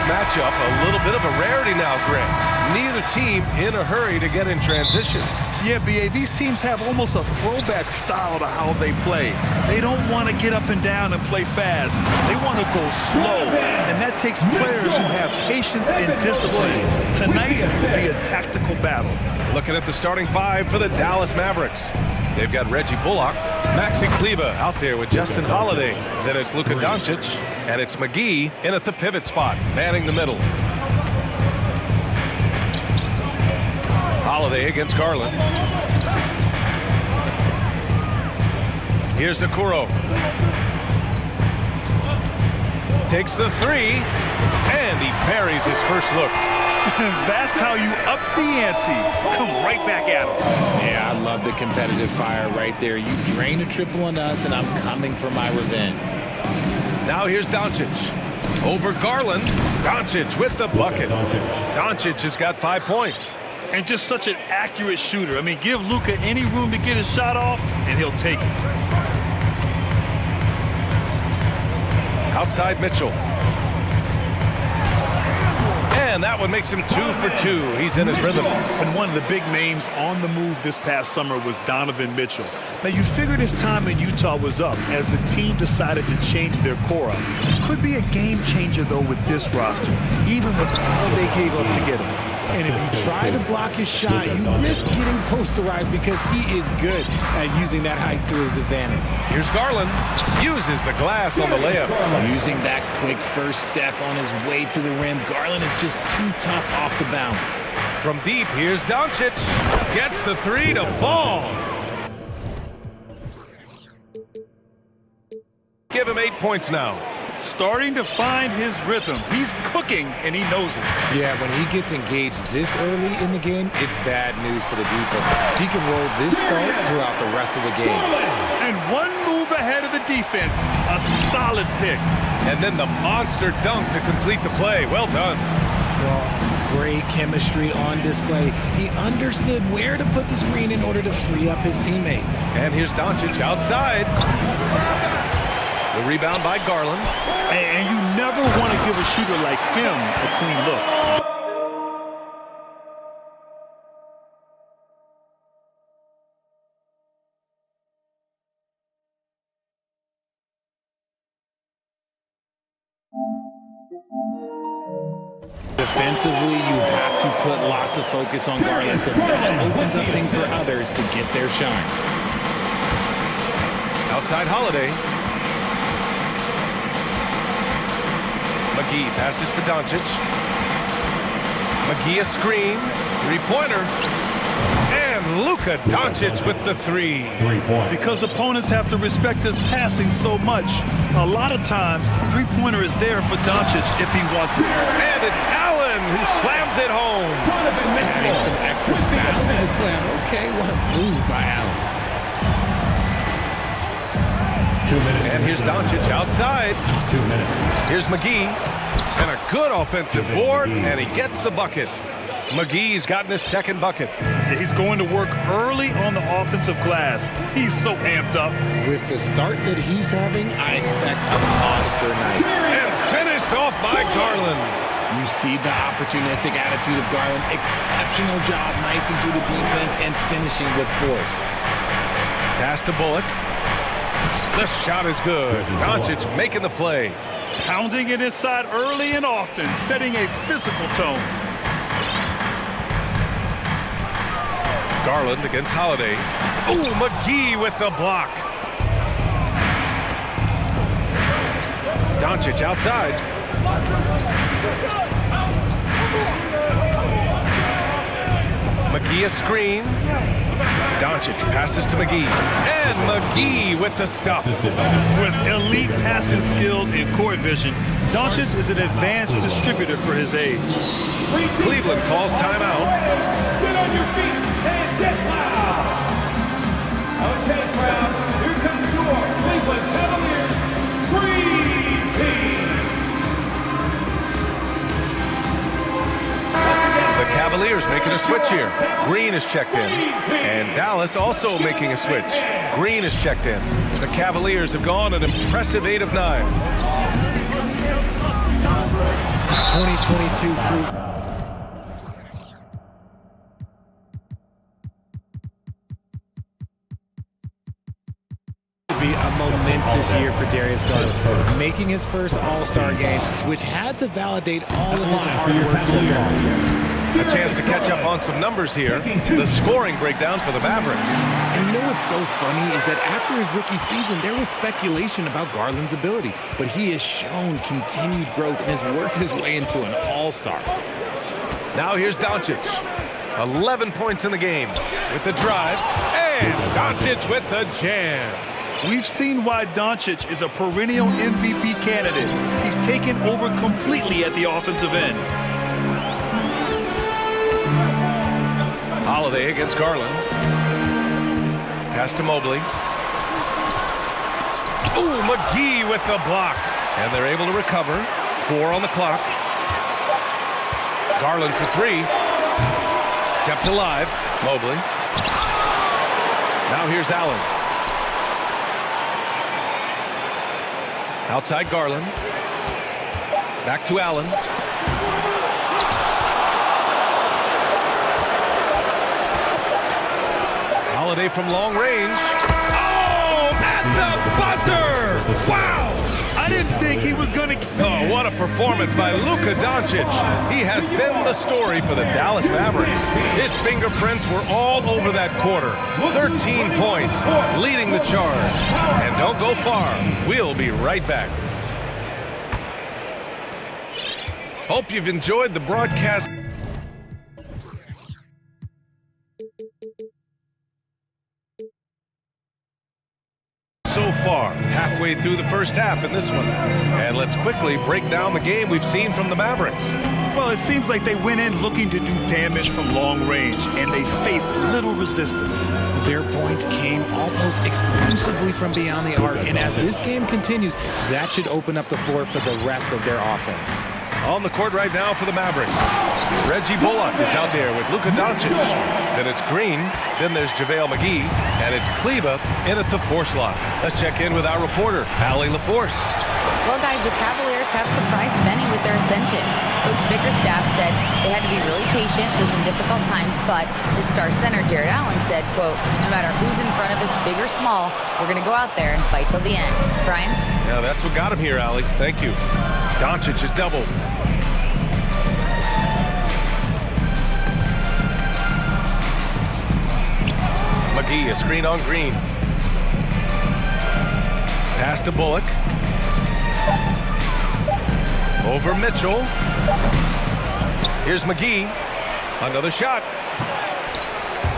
matchup, a little bit of a rarity now, Greg. Neither team in a hurry to get in transition. Yeah, B.A., these teams have almost a throwback style to how they play. They don't want to get up and down and play fast. They want to go slow, and that takes players who have patience and discipline. Tonight will be a tactical battle. Looking at the starting five for the Dallas Mavericks. They've got Reggie Bullock, Maxi Kleber out there with Justin Holiday. Then it's Luka Doncic, and it's McGee in at the pivot spot, manning the middle. Holiday against Garland. Here's Okoro. Takes the three, and he parries his first look. That's how you up the ante. Come right back at him. Yeah, I love the competitive fire right there. You drain a triple on us, and I'm coming for my revenge. Now here's Doncic. Over Garland. Doncic with the bucket. Doncic has got 5 points. And just such an accurate shooter. I mean, give Luka any room to get his shot off, and he'll take it. Outside Mitchell. And that one makes him 2 for 2. He's in his rhythm. And one of the big names on the move this past summer was Donovan Mitchell. Now, you figured his time in Utah was up as the team decided to change their core up. Could be a game changer, though, with this roster, even with all they gave up to get him. And if you try to block his shot, you risk getting posterized because he is good at using that height to his advantage. Here's Garland. Uses the glass on the layup. Using that quick first step on his way to the rim, Garland is just too tough off the bounce. From deep, here's Doncic. Gets the three to fall. Give him 8 points now. Starting to find his rhythm. He's cooking, and he knows it. Yeah, when he gets engaged this early in the game, it's bad news for the defense. He can roll this start throughout the rest of the game. And one move ahead of the defense. A solid pick. And then the monster dunk to complete the play. Well done. Well, great chemistry on display. He understood where to put the screen in order to free up his teammate. And here's Doncic outside. The rebound by Garland. And you never want to give a shooter like him a clean look. Defensively, you have to put lots of focus on Garland, so that opens up things for others to get their shine. Outside Holiday. McGee passes to Doncic. McGee a screen. Three-pointer. And Luka Doncic with the three. Because opponents have to respect his passing so much, a lot of times, three-pointer is there for Doncic if he wants it. And it's Allen who slams it home. Adding some extra style to the slam. Okay, what a move by Allen. 2 minutes. And here's Doncic outside. 2 minutes. Here's McGee. And a good offensive board, and he gets the bucket. McGee's gotten his second bucket. He's going to work early on the offensive glass. He's so amped up. With the start that he's having, I expect a monster night. And finished off by Garland. You see the opportunistic attitude of Garland. Exceptional job knifing through the defense and finishing with force. Pass to Bullock. The shot is good. Doncic making the play. Pounding it inside early and often, setting a physical tone. Garland against Holiday. Oh, McGee with the block. Doncic outside. McGee a screen. Doncic passes to McGee. And McGee with the stuff. With elite passing skills and court vision, Doncic is an advanced distributor for his age. Cleveland calls timeout. Get on your feet and get loud. Okay, crowd, here comes your Cleveland Cavaliers Screen Team. The Cavaliers making a switch here. Green is checked in. And Dallas also making a switch. Green is checked in. The Cavaliers have gone an impressive 8 of 9. 2022 group. Be a momentous year for Darius Garland, making his first All-Star game, which had to validate all of his hard work so far. A chance to catch up on some numbers here. The scoring breakdown for the Mavericks. And you know what's so funny is that after his rookie season, there was speculation about Garland's ability, but he has shown continued growth and has worked his way into an All-Star. Now here's Doncic. 11 points in the game with the drive, and Doncic with the jam. We've seen why Doncic is a perennial MVP candidate. He's taken over completely at the offensive end. Holiday against Garland. Pass to Mobley. Ooh, McGee with the block. And they're able to recover. 4 on the clock. Garland for 3. Kept alive. Mobley. Now here's Allen. Outside Garland. Back to Allen. Holiday from long range. Oh, at the buzzer! Wow! I didn't think he was going to... Oh, what a performance by Luka Doncic. He has been the story for the Dallas Mavericks. His fingerprints were all over that quarter. 13 points, leading the charge. And don't go far. We'll be right back. Hope you've enjoyed the broadcast. So far, halfway through the first half in this one. And let's quickly break down the game we've seen from the Mavericks. Well, it seems like they went in looking to do damage from long range, and they faced little resistance. Their points came almost exclusively from beyond the arc, and as this game continues, that should open up the floor for the rest of their offense. On the court right now for the Mavericks. Reggie Bullock is out there with Luka Doncic. Then it's Green. Then there's JaVale McGee. And it's Kleba in at the 4 slot. Let's check in with our reporter, Allie LaForce. Well, guys, the Cavaliers have surprised many with their ascension. Coach Bickerstaff said they had to be really patient through some difficult times, but the star center, Jared Allen, said, quote, no matter who's in front of us, big or small, we're going to go out there and fight till the end. Brian? Yeah, that's what got him here, Allie. Thank you. Doncic is doubled. McGee, a screen on Green. Pass to Bullock. Over Mitchell. Here's McGee. Another shot.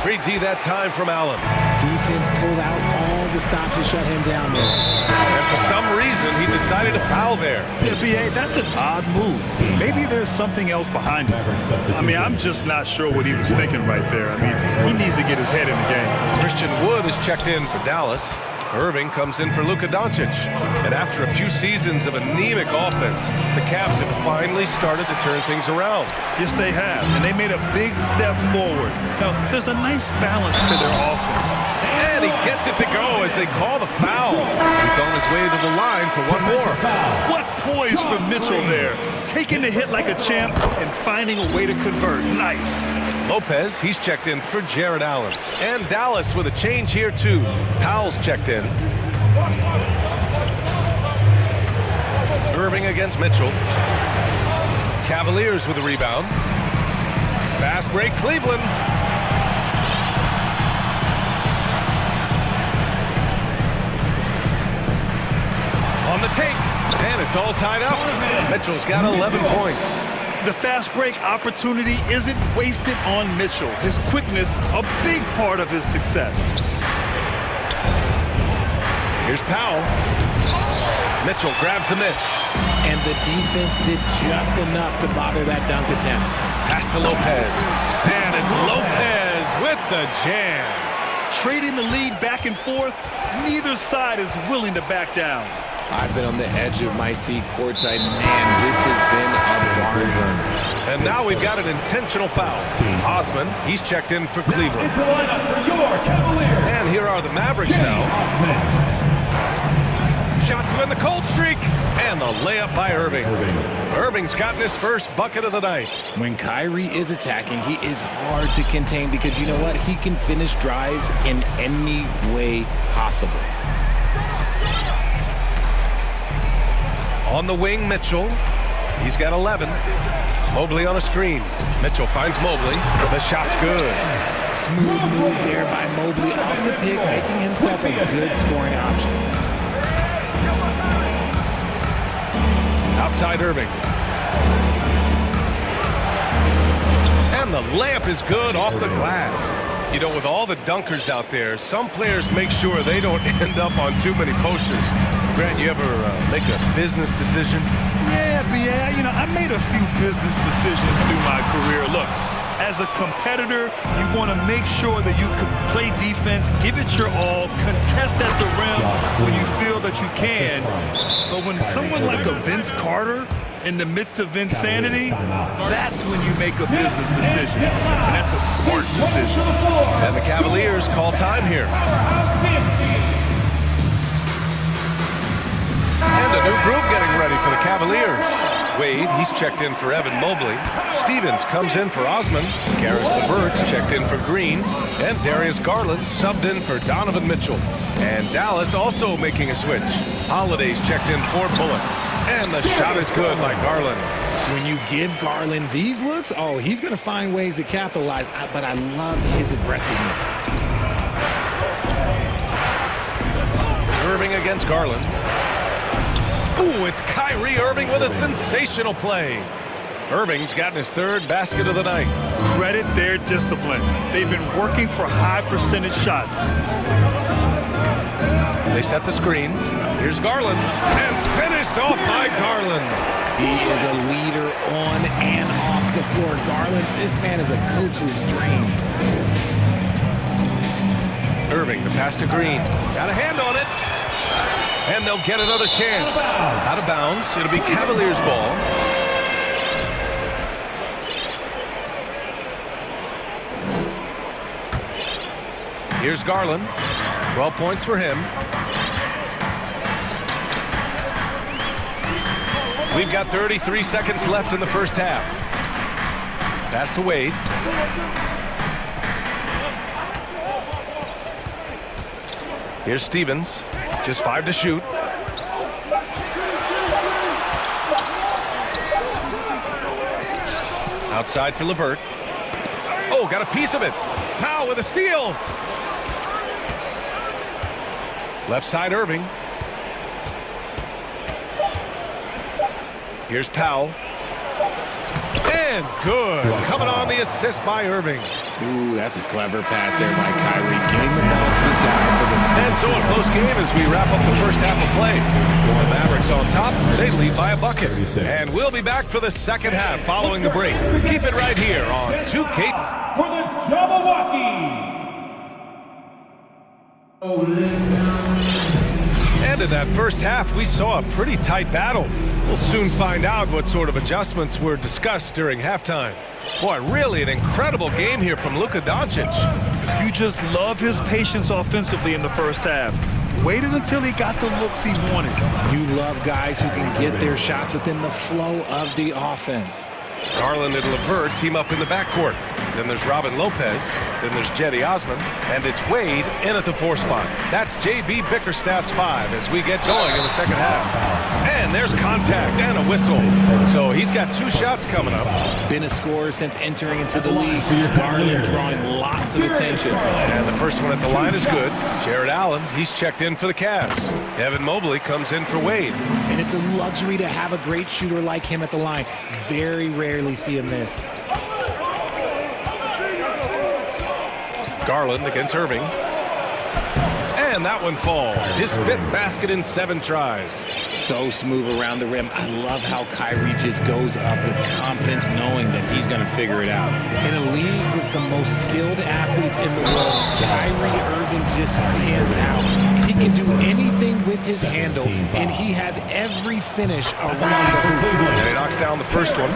Great D that time from Allen. Defense pulled out all the stops to shut him down there. And for some reason, he decided to foul there. Yeah, B.A., that's an odd move. Maybe there's something else behind it. I mean, I'm just not sure what he was thinking right there. I mean, he needs to get his head in the game. Christian Wood is checked in for Dallas. Irving comes in for Luka Doncic. And after a few seasons of anemic offense, the Cavs have finally started to turn things around. Yes, they have, and they made a big step forward. Now, there's a nice balance to their offense. And he gets it to go as they call the foul. He's on his way to the line for one more. What poise from Mitchell there. Taking the hit like a champ and finding a way to convert. Nice. Lopez, he's checked in for Jared Allen. And Dallas with a change here, too. Powell's checked in. Irving against Mitchell. Cavaliers with a rebound. Fast break, Cleveland. On the take, and it's all tied up. Mitchell's got 11 points. The fast break opportunity isn't wasted on Mitchell. His quickness, a big part of his success. Here's Powell. Mitchell grabs a miss. And the defense did just enough to bother that dunk attempt. Pass to Lopez. And it's Lopez with the jam. Trading the lead back and forth, neither side is willing to back down. I've been on the edge of my seat courtside. Man, this has been a barn burner. And now we've got an intentional foul. Osman, he's checked in for Cleveland. Into lineup for your Cavaliers. And here are the Mavericks now. shot to end the cold streak. And the layup by Irving. Irving's gotten his first bucket of the night. When Kyrie is attacking, he is hard to contain because you know what? He can finish drives in any way possible. On the wing, Mitchell. He's got 11. Mobley on a screen. Mitchell finds Mobley. The shot's good. Smooth move there by Mobley off the pick, making himself a good scoring option. Outside Irving. And the layup is good off the glass. You know, with all the dunkers out there, some players make sure they don't end up on too many posters. Grant, you ever make a business decision? Yeah, you know, I made a few business decisions through my career. Look, as a competitor, you want to make sure that you can play defense, give it your all, contest at the rim when you feel that you can. But when someone like a Vince Carter in the midst of insanity, that's when you make a business decision. And that's a smart decision. And the Cavaliers call time here. And a new group getting ready for the Cavaliers. Wade, he's checked in for Evan Mobley. Stevens comes in for Osman. Karis LeVert's checked in for Green. And Darius Garland subbed in for Donovan Mitchell. And Dallas also making a switch. Holiday's checked in for Bullock. And the shot is good by Garland. When you give Garland these looks, oh, he's going to find ways to capitalize, but I love his aggressiveness. Irving against Garland. Ooh, it's Kyrie Irving with a sensational play. Irving's gotten his third basket of the night. Credit their discipline. They've been working for high percentage shots. They set the screen. Here's Garland. And finished off by Garland. He is a leader on and off the floor. Garland, this man is a coach's dream. Irving, the pass to Green. Got a hand on it. And they'll get another chance. Out of bounds. It'll be Cavaliers ball. Here's Garland. 12 points for him. We've got 33 seconds left in the first half. Pass to Wade. Here's Stevens. Just 5 to shoot. Outside for LeVert. Oh, got a piece of it. Powell with a steal. Left side Irving. Here's Powell. And good. Coming on the assist by Irving. Ooh, that's a clever pass there by Kyrie. Getting the ball to the guy for the... And so a close game as we wrap up the first half of play. The Mavericks on top. They lead by a bucket. And we'll be back for the second half following the break. Keep it right here on 2K. For the Jabberwockies. And in that first half, we saw a pretty tight battle. We'll soon find out what sort of adjustments were discussed during halftime. Boy, really an incredible game here from Luka Doncic. You just love his patience offensively in the first half. Waited until he got the looks he wanted. You love guys who can get their shots within the flow of the offense. Garland and LeVert team up in the backcourt. Then there's Robin Lopez. Then there's Jetty Osman. And it's Wade in at the 4 spot. That's J.B. Bickerstaff's 5 as we get going in the second half. And there's contact and a whistle. So he's got 2 shots coming up. Been a scorer since entering into the league. Garland drawing lots of attention. And the first one at the line is good. Jared Allen, he's checked in for the Cavs. Evan Mobley comes in for Wade. And it's a luxury to have a great shooter like him at the line. Very rarely see him miss. Garland against Irving. And that one falls. His 5th basket in 7 tries. So smooth around the rim. I love how Kyrie just goes up with confidence knowing that he's going to figure it out. In a league with the most skilled athletes in the world, Kyrie Irving just stands out. He can do anything with his handle, and he has every finish around the hoop. And he knocks down the first one.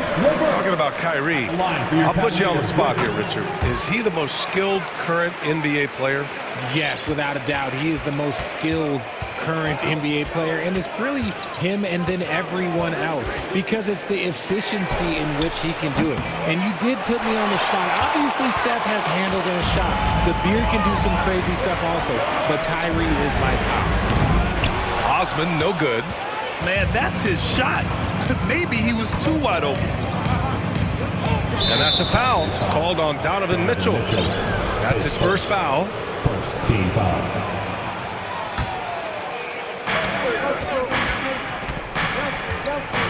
Talking about Kyrie, I'll put you on the spot here, Richard. Is he the most skilled current NBA player? Yes, without a doubt. He is the most skilled current NBA player, and it's really him and then everyone else because it's the efficiency in which he can do it. And you did put me on the spot. Obviously, Steph has handles and a shot. The beard can do some crazy stuff also, but Kyrie is my top. Osman, no good. Man, that's his shot. Maybe he was too wide open. And that's a foul called on Donovan Mitchell. That's his first foul. First team foul.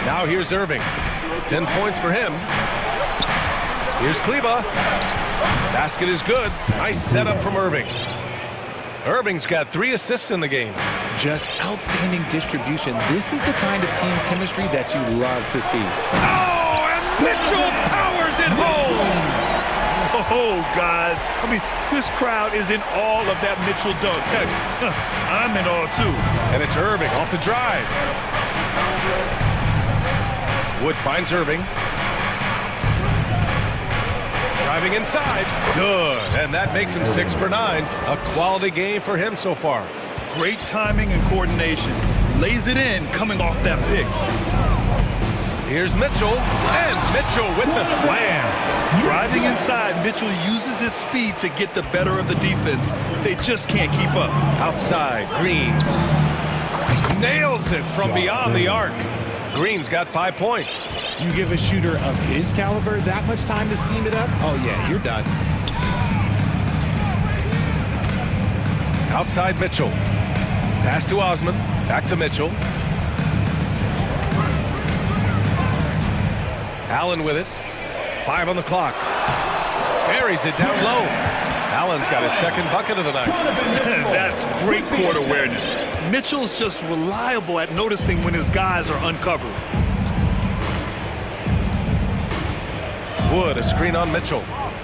Now here's Irving. 10 points for him. Here's Kleba. Basket is good. Nice setup from Irving. Irving's got 3 assists in the game. Just outstanding distribution. This is the kind of team chemistry that you love to see. Oh, and Mitchell powers it home! Oh, guys. I mean, this crowd is in awe of that Mitchell dunk. Heck, I'm in awe, too. And it's Irving off the drive. Wood finds Irving. Driving inside. Good. And that makes him 6 for 9. A quality game for him so far. Great timing and coordination. Lays it in coming off that pick. Here's Mitchell. And Mitchell with the slam. Driving inside, Mitchell uses his speed to get the better of the defense. They just can't keep up. Outside, Green. Nails it from beyond the arc. Green's got 5 points. You give a shooter of his caliber that much time to seam it up? Oh, yeah, you're done. Outside Mitchell. Pass to Osman. Back to Mitchell. Allen with it. 5 on the clock. Buries it down low. Allen's got his second bucket of the night. That's great court awareness. Mitchell's just reliable at noticing when his guys are uncovered. Wood, a screen on Mitchell.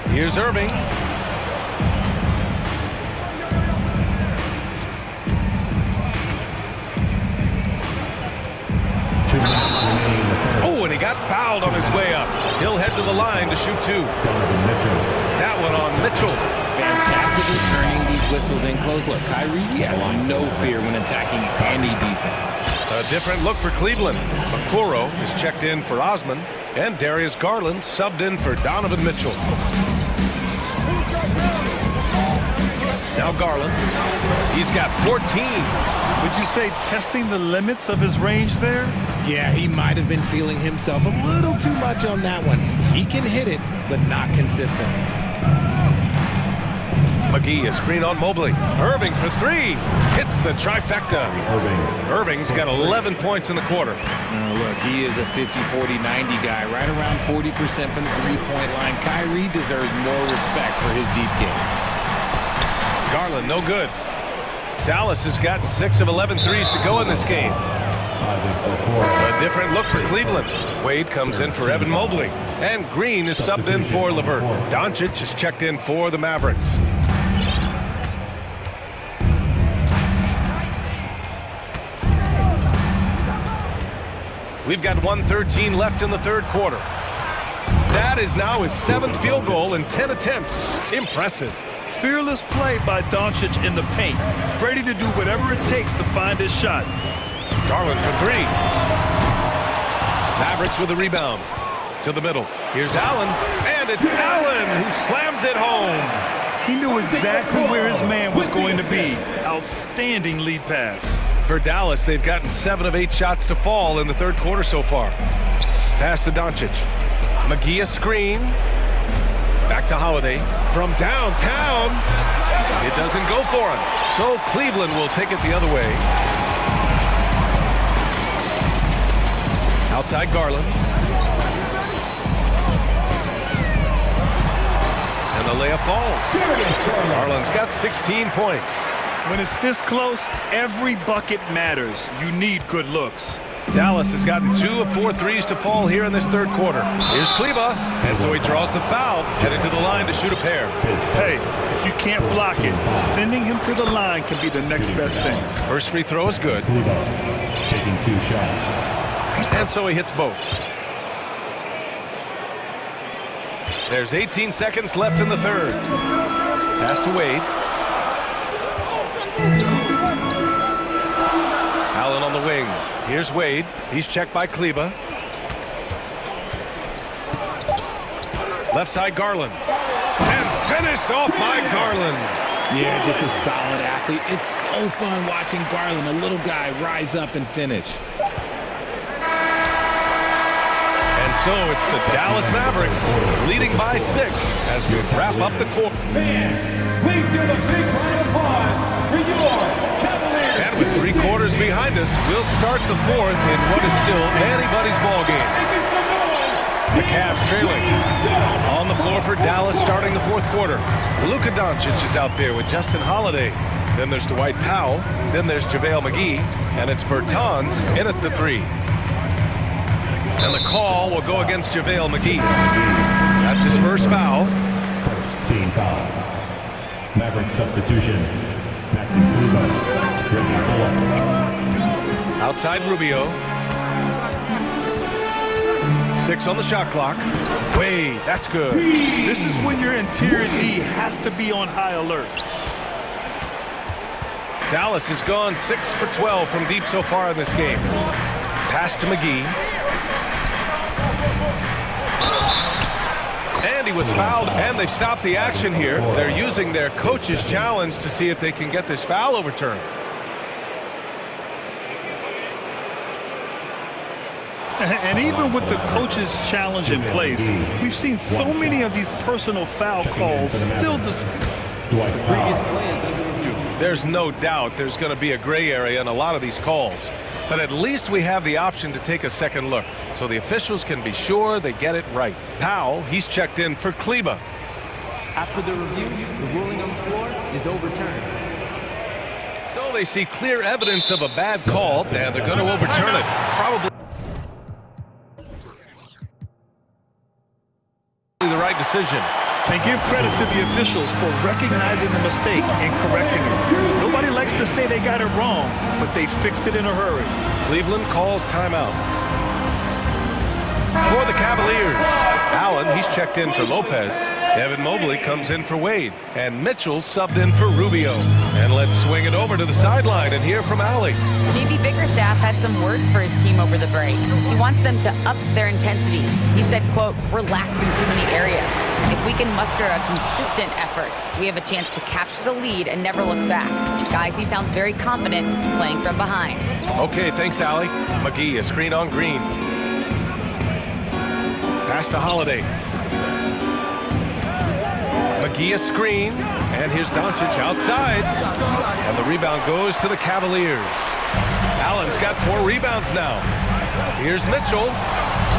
Here's Irving. Oh, and he got fouled on his way up. He'll head to the line to shoot 2. That one on Mitchell. Fantastically earning these whistles in close look. Kyrie has no fear when attacking any defense. A different look for Cleveland. Okoro is checked in for Osman, and Darius Garland subbed in for Donovan Mitchell. Now Garland. He's got 14. Would you say testing the limits of his range there? Yeah, he might have been feeling himself a little too much on that one. He can hit it, but not consistent. McGee, a screen on Mobley. Irving for 3. Hits the trifecta. Irving's got 11 points in the quarter. Look, he is a 50-40-90 guy, right around 40% from the three-point line. Kyrie deserves more respect for his deep game. Garland, no good. Dallas has gotten 6 of 11 threes to go in this game. A different look for Cleveland. Wade comes in for Evan Mobley. And Green is subbed in for LeVert. Doncic is checked in for the Mavericks. We've got 1:13 left in the third quarter. That is now his 7th field goal in 10 attempts. Impressive. Fearless play by Doncic in the paint. Ready to do whatever it takes to find his shot. Garland for 3. Mavericks with a rebound. To the middle. Here's Allen. And it's Allen who slams it home. He knew exactly where his man was going to be. Outstanding lead pass. For Dallas, they've gotten 7 of 8 shots to fall in the third quarter so far. Pass to Doncic. McGee a screen. Back to Holiday. From downtown. It doesn't go for him. So Cleveland will take it the other way. Outside Garland. And the layup falls. Garland's got 16 points. When it's this close, every bucket matters. You need good looks. Dallas has gotten 2 of 4 threes to fall here in this third quarter. Here's Kleba, and so he draws the foul, headed to the line to shoot a pair. Hey, if you can't block it, sending him to the line can be the next best thing. First free throw is good. Taking 2 shots. And so he hits both. There's 18 seconds left in the third. Pass to Wade. the wing. Here's Wade. He's checked by Kleba. Left side, Garland. And finished off by Garland. Yeah, just a solid athlete. It's so fun watching Garland, a little guy, rise up and finish. And so it's the Dallas Mavericks leading by 6 as we wrap up the quarter. Fans, please give a big round of applause for your Cavaliers. And with 3 quarters behind us, we'll start the 4th in what is still anybody's ball game. The Cavs trailing. On the floor for Dallas starting the 4th quarter. Luka Doncic is out there with Justin Holiday. Then there's Dwight Powell. Then there's JaVale McGee. And it's Bertans in at the 3. And the call will go against JaVale McGee. That's his first foul. First team foul. Maverick substitution. Maxi Kluber. Reggie Bullock. Outside Rubio. 6 on the shot clock. Wade, that's good. This is when your interior D has to be on high alert. Dallas has gone 6 for 12 from deep so far in this game. Pass to McGee. And he was fouled, and they've stopped the action here. They're using their coach's challenge to see if they can get this foul overturned. And even with the coach's challenge in place, we've seen so many of these personal foul calls still There's no doubt there's going to be a gray area in a lot of these calls. But at least we have the option to take a second look, so the officials can be sure they get it right. Powell, he's checked in for Kleba. After the review, the ruling on the floor is overturned. So they see clear evidence of a bad call, and they're going to overturn it. Probably the right decision. And give credit to the officials for recognizing the mistake and correcting it. Nobody likes to say they got it wrong, but they fixed it in a hurry. Cleveland calls timeout. For the Cavaliers, Allen, he's checked in for Lopez. Evan Mobley comes in for Wade. And Mitchell subbed in for Rubio. And let's swing it over to the sideline and hear from Allie. JV Bickerstaff had some words for his team over the break. He wants them to up their intensity. He said, quote, relax in too many areas. If we can muster a consistent effort, we have a chance to capture the lead and never look back. Guys, he sounds very confident playing from behind. Okay, thanks, Allie. McGee, a screen on Green. Pass to Holiday. McGee a screen, and here's Doncic outside. And the rebound goes to the Cavaliers. Allen's got 4 rebounds now. Here's Mitchell.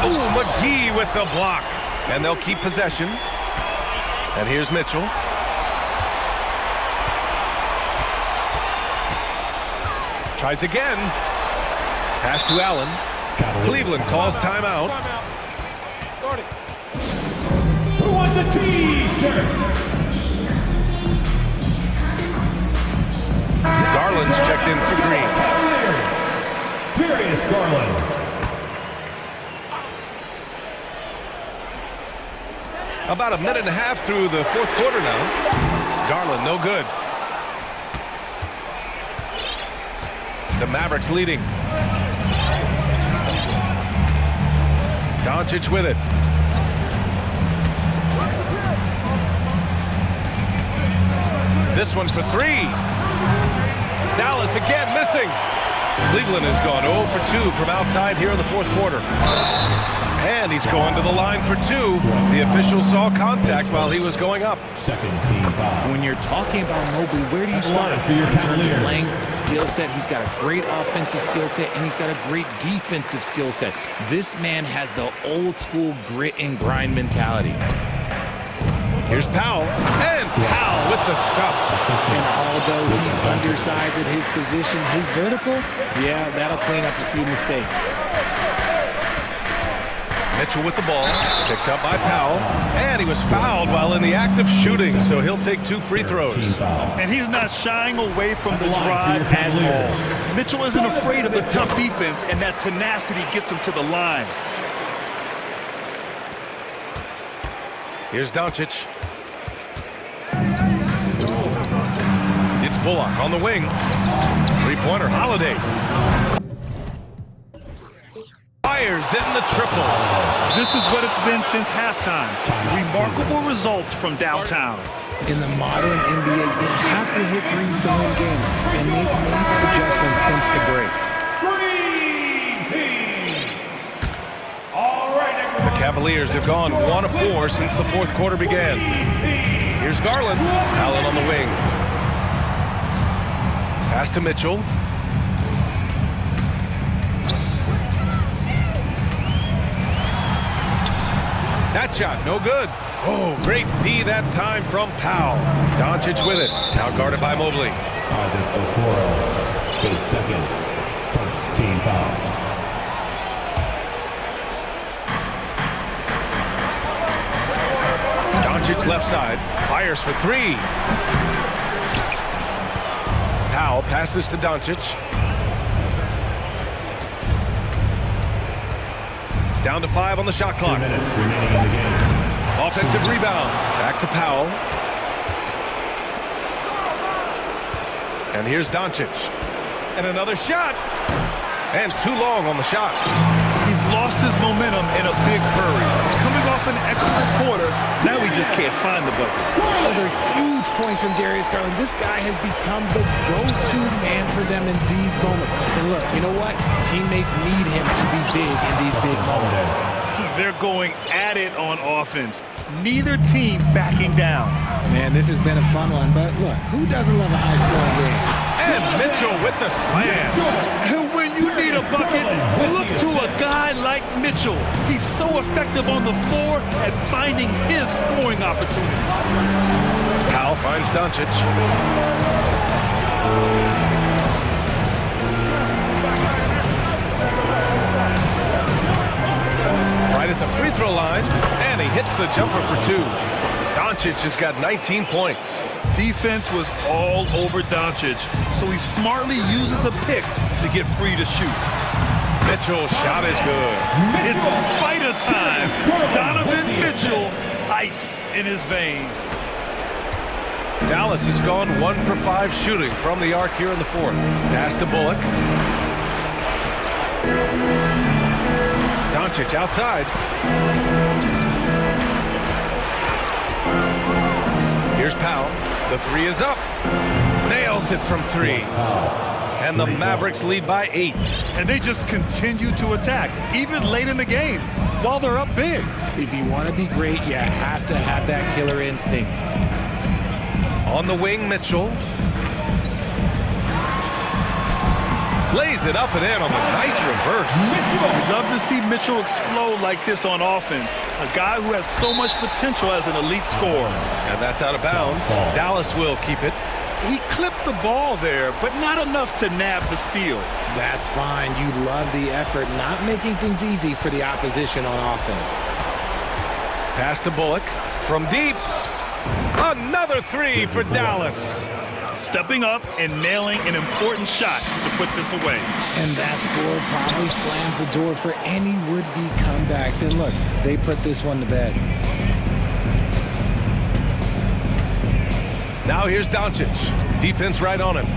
Ooh, McGee with the block. And they'll keep possession. And here's Mitchell. Tries again. Pass to Allen. Cleveland calls timeout. Who wants a T-shirt? Garland's checked in for Green. Darius Garland. About a minute and a half through the 4th quarter now. Garland, no good. The Mavericks leading. Doncic with it. This one for 3. Dallas again missing. Cleveland has gone 0 for 2 from outside here in the 4th quarter. And he's going to the line for 2. The official saw contact while he was going up. Second team foul. When you're talking about Mobley, where do you start? In terms of length, skill set, he's got a great offensive skill set, and he's got a great defensive skill set. This man has the old school grit and grind mentality. Here's Powell, and Powell with the stuff. And although he's undersized at his position, his vertical, yeah, that'll clean up a few mistakes. Mitchell with the ball, picked up by Powell, and he was fouled while in the act of shooting, so he'll take 2 free throws. And he's not shying away from the drive at all. Mitchell isn't afraid of the tough defense, and that tenacity gets him to the line. Here's Doncic. It's Bullock on the wing. 3-pointer, Holiday. fires in the triple. This is what it's been since halftime. Remarkable results from downtown. In the modern NBA, you have to hit threes to win games, and they've made that adjustment since the break. Green team. All right, everyone. The Cavaliers have gone 1 of 4 since the fourth quarter began. Here's Garland. Allen on the wing. Pass to Mitchell. That shot, no good. Oh, great D that time from Powell. Doncic with it. Now guarded by Mobley. Isaac Okoro, his second. First team foul. Doncic left side. Fires for 3. Powell passes to Doncic. Down to 5 on the shot 2 clock. minutes remaining in the game. Offensive rebound. Back to Powell. And here's Doncic. And another shot. And too long on the shot. He's lost his momentum in a big hurry. Coming off an excellent quarter, now he just can't find the bucket. Those are huge points from Darius Garland. This guy has become the go-to man for them in these moments. And look, you know what? Teammates need him to be big in these big moments. They're going at it on offense. Neither team backing down. Man, this has been a fun one, but look, who doesn't love a high-scoring game? And Mitchell with the slam. And when you need a bucket, look to a guy like Mitchell. He's so effective on the floor at finding his scoring opportunities. Powell finds Doncic. Right at the free throw line, and he hits the jumper for 2. Doncic has got 19 points. Defense was all over Doncic, so he smartly uses a pick to get free to shoot. Mitchell's shot is good. It's spider time. Donovan Mitchell, ice in his veins. Dallas has gone 1 for 5 shooting from the arc here in the fourth. Pass to Bullock. Doncic outside. Here's Powell. The 3 is up. Nails it from 3. And the Mavericks lead by 8. And they just continue to attack, even late in the game, while they're up big. If you want to be great, you have to have that killer instinct. On the wing, Mitchell. Lays it up and in on the nice reverse. We'd love to see Mitchell explode like this on offense. A guy who has so much potential as an elite scorer. And that's out of bounds. Dallas will keep it. He clipped the ball there, but not enough to nab the steal. That's fine. You love the effort, not making things easy for the opposition on offense. Pass to Bullock from deep. Another 3 for Dallas. Stepping up and nailing an important shot to put this away. And that score probably slams the door for any would-be comebacks. And look, they put this one to bed. Now here's Doncic. Defense right on him.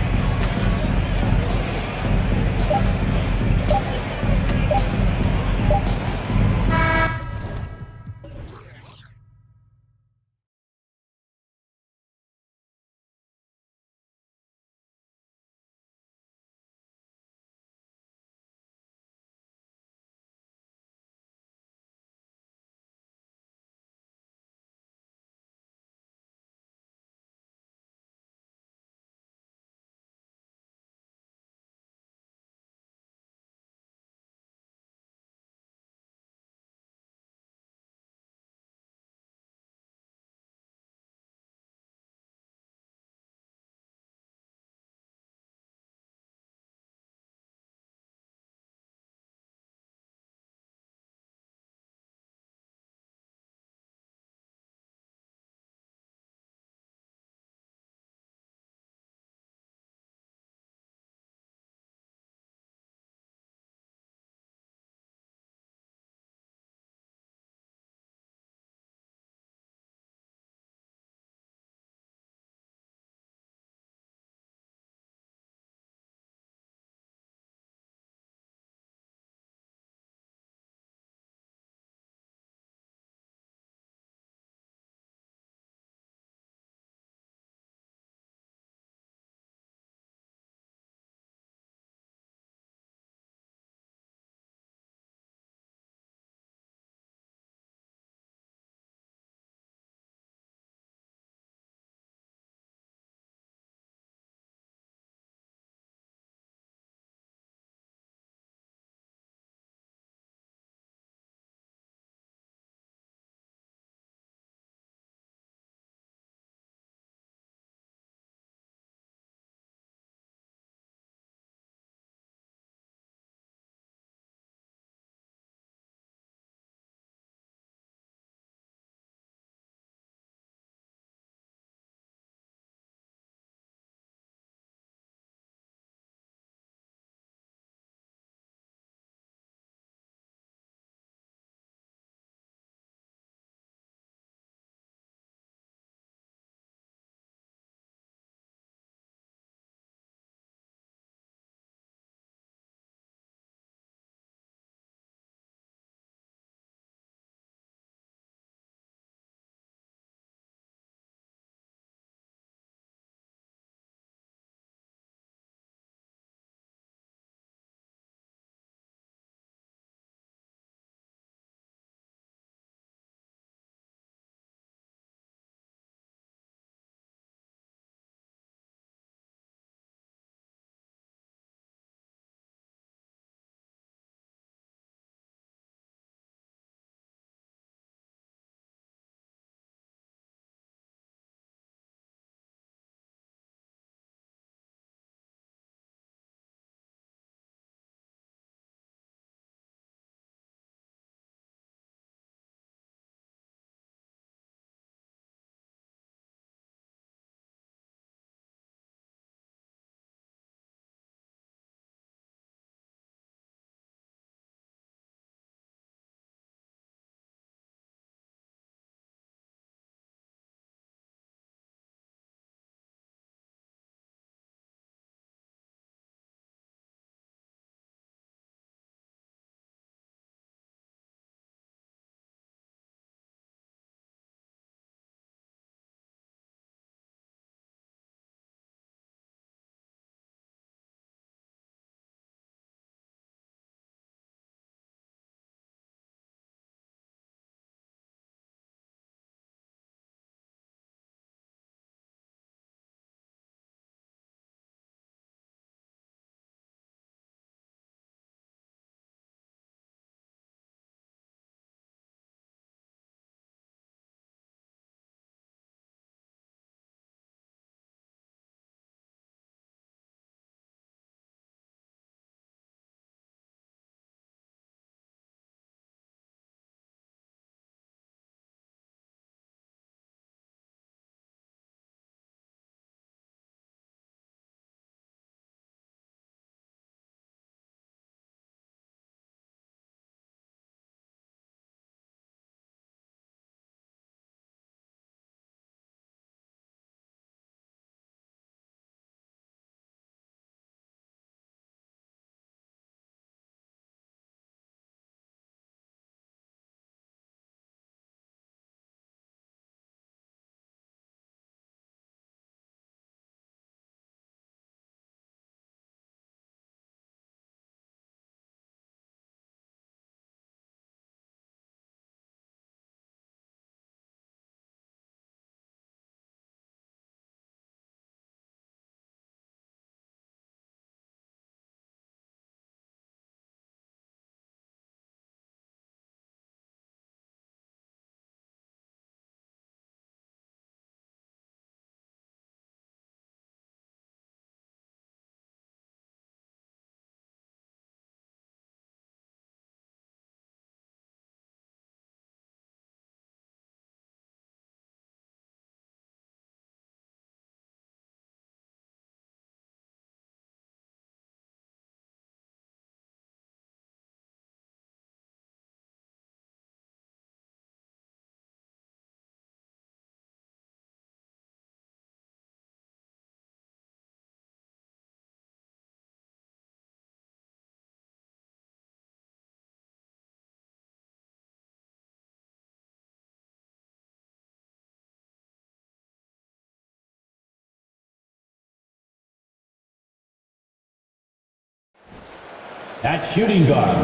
at shooting guard.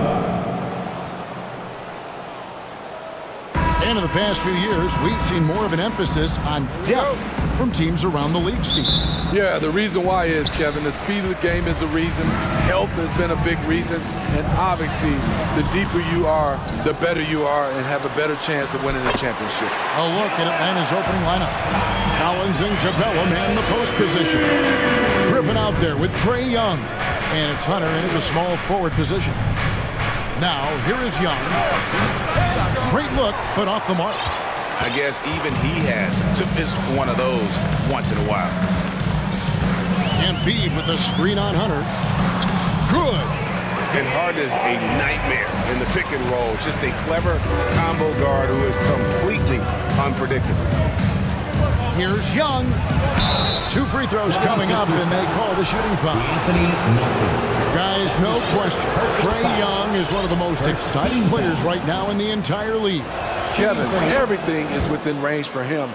And in the past few years, we've seen more of an emphasis on depth from teams around the league, Steve. Yeah, the reason why is, Kevin, the speed of the game is the reason. Health has been a big reason. And obviously, the deeper you are, the better you are and have a better chance of winning the championship. A look at Atlanta's opening lineup. Collins and Capella man the post position. Griffin out there with Trae Young. And it's Hunter into the small forward position. Now, here is Young. Great look, but off the mark. I guess even he has to miss one of those once in a while. Embiid with the screen on Hunter. Good. And Harden is a nightmare in the pick and roll. Just a clever combo guard who is completely unpredictable. Here's Young. 2 free throws coming up, and they call the shooting foul. Guys, no question, Trae Young is one of the most exciting players right now in the entire league. Kevin, everything is within range for him.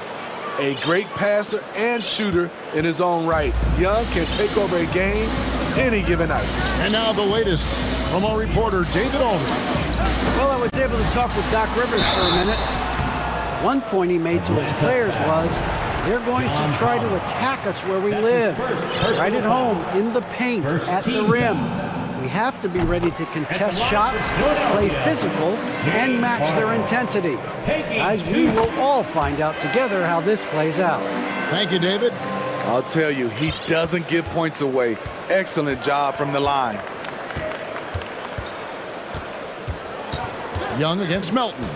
A great passer and shooter in his own right. Young can take over a game any given night. And now the latest from our reporter, David Aldridge. Well, I was able to talk with Doc Rivers for a minute. One point he made to his players was, they're going to try to attack us where we live, right at home, in the paint, at the rim. We have to be ready to contest shots, play physical, and match their intensity. Guys, we will all find out together how this plays out. Thank you, David. I'll tell you, he doesn't give points away. Excellent job from the line. Young against Melton.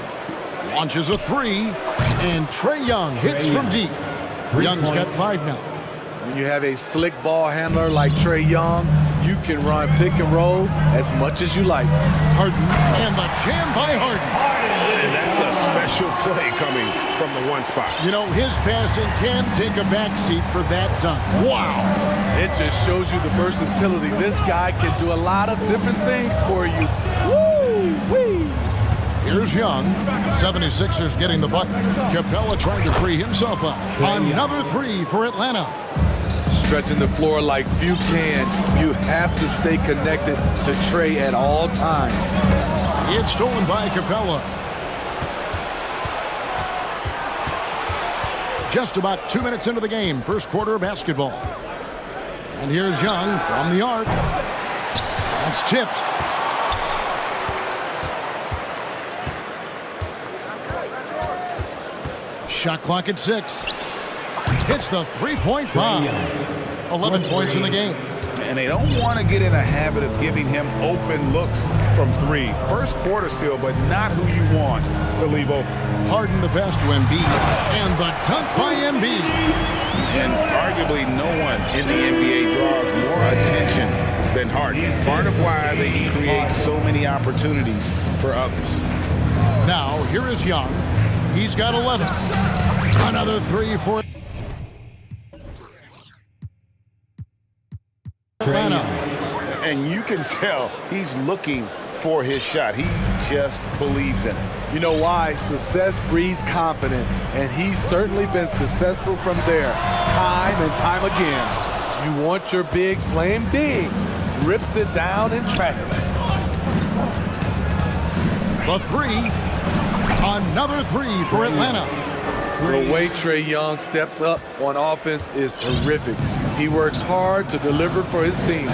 Launches a 3, and Trae Young hits from deep. Young's got 5 now. When you have a slick ball handler like Trae Young, you can run pick and roll as much as you like. Harden, and the jam by Harden. And that's a special play coming from the one spot. You know, his passing can take a backseat for that dunk. Wow. It just shows you the versatility. This guy can do a lot of different things for you. Woo-wee. Here's Young. 76ers getting the bucket. Capella trying to free himself up. Another 3 for Atlanta. Stretching the floor like few can. You have to stay connected to Trae at all times. It's stolen by Capella. Just about 2 minutes into the game. First quarter of basketball. And here's Young from the arc. That's tipped. Shot clock at 6. Hits the three-point bomb. 11 points in the game. And they don't want to get in a habit of giving him open looks from 3. First quarter still, but not who you want to leave open. Harden the pass to Embiid. And the dunk by Embiid. And arguably no one in the NBA draws more attention than Harden. Part of why he creates so many opportunities for others. Now, here is Young. He's got 11. Another 3 for Atlanta. And you can tell he's looking for his shot. He just believes in it. You know why? Success breeds confidence, and he's certainly been successful from there, time and time again. You want your bigs playing big. Rips it down in traffic. The 3. Another 3 for Atlanta. The way Trae Young steps up on offense is terrific. He works hard to deliver for his team.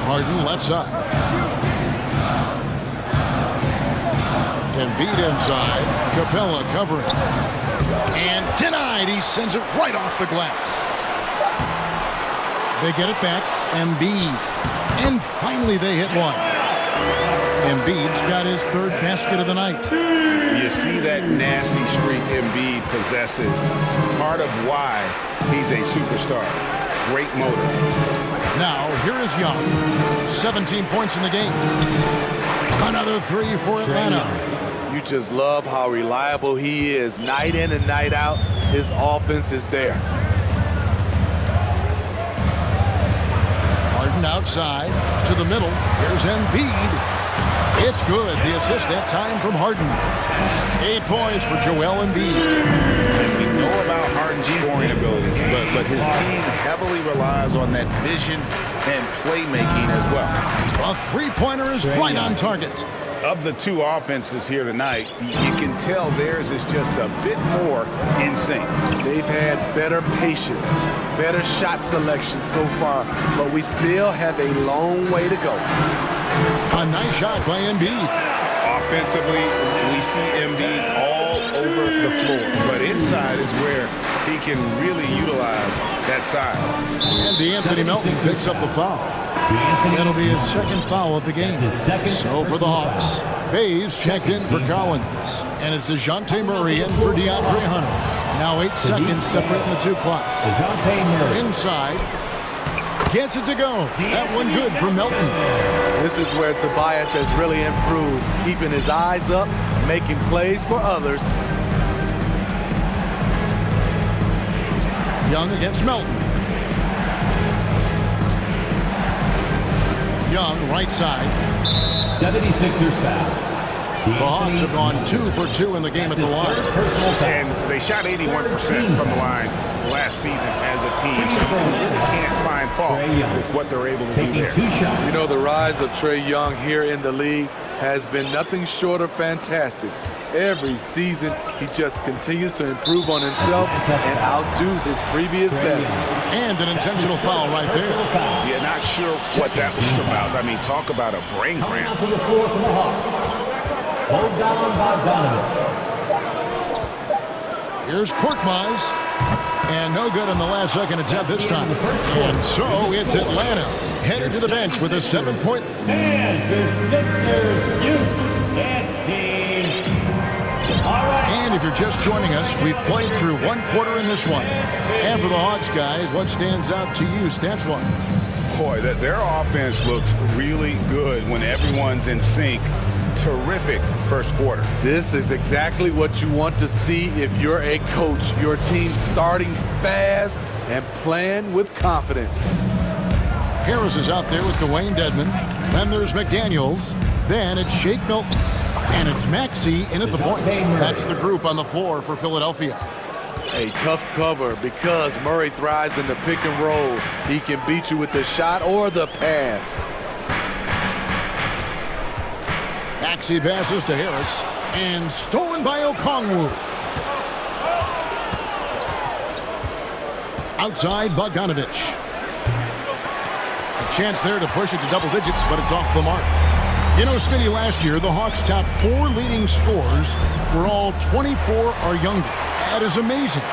Harden left side. Embiid inside. Capella covering. And denied. He sends it right off the glass. They get it back. Embiid. And finally they hit one. Embiid's got his 3rd basket of the night. You see that nasty streak Embiid possesses. Part of why he's a superstar. Great motor. Now, here is Young. 17 points in the game. Another 3 for Atlanta. You just love how reliable he is. Night in and night out, his offense is there. Harden outside to the middle. Here's Embiid. It's good. The assist that time from Harden. 8 points for Joel Embiid. And we know about Harden certain scoring abilities, but his team heavily relies on that vision and playmaking as well. A three-pointer is right on target. Of the two offenses here tonight, you can tell theirs is just a bit more in sync. They've had better patience, better shot selection so far, but we still have a long way to go. A nice shot by Embiid. Offensively, we see Embiid all over the floor, but inside is where he can really utilize that size. And Anthony Melton picks up the foul. That'll be his second foul of the game. So for the Hawks, Bays checked in for Collins, and it's DeJounte Murray in for DeAndre Hunter. Now 8 seconds separating the two clocks. Inside, gets it to go. That one good for Melton. This is where Tobias has really improved, keeping his eyes up, making plays for others. Young against Melton. Young, right side. 76ers foul. The Hawks have gone 2 for 2 in the game at the line. And they shot 81% from the line last season as a team. So you can't find fault with what they're able to do there. You know, the rise of Trae Young here in the league has been nothing short of fantastic. Every season, he just continues to improve on himself and outdo his previous best. And an intentional foul right there. Yeah, not sure what that was about. I mean, talk about a brain cramp. To the floor for the Hawks. Hold down Bogdanovic. Here's Korkmaz. And no good on the last second attempt this time. And so it's Atlanta headed to the bench with a 7-point. And the Sixers youth dance team. And if you're just joining us, we've played through one quarter in this one. And for the Hawks guys, what stands out to you stats-wise? Boy, their offense looks really good when everyone's in sync. Terrific first quarter. This is exactly what you want to see if you're a coach. Your team starting fast and playing with confidence. Harris is out there with Dwayne Dedmon. Then there's McDaniels. Then it's Shake Milton. And it's Maxey in at the point. That's the group on the floor for Philadelphia. A tough cover because Murray thrives in the pick and roll. He can beat you with the shot or the pass. Maxey passes to Harris. And stolen by Okongwu. Outside Bogdanovic. A chance there to push it to double digits, but it's off the mark. You know, Smitty, last year, the Hawks' top 4 leading scorers were all 24 or younger. That is amazing.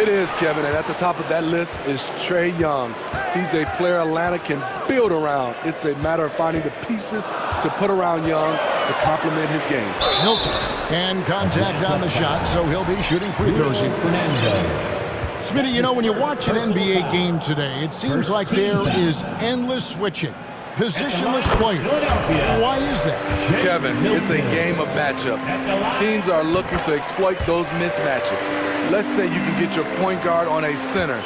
It is, Kevin, and at the top of that list is Trae Young. He's a player Atlanta can build around. It's a matter of finding the pieces to put around Young to complement his game. Milton, and contact on the shot, so he'll be shooting free throws here. Smitty, you know, when you watch an NBA game today, it seems like there is endless switching. Positionless players. Why is that? Kevin, it's a game of matchups. Teams are looking to exploit those mismatches. Let's say you can get your point guard on a center.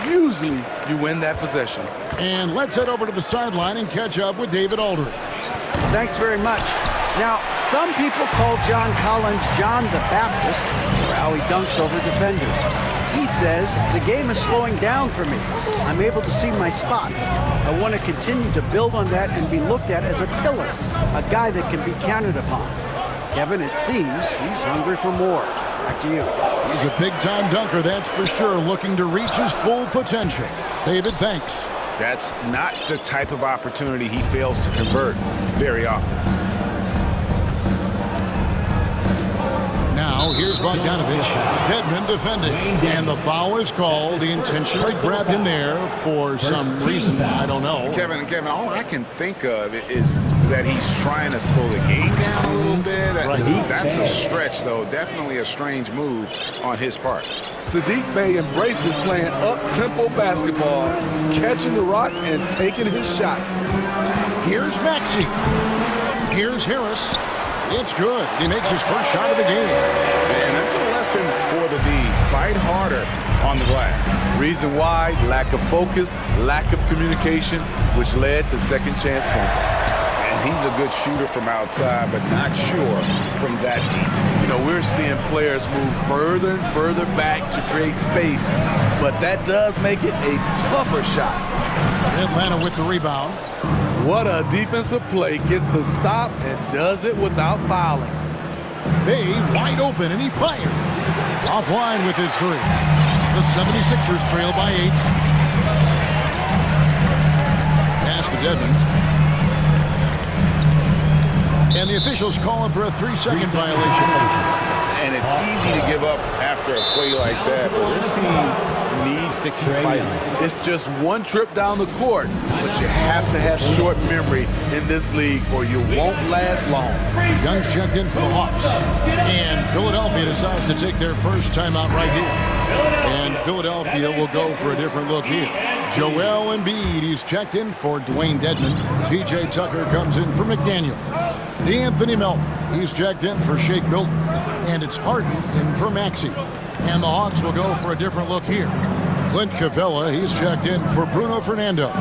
Usually, you win that possession. And let's head over to the sideline and catch up with David Aldridge. Thanks very much. Now, some people call John Collins John the Baptist for how he dunks over defenders. He says, the game is slowing down for me. I'm able to see my spots. I want to continue to build on that and be looked at as a pillar, a guy that can be counted upon. Kevin, it seems he's hungry for more. Back to you. He's a big-time dunker, that's for sure, looking to reach his full potential. David, thanks. That's not the type of opportunity he fails to convert very often. Now, here's Bogdanovic. Dedmon defending. And the foul is called. He intentionally grabbed him there for some reason. I don't know. Kevin, all I can think of is that he's trying to slow the game down a little bit. That's a stretch, though. Definitely a strange move on his part. Sadiq Bey embraces playing up-tempo basketball, catching the rock and taking his shots. Here's Maxey. Here's Harris. It's good. He makes his first shot of the game. And that's a lesson for the D. Fight harder on the glass. Reason why, lack of focus, lack of communication, which led to second chance points. And He's a good shooter from outside, but not sure from that deep. You know, we're seeing players move further and further back to create space, but that does make it a tougher shot. Atlanta with the rebound. What a defensive play. Gets the stop and does it without fouling. Bay wide open, and he fires. Offline with his three. The 76ers trail by 8. Pass to Dedmon. And the officials call him for a 3-second violation. And it's easy to give up after a play like that, but this team needs to keep fighting. It's just one trip down the court, but you have to have short memory in this league or you won't last long. Young's checked in for the Hawks. And Philadelphia decides to take their first timeout right here. And Philadelphia will go for a different look here. Joel Embiid, he's checked in for Dwayne Dedmon. PJ Tucker comes in for McDaniel. D'Anthony Melton, he's checked in for Shake Milton. And it's Harden in for Maxey. And the Hawks will go for a different look here. Clint Capella, he's checked in for Bruno Fernando.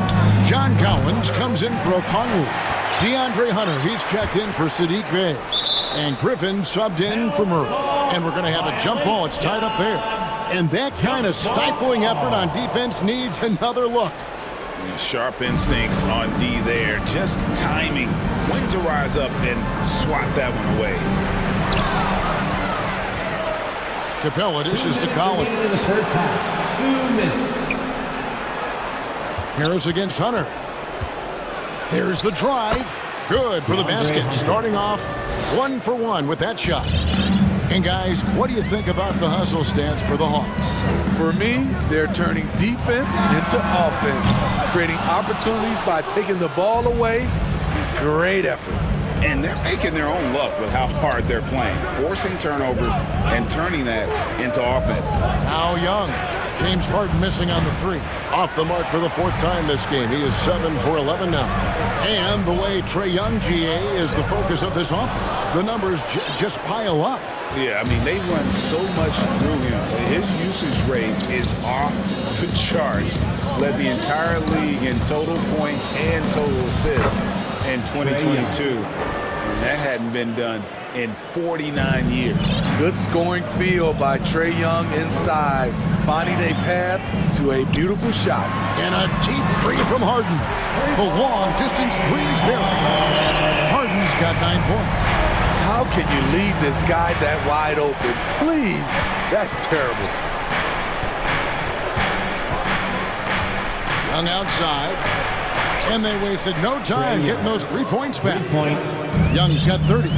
John Cowens comes in for Okongwu. DeAndre Hunter, he's checked in for Sadiq Bey. And Griffin subbed in for Murray. And we're going to have a jump ball. It's tied up there. And that kind of stifling effort on defense needs another look. Sharp instincts on D there. Just timing when to rise up and swat that one away. Capella dishes to Collins. The first half, 2 minutes. Harris against Hunter. There's the drive. Good for the basket. Starting off 1 for 1 with that shot. And guys, what do you think about the hustle stance for the Hawks? For me, they're turning defense into offense, creating opportunities by taking the ball away. Great effort. And they're making their own luck with how hard they're playing, forcing turnovers and turning that into offense. Now Young. James Harden missing on the 3. Off the mark for the 4th time this game. He is 7 for 11 now. And the way Trae Young, GA, is the focus of this offense. The numbers just pile up. Yeah, I mean, they run so much through him. His usage rate is off the charts. Led the entire league in total points and total assists in 2022. And that hadn't been done in 49 years. Good scoring field by Trae Young inside, finding a path to a beautiful shot. And a deep 3 from Harden. The long distance 3 is buried. Harden's got 9 points. How can you leave this guy that wide open? Please, that's terrible. Young outside. And they wasted no time getting those 3 points back. Young's got 30.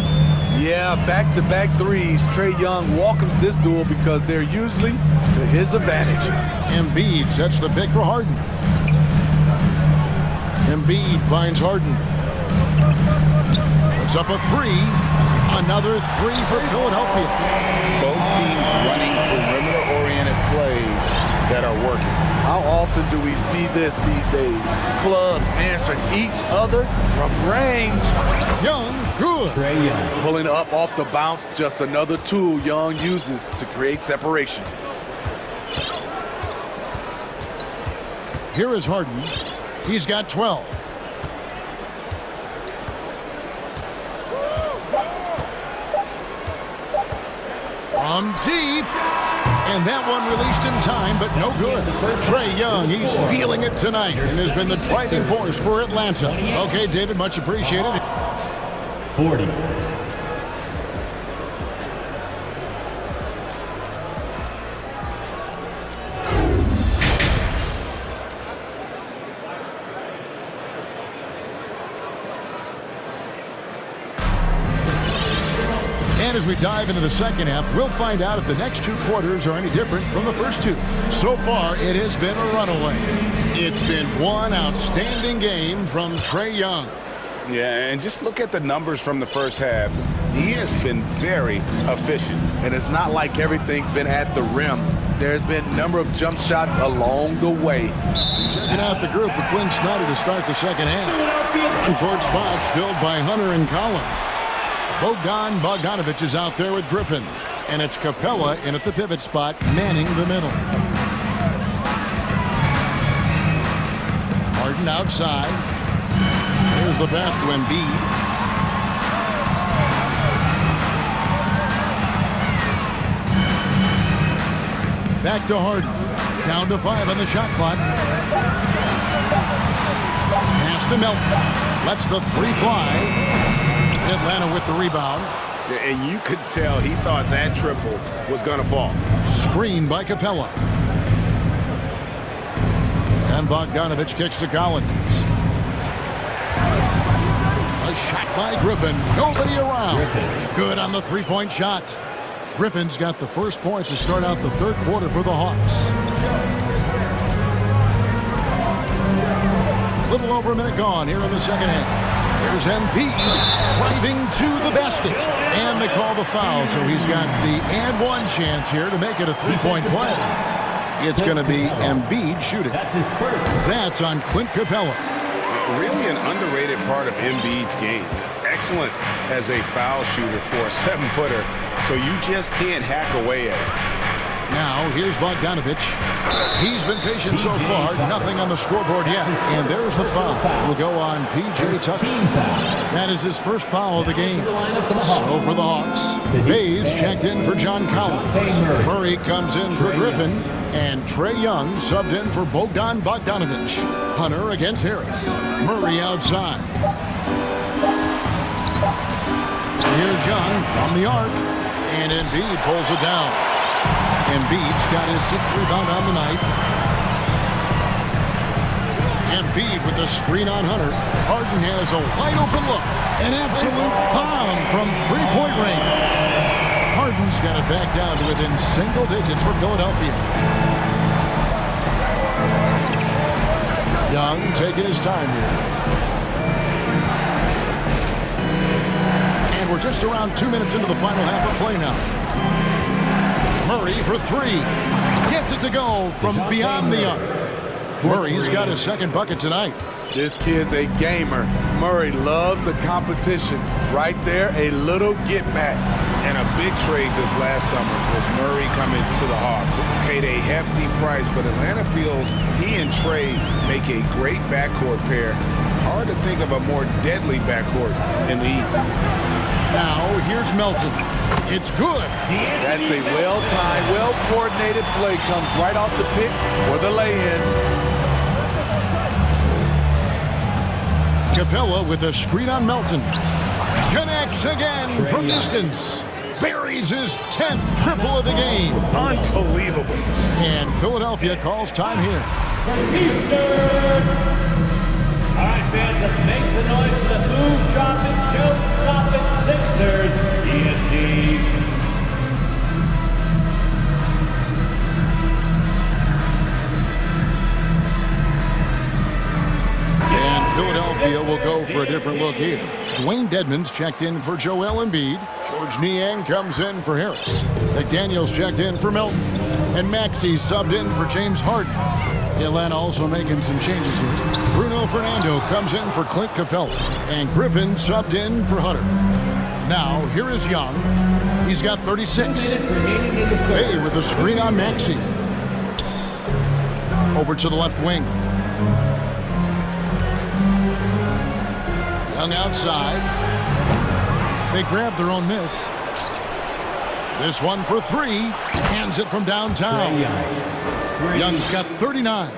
Yeah, back-to-back threes. Trae Young welcomes this duel because they're usually to his advantage. Embiid sets the pick for Harden. Embiid finds Harden. It's up a 3. Another 3 for Philadelphia. Both teams running perimeter-oriented plays that are working. How often do we see this these days? Clubs answering each other from range. Young, good. Trae Young. Pulling up off the bounce, just another tool Young uses to create separation. Here is Harden. He's got 12. From deep. And that one released in time, but no good. Trae Young, he's feeling it tonight and has been the driving force for Atlanta. Okay, David, much appreciated. 40. And as we dive into the second half, we'll find out if the next 2 quarters are any different from the first 2. So far, it has been a runaway. It's been one outstanding game from Trae Young. Yeah, and just look at the numbers from the first half. He has been very efficient. And it's not like everything's been at the rim. There's been a number of jump shots along the way. Checking out the group for Quinn Snyder to start the second half. And court spots filled by Hunter and Collins. Bogdan Bogdanovic is out there with Griffin. And it's Capella in at the pivot spot, manning the middle. Harden outside. Here's the pass to Embiid. Back to Harden. Down to 5 on the shot clock. Pass to Melton. Lets the 3 fly. Atlanta with the rebound. And you could tell he thought that triple was going to fall. Screen by Capella. And Bogdanovich kicks to Collins. A shot by Griffin. Nobody around. Good on the three-point shot. Griffin's got the first points to start out the third quarter for the Hawks. A little over a minute gone here in the second half. Here's Embiid driving to the basket. And they call the foul, so he's got the and one chance here to make it a three-point play. It's going to be Embiid shooting. That's on Clint Capella. Really an underrated part of Embiid's game. Excellent as a foul shooter for a 7-footer, so you just can't hack away at it. Now, here's Bogdanovich. He's been patient so far. Nothing on the scoreboard yet. And there's the foul. Will go on P.J. Tucker. That is his first foul of the game. So for the Hawks, Bays checked in for John Collins. Murray comes in for Griffin. And Trae Young subbed in for Bogdan Bogdanovich. Hunter against Harris. Murray outside. Here's Young from the arc. And Embiid pulls it down. Embiid's got his 6th rebound on the night. Embiid with a screen on Hunter. Harden has a wide open look. An absolute bomb from three-point range. Harden's got it back down to within single digits for Philadelphia. Young taking his time here. And we're just around 2 minutes into the final half of play now. Murray for 3. Gets it to go from beyond the arc. Murray's got his second bucket tonight. This kid's a gamer. Murray loves the competition. Right there, a little get back. And a big trade this last summer was Murray coming to the Hawks. Paid a hefty price, but Atlanta feels he and Trae make a great backcourt pair. Hard to think of a more deadly backcourt in the East. Now, here's Melton. It's good. That's a well-timed, well-coordinated play. Comes right off the pick for the lay-in. Capella with a screen on Melton. Connects again from distance. Buries his 10th triple of the game. Unbelievable. And Philadelphia calls time here. All right, fans, let's make the noise for the move-dropping, show-stopping Sixers, ESG. And Philadelphia will go for a different look here. Dwayne Dedmon's checked in for Joel Embiid. George Niang comes in for Harris. McDaniels checked in for Melton. And Maxey subbed in for James Harden. Atlanta also making some changes here. Bruno Fernando comes in for Clint Capella. And Griffin subbed in for Hunter. Now, here is Young. He's got 36. Bay with a screen on Maxey. Over to the left wing. Young outside. They grab their own miss. This one for 3. Hands it from downtown. Young's got 39.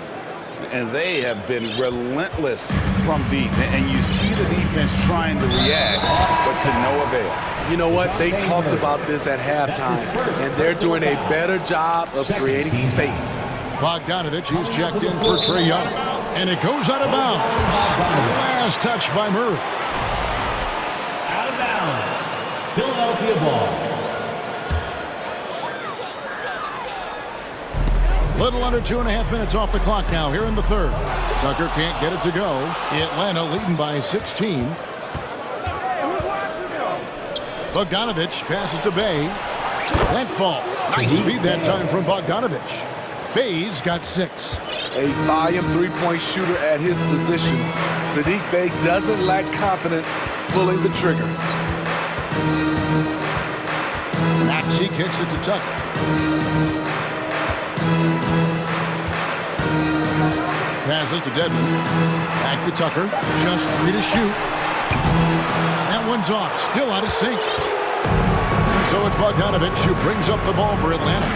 And they have been relentless from deep. And you see the defense trying to react, but to no avail. You know what? They talked about this at halftime, and they're doing a better job of creating space. Bogdanovich, who's checked in for Trae Young. And it goes out of bounds. Last touch by Murray. Out of bounds. Philadelphia ball. Little under 2.5 minutes off the clock now here in the third. Tucker can't get it to go. Atlanta leading by 16. Bogdanovich passes to Bay. That fall. Nice feed that time from Bogdanovich. Bay's got 6. A volume three-point shooter at his position. Saddiq Bey doesn't lack confidence pulling the trigger. Maxey kicks it to Tucker. Passes to Dedmon. Back to Tucker. Just 3 to shoot. That one's off. Still out of sync. So it's Bogdanovich who brings up the ball for Atlanta.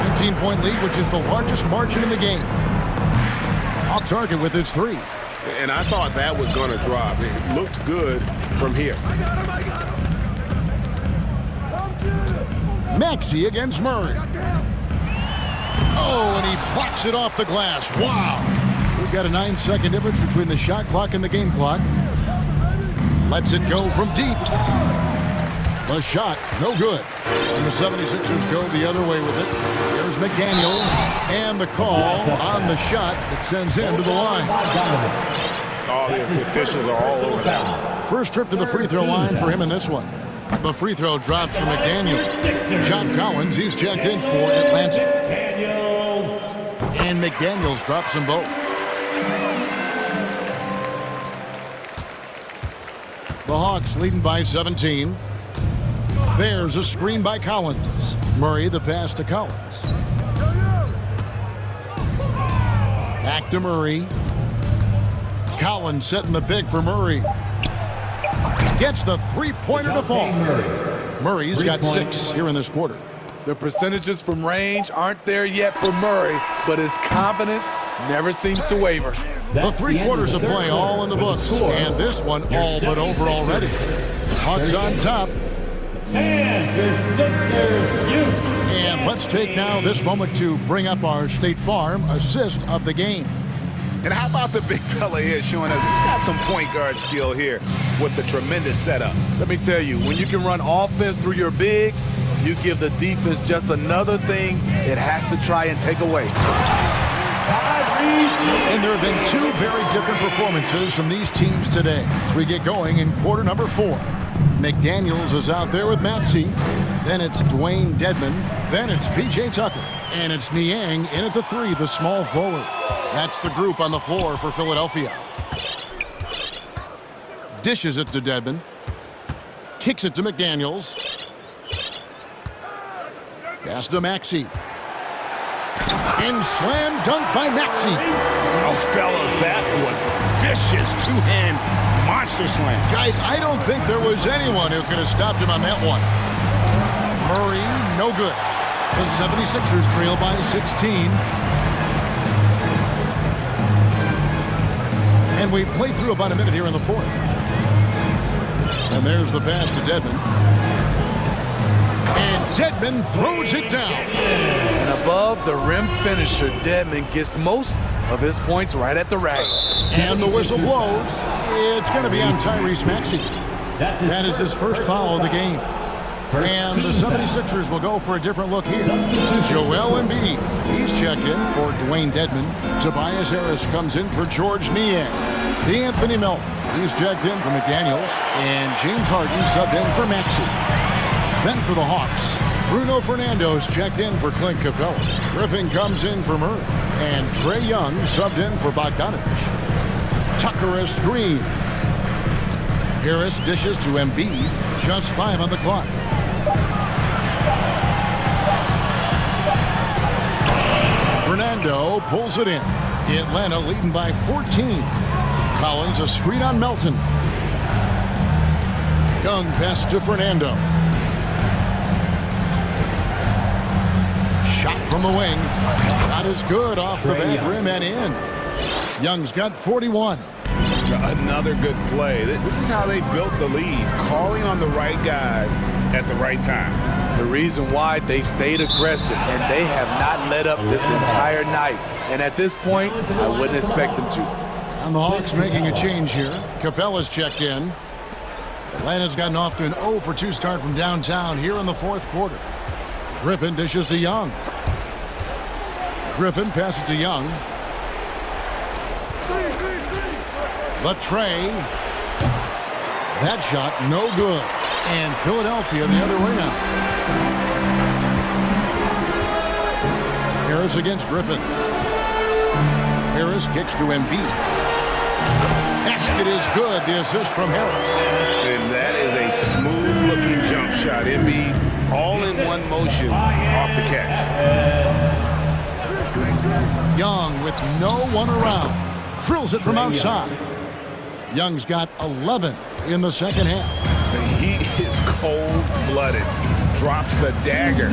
And 15-point lead, which is the largest margin in the game. Off target with his three. And I thought that was going to drop. It looked good from here. Maxey against Murray. Oh, and he blocks it off the glass. Wow. We've got a 9-second difference between the shot clock and the game clock. Lets it go from deep. The shot, no good. And the 76ers go the other way with it. Here's McDaniels, and the call on the shot that sends him to the line. All the officials are all over that one. First trip to the free throw line for him in this one. The free throw drops for McDaniels. John Collins, he's checked in for Atlanta. And McDaniels drops them both. The Hawks leading by 17. There's a screen by Collins. Murray the pass to Collins. Back to Murray. Collins setting the pick for Murray. Gets the three-pointer to fall. Murray's got 6 here in this quarter. The percentages from range aren't there yet for Murray, but his confidence never seems to waver. The 3 quarters of play all in the books, and this one all but over already. Hawks on top. And let's take now this moment to bring up our State Farm assist of the game. And how about the big fella here showing us he's got some point guard skill here with the tremendous setup. Let me tell you, when you can run offense through your bigs, you give the defense just another thing it has to try and take away. And there have been 2 very different performances from these teams today as we get going in quarter number 4. McDaniels is out there with Maxey. Then it's Dwayne Dedman. Then it's P.J. Tucker. And it's Niang in at the 3, the small forward. That's the group on the floor for Philadelphia. Dishes it to Dedman. Kicks it to McDaniels. Pass to Maxey. And slam dunk by Maxey. Oh, fellas, that was vicious two-hand monster slam. Guys, I don't think there was anyone who could have stopped him on that one. Murray, no good. The 76ers trail by 16. And we've played through about a minute here in the 4th. And there's the pass to Dedman. And Dedman throws it down. And above the rim finisher, Dedman gets most of his points right at the rack. And the whistle blows. It's going to be on Tyrese Maxey. That is his first foul of the game. And the 76ers will go for a different look here. Joel Embiid, he's checked in for Dwayne Dedman. Tobias Harris comes in for George Niang. D'Anthony Melton, he's checked in for McDaniels. And James Harden subbed in for Maxey. Then for the Hawks, Bruno Fernando's checked in for Clint Capella. Griffin comes in for Murray. And Trae Young subbed in for Bogdanovich. Tucker a screen. Harris dishes to Embiid. Just 5 on the clock. Fernando pulls it in. Atlanta leading by 14. Collins a screen on Melton. Young pass to Fernando. Shot from the wing. Shot is good off the back rim and in. Young's got 41. Another good play. This is how they built the lead, calling on the right guys at the right time. The reason why they've stayed aggressive and they have not let up this entire night. And at this point, I wouldn't expect them to. And the Hawks making a change here. Capella's checked in. Atlanta's gotten off to an 0-for-2 start from downtown here in the 4th quarter. Griffin dishes to Young. Griffin passes to Young. Latrey. That shot, no good. And Philadelphia the other way now. Harris against Griffin. Harris kicks to Embiid. Basket is good. The assist from Harris. And that is a smooth-looking jump shot. Embiid all in one motion off the catch. Young with no one around. Drills it from outside. Young's got 11 in the second half. He is cold-blooded. drops the dagger,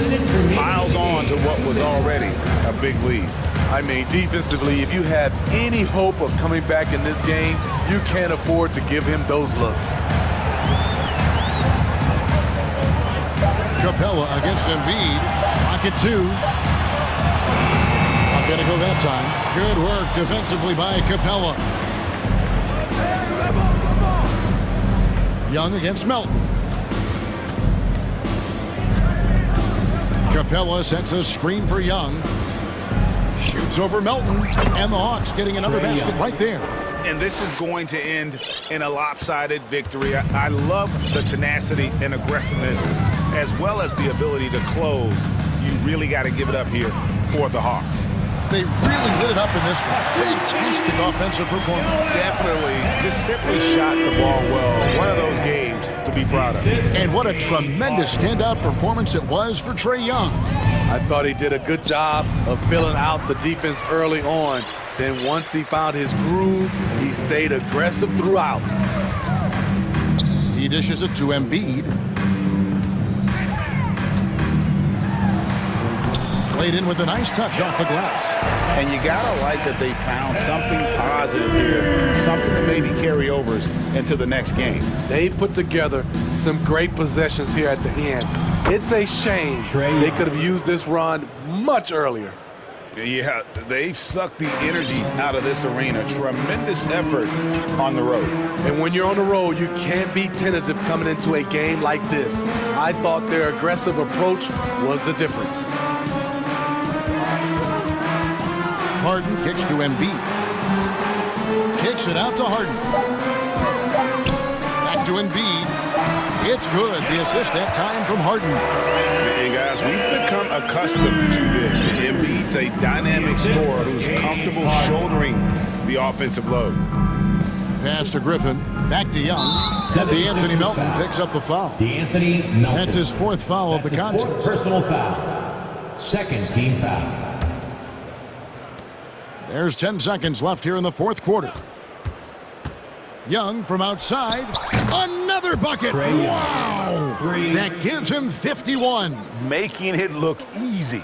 piles on to what was already a big lead. I mean, defensively, if you have any hope of coming back in this game, you can't afford to give him those looks. Capella against Embiid. Pocket two. Not going to go that time. Good work defensively by Capella. Young against Melton. Capella sets a screen for Young. Shoots over Melton. And the Hawks getting another basket right there. And this is going to end in a lopsided victory. I love the tenacity and aggressiveness, as well as the ability to close. You really got to give it up here for the Hawks. They really lit it up in this one. Fantastic offensive performance. Definitely. Just simply shot the ball well. One of those games to be proud of. And what a tremendous standout performance it was for Trae Young. I thought he did a good job of filling out the defense early on. Then once he found his groove, he stayed aggressive throughout. He dishes it to Embiid. Played in with a nice touch off the glass. And you gotta like that they found something positive here, something to maybe carry overs into the next game. They put together some great possessions here at the end. It's a shame they could have used this run much earlier. Yeah, they've sucked the energy out of this arena. Tremendous effort on the road. And when you're on the road, you can't be tentative coming into a game like this. I thought their aggressive approach was the difference. Harden kicks to Embiid. Kicks it out to Harden. Back to Embiid. It's good. The assist that time from Harden. And guys, we've become accustomed to this. Embiid's a dynamic scorer who's comfortable shouldering the offensive load. Pass to Griffin. Back to Young. And DeAnthony Melton picks up the foul. DeAnthony Melton. That's his fourth foul of the contest. Personal foul. Second team foul. There's 10 seconds left here in the fourth quarter. Young from outside. Another bucket. Wow. That gives him 51. Making it look easy.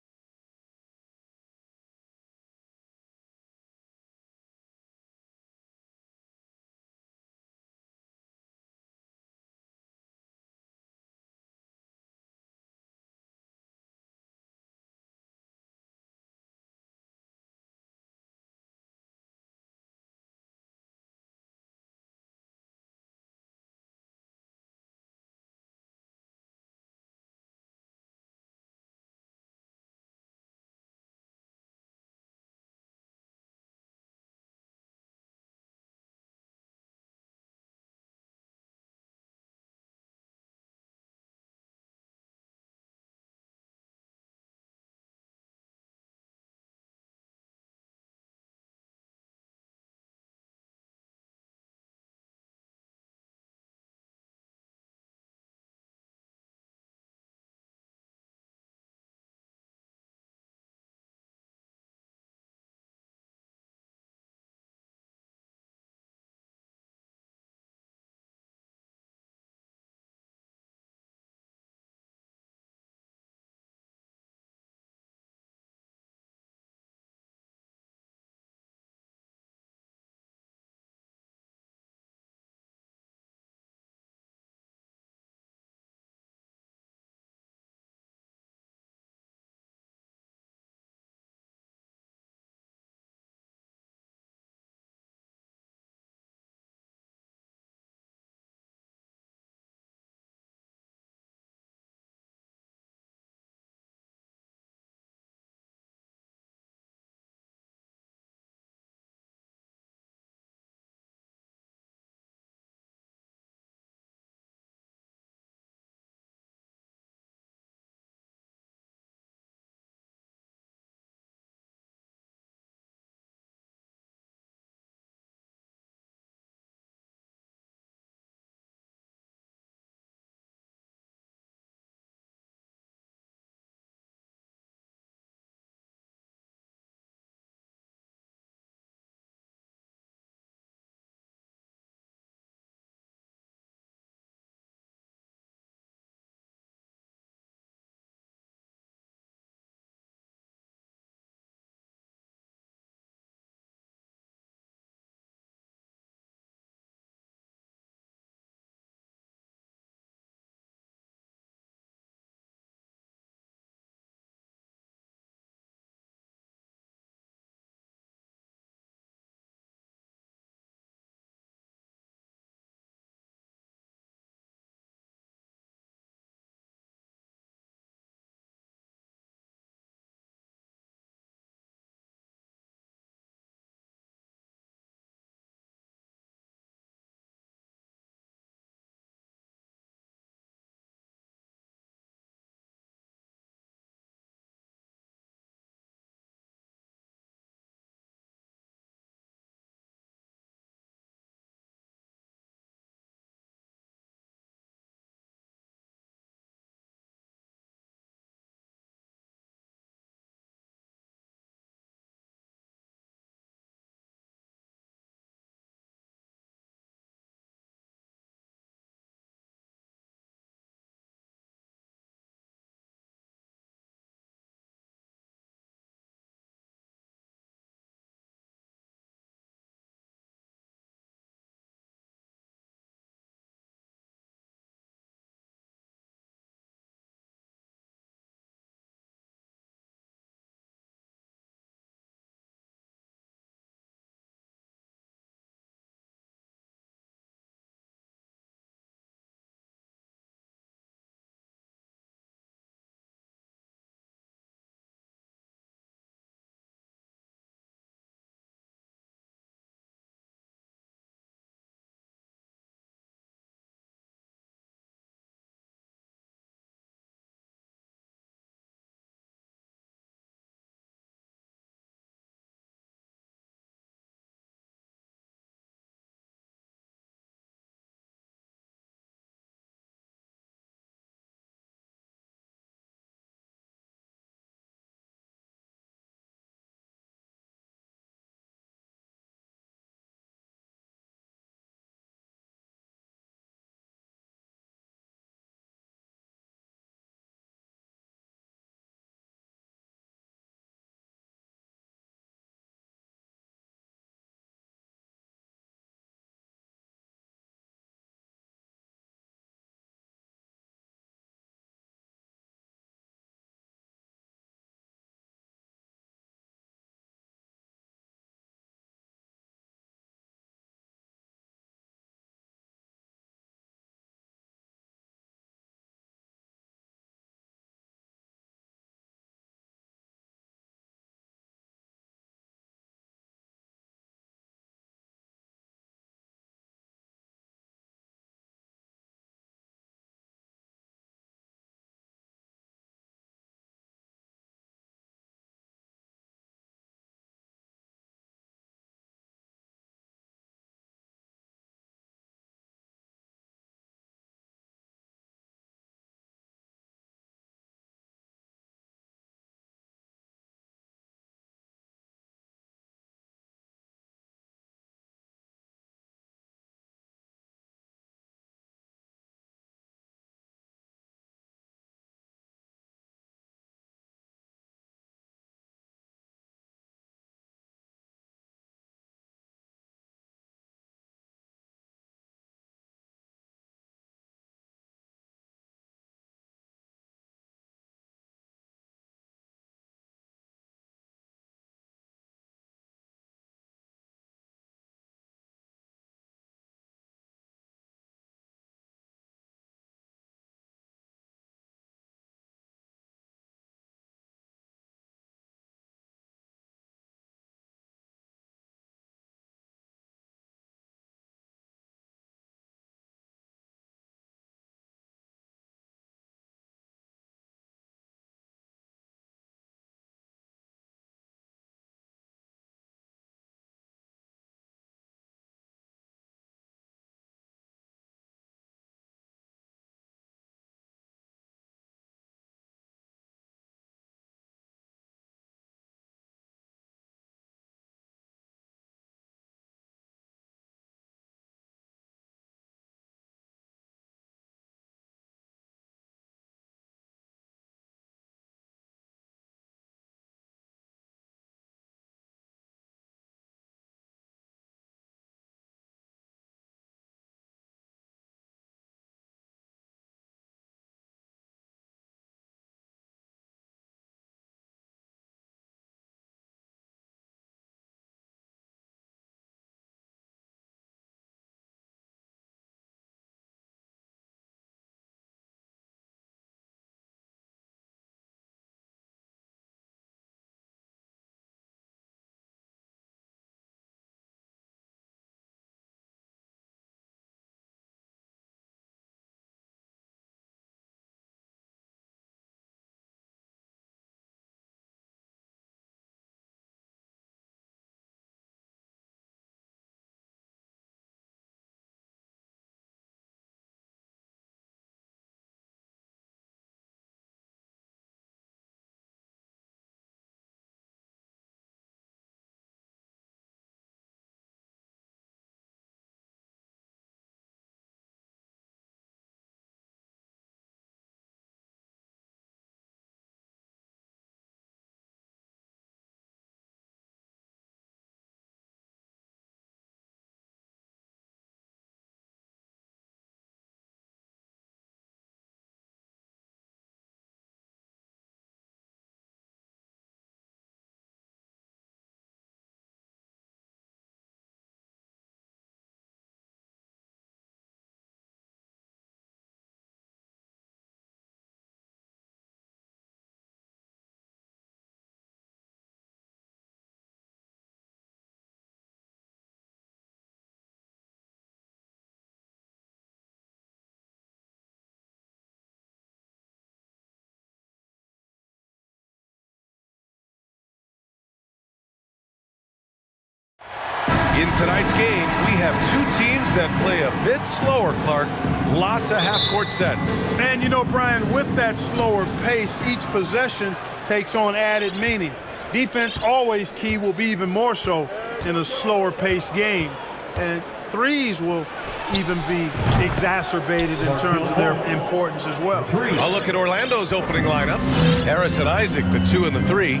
In tonight's game, we have two teams that play a bit slower, Clark. Lots of half-court sets. And you know, Brian, with that slower pace, each possession takes on added meaning. Defense, always key, will be even more so in a slower-paced game. And threes will even be exacerbated in terms of their importance as well. I'll look at Orlando's opening lineup. Harris and Isaac, the 2 and the 3.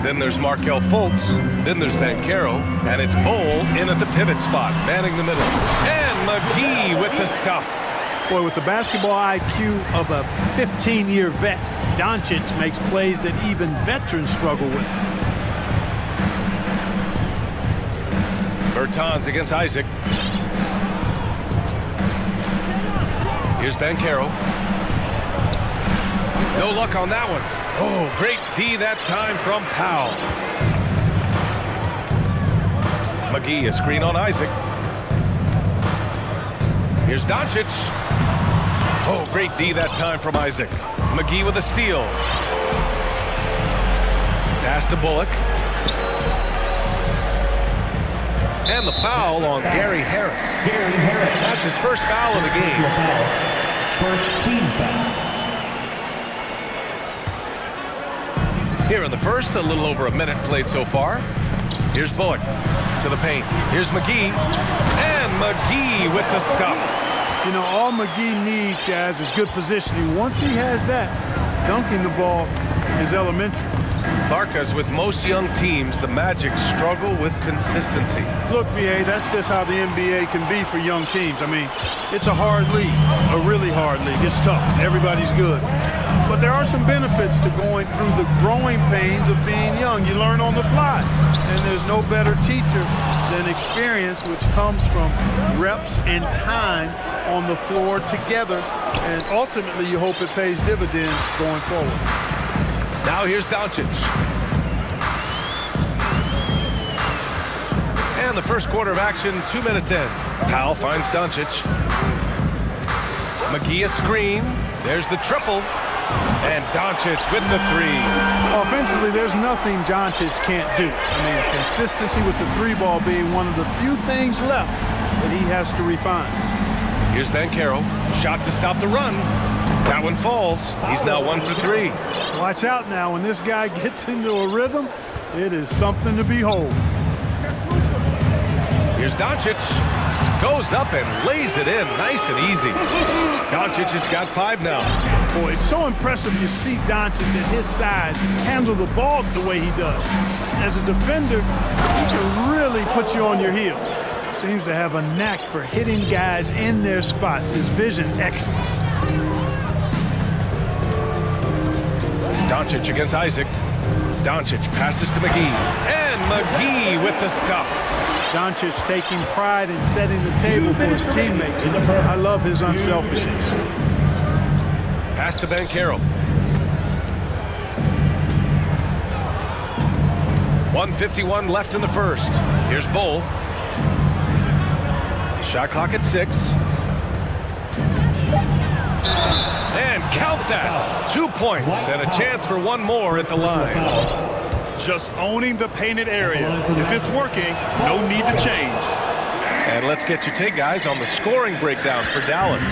Then there's Markelle Fultz. Then there's Banchero. And it's Bowl in at the pivot spot, manning the middle. And McGee with the stuff. Boy, with the basketball IQ of a 15-year vet, Doncic makes plays that even veterans struggle with. Bertans against Isaac. Here's Banchero. No luck on that one. Oh, great D that time from Powell. McGee, a screen on Isaac. Here's Doncic. Oh, great D that time from Isaac. McGee with a steal. Pass to Bullock. And the foul on Gary Harris. That's his first foul of the game. First team foul. Here in the first, a little over a minute played so far. Here's Bullock to the paint. Here's McGee. And McGee with the stuff. You know, all McGee needs, guys, is good positioning. Once he has that, dunking the ball is elementary. Clark, as with most young teams, the Magic struggle with consistency. Look, BA, that's just how the NBA can be for young teams. I mean, it's a hard league, a really hard league. It's tough. Everybody's good. But there are some benefits to going through the growing pains of being young. You learn on the fly. And there's no better teacher than experience, which comes from reps and time on the floor together. And ultimately, you hope it pays dividends going forward. Now here's Doncic. And the first quarter of action, 2 minutes in. Powell finds Doncic. McGee a screen. There's the triple. And Doncic with the 3. Offensively, there's nothing Doncic can't do. I mean, consistency with the 3-ball being one of the few things left that he has to refine. Here's Banchero. Shot to stop the run. That one falls. He's now 1 for 3. Watch out now. When this guy gets into a rhythm, it is something to behold. Here's Doncic. Goes up and lays it in nice and easy. Doncic has got 5 now. Boy, it's so impressive to see Doncic at his side handle the ball the way he does. As a defender, he can really put you on your heels. Seems to have a knack for hitting guys in their spots. His vision, excellent. Doncic against Isaac. Doncic passes to McGee. And McGee with the stuff. Doncic taking pride in setting the table for his teammates. I love his unselfishness. Pass to Banchero. 1:51 left in the first. Here's Bull. Shot clock at 6. And count that. 2 points and a chance for one more at the line. Just owning the painted area. If it's working, no need to change. And let's get your take, guys, on the scoring breakdown for Dallas.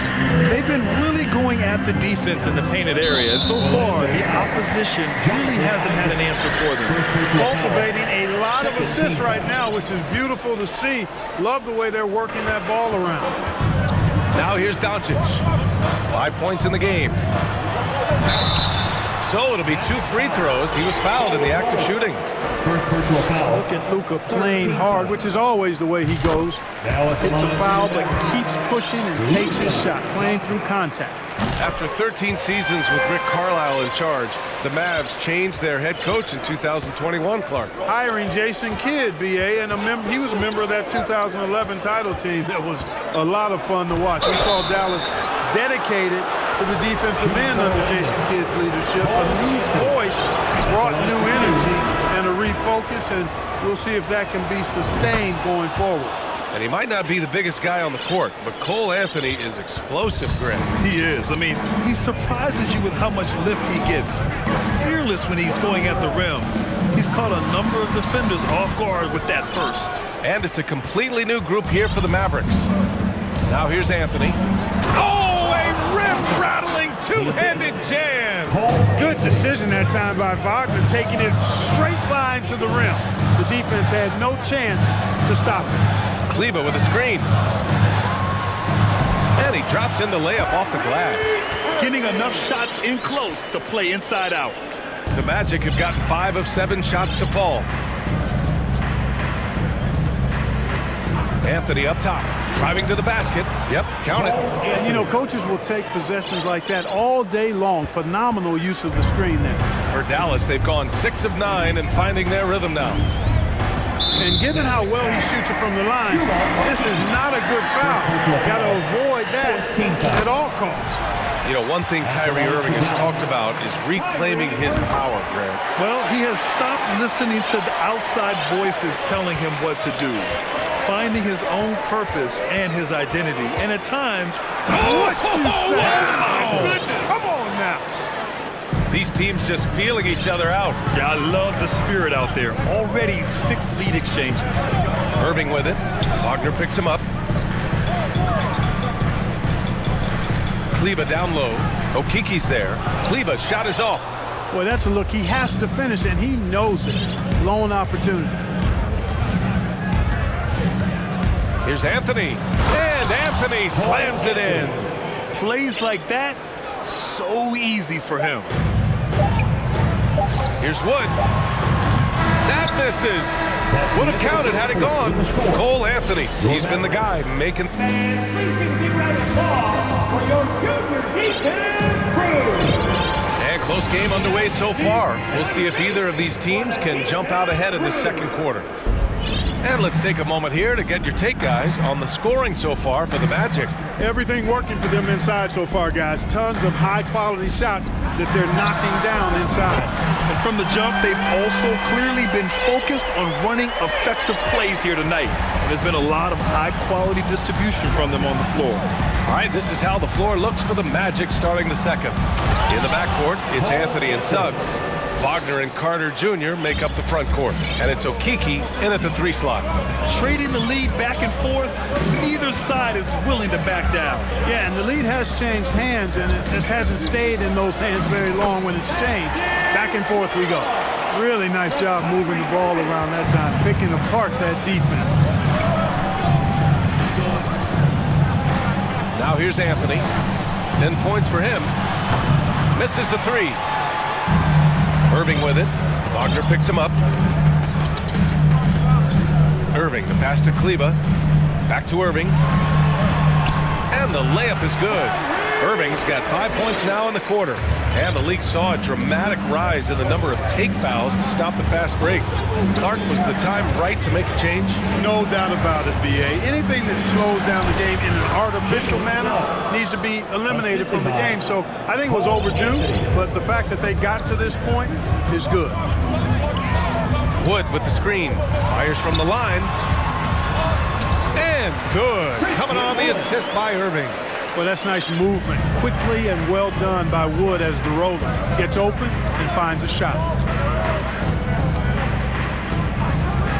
They've been really going at the defense in the painted area, and so far, the opposition really hasn't had an answer for them. Cultivating a lot of assists right now, which is beautiful to see. Love the way they're working that ball around. Now here's Doncic. 5 points in the game. So it'll be 2 free throws. He was fouled in the act of shooting. First personal foul. Look at Luka playing hard, which is always the way he goes. Hits a foul, but keeps pushing and takes his shot, playing through contact. After 13 seasons with Rick Carlisle in charge, the Mavs changed their head coach in 2021, Clark. Hiring Jason Kidd, BA, and he was a member of that 2011 title team. That was a lot of fun to watch. We saw Dallas dedicated to the defensive end under Jason Kidd's leadership. A new voice brought new energy and a refocus, and we'll see if that can be sustained going forward. And he might not be the biggest guy on the court, but Cole Anthony is explosive, Greg. He is. I mean, he surprises you with how much lift he gets. Fearless when he's going at the rim. He's caught a number of defenders off guard with that burst. And it's a completely new group here for the Mavericks. Now here's Anthony. Oh, a rim-rattling two-handed jam. Good decision that time by Wagner, taking it straight line to the rim. The defense had no chance to stop it. Kleber with a screen. And he drops in the layup off the glass. Getting enough shots in close to play inside out. The Magic have gotten 5 of 7 shots to fall. Anthony up top, driving to the basket. Yep, count it. And, you know, coaches will take possessions like that all day long. Phenomenal use of the screen there. For Dallas, they've gone 6 of 9 and finding their rhythm now. And given how well he shoots it from the line, this is not a good foul. Got to avoid that at all costs. You know, one thing Kyrie Irving has talked about is reclaiming his power, Grant. Well, he has stopped listening to the outside voices telling him what to do, finding his own purpose and his identity. And at times, what you say? Wow. My goodness. Come on now. These teams just feeling each other out. Yeah, I love the spirit out there. Already 6 lead exchanges. Irving with it. Wagner picks him up. Kleber down low. Okiki's there. Kleber's shot is off. Boy, that's a look he has to finish, and he knows it. Lone opportunity. Here's Anthony. And Anthony slams it in. Plays like that, so easy for him. Here's Wood. That misses. Would have counted had it gone. Cole Anthony. He's been the guy making. And please get ready to call for your junior defense crew. And close game underway so far. We'll see if either of these teams can jump out ahead in the second quarter. And let's take a moment here to get your take, guys, on the scoring so far for the Magic. Everything working for them inside so far, guys. Tons of high-quality shots that they're knocking down inside. And from the jump, they've also clearly been focused on running effective plays here tonight. And there's been a lot of high-quality distribution from them on the floor. All right, this is how the floor looks for the Magic starting the second. In the backcourt, it's Anthony and Suggs. Wagner and Carter Jr. make up the front court, and it's Okiki in at the 3 slot. Trading the lead back and forth, neither side is willing to back down. Yeah, and the lead has changed hands, and it just hasn't stayed in those hands very long when it's changed. Back and forth we go. Really nice job moving the ball around that time, picking apart that defense. Now here's Anthony. 10 points for him. Misses the 3. Irving with it. Wagner picks him up. Irving, the pass to Kleber. Back to Irving. And the layup is good. Irving's got 5 points now in the quarter. And the league saw a dramatic rise in the number of take fouls to stop the fast break. Clark, was the time right to make a change? No doubt about it, B.A. Anything that slows down the game in an artificial manner needs to be eliminated from the game. So I think it was overdue, but the fact that they got to this point is good. Wood with the screen. Fires from the line. And good. Coming on the assist by Irving. Well, that's nice movement. Quickly and well done by Wood as the roller. Gets open and finds a shot.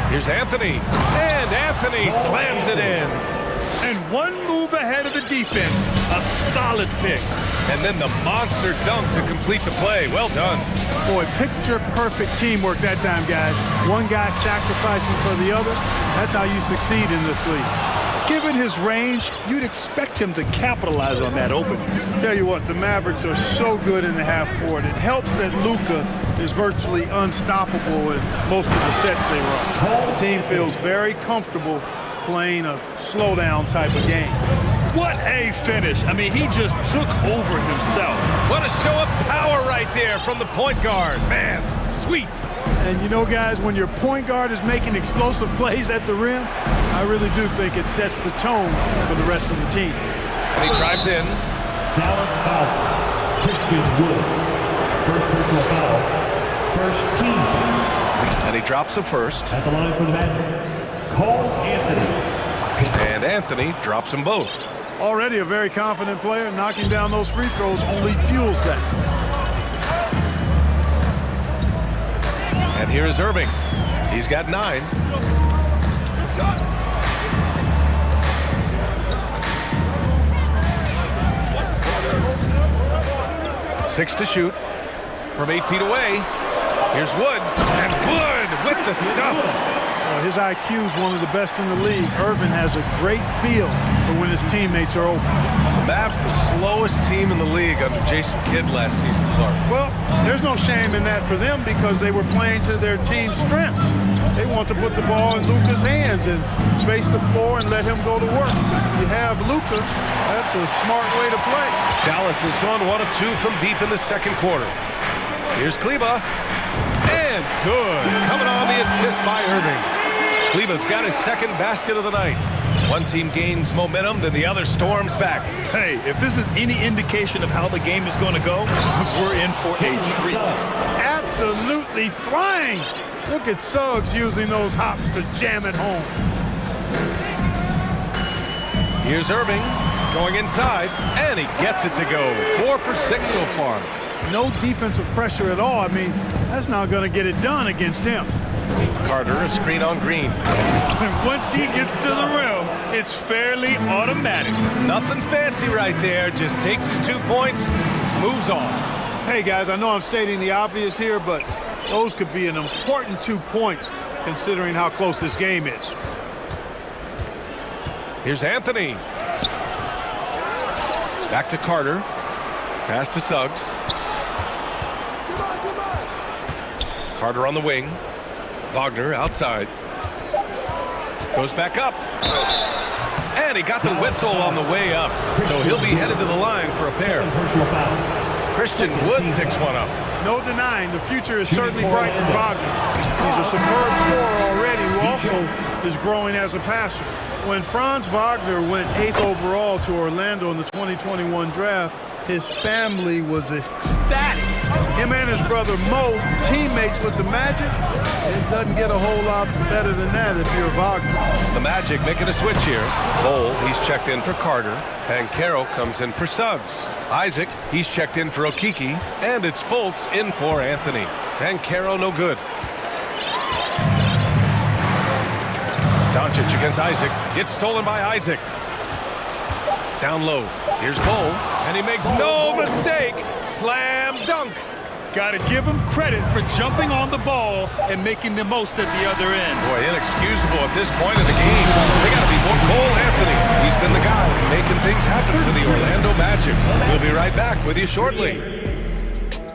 Here's Anthony. And Anthony slams it in. And one move ahead of the defense. A solid pick. And then the monster dunk to complete the play. Well done. Boy, picture-perfect teamwork that time, guys. One guy sacrificing for the other. That's how you succeed in this league. Given his range, you'd expect him to capitalize on that opening. Tell you what, the Mavericks are so good in the half court. It helps that Luka is virtually unstoppable in most of the sets they run. The team feels very comfortable playing a slowdown type of game. What a finish. I mean, he just took over himself. What a show of power right there from the point guard. Man, sweet. And you know, guys, when your point guard is making explosive plays at the rim, I really do think it sets the tone for the rest of the team. And he drives in. Dallas foul. Christian Wood. First personal foul. First team foul. And he drops him first. At the line for the Magic, Cole Anthony. And Anthony drops them both. Already a very confident player. Knocking down those free throws only fuels that. And here is Irving. He's got 9. Six to shoot from 8 feet away. Here's Wood, and Wood with the stuff. His IQ is one of the best in the league. Irvin has a great feel for when his teammates are open. The Mavs, the slowest team in the league under Jason Kidd last season, Clark. Well, there's no shame in that for them because they were playing to their team's strengths. They want to put the ball in Luka's hands and space the floor and let him go to work. If you have Luka, that's a smart way to play. Dallas has gone 1 of 2 from deep in the second quarter. Here's Kleba. And good. Coming on the assist by Irving. Kleba's got his second basket of the night. One team gains momentum, then the other storms back. Hey, if this is any indication of how the game is going to go, we're in for a treat. Absolutely flying. Look at Suggs using those hops to jam it home. Here's Irving going inside, and he gets it to go. 4 for 6 so far. No defensive pressure at all. I mean, that's not going to get it done against him. Carter, a screen on Green. Once he gets to the rim, it's fairly automatic. Nothing fancy right there. Just takes his 2 points, moves on. Hey, guys, I know I'm stating the obvious here, but those could be an important 2 points considering how close this game is. Here's Anthony. Back to Carter. Pass to Suggs. Carter on the wing. Wagner outside. Goes back up. And he got the whistle on the way up. So he'll be headed to the line for a pair. Christian Wood picks one up. No denying the future is certainly bright for Wagner. He's a superb scorer already who also is growing as a passer. When Franz Wagner went 8th overall to Orlando in the 2021 draft, his family was ecstatic. Him and his brother Mo, teammates with the Magic. It doesn't get a whole lot better than that if you're Wagner. The Magic making a switch here. Bol, he's checked in for Carter. Banchero comes in for Suggs. Isaac, he's checked in for Okiki. And it's Fultz in for Anthony. Banchero no good. Doncic against Isaac. It's stolen by Isaac. Down low. Here's Bol. And he makes no mistake. Slam dunk. Got to give him credit for jumping on the ball and making the most at the other end. Boy, inexcusable at this point in the game. They got to be more Cole Anthony. He's been the guy making things happen for the Orlando Magic. We'll be right back with you shortly.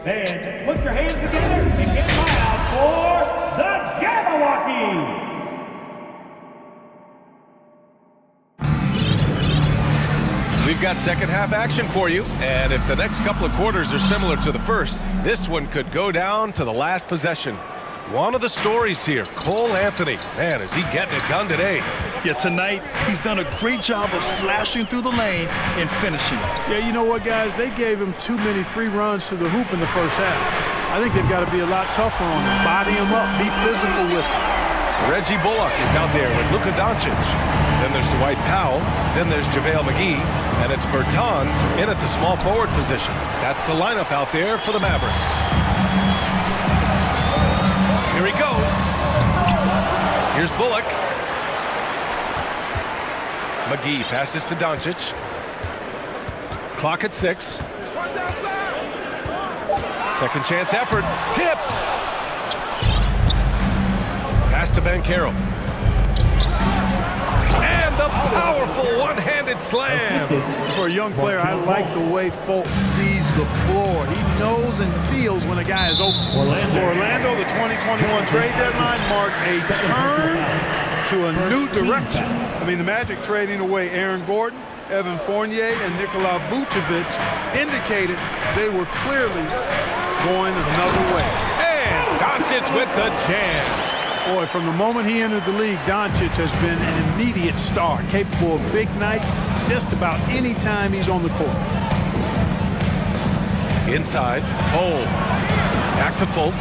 And put your hands together and get loud for the Jabberwockies. We've got second half action for you, and if the next couple of quarters are similar to the first, this one could go down to the last possession. One of the stories here, Cole Anthony. Man, is he getting it done today. Yeah, tonight, he's done a great job of slashing through the lane and finishing. Yeah, you know what, guys? They gave him too many free runs to the hoop in the first half. I think they've got to be a lot tougher on him. Body him up, be physical with him. Reggie Bullock is out there with Luka Doncic. Then there's Dwight Powell. Then there's JaVale McGee. And it's Bertans in at the small forward position. That's the lineup out there for the Mavericks. Here he goes. Here's Bullock. McGee passes to Doncic. Clock at 6. Second chance effort. Tipped. Pass to Banchero. And the powerful one-handed slam. For a young player, I like the way Fultz sees the floor. He knows and feels when a guy is open. For Orlando, the 2021 trade deadline marked a turn to a new direction. I mean, the Magic trading away Aaron Gordon, Evan Fournier, and Nikola Vucevic indicated they were clearly going another way. And Doncic with the jam. Boy, from the moment he entered the league, Doncic has been an immediate star, capable of big nights just about any time he's on the court. Inside, Bol. Back to Fultz.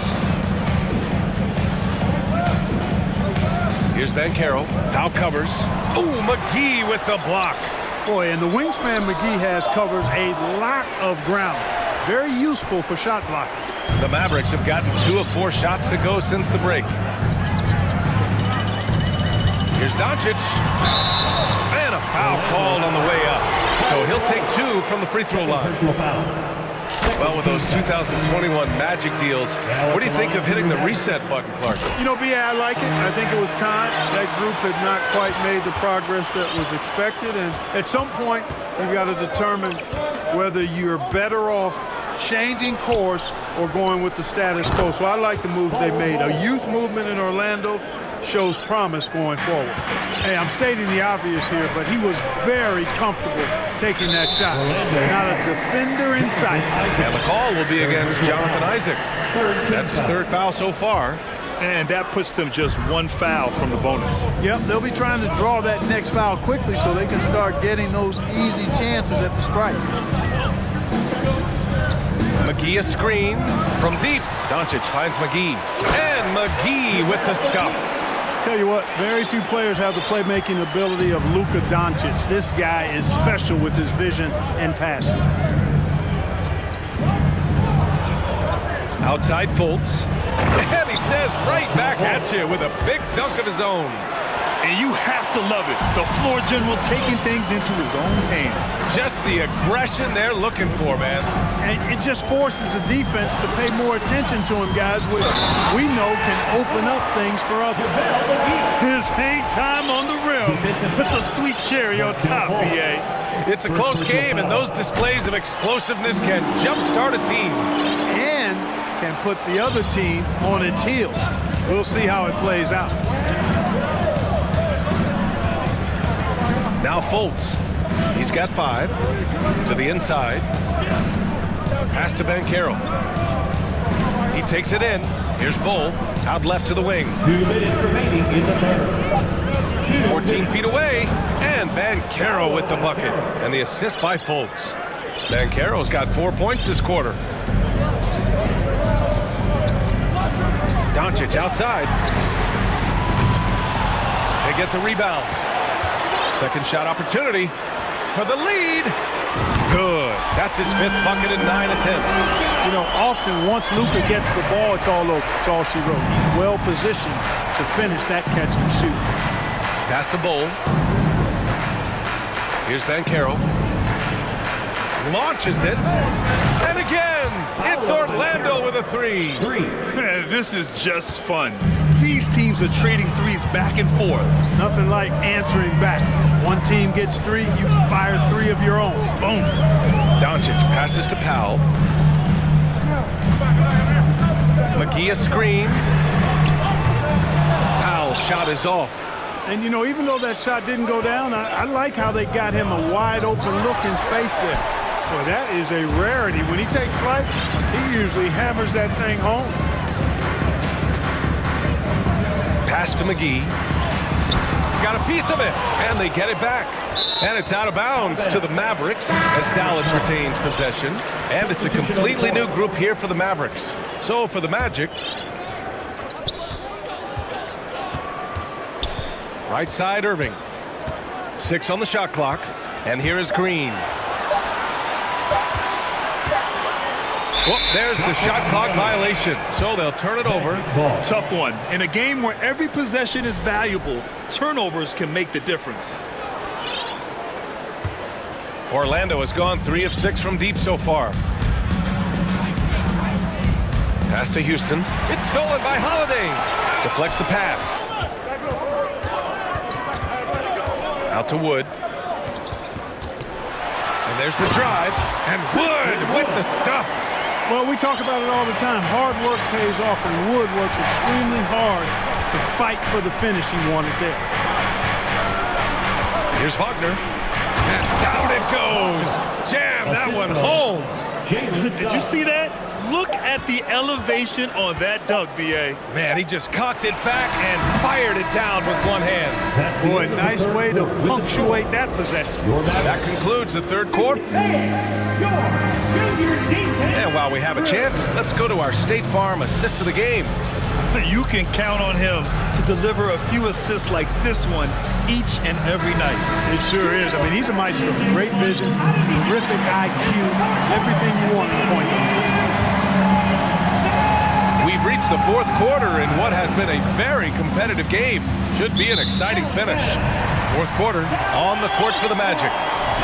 Here's Banchero. Powell covers. Ooh, McGee with the block. Boy, and the wingspan McGee has covers a lot of ground. Very useful for shot blocking. The Mavericks have gotten 2 of 4 shots to go since the break. Here's Doncic. And a foul called on the way up. So he'll take 2 from the free throw line. Well, with those 2021 Magic deals, what do you think of hitting the reset button, Clark? You know, B.A., I like it. I think it was time. That group had not quite made the progress that was expected. And at some point, you've got to determine whether you're better off changing course or going with the status quo. So I like the moves they made. A youth movement in Orlando shows promise going forward. Hey, I'm stating the obvious here, but he was very comfortable taking that shot. Not a defender in sight. And the call will be against Jonathan Isaac. That's his 3rd foul so far. And that puts them just 1 foul from the bonus. Yep, they'll be trying to draw that next foul quickly so they can start getting those easy chances at the stripe. McGee a screen from deep. Doncic finds McGee. And McGee with the stuff. Tell you what, very few players have the playmaking ability of Luka Doncic. This guy is special with his vision and passing. Outside Fultz. And he says right back at you with a big dunk of his own. And you have to love it. The floor general taking things into his own hands. Just the aggression they're looking for, man. And it just forces the defense to pay more attention to him, guys, which we know can open up things for others. His hang time on the rim. It's a sweet cherry on top, B.A. It's a close game, and those displays of explosiveness can jumpstart a team. And can put the other team on its heels. We'll see how it plays out. Now Fultz. He's got 5. To the inside. Pass to Banchero. He takes it in. Here's Bull. Out left to the wing. 2 minutes remaining in the third. 14 feet away. And Banchero with the bucket. And the assist by Fultz. Banchero's got 4 points this quarter. Doncic outside. They get the rebound. Second shot opportunity for the lead. Good. That's his 5th bucket in 9 attempts. You know, often once Luka gets the ball, it's all over. It's all she wrote. He's well positioned to finish that catch and shoot. Pass to Bull. Here's Banchero. Launches it. And again, it's Orlando with a 3. This is just fun. These teams are trading threes back and forth. Nothing like answering back. One team gets 3, you fire 3 of your own. Boom. Doncic passes to Powell. McGee a screen. Powell's shot is off. And, you know, even though that shot didn't go down, I like how they got him a wide open look in space there. Boy, that is a rarity. When he takes flight, he usually hammers that thing home. Pass to McGee. Got a piece of it, and they get it back. And it's out of bounds to the Mavericks as Dallas retains possession. And it's a completely new group here for the Mavericks. So for the Magic, right side Irving. 6 on the shot clock. And here is Green. Well, there's the shot clock violation. So they'll turn it over. Tough one. In a game where every possession is valuable, turnovers can make the difference. Orlando has gone 3 of 6 from deep so far. Pass to Houston. It's stolen by Holiday. Deflects the pass. Out to Wood. And there's the drive. And Wood with the stuff. Well, we talk about it all the time. Hard work pays off, and Wood works extremely hard to fight for the finish he wanted there. Here's Wagner. And down it goes. Jam that one home. Did you see that? Look at the elevation on that dunk, B.A. Man, he just cocked it back and fired it down with one hand. Boy, nice way to punctuate that possession. That concludes the third quarter. And while we have a chance, let's go to our State Farm assist of the game. You can count on him to deliver a few assists like this one each and every night. It sure is. I mean, he's a maestro. Great vision, terrific IQ, everything you want at the point. the fourth quarter in what has been a very competitive game. Should be an exciting finish. Fourth quarter on the court for the Magic.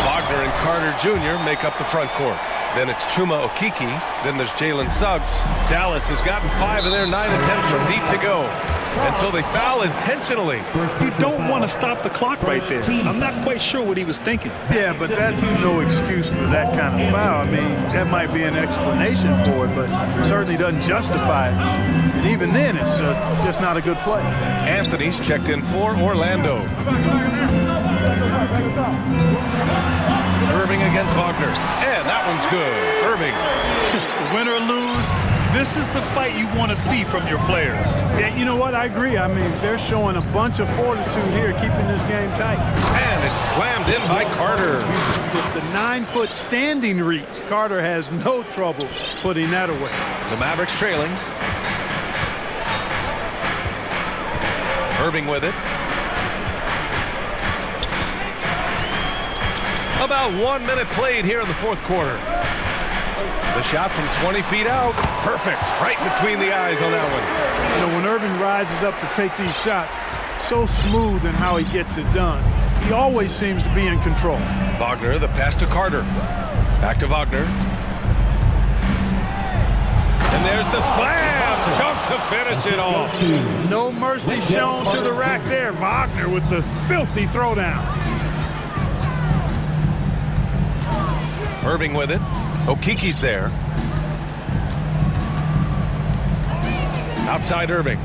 Wagner and Carter Jr. make up the front court. Then it's Chuma Okeke. Then there's Jalen Suggs. Dallas has gotten 5 of their 9 attempts from deep to go. And so they foul intentionally. You don't want to stop the clock right there. I'm not quite sure what he was thinking. Yeah, but that's no excuse for that kind of foul. I mean, that might be an explanation for it, but certainly doesn't justify it. And even then, it's just not a good play. Anthony's checked in for Orlando. Irving against Wagner. And that one's good. Irving. Win or lose, this is the fight you want to see from your players. Yeah, you know what? I agree. I mean, they're showing a bunch of fortitude here, keeping this game tight. And it's slammed in by Carter. With the 9-foot standing reach, Carter has no trouble putting that away. The Mavericks trailing. Irving with it. About 1 minute played here in the fourth quarter. The shot from 20 feet out. Perfect. Right between the eyes on that one. You know, when Irving rises up to take these shots, so smooth in how he gets it done. He always seems to be in control. Wagner, the pass to Carter. Back to Wagner. And there's the slam. Dunk to finish it off. No mercy shown to the rack there. Wagner with the filthy throwdown. Irving with it. Okeke's there. Outside Irving.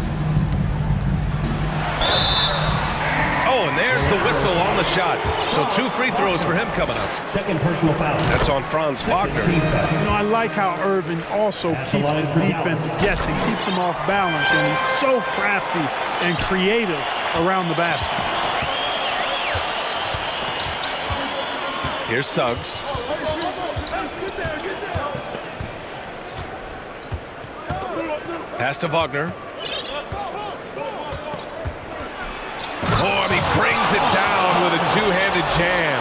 Oh, and there's the whistle on the shot. So 2 free throws for him coming up. Second personal foul. That's on Franz Wagner. You know, I like how Irving also keeps the defense guessing, keeps them off balance, and he's so crafty and creative around the basket. Here's Suggs. Pass to Wagner. Oh, and he brings it down with a two-handed jam.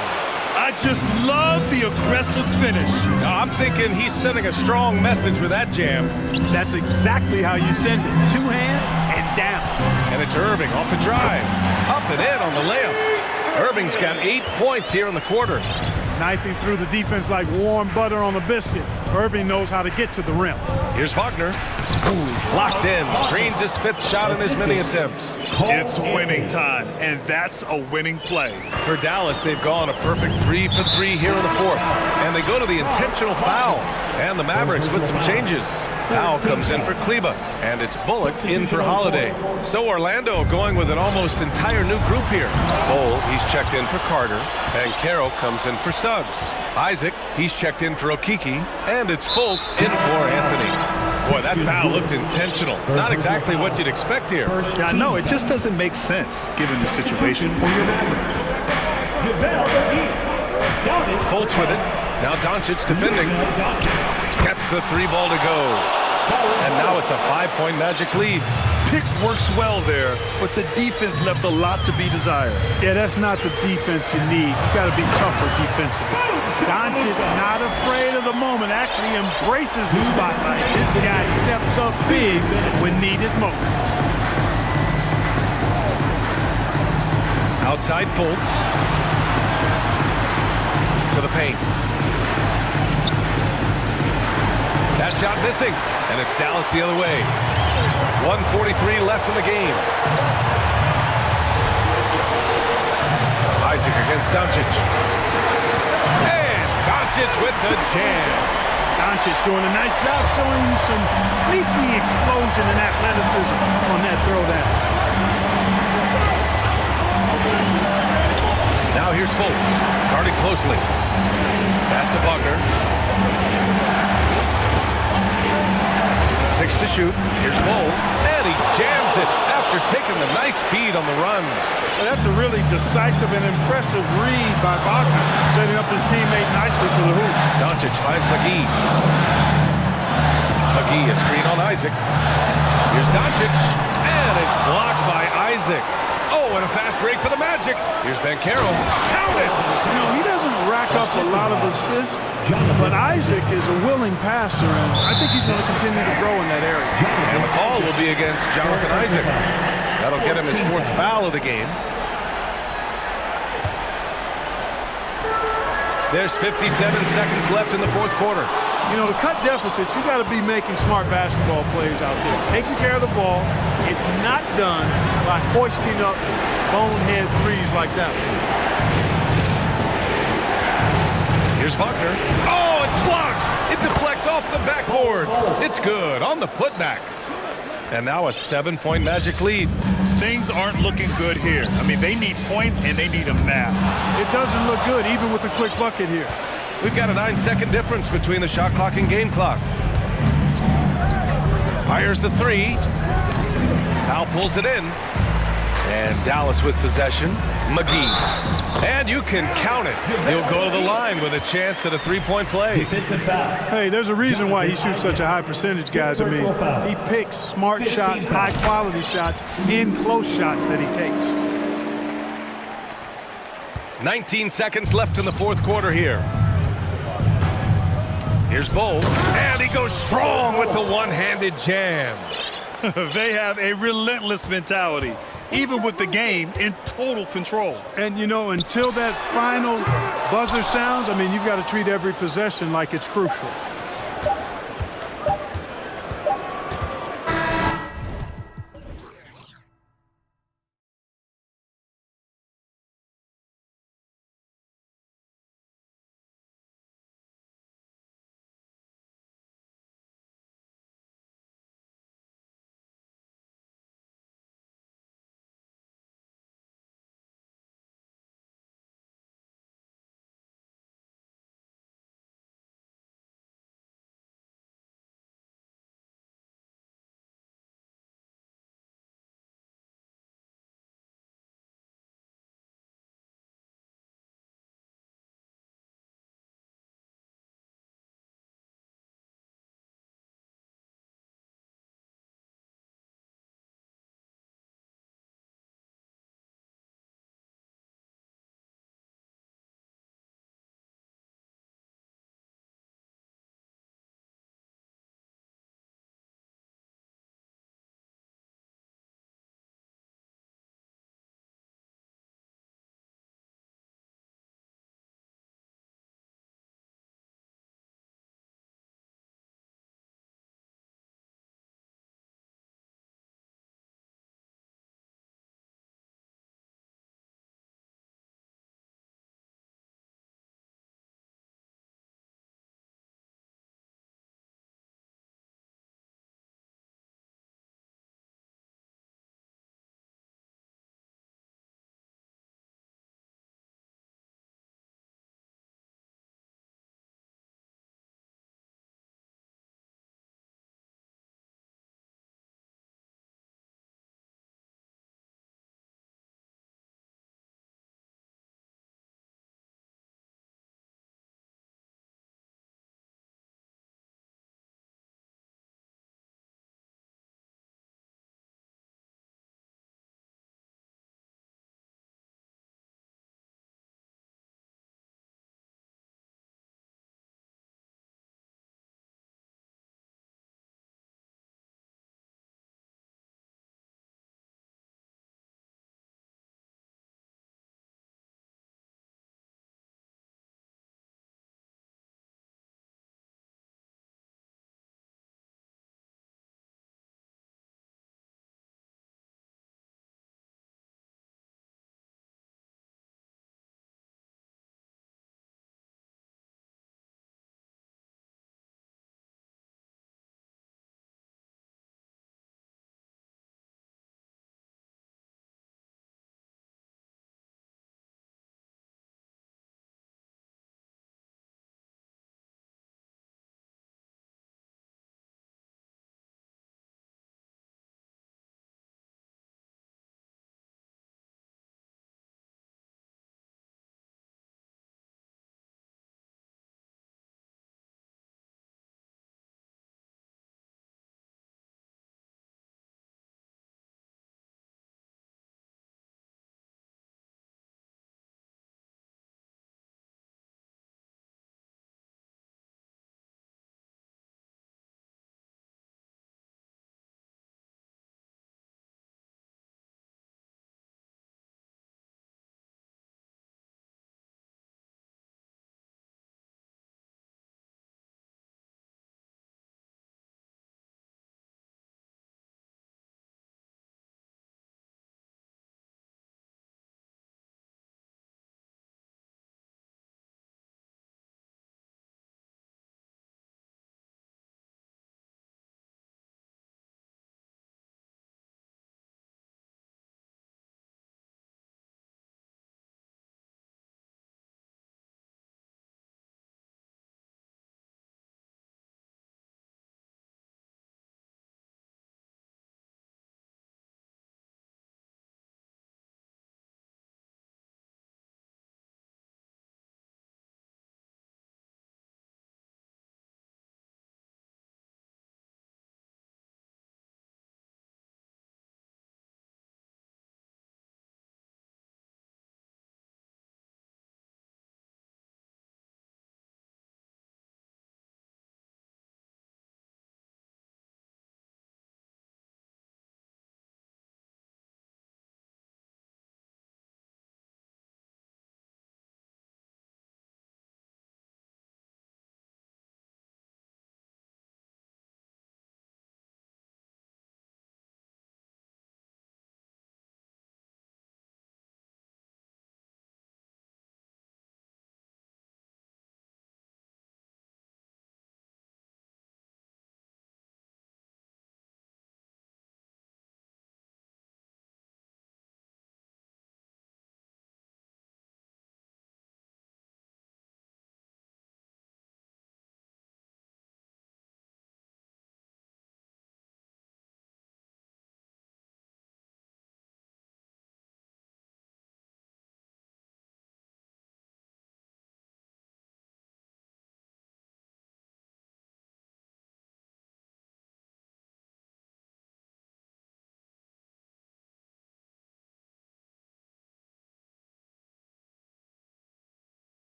I just love the aggressive finish. I'm thinking he's sending a strong message with that jam. That's exactly how you send it. 2 hands and down. And it's Irving off the drive. Up and in on the layup. Irving's got 8 points here in the quarter. Knifing through the defense like warm butter on a biscuit. Irving knows how to get to the rim. Here's Wagner. Ooh, he's locked in. Drains his 5th shot in his many attempts. It's winning time, and that's a winning play. For Dallas, they've gone a perfect 3 for 3 here in the fourth. And they go to the intentional foul. And the Mavericks with some changes. Foul comes in for Kleba, and it's Bullock in for Holiday. So Orlando going with an almost entire new group here. Bowl, he's checked in for Carter, and Caro comes in for Suggs. Isaac, he's checked in for Okeke, and it's Fultz in for Anthony. Boy, that foul looked intentional. Not exactly what you'd expect here. Yeah, no, it just doesn't make sense given the situation. Fultz with it. Now Doncic defending. Gets the 3 ball to go. And now it's a 5-point Magic lead. Pick works well there, but the defense left a lot to be desired. Yeah, that's not the defense you need. You got to be tougher defensively. Doncic not afraid of the moment, actually embraces the spotlight. This guy steps up big when needed most. Outside Fultz. To the paint. That shot missing, and it's Dallas the other way. 1:43 left in the game. Isaac against Doncic. And Doncic with the jam. Doncic doing a nice job showing you some sneaky explosion and athleticism on that throwdown. Now here's Fultz, guarded closely. Pass to Wagner. 6 to shoot. Here's Bowl, and he jams it after taking the nice feed on the run. Well, that's a really decisive and impressive read by Wagner, setting up his teammate nicely for the hoop. Doncic finds McGee. McGee, a screen on Isaac. Here's Doncic, and it's blocked by Isaac. Oh, and a fast break for the Magic. Here's Banchero. Count it! You know, he doesn't rack up a lot of assists, but Isaac is a willing passer, and I think he's going to continue to grow in that area. And the call will be against Jonathan Isaac. That'll get him his 4th foul of the game. There's 57 seconds left in the 4th quarter. You know, to cut deficits, you got to be making smart basketball plays out there. Taking care of the ball. It's not done by hoisting up bonehead threes like that. Here's Wagner. Oh, it's blocked. It deflects off the backboard. It's good on the putback. And now a 7-point Magic lead. Things aren't looking good here. I mean, they need points, and they need them now. It doesn't look good, even with a quick bucket here. We've got a 9-second difference between the shot clock and game clock. Fires the 3. Now pulls it in. And Dallas with possession. McGee. And you can count it. He'll go to the line with a chance at a 3-point play. Hey, there's a reason why he shoots such a high percentage, guys. I mean, he picks smart shots, high-quality shots, in close shots that he takes. 19 seconds left in the 4th quarter here. Here's Bowles, and he goes strong with the one-handed jam. They have a relentless mentality, even with the game in total control. And, you know, until that final buzzer sounds, I mean, you've got to treat every possession like it's crucial.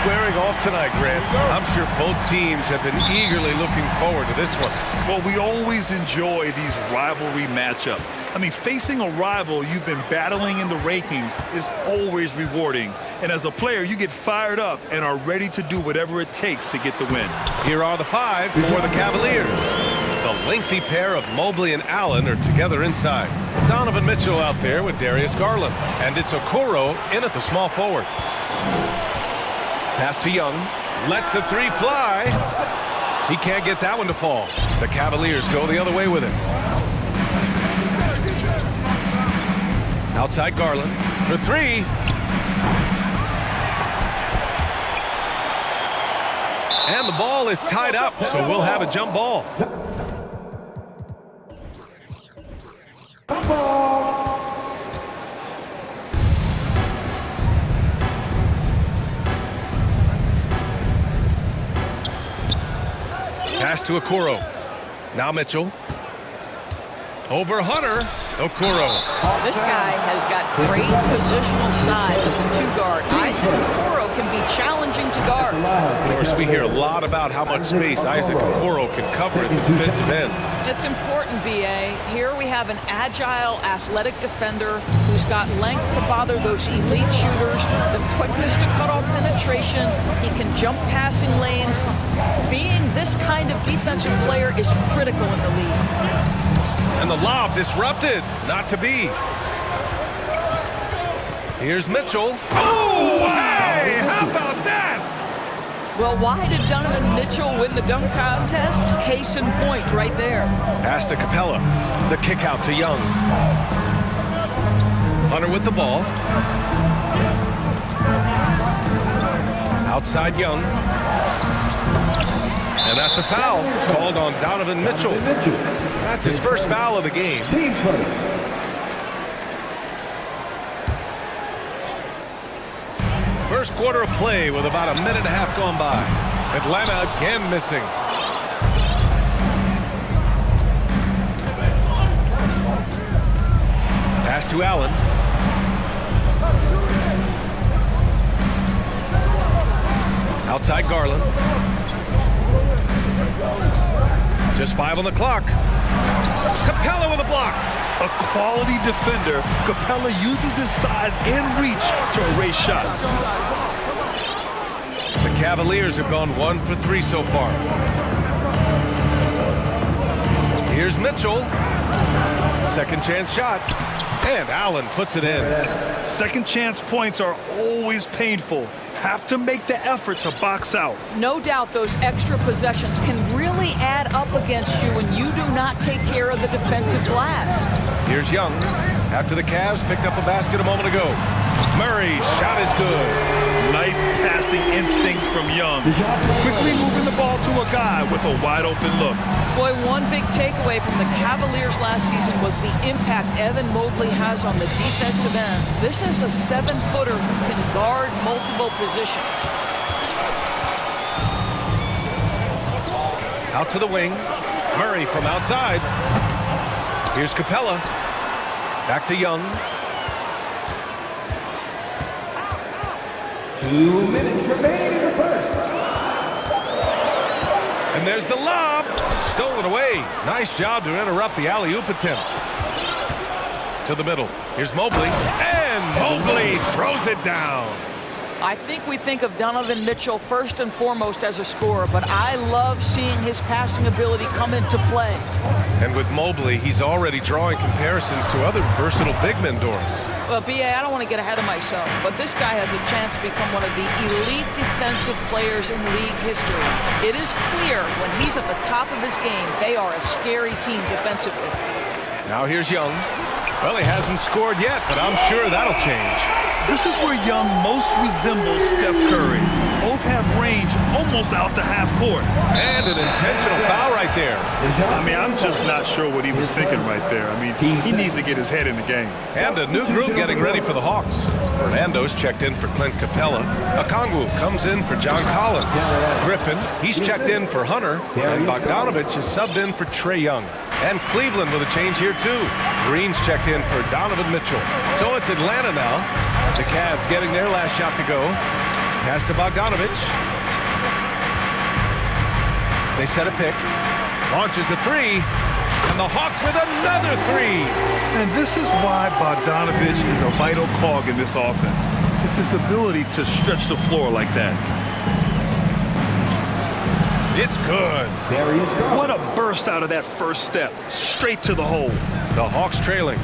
squaring off tonight, Grant. I'm sure both teams have been eagerly looking forward to this one. Well, we always enjoy these rivalry matchups. I mean, facing a rival you've been battling in the rankings is always rewarding. And as a player, you get fired up and are ready to do whatever it takes to get the win. Here are the 5 for the Cavaliers. The lengthy pair of Mobley and Allen are together inside. Donovan Mitchell out there with Darius Garland. And it's Okoro in at the small forward. Pass to Young. Lets the 3 fly. He can't get that one to fall. The Cavaliers go the other way with it. Outside Garland for 3. And the ball is tied up, so we'll have a jump ball. Pass to Okoro. Now Mitchell. Over Hunter. Okoro. This guy has got great positional size at the 2 guard. Isaac Okoro can be challenging to guard. Of course, we hear a lot about how much space Isaac Okoro can cover at the defensive end. It's important, B.A. Here we have an agile, athletic defender who's got length to bother those elite shooters, the quickness to cut off penetration. He can jump passing lanes. Being this kind of defensive player is critical in the league. And the lob disrupted. Not to be. Here's Mitchell. Oh, hey! How about that? Well, why did Donovan Mitchell win the dunk contest? Case in point right there. Pass to Capella. The kick out to Young. Hunter with the ball. Outside Young. And that's a foul called on Donovan Mitchell. That's his first foul of the game. First quarter of play with about a minute and a half gone by. Atlanta again missing. Pass to Allen. Outside Garland. Just 5 on the clock. Capella with a block. A quality defender, Capella uses his size and reach to erase shots. The Cavaliers have gone 1 for 3 so far. Here's Mitchell. Second chance shot. And Allen puts it in. Second chance points are always painful. Have to make the effort to box out. No doubt those extra possessions can really add up against you when you do not take care of the defensive glass. Here's Young. After the Cavs picked up a basket a moment ago. Murray, shot is good. Nice passing instincts from Young. Quickly moving the ball to a guy with a wide open look. Boy, one big takeaway from the Cavaliers last season was the impact Evan Mobley has on the defensive end. This is a 7-footer who can guard multiple positions. Out to the wing. Murray from outside. Here's Capella. Back to Young. 2 minutes remaining in the first. And there's the lob. Stolen away. Nice job to interrupt the alley-oop attempt. To the middle. Here's Mobley. And Mobley throws it down. I think we think of Donovan Mitchell first and foremost as a scorer, but I love seeing his passing ability come into play. And with Mobley, he's already drawing comparisons to other versatile big men, Doris. Well, B.A., I don't want to get ahead of myself, but this guy has a chance to become one of the elite defensive players in league history. It is clear when he's at the top of his game, they are a scary team defensively. Now here's Young. Well, he hasn't scored yet, but I'm sure that'll change. This is where Young most resembles Steph Curry. Both have range almost out to half court. And an intentional foul right there. I mean, I'm just not sure what he was thinking right there. I mean, he needs to get his head in the game. And a new group getting ready for the Hawks. Fernando's checked in for Clint Capella. Okongwu comes in for John Collins. Griffin, he's checked in for Hunter. And Bogdanovich is subbed in for Trae Young. And Cleveland with a change here too. Green's checked in for Donovan Mitchell. So it's Atlanta now. The Cavs getting their last shot to go. Pass to Bogdanovich. They set a pick. Launches a three. And the Hawks with another three. And this is why Bogdanovich is a vital cog in this offense. It's his ability to stretch the floor like that. It's good. What a burst out of that first step. Straight to the hole. The Hawks trailing.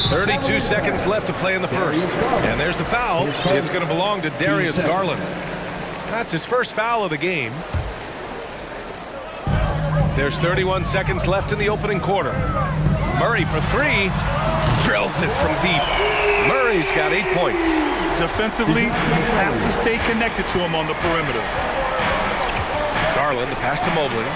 32 seconds left to play in the first. And there's the foul. It's going to belong to Darius Garland. That's his first foul of the game. There's 31 seconds left in the opening quarter. Murray for three. Drills it from deep. Murray's got 8 points. Defensively, you have to stay connected to him on the perimeter. Garland, the pass to Mobley.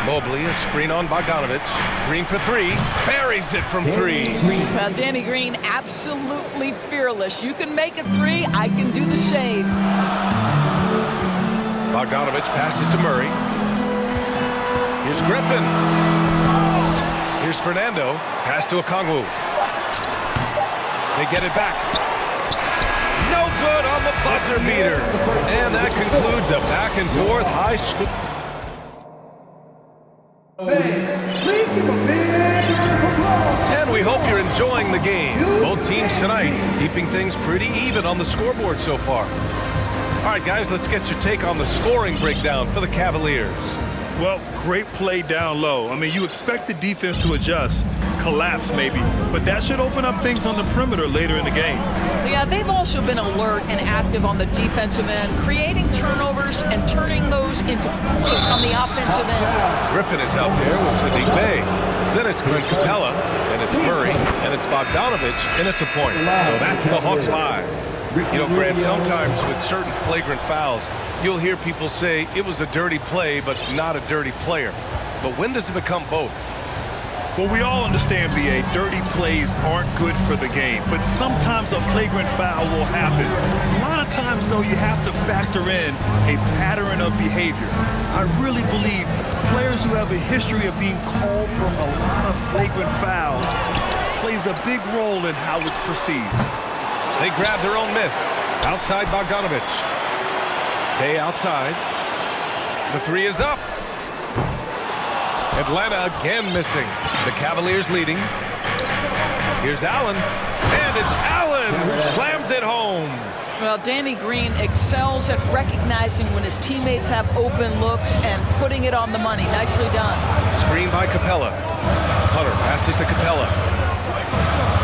Mobley, a screen on Bogdanovich. Green for three. Buries it from three. Well, Danny Green, absolutely fearless. You can make a three, I can do the same. Bogdanovich passes to Murray. Here's Griffin. Here's Fernando. Pass to Okongwu. They get it back. No good on the buzzer beater. And that concludes a back and forth high school. And we hope you're enjoying the game. Both teams tonight keeping things pretty even on the scoreboard so far. All right, guys, let's get your take on the scoring breakdown for the Cavaliers. Well, great play down low. I mean, you expect the defense to adjust, collapse maybe, but that should open up things on the perimeter later in the game. Yeah, they've also been alert and active on the defensive end, creating turnovers and turning those into points on the offensive end. Griffin is out there with Sadiq Bey. Then it's Clint Capella, and it's Murray, and it's Bogdanovich in at the point. So that's the Hawks 5. You know, Grant, sometimes with certain flagrant fouls, you'll hear people say it was a dirty play, but not a dirty player. But when does it become both? Well, we all understand, B.A., dirty plays aren't good for the game, but sometimes a flagrant foul will happen. A lot of times, though, you have to factor in a pattern of behavior. I really believe players who have a history of being called for a lot of flagrant fouls plays a big role in how it's perceived. They grab their own miss. Outside Bogdanovich. Bey outside. The three is up. Atlanta again missing. The Cavaliers leading. Here's Allen. And it's Allen who slams it home. Well, Danny Green excels at recognizing when his teammates have open looks and putting it on the money. Nicely done. Screen by Capella. Hunter passes to Capella.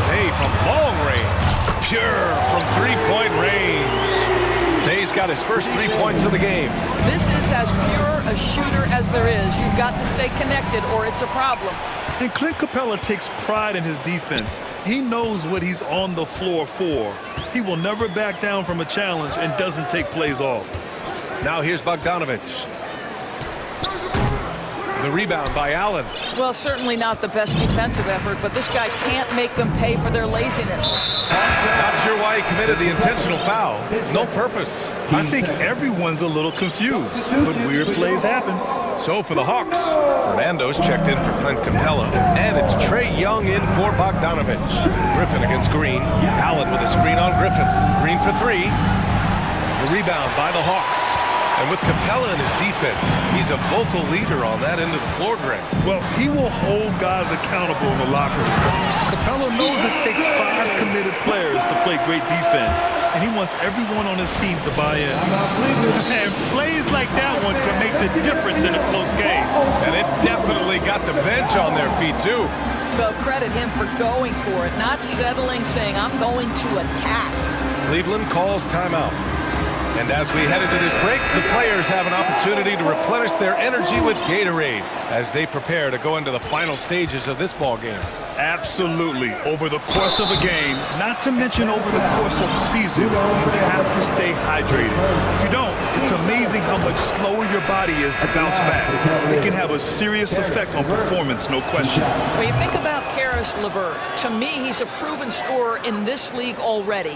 Bey from long range. Pure from three-point range. Bey's got his first 3 points of the game. This is as pure a shooter as there is. You've got to stay connected or it's a problem. And Clint Capella takes pride in his defense. He knows what he's on the floor for. He will never back down from a challenge and doesn't take plays off. Now here's Bogdanovich. The rebound by Allen. Well, certainly not the best defensive effort, but this guy can't make them pay for their laziness. Not sure why he committed the intentional foul. No purpose. I think everyone's a little confused, but weird plays happen. So for the Hawks, Fernando's checked in for Clint Capella, and it's Trae Young in for Bogdanovich. Griffin against Green. Allen with a screen on Griffin. Green for three. The rebound by the Hawks. And with Capella in his defense, he's a vocal leader on that end of the floor, Grant. Well, he will hold guys accountable in the locker room. Capella knows it takes 5 committed players to play great defense, and he wants everyone on his team to buy in. And plays like that one can make the difference in a close game. And it definitely got the bench on their feet, too. Well, credit him for going for it, not settling, saying, I'm going to attack. Cleveland calls timeout. And as we head into this break, the players have an opportunity to replenish their energy with Gatorade as they prepare to go into the final stages of this ball game. Absolutely. Over the course of a game, not to mention over the course of the season, you have to stay hydrated. If you don't, it's amazing how much slower your body is to bounce back. It can have a serious effect on performance, no question. When you think about Karis LeVert, to me, he's a proven scorer in this league already.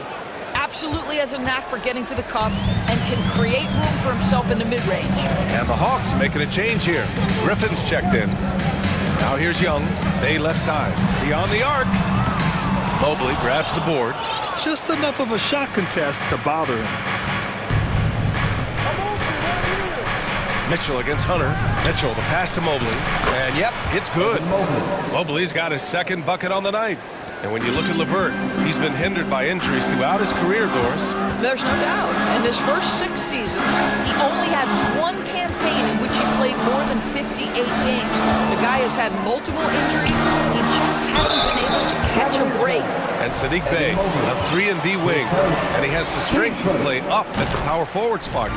Absolutely has a knack for getting to the cup and can create room for himself in the mid-range. And the Hawks making a change here. Griffin's checked in. Now here's Young. Bey left side. Beyond the arc. Mobley grabs the board. Just enough of a shot contest to bother him. Mitchell against Hunter. Mitchell, the pass to Mobley. And yep, it's good. Mobley's got his second bucket on the night. And when you look at LeVert, he's been hindered by injuries throughout his career, Doris. There's no doubt. In his first 6 seasons, he only had one campaign in which he played more than 58 games. The guy has had multiple injuries. He just hasn't been able to catch a break. And Sadiq Bey, a 3-and-D wing, and he has the strength to play up at the power forward spot.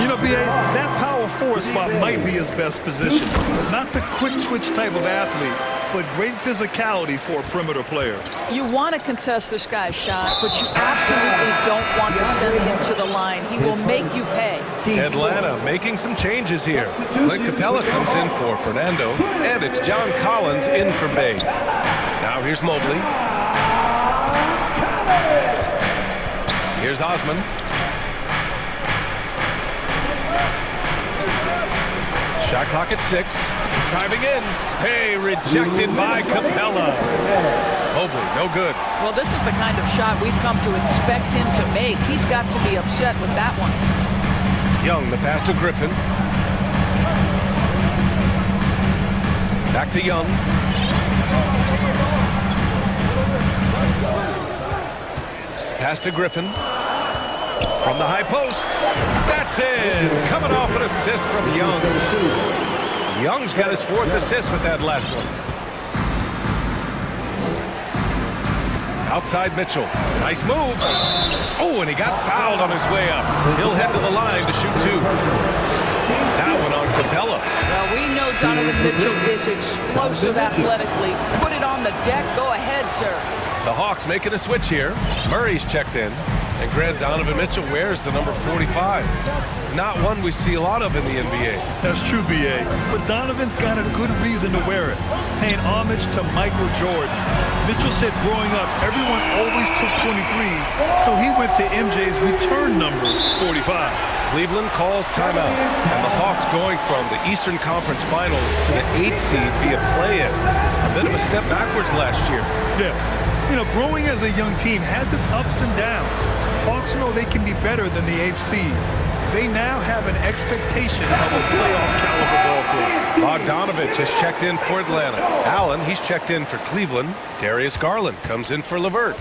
You know, B.A., that power forward spot might be his best position. Not the quick twitch type of athlete, but great physicality for a perimeter player. You want to contest this guy's shot, but you absolutely don't want to send him to the line. He will make you pay. Atlanta making some changes here. Clint Capella comes in for Fernando, and it's John Collins in for Bey. Now here's Mobley. Here's Osman. Shot clock at 6. Driving in. Hey, rejected by Capella. Mobley, no good. Well, this is the kind of shot we've come to expect him to make. He's got to be upset with that one. Young, the pass to Griffin. Back to Young. Pass to Griffin. From the high post. That's it. Coming off an assist from Young. Young's got his 4th assist with that last one. Outside Mitchell. Nice move. Oh, and he got fouled on his way up. He'll head to the line to shoot 2. That one on Capella. Well, we know Donovan Mitchell is explosive athletically. Put it on the deck. Go ahead, sir. The Hawks making a switch here. Murray's checked in. And Grant Donovan Mitchell wears the number 45. Not one we see a lot of in the NBA. That's true, B.A. But Donovan's got a good reason to wear it, paying homage to Michael Jordan. Mitchell said growing up, everyone always took 23, so he went to MJ's return number, 45. Cleveland calls timeout, and the Hawks going from the Eastern Conference Finals to the 8th seed via play-in. A bit of a step backwards last year. Yeah. You know, growing as a young team has its ups and downs. Hawks know they can be better than the 8th seed. They now have an expectation of a playoff caliber ball club. Bogdanovich has checked in for Atlanta. Allen, he's checked in for Cleveland. Darius Garland comes in for LeVert.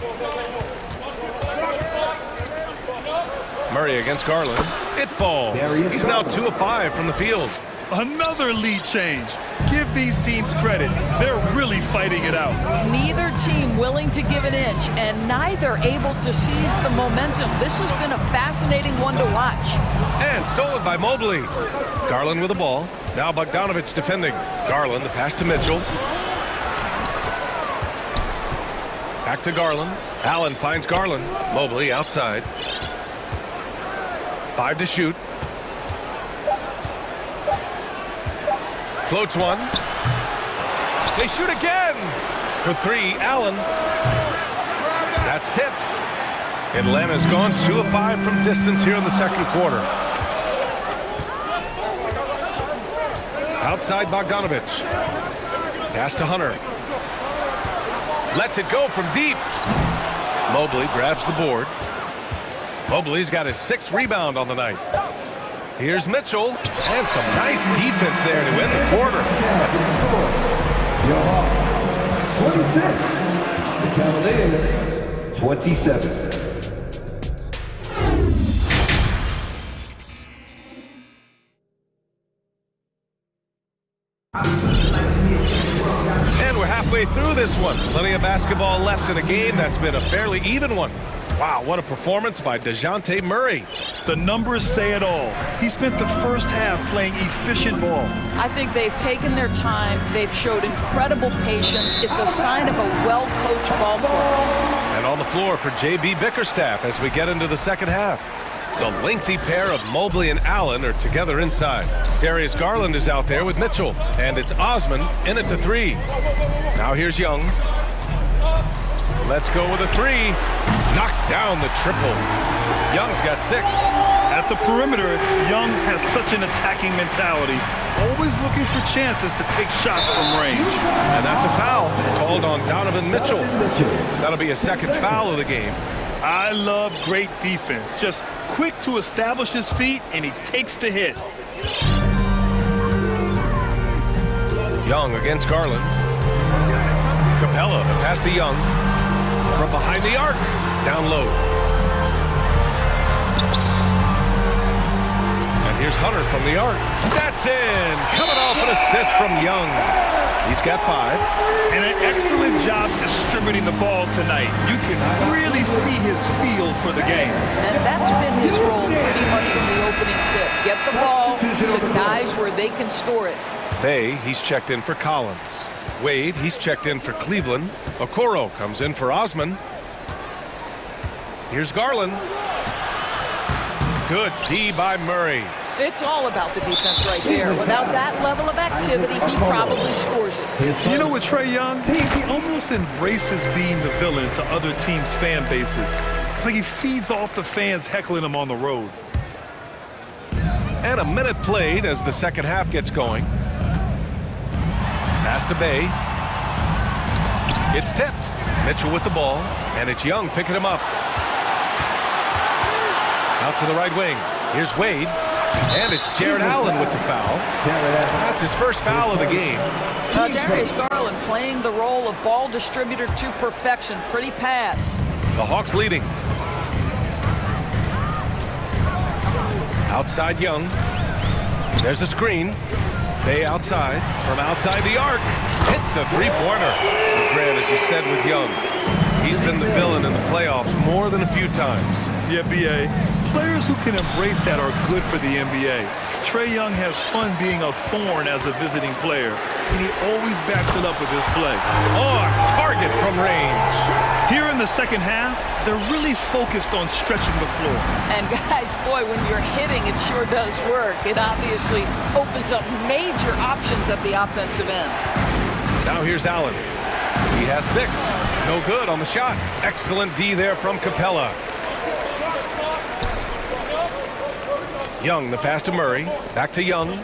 Murray against Garland. It falls. He's now 2 of 5 from the field. Another lead change. Give these teams credit. They're really fighting it out. Neither team willing to give an inch, and neither able to seize the momentum. This has been a fascinating one to watch. And stolen by Mobley. Garland with the ball. Now Bogdanovich defending. Garland, the pass to Mitchell. Back to Garland. Allen finds Garland. Mobley outside. 5 to shoot. Floats one. They shoot again. For 3, Allen. That's tipped. Atlanta's gone 2 of 5 from distance here in the second quarter. Outside Bogdanovich. Pass to Hunter. Lets it go from deep. Mobley grabs the board. Mobley's got his 6th rebound on the night. Here's Mitchell, and some nice defense there to win the quarter. 26. The Cavaliers, 27. And we're halfway through this one. Plenty of basketball left in a game that's been a fairly even one. Wow, what a performance by DeJounte Murray. The numbers say it all. He spent the first half playing efficient ball. I think they've taken their time. They've showed incredible patience. It's a sign of a well-coached ball club. And on the floor for J.B. Bickerstaff as we get into the second half. The lengthy pair of Mobley and Allen are together inside. Darius Garland is out there with Mitchell. And it's Osman in at the 3. Now here's Young. Let's go with a 3. Knocks down the triple. Young's got 6. At the perimeter, Young has such an attacking mentality. always looking for chances to take shots from range. And that's a foul called on Donovan Mitchell. That'll be a second foul of the game. I love great defense. Just quick to establish his feet, and he takes the hit. Young against Garland. Capella, the pass to Young. From behind the arc, down low. And here's Hunter from the arc. That's in! Coming off an assist from Young. He's got 5. And an excellent job distributing the ball tonight. You can really see his feel for the game. And that's been his role pretty much from the opening tip. Get the ball to guys where they can score it. Bay, he's checked in for Collins. Wade, he's checked in for Cleveland. Okoro comes in for Osman. Here's Garland. Good D by Murray. It's all about the defense right there. Without that level of activity, he probably scores it. You know, with Trae Young, he almost embraces being the villain to other teams' fan bases. It's like he feeds off the fans heckling him on the road. And a minute played as the second half gets going. Pass to Bay. It's tipped. Mitchell with the ball, and it's Young picking him up. Out to the right wing. Here's Wade. And it's Jared Allen with the foul. That's his first foul of the game. Darius Garland playing the role of ball distributor to perfection. Pretty pass. The Hawks leading. Outside Young. There's a screen. Bay outside. From outside the arc. Hits a three-pointer. Grant, as you said with Young, he's been the villain in the playoffs more than a few times. Yeah, B.A. Players who can embrace that are good for the NBA. Trae Young has fun being a thorn as a visiting player, and he always backs it up with his play. On target from range. Here in the second half, they're really focused on stretching the floor. And guys, boy, when you're hitting, it sure does work. It obviously opens up major options at the offensive end. Now here's Allen. He has 6. No good on the shot. Excellent D there from Capella. Young, the pass to Murray. Back to Young.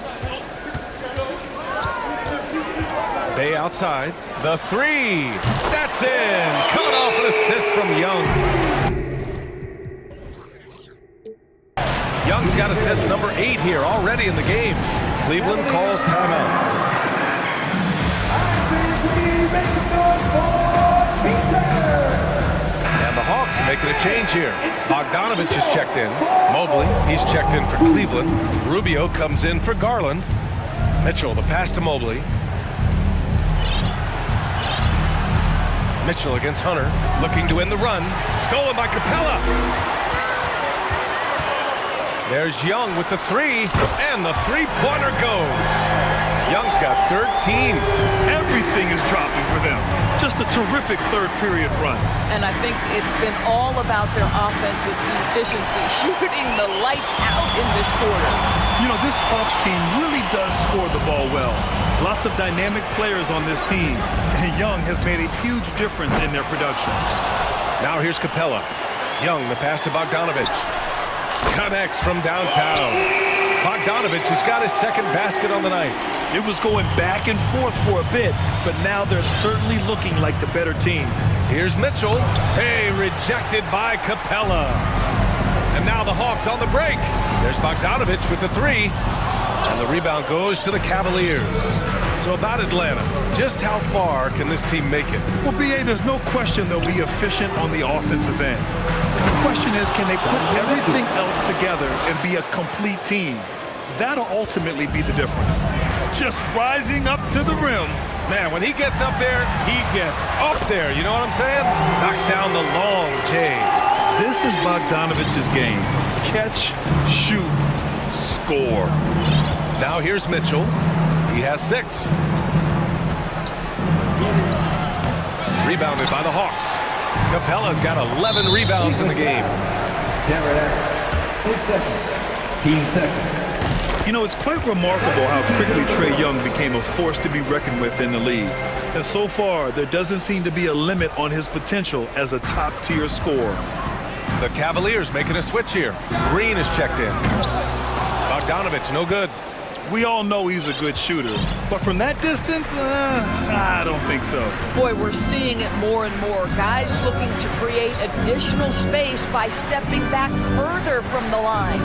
Bay outside. The 3. That's in. Coming off an assist from Young. Young's got assist number 8 here already in the game. Cleveland calls timeout. And the Hawks making a change here. Bogdanovich is checked in. Mobley, he's checked in for Cleveland. Rubio comes in for Garland. Mitchell, the pass to Mobley. Mitchell against Hunter, looking to end the run. Stolen by Capella. There's Young with the 3, and the three-pointer goes. Young's got 13. Everything is dropping for them. Just a terrific third-period run. And I think it's been all about their offensive efficiency, shooting the lights out in this quarter. You know, this Hawks team really does score the ball well. Lots of dynamic players on this team, and Young has made a huge difference in their production. Now here's Capella. Young, the pass to Bogdanovich. Connects from downtown. Bogdanovich has got his second basket on the night. It was going back and forth for a bit, but now they're certainly looking like the better team. Here's Mitchell. Hey, rejected by Capella. And now the Hawks on the break. There's Bogdanovich with the 3. And the rebound goes to the Cavaliers. So about Atlanta, just how far can this team make it? Well, B.A., there's no question they'll be efficient on the offensive end. The question is, can they put everything else together and be a complete team? That'll ultimately be the difference. Just rising up to the rim. Man, when he gets up there, he gets up there. You know what I'm saying? Knocks down the long J. This is Bogdanovich's game. Catch, shoot, score. Now here's Mitchell. He has 6. Rebounded by the Hawks. Capella's got 11 rebounds in the game. 8 seconds. Team seconds. You know, it's quite remarkable how quickly Trae Young became a force to be reckoned with in the league. And so far, there doesn't seem to be a limit on his potential as a top-tier scorer. The Cavaliers making a switch here. Green is checked in. Bogdanovich, no good. We all know he's a good shooter. But from that distance, I don't think so. Boy, we're seeing it more and more. Guys looking to create additional space by stepping back further from the line.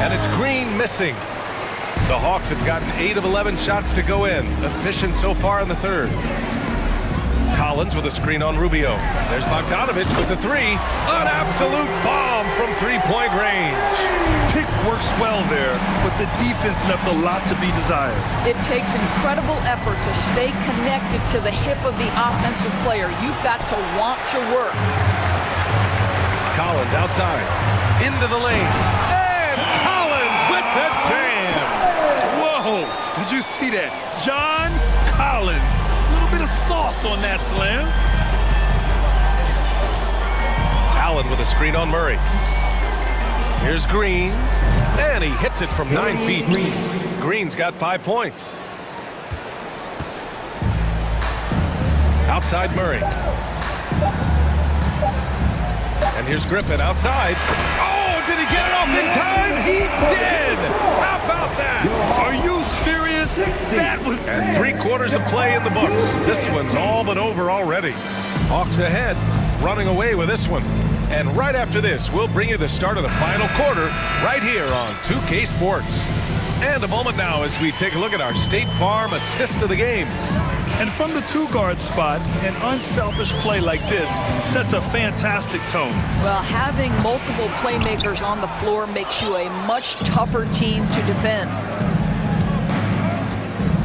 And it's Green missing. The Hawks have gotten 8 of 11 shots to go in. Efficient so far in the third. Collins with a screen on Rubio. There's Bogdanovich with the three. An absolute bomb from three-point range. Pick works well there, but the defense left a lot to be desired. It takes incredible effort to stay connected to the hip of the offensive player. You've got to want to work. Collins outside. Into the lane. And Collins with the jam. Whoa! Did you see that? John Collins. Bit of sauce on that slam. Allen with a screen on Murray. Here's Green, and he hits it from 9 feet. Green's got 5 points. Outside Murray. And here's Griffin outside. Oh, did he get it off in time? He did! How about that? Are you serious? That was... And 3 quarters of play in the books. This one's all but over already. Hawks ahead, running away with this one. And right after this, we'll bring you the start of the final quarter right here on 2K Sports. And a moment now as we take a look at our State Farm assist of the game. And from the two-guard spot, an unselfish play like this sets a fantastic tone. Well, having multiple playmakers on the floor makes you a much tougher team to defend.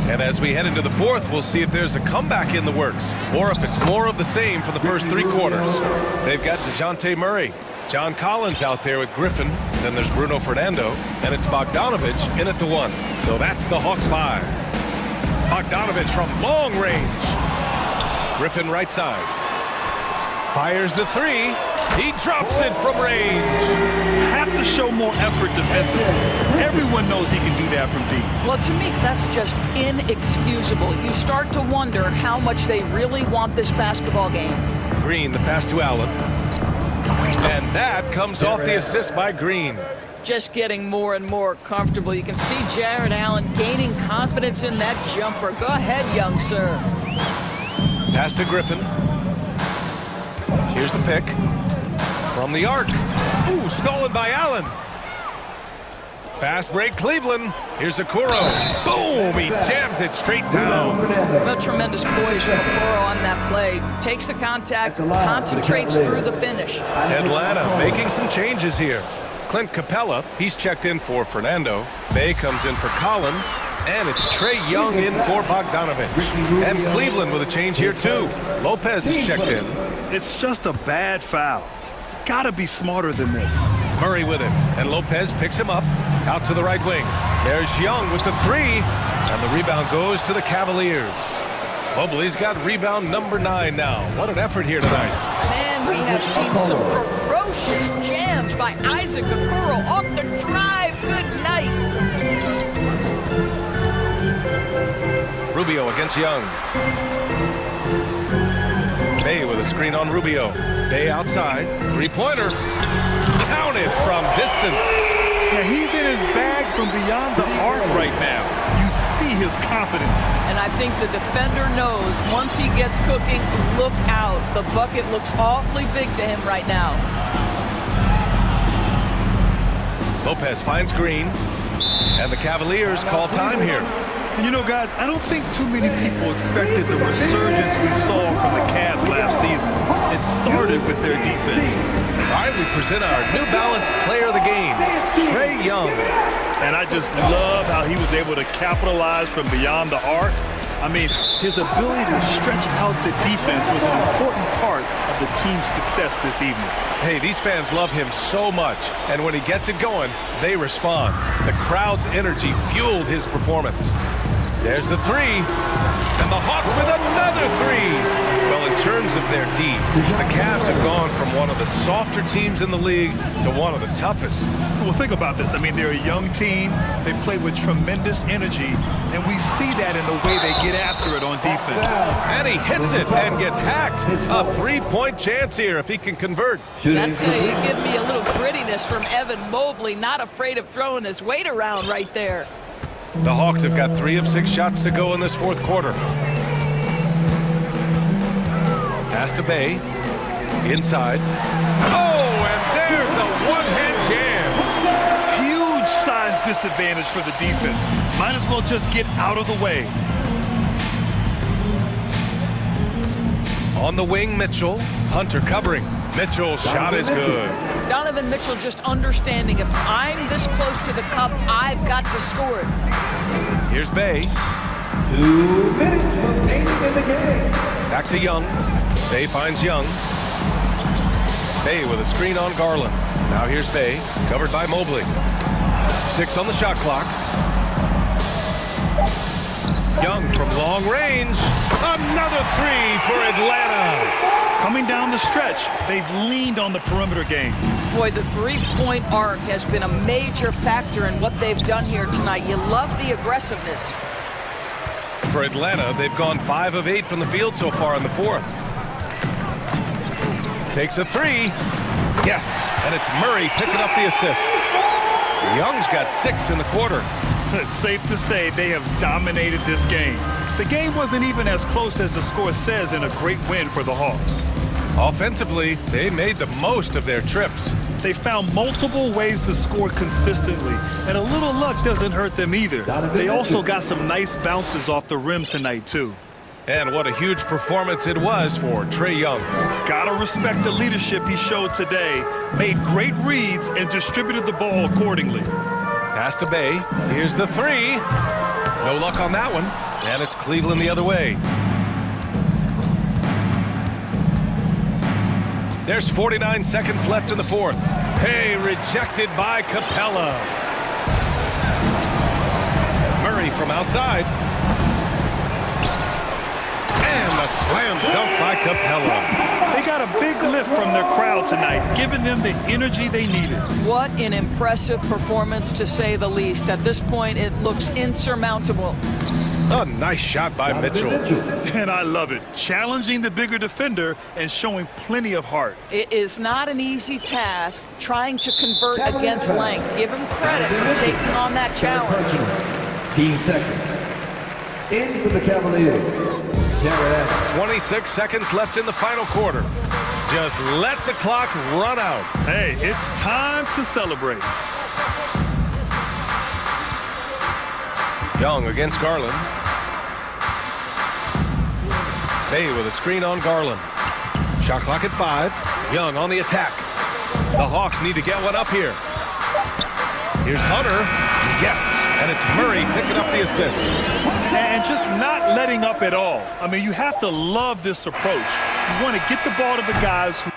And as we head into the fourth, we'll see if there's a comeback in the works or if it's more of the same for the first 3 quarters. They've got DeJounte Murray, John Collins out there with Griffin. Then there's Bruno Fernando, and it's Bogdanovich in at the 1. So that's the Hawks 5. Bogdanovich from long range. Griffin right side. Fires the 3. He drops it from range. Have to show more effort defensively. Everyone knows he can do that from deep. Well, to me, that's just inexcusable. You start to wonder how much they really want this basketball game. Green, the pass to Allen. And that comes off the assist by Green. Just getting more and more comfortable. You can see Jared Allen gaining confidence in that jumper. Go ahead, young sir. Pass to Griffin. Here's the pick. From the arc. Ooh, stolen by Allen. Fast break, Cleveland. Here's Okoro. Boom! He jams it straight down. A tremendous poise from Okoro on that play. Takes the contact, concentrates through the finish. Atlanta making some changes here. Clint Capella, he's checked in for Fernando. Bay comes in for Collins. And it's Trae Young in for Bogdanovich. And Cleveland with a change here, too. Lopez is checked in. It's just a bad foul. Gotta be smarter than this. Murray with it, and Lopez picks him up. Out to the right wing. There's Young with the 3. And the rebound goes to the Cavaliers. Mobley's got rebound number 9 now. What an effort here tonight. And we have seen some ferocious jams by Isaac Okoro off the drive. Good night. Rubio against Young. Bay with a screen on Rubio. Bay outside. 3-pointer. Counted from distance. Yeah, he's in his bag from beyond the arc right now. You see his confidence. And I think the defender knows once he gets cooking, look out. The bucket looks awfully big to him right now. Lopez finds Green. And the Cavaliers call time here. And you know, guys, I don't think too many people expected the resurgence we saw from the Cavs last season. It started with their defense. All right, we present our New Balance player of the game, Trae Young. And I just love how he was able to capitalize from beyond the arc. I mean, his ability to stretch out the defense was an important part of the team's success this evening. Hey, these fans love him so much, and when he gets it going, they respond. The crowd's energy fueled his performance. There's the three. And the Hawks with another three. Well, in terms of their D, the Cavs have gone from one of the softer teams in the league to one of the toughest. Well, think about this. I mean, they're a young team. They play with tremendous energy, and we see that in the way they get after it on defense. And he hits it and gets hacked. A three-point chance here if he can convert. That's you give me a little grittiness from Evan Mobley, not afraid of throwing his weight around right there. The Hawks have got 3 of 6 shots to go in this fourth quarter. Pass to Bay. Inside. Oh, and there's a one-hand jam. Huge size disadvantage for the defense. Might as well just get out of the way. On the wing, Mitchell. Hunter covering. Mitchell's shot is good. Donovan Mitchell just understanding if I'm this close to the cup, I've got to score it. Here's Bay. 2 minutes remaining in the game. Back to Young. Bay finds Young. Bay with a screen on Garland. Now here's Bay, covered by Mobley. 6 on the shot clock. Young from long range. Another three for Atlanta. Coming down the stretch, they've leaned on the perimeter game. Boy, the three-point arc has been a major factor in what they've done here tonight. You love the aggressiveness. For Atlanta, they've gone 5 of 8 from the field so far in the fourth. Takes a three. Yes, and it's Murray picking up the assist. Young's got 6 in the quarter. It's safe to say they have dominated this game. The game wasn't even as close as the score says in a great win for the Hawks. Offensively, they made the most of their trips. They found multiple ways to score consistently, and a little luck doesn't hurt them either. They also got some nice bounces off the rim tonight, too. And what a huge performance it was for Trae Young. Gotta respect the leadership he showed today. Made great reads and distributed the ball accordingly. Pass to Bay. Here's the three. No luck on that one. And it's Cleveland the other way. There's 49 seconds left in the fourth. Hey, rejected by Capella. Murray from outside. And a slam dunk by Capella. They got a big lift from their crowd tonight, giving them the energy they needed. What an impressive performance, to say the least. At this point, it looks insurmountable. A nice shot by Mitchell. And I love it. Challenging the bigger defender and showing plenty of heart. It is not an easy task trying to convert against length. Give him credit for taking on that challenge. Team second. In for the Cavaliers. 26 seconds left in the final quarter. Just let the clock run out. Hey, it's time to celebrate. Young against Garland. Bay with a screen on Garland. Shot clock at 5. Young on the attack. The Hawks need to get one up here. Here's Hunter. Yes, and it's Murray picking up the assist. And just not letting up at all. I mean, you have to love this approach. You want to get the ball to the guys who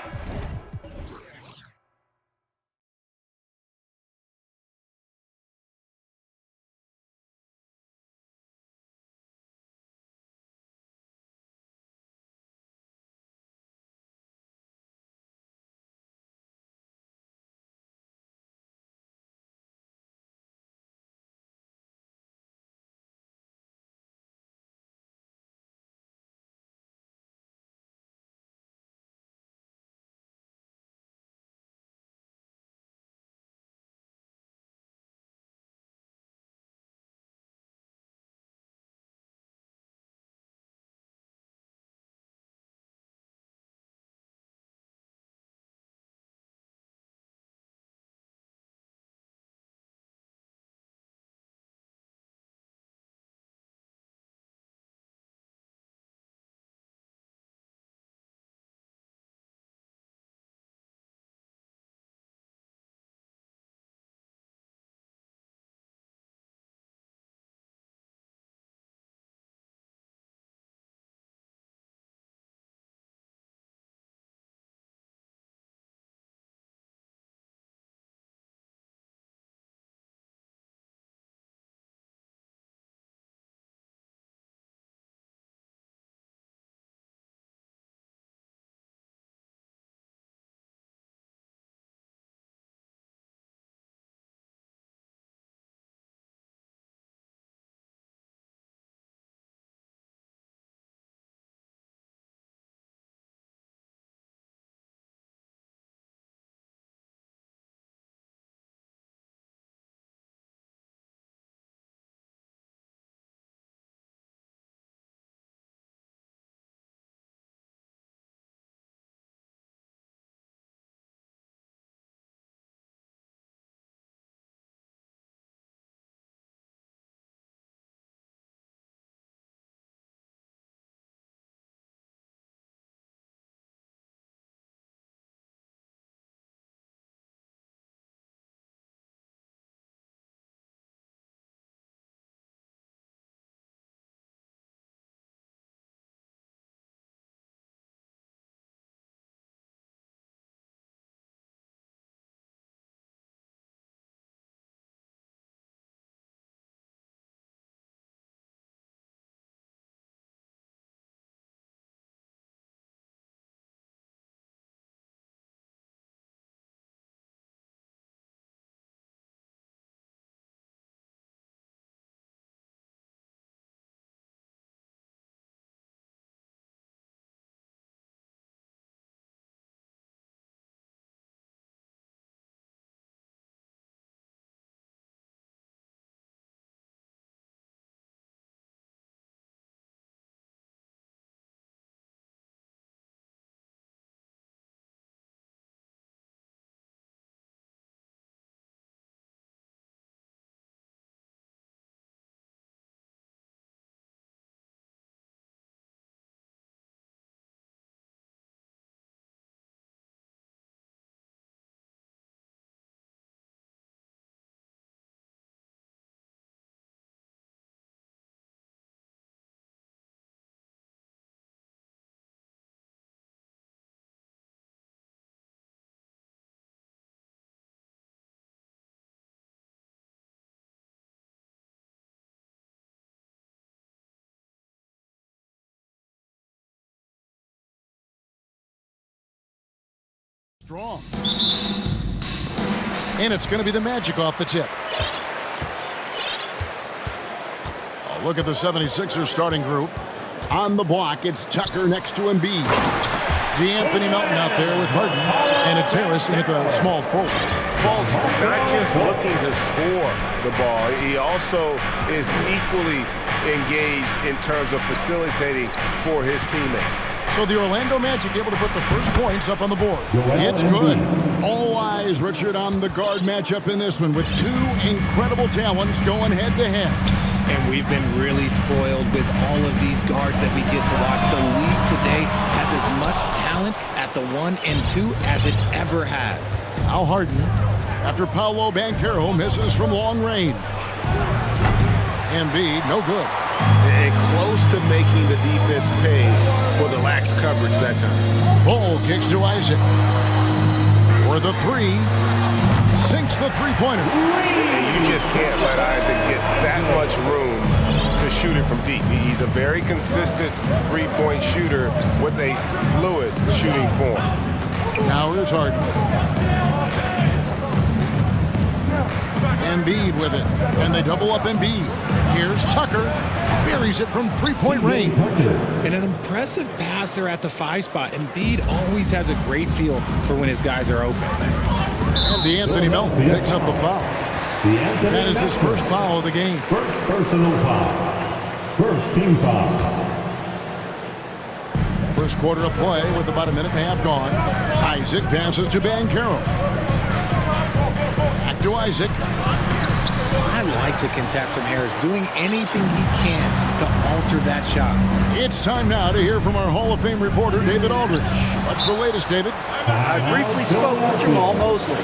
Strong. And it's going to be the Magic off the tip. Oh, look at the 76ers starting group. On the block, it's Tucker next to Embiid. DeAnthony Melton out there with Harden. And it's Harris in at the small forward. Fultz not just looking to score the ball, he also is equally engaged in terms of facilitating for his teammates. So the Orlando Magic able to put the first points up on the board. It's good. All eyes, Richard, on the guard matchup in this one with two incredible talents going head-to-head. And we've been really spoiled with all of these guards that we get to watch. The league today has as much talent at the 1 and 2 as it ever has. Al Harden, after Paolo Banchero misses from long range. Embiid, no good. And close to making the defense pay for the lax coverage that time. Bull kicks to Isaac. For the three. Sinks the three-pointer. And you just can't let Isaac get that much room to shoot it from deep. He's a very consistent three-point shooter with a fluid shooting form. Now here's Harden. Embiid with it. And they double up Embiid. Here's Tucker. Buries it from three-point range. And an impressive passer at the 5 spot. Embiid always has a great feel for when his guys are open. And DeAnthony Melton picks up the foul. That is his first foul of the game. First personal foul. First team foul. First quarter of play with about a minute and a half gone. Isaac passes to Banchero. Back to Isaac. I like the contest from Harris, doing anything he can to alter that shot. It's time now to hear from our Hall of Fame reporter, David Aldridge. What's the latest, David? I briefly spoke with Jamal Mosley.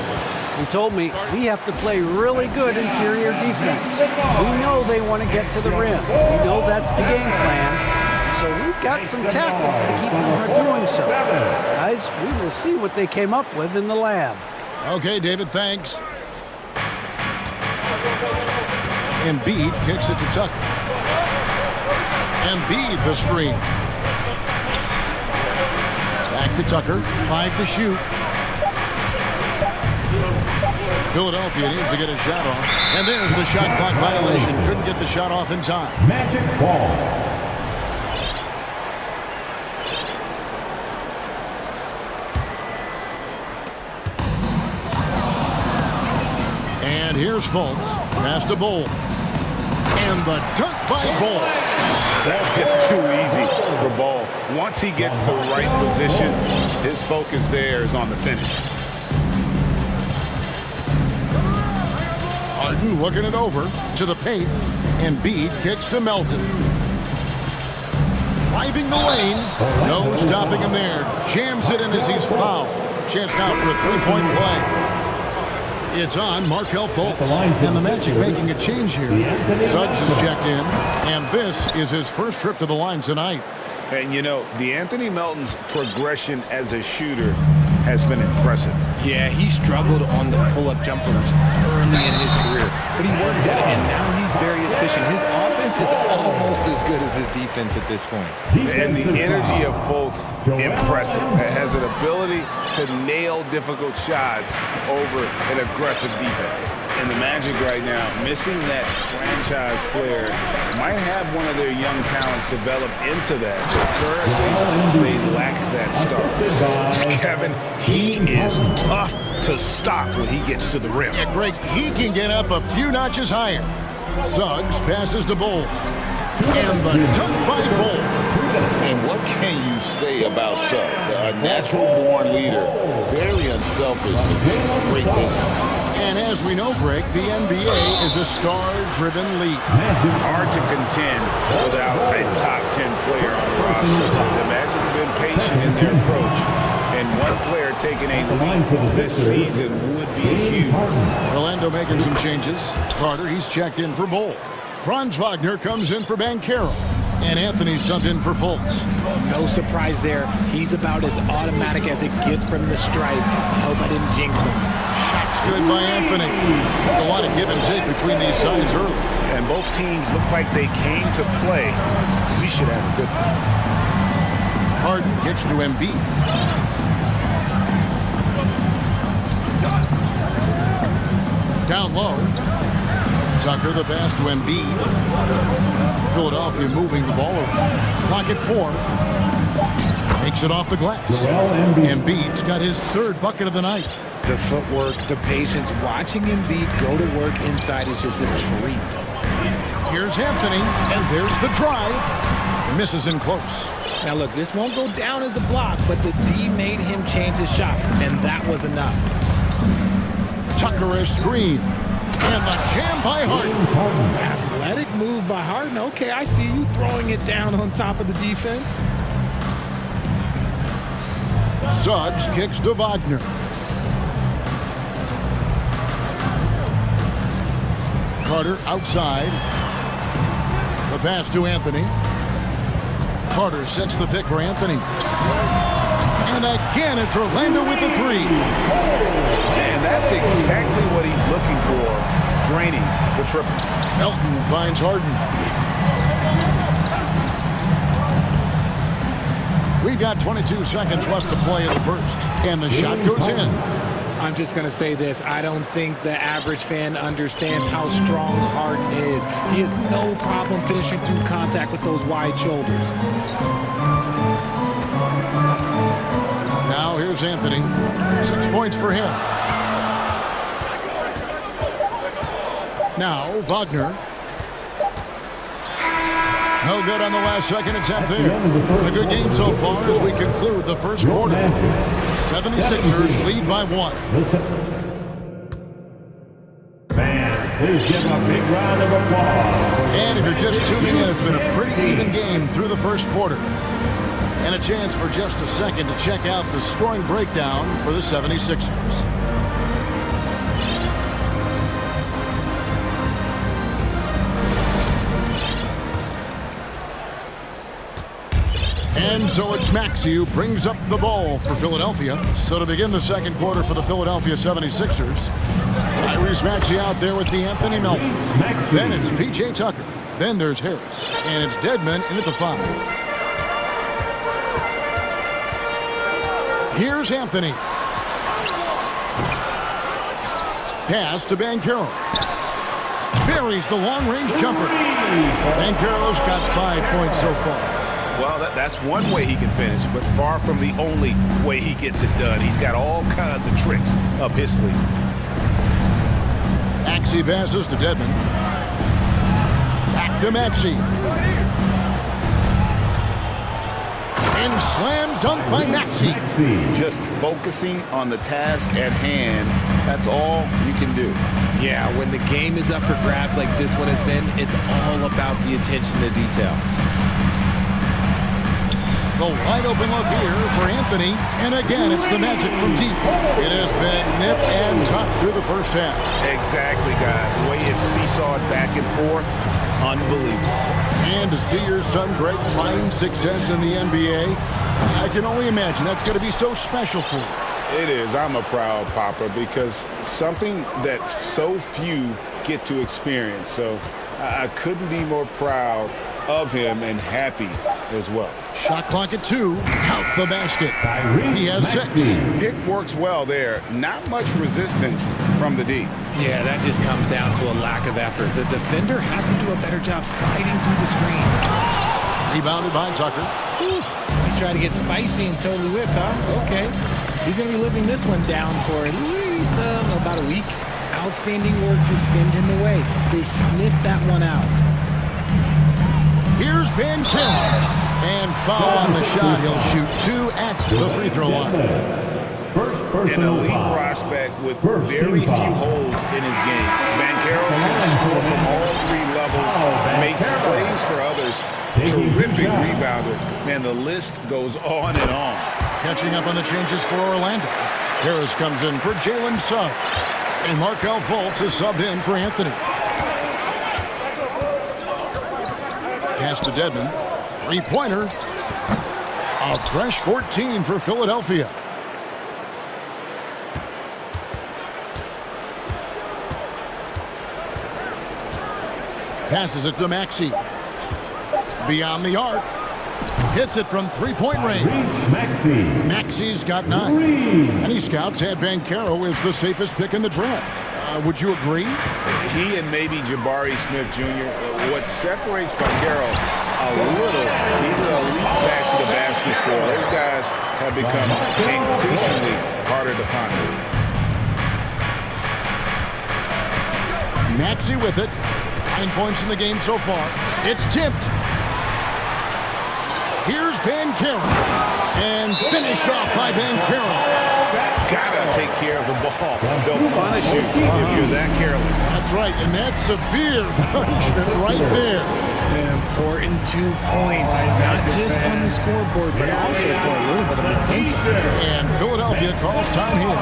He told me we have to play really good interior defense. We know they want to get to the rim. We know that's the game plan. So we've got some tactics to keep them from doing so. Guys, we will see what they came up with in the lab. Okay, David, thanks. Embiid kicks it to Tucker. Embiid the screen. Back to Tucker. 5 to shoot. Philadelphia needs to get a shot off. And there's the shot clock violation. Couldn't get the shot off in time. Magic ball. And here's Fultz. Pass to Bull. And the dunk by Bull. That's just too easy for Ball. Once he gets the right position, his focus there is on the finish. Harden looking it over to the paint. Embiid kicks to Melton. Driving the lane. No stopping him there. Jams it in as he's fouled. Chance now for a three-point play. It's on Markelle Fultz, and the Magic making a change here. Suggs is checked in, and this is his first trip to the line tonight. And you know, DeAnthony Melton's progression as a shooter has been impressive. Yeah, he struggled on the pull-up jumpers early in his career, but he worked at it, and now he's very efficient. His offense is almost as good as his defense at this point. And the energy of Fultz, impressive. Has an ability to nail difficult shots over an aggressive defense. And the Magic right now, missing that franchise player, might have one of their young talents develop into that. Currently, they lack that star. Kevin, he is tough to stop when he gets to the rim. Yeah, Greg, he can get up a few notches higher. Suggs passes to Bull. And the dunk by Bull. And what can you say about Suggs? A natural-born leader, very unselfish, great business. And as we know, Greg, the NBA is a star-driven league. Hard to contend without a top 10 player on the roster. The Magic have been patient in their approach, and one player taking a leap this season would be huge. Orlando making some changes. Carter, he's checked in for Bull. Franz Wagner comes in for Banchero. And Anthony subbed in for Fultz. No surprise there. He's about as automatic as it gets from the stripe. Hope I didn't jinx him. Shots good by Anthony. A lot of give and take between these sides early. And both teams look like they came to play. We should have a good one. Harden kicks to Embiid. Down low. Tucker, the pass to Embiid. Philadelphia moving the ball over. Clock at 4. Makes it off the glass. Embiid's got his 3rd bucket of the night. The footwork, the patience, watching Embiid go to work inside is just a treat. Here's Anthony, and there's the drive. Misses in close. Now look, this won't go down as a block, but the D made him change his shot, and that was enough. Tucker a screen, and the jam by Harden. Athletic move by Harden. Okay, I see you throwing it down on top of the defense. Suggs kicks to Wagner. Carter outside. The pass to Anthony. Carter sets the pick for Anthony. And again, it's Orlando with the 3. And that's exactly what he's looking for, draining the triple. Elton finds Harden. We've got 22 seconds left to play in the first. And the shot goes in. I'm just going to say this. I don't think the average fan understands how strong Harden is. He has no problem finishing through contact with those wide shoulders. Now here's Anthony. 6 points for him. Now Wagner. No good on the last second attempt there. A good game so far as we conclude the first quarter. 76ers lead by 1. Man, please give a big round of applause. And if you're just tuning in, it's been a pretty even game through the first quarter. And a chance for just a second to check out the scoring breakdown for the 76ers. And so it's Maxey who brings up the ball for Philadelphia. So to begin the second quarter for the Philadelphia 76ers, Tyrese Maxey out there with DeAnthony Melton. Then it's P.J. Tucker. Then there's Harris. And it's Dedmon in at the 5. Here's Anthony. Pass to Banchero. Buries the long-range jumper. Banchero's got 5 points so far. Well, that's one way he can finish, but far from the only way he gets it done. He's got all kinds of tricks up his sleeve. Maxey passes to Dedmon. Back to Maxey. And slam dunk by Maxey. Just focusing on the task at hand, that's all you can do. Yeah, when the game is up for grabs like this one has been, it's all about the attention to detail. The wide open look here for Anthony. And again, it's the magic from deep. It has been nip and tuck through the first half. Exactly, guys. The way it's seesawed back and forth, unbelievable. And to see your son Greg find success in the NBA, I can only imagine that's going to be so special for you. It is. I'm a proud papa because something that so few get to experience. So I couldn't be more proud of him and happy as well. Shot clock at 2. Count the basket. He has 6. Pick works well there. Not much resistance from the D. Yeah, that just comes down to a lack of effort. The defender has to do a better job fighting through the screen. Rebounded by Tucker. He tried to get spicy and totally whipped, huh? Okay. He's going to be living this one down for at least about a week. Outstanding work to send him away. They sniffed that one out. Here's Banchero. And foul on the shot. He'll shoot 2 at the free throw line. An elite prospect with very few holes in his game. Banchero can score from all 3 levels, makes plays for others. Terrific rebounder. Man, the list goes on and on. Catching up on the changes for Orlando. Harris comes in for Jalen Suggs. And Markelle Fultz is subbed in for Anthony. Pass to Dedmon. 3-pointer. A fresh 14 for Philadelphia. Passes it to Maxey. Beyond the arc. Hits it from 3-point range. Maxey's got 9. And he scouts had Banchero as the safest pick in the draft. Would you agree? He and maybe Jabari Smith Jr. What separates Banchero a little, he's an elite back to the basket scorer. Those guys have become increasingly harder to find. Maxey with it. 9 points in the game so far. It's tipped. Here's Banchero. And finished off by Banchero. Gotta take care of the ball. They'll punish you if you're that careless. That's right, and that's severe punishment right there. An important 2 points, not just on the scoreboard, but also for a little bit of momentum. And Philadelphia calls time here.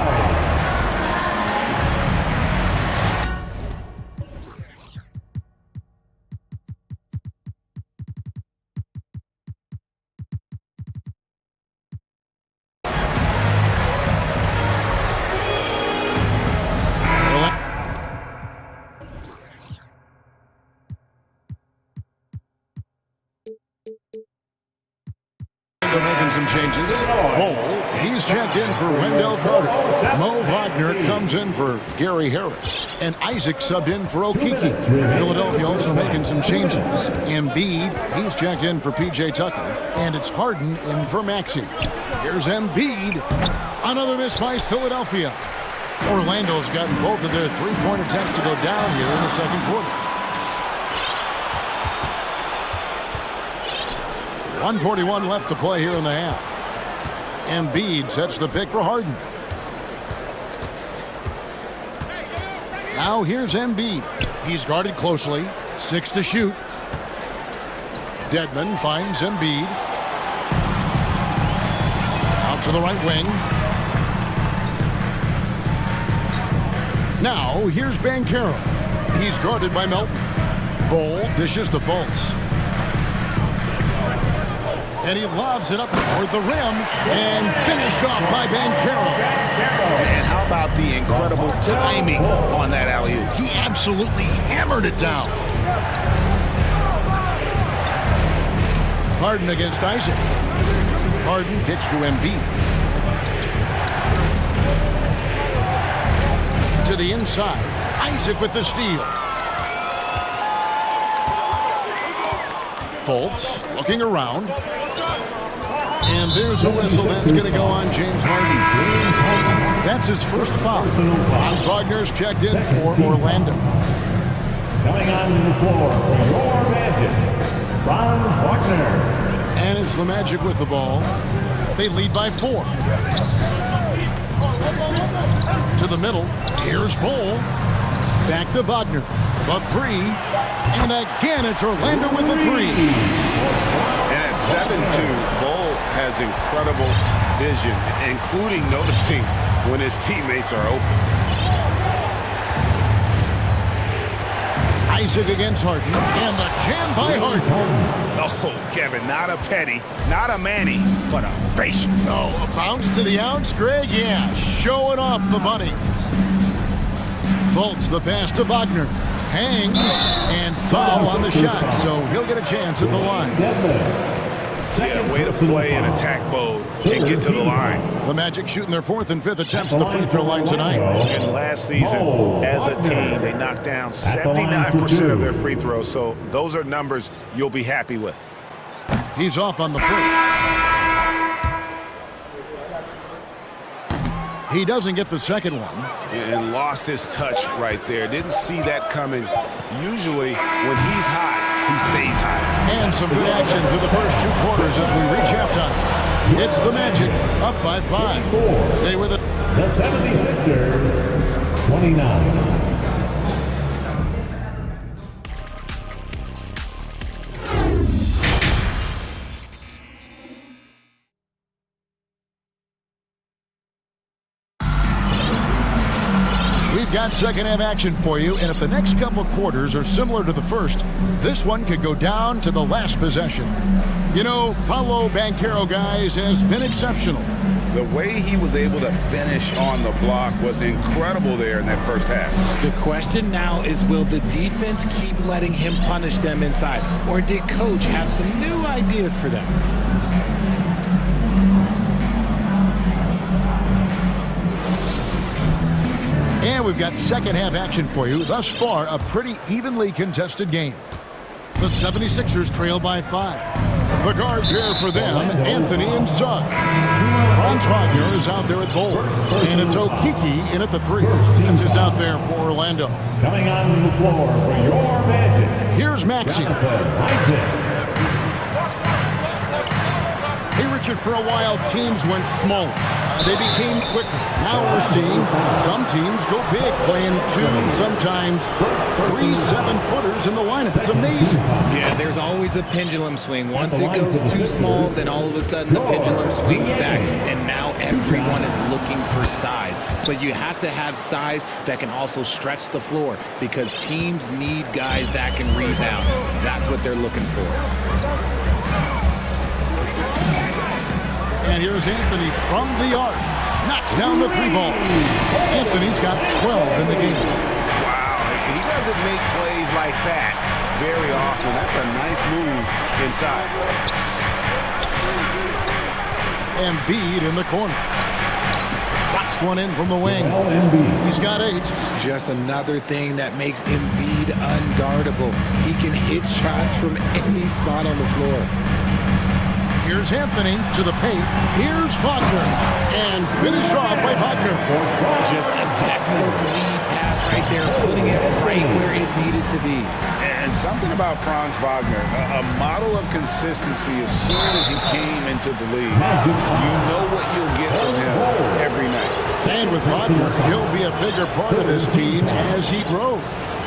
They're making some changes. Bowl, he's checked in for Wendell Carter. Mo Wagner comes in for Gary Harris. And Isaac subbed in for Okiki. Philadelphia also making some changes. Embiid, he's checked in for P.J. Tucker. And it's Harden in for Maxey. Here's Embiid. Another miss by Philadelphia. Orlando's gotten both of their three-point attempts to go down here in the second quarter. 1:41 left to play here in the half. Embiid sets the pick for Harden. Now here's Embiid. He's guarded closely. 6 to shoot. Dedmon finds Embiid. Out to the right wing. Now here's Banchero. He's guarded by Melton. Bowl dishes to Fultz. And he lobs it up toward the rim and finished off by Banchero. And how about the incredible timing on that alley-oop? He absolutely hammered it down. Harden against Isaac. Harden kicks to Embiid. To the inside. Isaac with the steal. Fultz looking around. And there's a whistle that's going to go on James Harden. That's his first foul. Franz Wagner's checked in for Orlando. Coming on the floor for your Magic, Franz Wagner. And it's the Magic with the ball. They lead by 4. To the middle. Here's Bowl. Back to Wagner. The 3. And again, it's Orlando with the 3. And at 7-2, Bowl has incredible vision, including noticing when his teammates are open. Isaac against Harden, and the jam by Harden. Oh, Kevin, not a Petty, not a Manny, but a face. Oh, a bounce to the ounce, Greg? Yeah, showing off the bunnies. Fultz the pass to Wagner. Hangs and foul on the shot, so he'll get a chance at the line. Yeah, way to play in attack mode and get to the line. The Magic shooting their 4th and 5th attempts at the free throw line tonight. And last season, as a team, they knocked down 79% of their free throws, so those are numbers you'll be happy with. He's off on the first. He doesn't get the second one. And lost his touch right there. Didn't see that coming. Usually, when he's hot, he stays hot. And some good action through the first 2 quarters as we reach halftime. It's the Magic, up by 5. Stay with it. The 76ers, 29. We've got second half action for you, and if the next couple quarters are similar to the first, this one could go down to the last possession. You know, Paolo Banchero, guys, has been exceptional. The way he was able to finish on the block was incredible there in that first half. The question now is, will the defense keep letting him punish them inside, or did Coach have some new ideas for them? And we've got second half action for you. Thus far, a pretty evenly contested game. The 76ers trail by 5. The guard pair for them, Anthony and Suggs. Franz Wagner is out there at goal. And it's Okiki in at the 3. This is out there for Orlando. Coming on the floor for your Magic. Here's Maxey. Isaac. Hey, Richard, for a while, teams went smaller. They became quicker. Now we're seeing some teams go big, playing 2, sometimes 3 7-footers in the lineup. It's amazing. Yeah, there's always a pendulum swing. Once it goes too small, then all of a sudden the pendulum swings back, and now everyone is looking for size. But you have to have size that can also stretch the floor, because teams need guys that can rebound. That's what they're looking for. And here's Anthony from the arc. Knocks down the 3-ball. Anthony's got 12 in the game. Wow, he doesn't make plays like that very often. That's a nice move inside. Embiid in the corner. Pops one in from the wing. He's got 8. Just another thing that makes Embiid unguardable. He can hit shots from any spot on the floor. Here's Anthony to the paint. Here's Wagner. And finished off by Wagner. Just a textbook lead pass right there, putting it right where it needed to be. And something about Franz Wagner, a model of consistency as soon as he came into the league. You know what you'll get from him every night. And with Wagner, he'll be a bigger part of this team as he grows.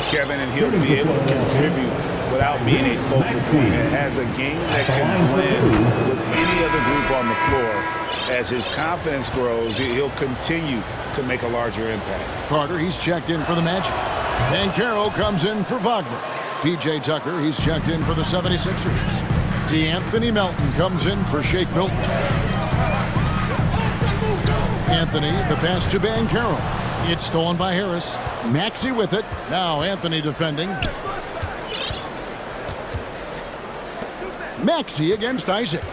Kevin, and he'll be able to contribute without being a focal point. It has a game that can blend with any other group on the floor. As his confidence grows, he'll continue to make a larger impact. Carter, he's checked in for the Magic. Banchero comes in for Wagner. P.J. Tucker, he's checked in for the 76ers. D'Anthony Melton comes in for Shake Milton. Anthony, the pass to Banchero. It's stolen by Harris. Maxey with it. Now Anthony defending. Maxey against Isaac.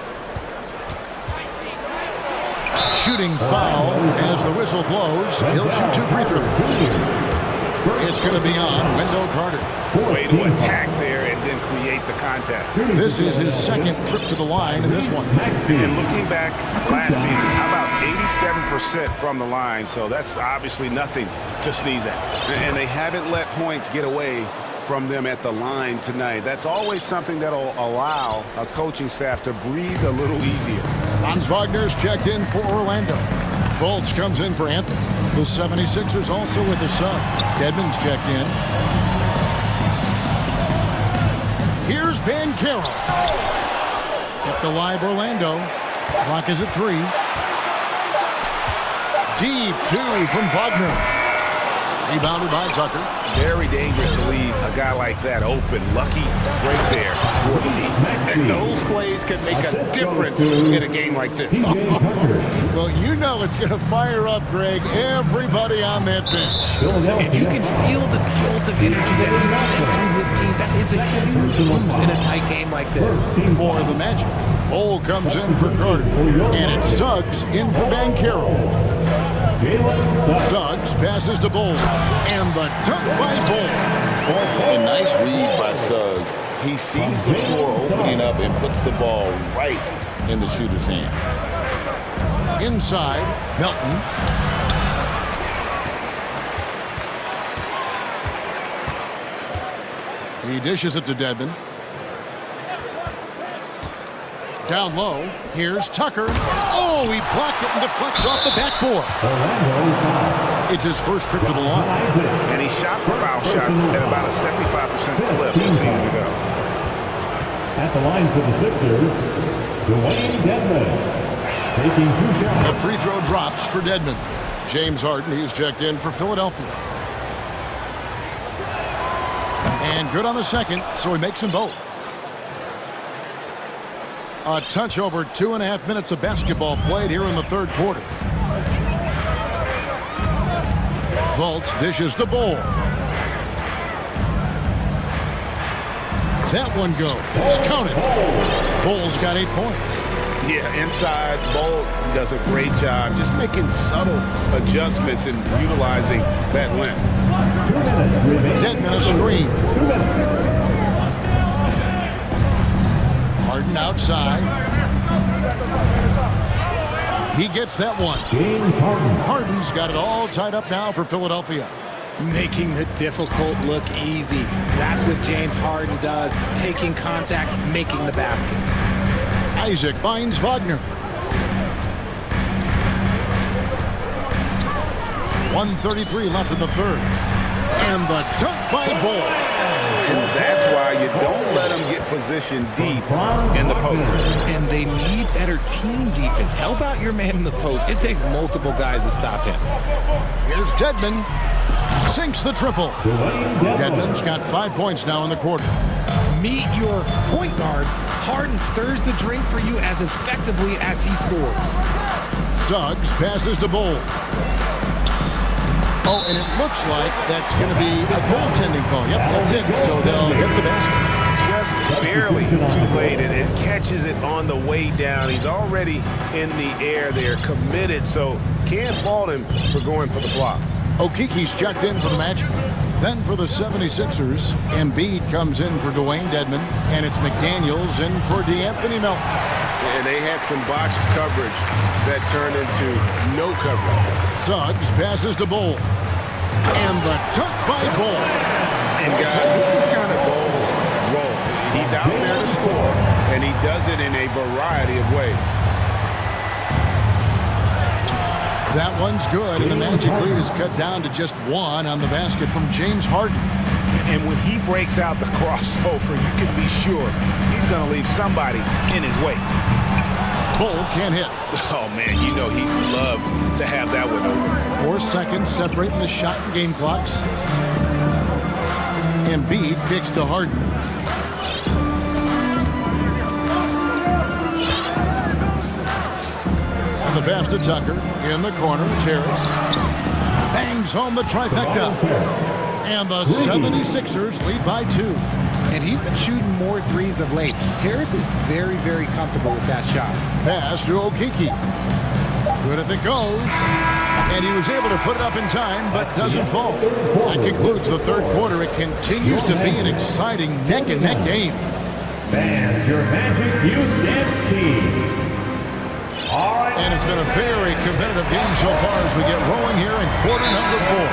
Shooting foul as the whistle blows. He'll shoot 2 free throws. It's going to be on Wendell Carter. Way to attack there and then create the contact. This is his second trip to the line in this one. And looking back last season, how about 87% from the line? So that's obviously nothing to sneeze at. And they haven't let points get away from them at the line tonight. That's always something that'll allow a coaching staff to breathe a little easier. Franz Wagner's checked in for Orlando. Fultz comes in for Anthony. The 76ers also with a sub. Dedmon's checked in. Here's Banchero. Kept alive Orlando. Clock is at 3. Deep 2 from Wagner. Rebounded by Tucker. Very dangerous to leave a guy like that open. Lucky right there for the lead. And those plays can make a difference in a game like this. Well, you know it's going to fire up, Greg, everybody on that bench. And you can feel the jolt of energy that he's sent through his team. That is a huge boost in a tight game like this. For the Magic, Bol comes in for Carter. And it's Suggs in for Banchero. Suggs passes to Bol. And the dunk by Bol. A nice read by Suggs. He sees the floor opening up and puts the ball right in the shooter's hand. Inside, Melton. He dishes it to Dedmon. Down low, here's Tucker. Oh, he blocked it and deflects off the backboard. It's his first trip to the line. And he shot for foul shots at about a 75% clip this season ago. At the line for the Sixers, Dwayne Dedmon. Taking 2 shots. The free throw drops for Dedmon. James Harden, he's checked in for Philadelphia. And good on the second, so he makes them both. A touch over 2.5 minutes of basketball played here in the third quarter. Fultz dishes the Bol. That one goes. Count it. Bol's got 8 points. Yeah, inside, Bolt does a great job just making subtle adjustments and utilizing that length. 2 minutes. Deadman a screen. 2 minutes. Harden outside. He gets that one. James Harden. Harden's got it all tied up now for Philadelphia. Making the difficult look easy. That's what James Harden does. Taking contact, making the basket. Isaac finds Wagner. 1:33 left in the third. And the dunk by Bull. And that's why you don't let them get positioned deep in the post. And they need better team defense. Help out your man in the post. It takes multiple guys to stop him. Here's Deadman. Sinks the triple. Deadman's got 5 points now in the quarter. Meet your point guard. Harden stirs the drink for you as effectively as he scores. Suggs passes to Bull. Oh, and it looks like that's going to be a goaltending call. Yep, that's it. So they'll hit the basket. Just barely too late, and it catches it on the way down. He's already in the air there, committed, so can't fault him for going for the block. Okiki's checked in for the match. Then for the 76ers, Embiid comes in for Dwayne Dedmon, and it's McDaniels in for DeAnthony Melton. And they had some botched coverage that turned into no coverage. Suggs passes to Bull. And the dunk by Bull. And guys, this is kind of Bull's role. He's out there to score, and he does it in a variety of ways. That one's good, and the Magic lead is cut down to just 1 on the basket from James Harden. And when he breaks out the crossover, you can be sure he's going to leave somebody in his way. Bull can't hit. Oh, man, you know he'd love to have that one over. 4 seconds separating the shot and game clocks. Embiid kicks to Harden. And the pass to Tucker in the corner. Harris bangs home the trifecta. And the 76ers lead by 2. And he's been shooting more threes of late. Harris is very, very comfortable with that shot. Pass to Okiki. Good if it goes. And he was able to put it up in time, but doesn't fall. That concludes the third quarter. It continues to be an exciting neck-and-neck game. And your Magic Youth Dance Team. All right. And it's been a very competitive game so far as we get rolling here in quarter number 4.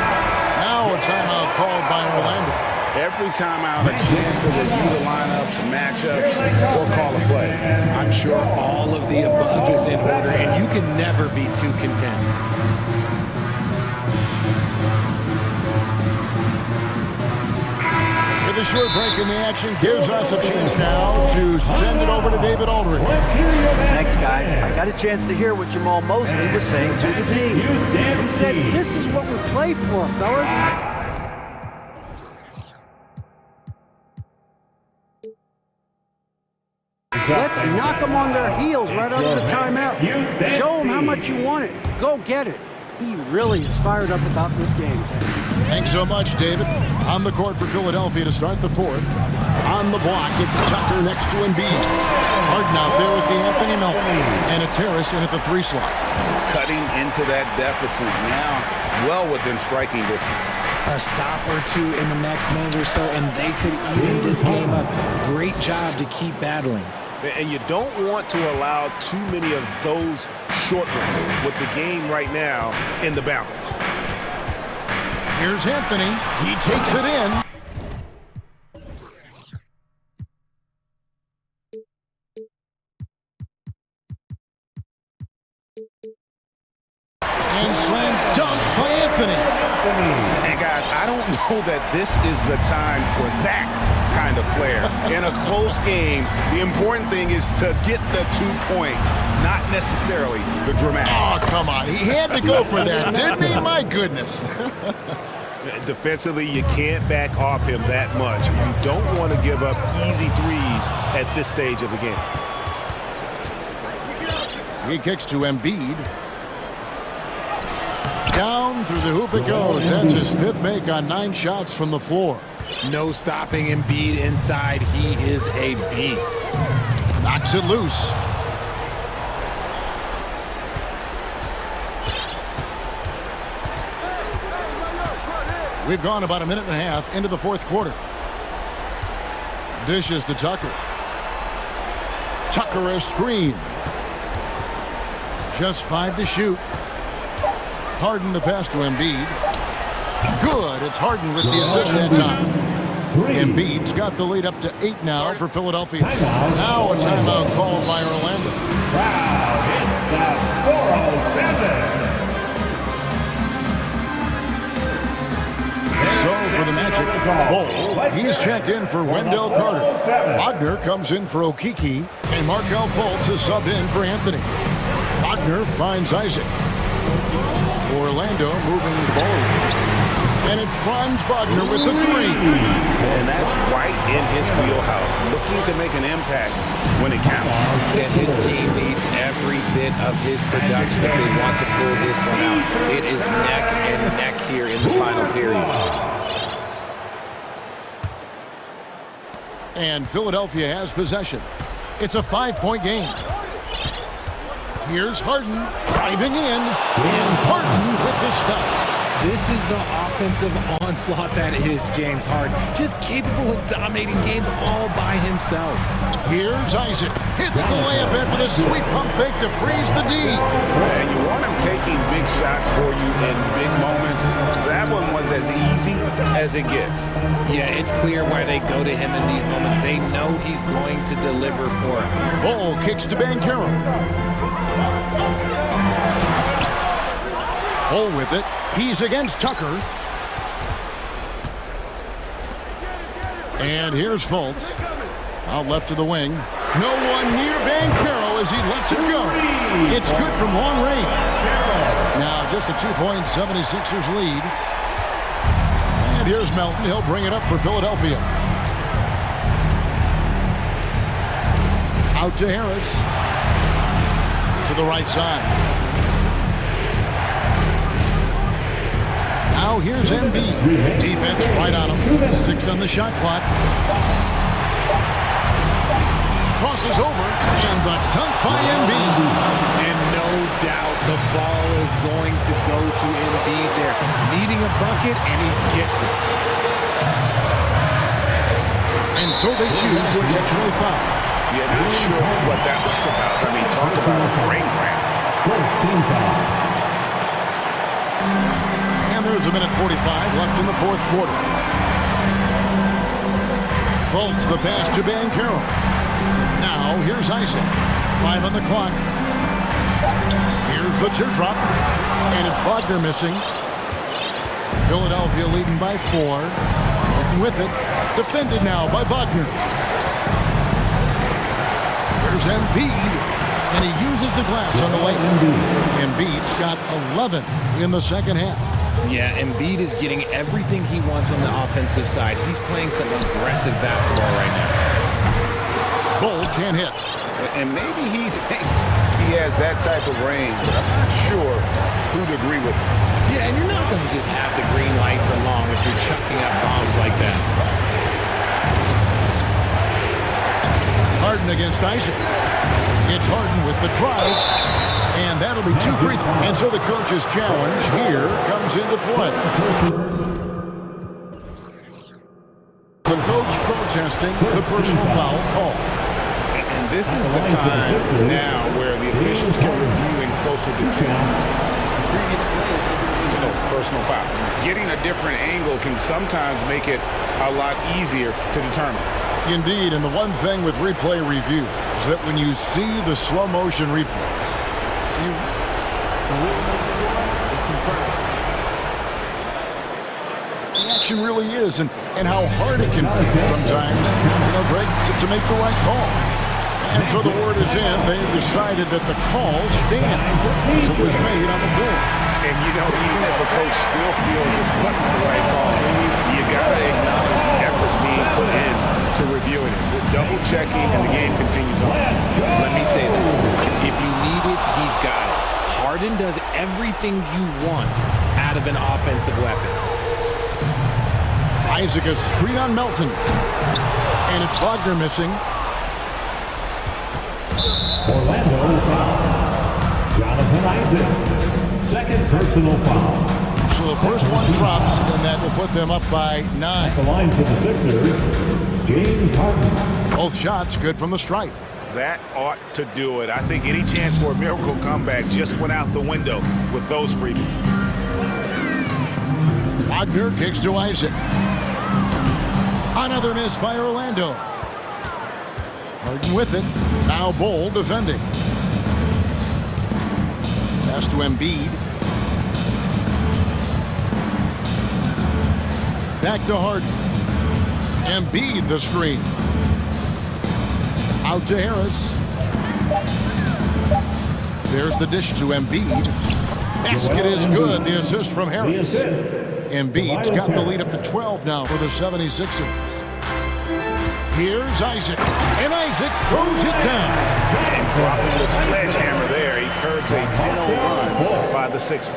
Now a timeout called by Orlando. Every timeout, a chance to review the lineups, matchups, or call a play. I'm sure all of the above is in order, and you can never be too content. With a short break in the action gives us a chance now to send it over to David Aldridge. Thanks, guys. I got a chance to hear what Jamal Mosley was saying to the team. He said, this is what we play for, fellas. Let's knock them on their heels right out of the timeout. Show them how much you want it. Go get it. He really is fired up about this game. Thanks so much, David. On the court for Philadelphia to start the fourth. On the block, it's Tucker next to Embiid. Harden out there with DeAnthony Melton. And it's Harris in at the 3 slot. Cutting into that deficit now, well within striking distance. A stop or two in the next minute or so, and they could even this game up. Great job to keep battling. And you don't want to allow too many of those short ones with the game right now in the balance. Here's Anthony. He takes it in. And slam dunk by Anthony. And guys, I don't know that this is the time for that kind of flair. In a close game, the important thing is to get the 2 points, not necessarily the dramatic. Oh, come on. He had to go for that, didn't he? My goodness. Defensively, you can't back off him that much. You don't want to give up easy threes at this stage of the game. He kicks to Embiid. Down through the hoop it goes. That's his 5th make on 9 shots from the floor. No stopping Embiid inside. He is a beast. Knocks it loose. We've gone about a minute and a half into the fourth quarter. Dishes to Tucker. Tucker a screen. Just 5 to shoot. Harden the pass to Embiid. Good. It's Harden with the assist that time. Embiid's got the lead up to 8 now for Philadelphia. Now a timeout called by Orlando. Wow, it's the 407. So for the Magic, Bull, he's checked in for Wendell Carter. Wagner comes in for Okiki, and Markelle Fultz is subbed in for Anthony. Wagner finds Isaac. Orlando moving the ball. And it's Franz Wagner with the 3. And that's right in his wheelhouse, looking to make an impact when it counts. And his team needs every bit of his production if they want to pull this one out. It is neck and neck here in the final period. And Philadelphia has possession. It's a 5-point game. Here's Harden driving in, and Harden with the stuff. This is the offensive onslaught that is James Harden. Just capable of dominating games all by himself. Here's Isaac. Hits the layup after the sweet pump fake to freeze the D. And you want him taking big shots for you in big moments. That one was as easy as it gets. Yeah, it's clear why they go to him in these moments. They know he's going to deliver for him. Bull kicks to Banchero. Bull with it. He's against Tucker. And here's Fultz. Out left to the wing. No one near Banchero as he lets it go. It's good from long range. Now just a 2-point 76ers lead. And here's Melton. He'll bring it up for Philadelphia. Out to Harris. To the right side. Now here's Embiid. Defense right on him. 6 on the shot clock. Crosses over, and the dunk by Embiid. And no doubt the ball is going to go to Embiid there. Needing a bucket, and he gets it. And so they choose to intentionally foul. Yeah, not sure what that was about. I mean, talk about a brain cramp. First team foul. And there's a minute 45 left in the fourth quarter. Fultz the pass to Banchero. Now here's Isaac. 5 on the clock. Here's the teardrop. And it's Wagner missing. Philadelphia leading by 4. Martin with it. Defended now by Wagner. Here's Embiid. And he uses the glass on the way. Embiid's got 11 in the second half. Yeah, Embiid is getting everything he wants on the offensive side. He's playing some aggressive basketball right now. Bull can't hit. And maybe he thinks he has that type of range, but I'm not sure who'd agree with him. Yeah, and you're not going to just have the green light for long if you're chucking up bombs like that. Harden against Isaac. It's Harden with the drive. And that'll be 2 free throws. And so the coach's challenge here comes into play. The coach protesting the personal foul call. And this is the time now where the officials can review in closer detail. Previous plays, personal foul. Getting a different angle can sometimes make it a lot easier to determine. Indeed, and the one thing with replay review is that when you see the slow motion replays, the rule is confirmed. The action really is, and how hard it can be sometimes, Greg, to make the right call. And so the word is in. They've decided that the call stands as it was made on the floor. And even if a coach still feels this wasn't the right call, you gotta acknowledge the effort being put in to reviewing it. The double checking, and the game continues on. Let me say this. If you need it, he's got it. Harden does everything you want out of an offensive weapon. Isaac a screen on Melton. And it's Wagner missing. Orlando foul. Jonathan Isaac. Second personal foul. So the first one drops, and that will put them up by 9. At the line for the Sixers, James Harden. Both shots good from the stripe. That ought to do it. I think any chance for a miracle comeback just went out the window with those freebies. Wagner kicks to Isaac. Another miss by Orlando. Harden with it. Now Bull defending. Pass to Embiid. Back to Harden. Embiid the screen. Out to Harris. There's the dish to Embiid. Basket is good. The assist from Harris. Embiid's got the lead up to 12 now for the 76ers. Here's Isaac. And Isaac throws it down. And dropping the sledgehammer there. He curbs a 10-0 run by the Sixers.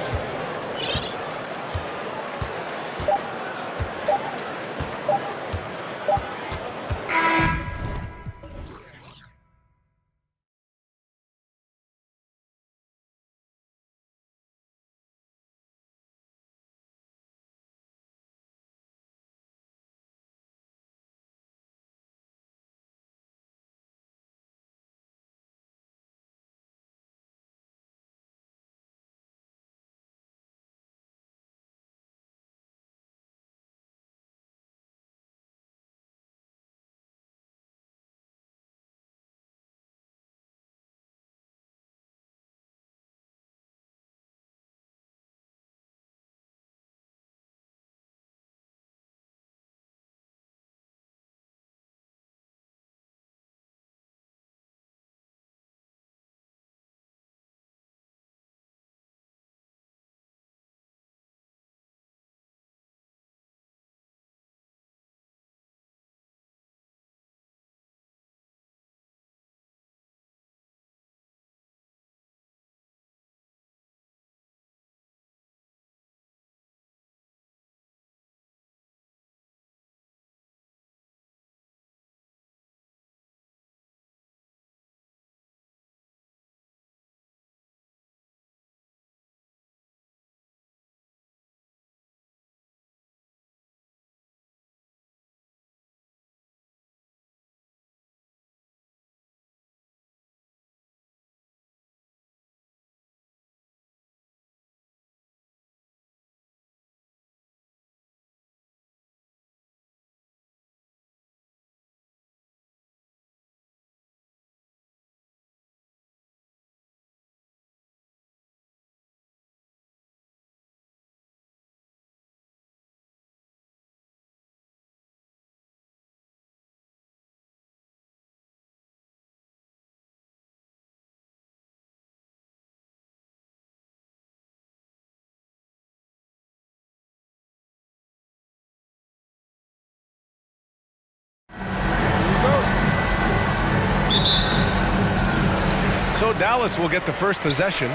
So Dallas will get the first possession.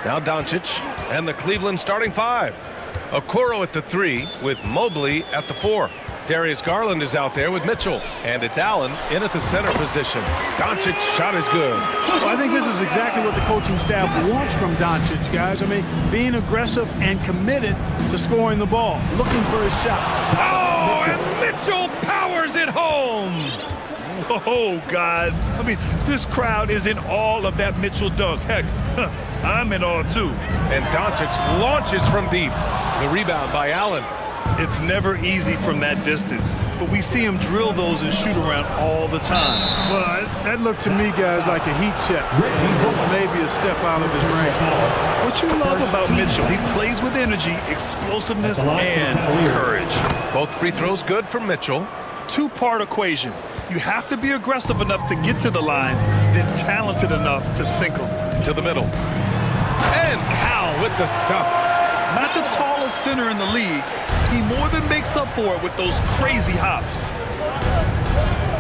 Now Doncic and the Cleveland starting 5. Okoro at the 3 with Mobley at the 4. Darius Garland is out there with Mitchell. And it's Allen in at the center position. Doncic's shot is good. Well, I think this is exactly what the coaching staff wants from Doncic, guys. I mean, being aggressive and committed to scoring the ball, looking for a shot. Oh, and Mitchell powers it home. Oh, guys, I mean, this crowd is in all of that Mitchell dunk. Heck, I'm in all too. And Doncic launches from deep. The rebound by Allen. It's never easy from that distance, but we see him drill those and shoot around all the time. Well, that looked to me, guys, like a heat check. Maybe a step out of his range. What you love about Mitchell, he plays with energy, explosiveness, and courage. Both free throws good for Mitchell. Two-part equation. You have to be aggressive enough to get to the line, then talented enough to sink them. To the middle. And Powell with the stuff. Not the tallest center in the league, he more than makes up for it with those crazy hops.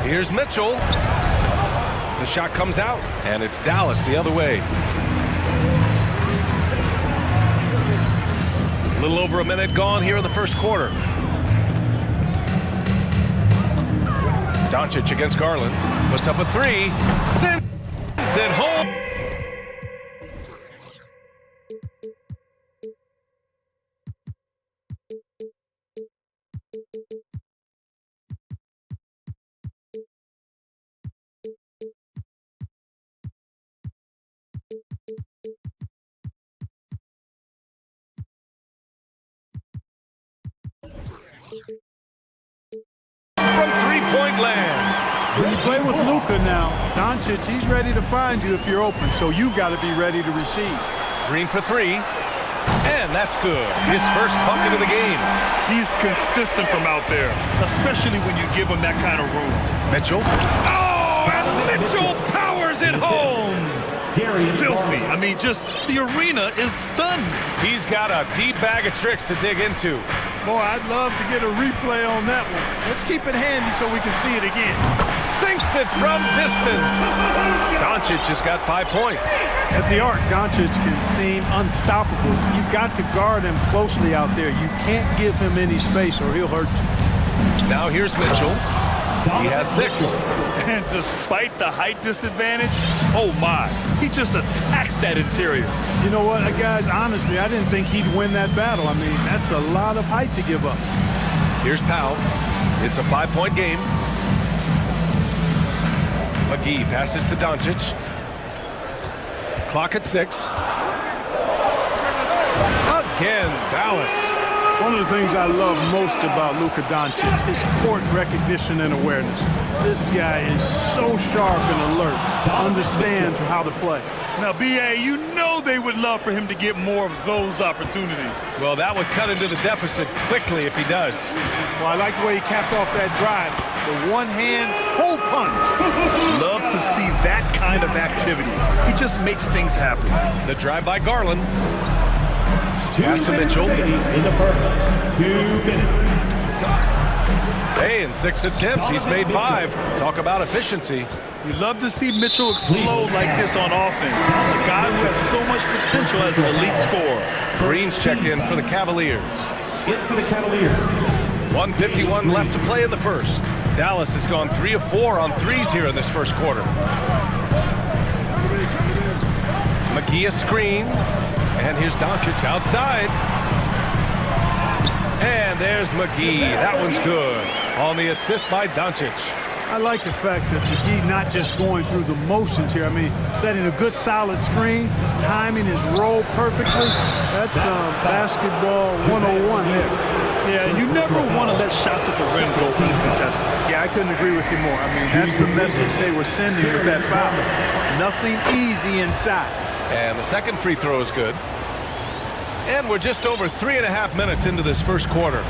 Here's Mitchell. The shot comes out, and it's Dallas the other way. A little over a minute gone here in the first quarter. Doncic against Garland. Puts up a 3. Sends it home. When you play with Luka now, Doncic, he's ready to find you if you're open, so you've got to be ready to receive. Green for three. And that's good. His first bucket of the game. He's consistent from out there, especially when you give him that kind of room. Mitchell. Oh, and Mitchell powers it home. Filthy. I mean, just the arena is stunned. He's got a deep bag of tricks to dig into. Boy, I'd love to get a replay on that one. Let's keep it handy so we can see it again. Sinks it from distance. Doncic has got 5 points. At the arc, Doncic can seem unstoppable. You've got to guard him closely out there. You can't give him any space or he'll hurt you. Now here's Mitchell. He has 6. And despite the height disadvantage, oh my, he just attacks that interior. You know what, guys, honestly, I didn't think he'd win that battle. I mean, that's a lot of height to give up. Here's Powell. It's a 5-point game. McGee passes to Doncic. Clock at 6. Again, Dallas. One of the things I love most about Luka Doncic is court recognition and awareness. This guy is so sharp and alert, understands how to play. Now, B.A., you know they would love for him to get more of those opportunities. Well, that would cut into the deficit quickly if he does. Well, I like the way he capped off that drive. The one-hand pull punch. Love to see that kind of activity. He just makes things happen. The drive by Garland. Pass to Mitchell. Hey, in 6 attempts, he's made 5. Talk about efficiency. We love to see Mitchell explode like this on offense. A guy who has so much potential as an elite scorer. Green's checked in for the Cavaliers. 1:51 left to play in the first. Dallas has gone 3 of 4 on threes here in this first quarter. McGee a screen. And here's Doncic outside. And there's McGee. That one's good. On the assist by Doncic. I like the fact that McGee not just going through the motions here. I mean, setting a good solid screen, timing his roll perfectly. That's basketball 101 there. Yeah, you never want to let shots at the rim go uncontested. Yeah, I couldn't agree with you more. I mean, that's the message they were sending with that foul. Nothing easy inside. And the second free throw is good. And we're just over 3.5 minutes into this first quarter.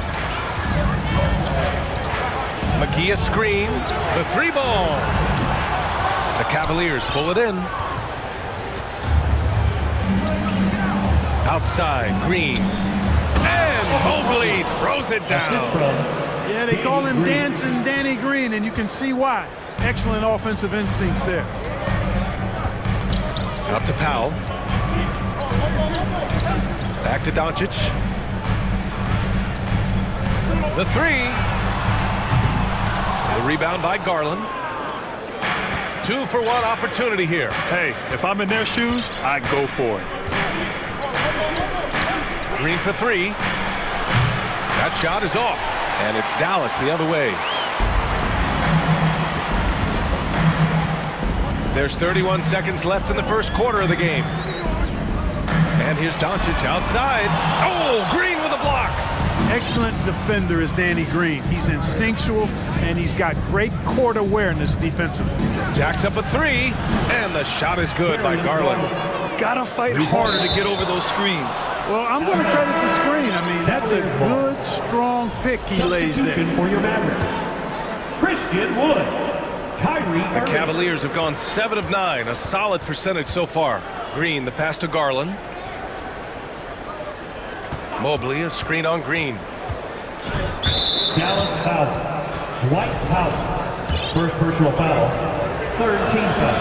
McGee a screen. The 3 ball. The Cavaliers pull it in. Outside, Green. And Mobley throws it down. Yeah, they call him Dancing Danny Green, and you can see why. Excellent offensive instincts there. Out to Powell. Back to Doncic. The 3. The rebound by Garland. 2-for-1 opportunity here. Hey, if I'm in their shoes, I go for it. Green for 3. That shot is off. And it's Dallas the other way. There's 31 seconds left in the first quarter of the game. And here's Doncic outside. Oh, Green with a block. Excellent defender is Danny Green. He's instinctual, and he's got great court awareness defensively. Jacks up a 3, and the shot is good by Garland. Gotta fight harder to get over those screens. Well, I'm going to credit the screen. I mean, that's a good, strong pick he lays there. For your Mavericks, Christian Wood. The Cavaliers have gone 7 of 9, a solid percentage so far. Green, the pass to Garland. Mobley, a screen on Green. Dallas foul. White foul. First personal foul. Third team foul.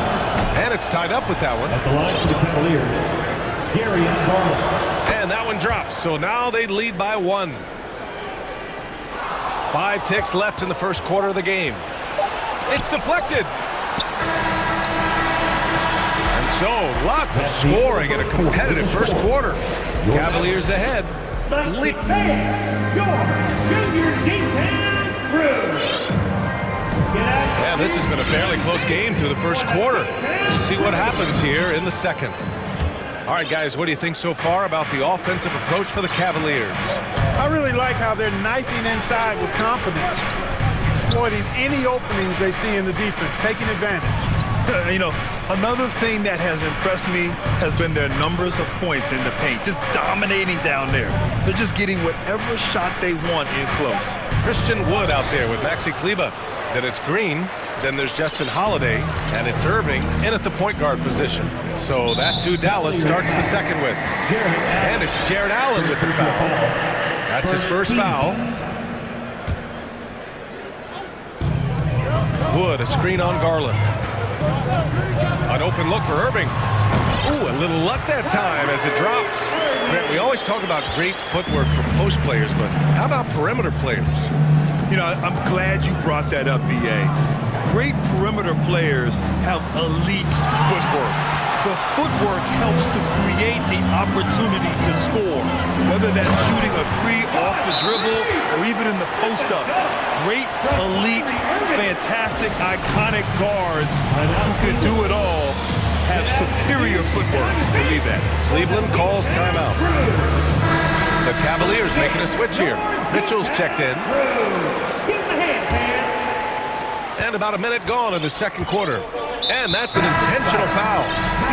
And it's tied up with that one. At the line for the Cavaliers, Darius Garland. And that one drops, so now they lead by 1. 5 ticks left in the first quarter of the game. It's deflected. And so, lots of scoring in a competitive first quarter. Cavaliers ahead. Yeah, this has been a fairly close game through the first quarter. We'll see what happens here in the second. All right, guys, what do you think so far about the offensive approach for the Cavaliers? I really like how they're knifing inside with confidence. exploiting any openings they see in the defense, taking advantage. You know, another thing that has impressed me has been their numbers of points in the paint, just dominating down there. They're just getting whatever shot they want in close. Christian Wood out there with Maxi Kleber. Then it's Green, then there's Justin Holiday, and it's Irving in at the point guard position. So that's who Dallas starts the second with. And it's Jared Allen with the foul. That's his first foul. Wood, a screen on Garland. An open look for Irving. Ooh, a little luck that time as it drops. Grant, we always talk about great footwork for post players, but how about perimeter players? You know, I'm glad you brought that up, B.A. Great perimeter players have elite footwork. The footwork helps to create the opportunity to score, whether that's shooting a three off the dribble or even in the post-up. Great, elite, fantastic, iconic guards who can do it all have superior footwork. Believe that. Cleveland calls timeout. The Cavaliers making a switch here. Mitchell's checked in. And about a minute gone in the second quarter. And that's an intentional foul.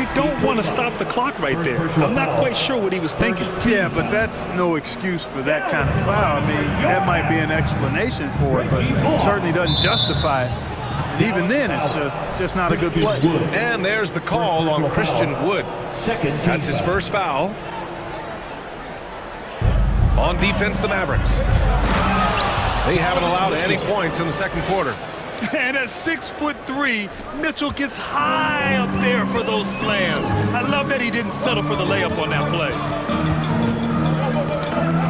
You don't want to stop the clock right there. I'm not quite sure what he was thinking. Yeah, but that's no excuse for that kind of foul. I mean, that might be an explanation for it, but it certainly doesn't justify it. And even then, it's just not a good play. And there's the call on Christian Wood. That's his first foul. On defense, the Mavericks. They haven't allowed any points in the second quarter. And at 6'3", Mitchell gets high up there for those slams. I love that he didn't settle for the layup on that play.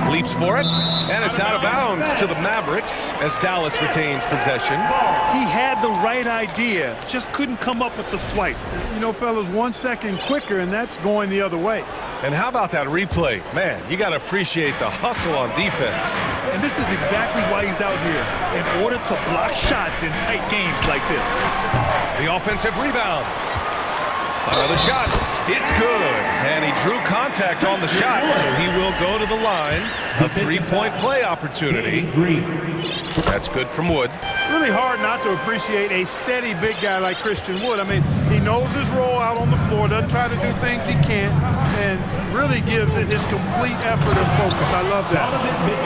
Leaps for it, and it's out of bounds to the Mavericks as Dallas retains possession. He had the right idea, just couldn't come up with the swipe. You know, fellas, 1 second quicker, and that's going the other way. And how about that replay? Man, you got to appreciate the hustle on defense. And this is exactly why he's out here, in order to block shots in tight games like this. The offensive rebound. Another shot. It's good. And he drew contact on the shot, so he will go to the line. A three-point play opportunity. That's good from Wood. Really hard not to appreciate a steady big guy like Christian Wood. I mean, he knows his role out on the floor, doesn't try to do things he can't, and really gives it his complete effort and focus. I love that.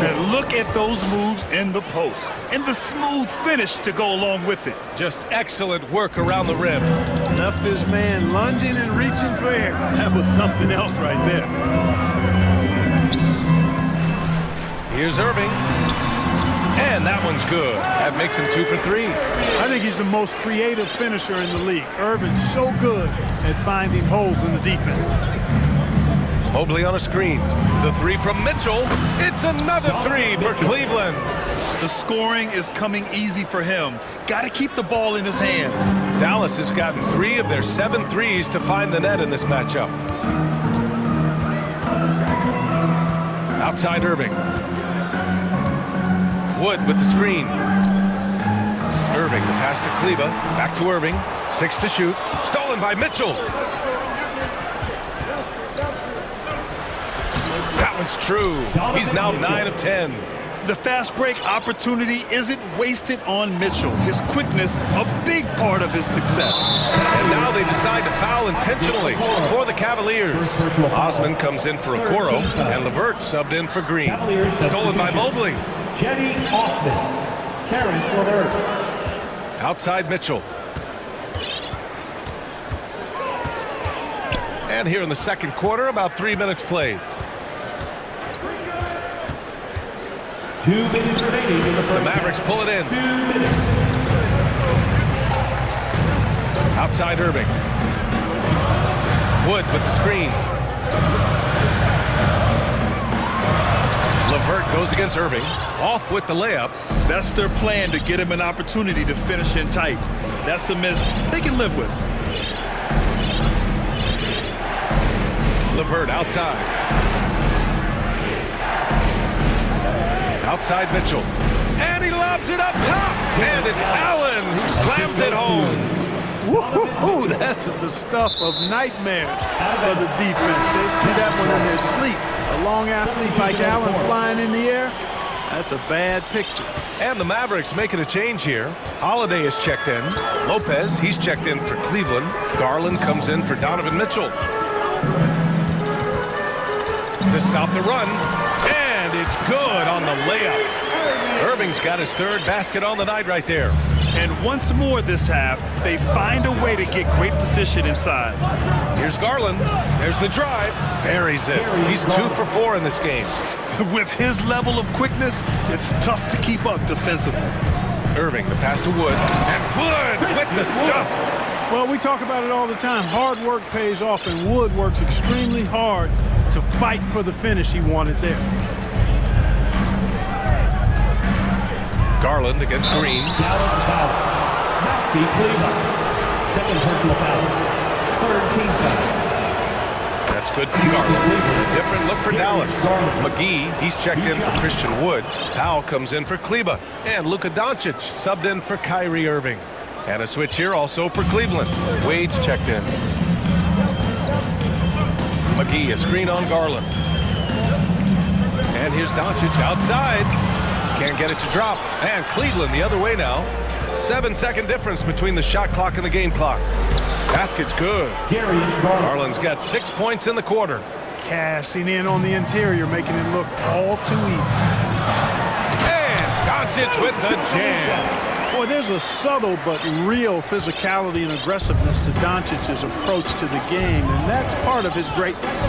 And look at those moves in the post and the smooth finish to go along with it. Just excellent work around the rim. Left this man lunging and reaching for air. That was something else right there. Here's Irving. And that one's good. That makes him 2 for 3. I think he's the most creative finisher in the league. Irving's so good at finding holes in the defense. Mobley on a screen. The three from Mitchell. It's another three for Cleveland. The scoring is coming easy for him. Got to keep the ball in his hands. Dallas has gotten 3 of their 7 threes to find the net in this matchup. Outside Irving. Wood with the screen. Irving, the pass to Kleber. Back to Irving. 6 to shoot. Stolen by Mitchell. That one's true. He's now 9 of 10. The fast break opportunity isn't wasted on Mitchell. His quickness, a big part of his success. And now they decide to foul intentionally for the Cavaliers. Osman comes in for Okoro, and LeVert subbed in for Green. Stolen by Mobley. Jenny Osman carries LeVert. Outside Mitchell. And here in the second quarter, about 3 minutes played. 2 minutes remaining in the first. The Mavericks pull it in. 2 minutes. Outside Irving. Wood with the screen. LeVert goes against Irving. Off with the layup. That's their plan, to get him an opportunity to finish in tight. That's a miss they can live with. LeVert outside. Outside Mitchell. And he lobs it up top. And it's Allen who slams it home. Woo-hoo-hoo, that's the stuff of nightmares for the defense. They see that one in their sleep. A long athlete like Allen flying in the air, That's a bad picture. And the Mavericks making a change here. Holiday is checked in. Lopez, he's checked in for Cleveland. Garland comes in for Donovan Mitchell. To stop the run. And it's good on the layup. Irving's got his third basket on the night right there. And once more this half, they find a way to get great position inside. Here's Garland. There's the drive. Buries it. He's 2 for 4 in this game. With his level of quickness, it's tough to keep up defensively. Irving, the pass to Wood. And Wood with the stuff. Well, we talk about it all the time. Hard work pays off, and Wood works extremely hard to fight for the finish he wanted there. Garland against Green. Maxi Cleveland. Second personal foul. Third team foul. That's good from Garland. A different look for Dallas. McGee, he's checked in for Christian Wood. Powell comes in for Kleba. And Luka Doncic subbed in for Kyrie Irving. And a switch here also for Cleveland. Wade's checked in. McGee, a screen on Garland. And here's Doncic outside. Can't get it to drop. And Cleveland the other way now. 7-second difference between the shot clock and the game clock. Basket's good. Garland's got 6 points in the quarter. Cashing in on the interior, making it look all too easy. And Doncic with the jam. Boy, there's a subtle but real physicality and aggressiveness to Doncic's approach to the game, and that's part of his greatness.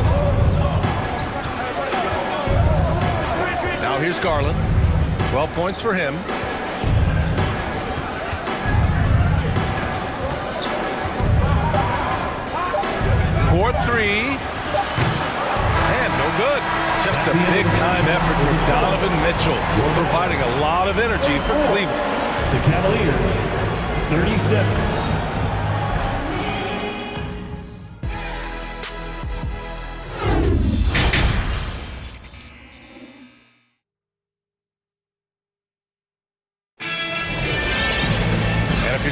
Now here's Garland. 12 points for him. For 3. And no good. Just a big-time effort from Donovan Mitchell, providing a lot of energy for Cleveland. The Cavaliers, 37.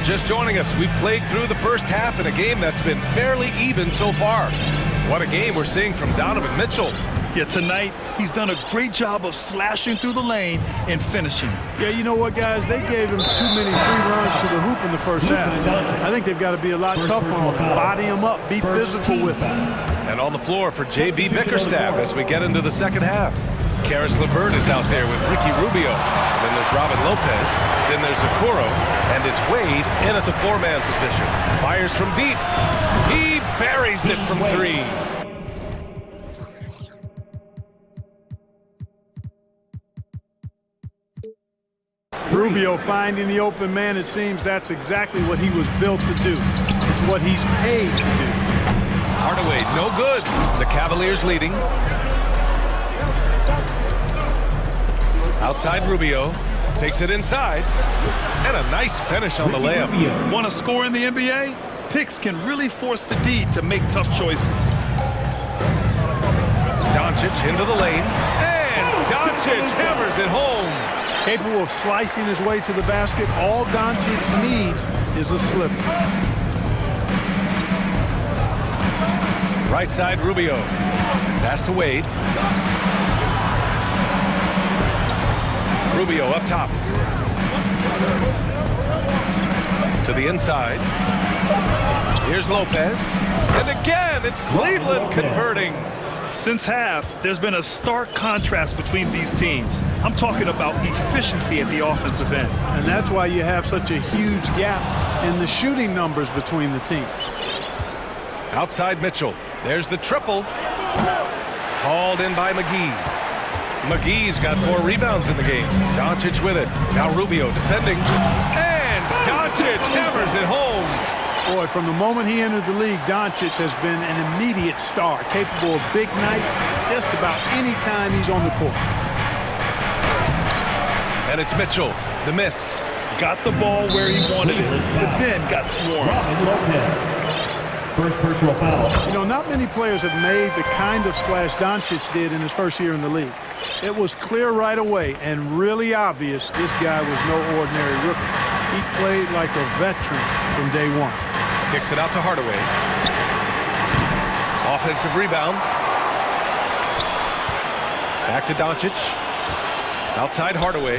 Just joining us, we played through the first half in a game that's been fairly even so far. What a game we're seeing from Donovan Mitchell. Yeah, tonight, he's done a great job of slashing through the lane and finishing. Yeah, you know what, guys? They gave him too many free runs to the hoop in the first half. I think they've got to be a lot tougher on him. Body him up, be physical with him. And on the floor for J.B. Bickerstaff as we get into the second half. Karis LeVert is out there with Ricky Rubio. Then there's Robin Lopez. Then there's Okoro. And it's Wade in at the 4-man position. Fires from deep. He buries it from 3. Rubio finding the open man. It seems that's exactly what he was built to do. It's what he's paid to do. Hardaway, no good. The Cavaliers leading. Outside Rubio, takes it inside, and a nice finish on the layup. Want to score in the NBA? Picks can really force the D to make tough choices. Doncic into the lane, and Doncic hammers it home. Capable of slicing his way to the basket, all Doncic needs is a sliver. Right side Rubio, pass to Wade. Rubio up top. To the inside. Here's Lopez. And again, it's Cleveland converting. Since half, there's been a stark contrast between these teams. I'm talking about efficiency at the offensive end. And that's why you have such a huge gap in the shooting numbers between the teams. Outside Mitchell. There's the triple. Hauled in by McGee. McGee's got 4 rebounds in the game. Doncic with it. Now Rubio defending. And Doncic hammers it home. Boy, from the moment he entered the league, Doncic has been an immediate star, capable of big nights just about any time he's on the court. And it's Mitchell, the miss. Got the ball where he wanted it, but then got swarmed. First personal foul. You know, not many players have made the kind of splash Doncic did in his first year in the league. It was clear right away and really obvious this guy was no ordinary rookie. He played like a veteran from day one. Kicks it out to Hardaway. Offensive rebound. Back to Doncic. Outside Hardaway.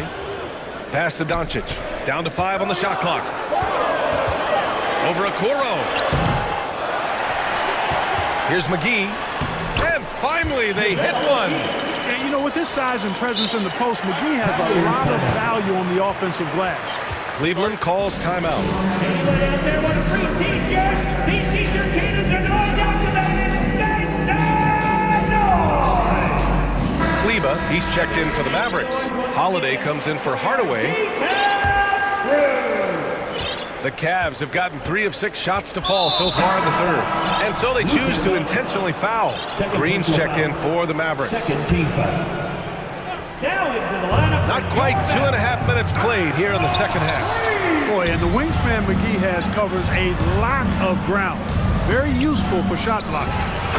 Pass to Doncic. Down to 5 on the shot clock. Over Okoro. Here's McGee. And finally they hit one. And you know, with his size and presence in the post, McGee has a lot of value on the offensive glass. Cleveland calls timeout. Anybody out there want a free t-shirt? These t-shirt cases are going down to the Kleba, he's checked in for the Mavericks. Holiday comes in for Hardaway. The Cavs have gotten 3 of 6 shots to fall so far in the third. And so they choose to intentionally foul. Green's checked in for the Mavericks. Not quite 2.5 minutes played here in the second half. Boy, and the wingspan McGee has covers a lot of ground. Very useful for shot blocking.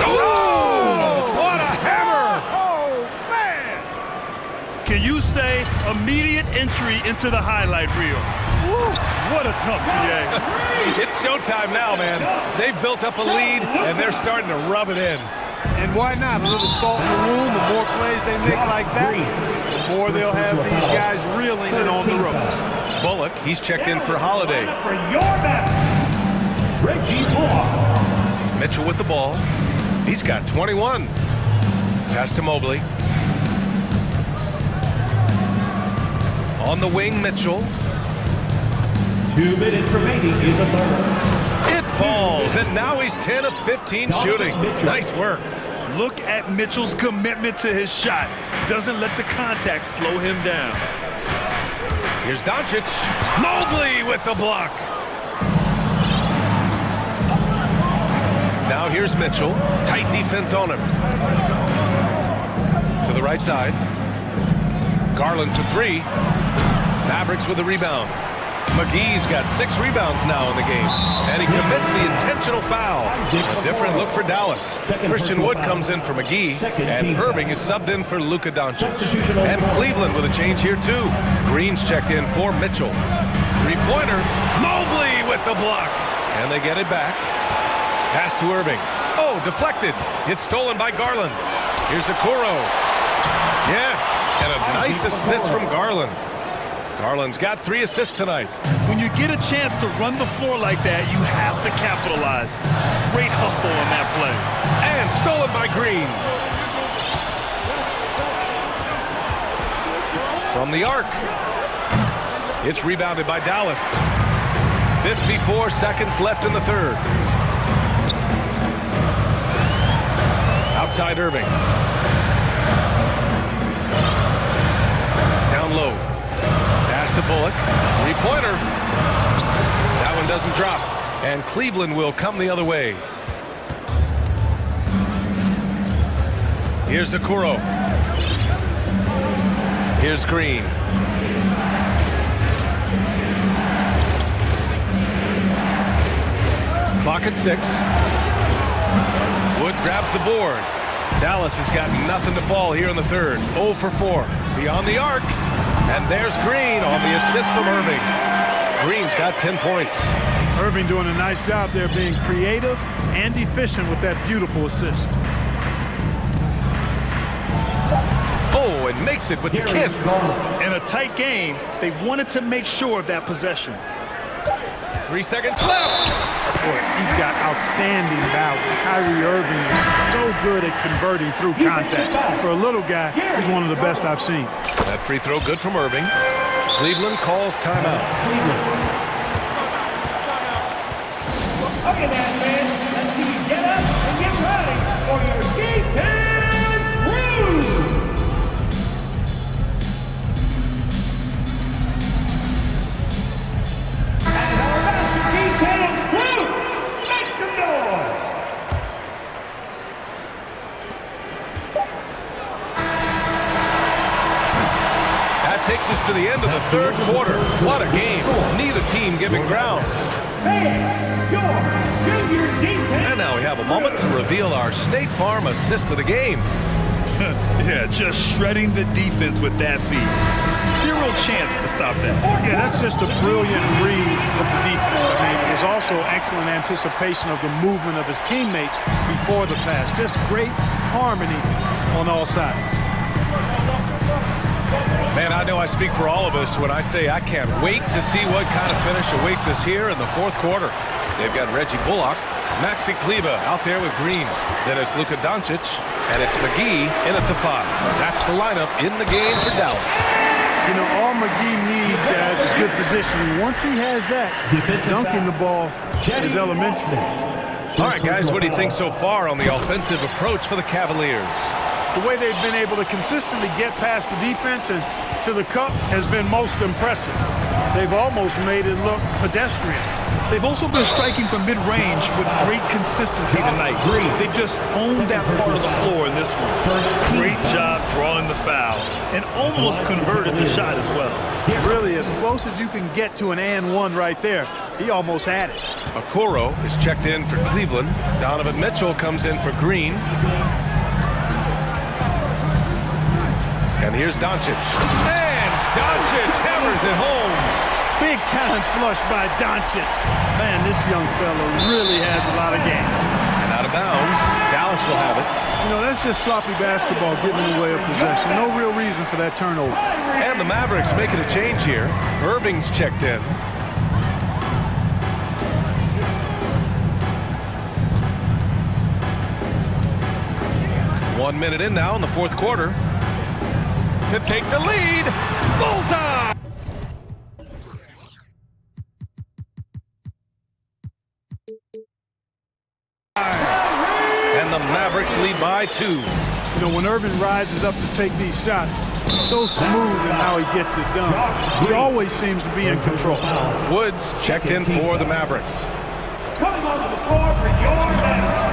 Oh! What a hammer! Oh, man! Can you say immediate entry into the highlight reel? Woo, what a tough PA. It's showtime now, man. They've built up a lead, and they're starting to rub it in. And why not? A little salt in the wound. The more plays they make like that, the more they'll have these guys reeling and on the ropes. Bullock, he's checked in for Holiday. Mitchell with the ball. He's got 21. Pass to Mobley. On the wing, Mitchell. 2 minutes remaining in the third. It falls, and now he's 10 of 15 shooting. Nice work. Look at Mitchell's commitment to his shot. Doesn't let the contact slow him down. Here's Doncic. Mobley with the block. Now here's Mitchell. Tight defense on him. To the right side. Garland for 3. Mavericks with the rebound. McGee's got 6 rebounds now in the game, and he commits the intentional foul. A different look for Dallas. Christian Wood comes in for McGee, and Irving is subbed in for Luka Doncic. And Cleveland with a change here too. Green's checked in for Mitchell. 3-pointer, Mobley with the block, and they get it back. Pass to Irving. Oh, deflected. It's stolen by Garland. Here's Okoro. Yes, and a nice assist from Garland. Garland's got 3 assists tonight. When you get a chance to run the floor like that, you have to capitalize. Great hustle on that play. And stolen by Green. From the arc. It's rebounded by Dallas. 54 seconds left in the third. Outside Irving. Down low. Pass to Bullock. 3-pointer. That one doesn't drop. And Cleveland will come the other way. Here's Okoro. Here's Green. Clock at 6. Wood grabs the board. Dallas has got nothing to fall here in the third. 0 for 4. Beyond the arc. And there's Green on the assist from Irving. Green's got 10 points. Irving doing a nice job there being creative and efficient with that beautiful assist. Oh, and makes it with the kiss. In a tight game, they wanted to make sure of that possession. 3 seconds left. Boy, he's got outstanding balance. Kyrie Irving is so good at converting through contact. For a little guy, he's one of the best I've seen. That free throw good from Irving. Cleveland calls timeout. Okay, now, man, let's see you get up and get ready for your defense crew. And our master defense crew, make some noise. That takes us to the end of the third quarter. What a game. Neither team giving ground. And now we have a moment to reveal our State Farm assist of the game. Yeah, just shredding the defense with that feed. Zero chance to stop that. Yeah, that's just a brilliant read of the defense. I mean, it was also excellent anticipation of the movement of his teammates before the pass. Just great harmony on all sides. Man, I know I speak for all of us when I say I can't wait to see what kind of finish awaits us here in the fourth quarter. They've got Reggie Bullock, Maxi Kleber out there with Green. Then it's Luka Doncic, and it's McGee in at the 5. That's the lineup in the game for Dallas. You know, all McGee needs, guys, is good positioning. Once he has that, dunking the ball is elementary. All right, guys, what do you think so far on the offensive approach for the Cavaliers? The way they've been able to consistently get past the defense and to the cup has been most impressive. They've almost made it look pedestrian. They've also been striking from mid-range with great consistency tonight. They just owned that part of the floor in this one. Great job drawing the foul and almost converted the shot as well. Really, as close as you can get to an and one right there. He almost had it. Okoro is checked in for Cleveland. Donovan Mitchell comes in for Green. And here's Doncic. And Doncic hammers it home. Big time flush by Doncic. Man, this young fella really has a lot of game. And out of bounds, Dallas will have it. You know, that's just sloppy basketball giving away a possession. No real reason for that turnover. And the Mavericks making a change here. Irving's checked in. One minute in now in the fourth quarter. To take the lead. Bullseye! And the Mavericks lead by 2. You know, when Irving rises up to take these shots, so smooth in how he gets it done. He always seems to be in control. Woods checked in for the Mavericks. Coming onto the floor for your man.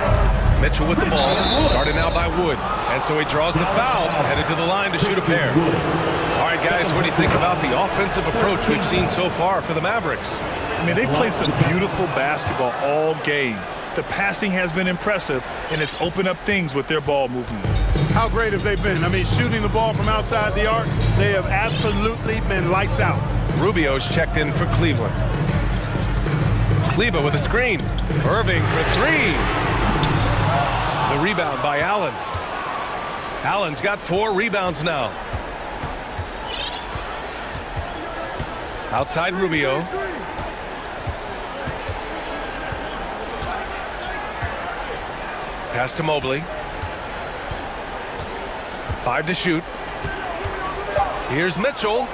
Mitchell with the ball, guarded now by Wood. And so he draws the foul, headed to the line to shoot a pair. All right, guys, what do you think about the offensive approach we've seen so far for the Mavericks? I mean, they played some beautiful basketball all game. The passing has been impressive, and it's opened up things with their ball movement. How great have they been? I mean, shooting the ball from outside the arc, they have absolutely been lights out. Rubio's checked in for Cleveland. Kleber with a screen. Irving for 3. The rebound by Allen. Allen's got 4 rebounds now. Outside Rubio. Pass to Mobley. 5 to shoot. Here's Mitchell.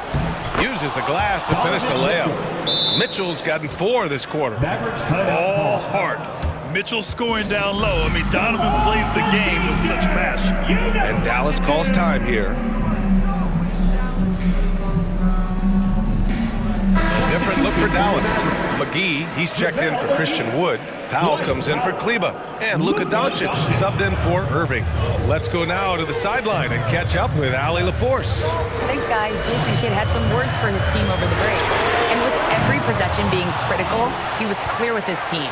Uses the glass to finish the layup. Mitchell's gotten 4 this quarter. All heart. Mitchell scoring down low. I mean, Donovan plays the game with such passion. And Dallas calls time here. Different look for Dallas. McGee, he's checked in for Christian Wood. Powell comes in for Kleber. And Luka Doncic subbed in for Irving. Let's go now to the sideline and catch up with Allie LaForce. Thanks, guys. Jason Kidd had some words for his team over the break. And with every possession being critical, he was clear with his team.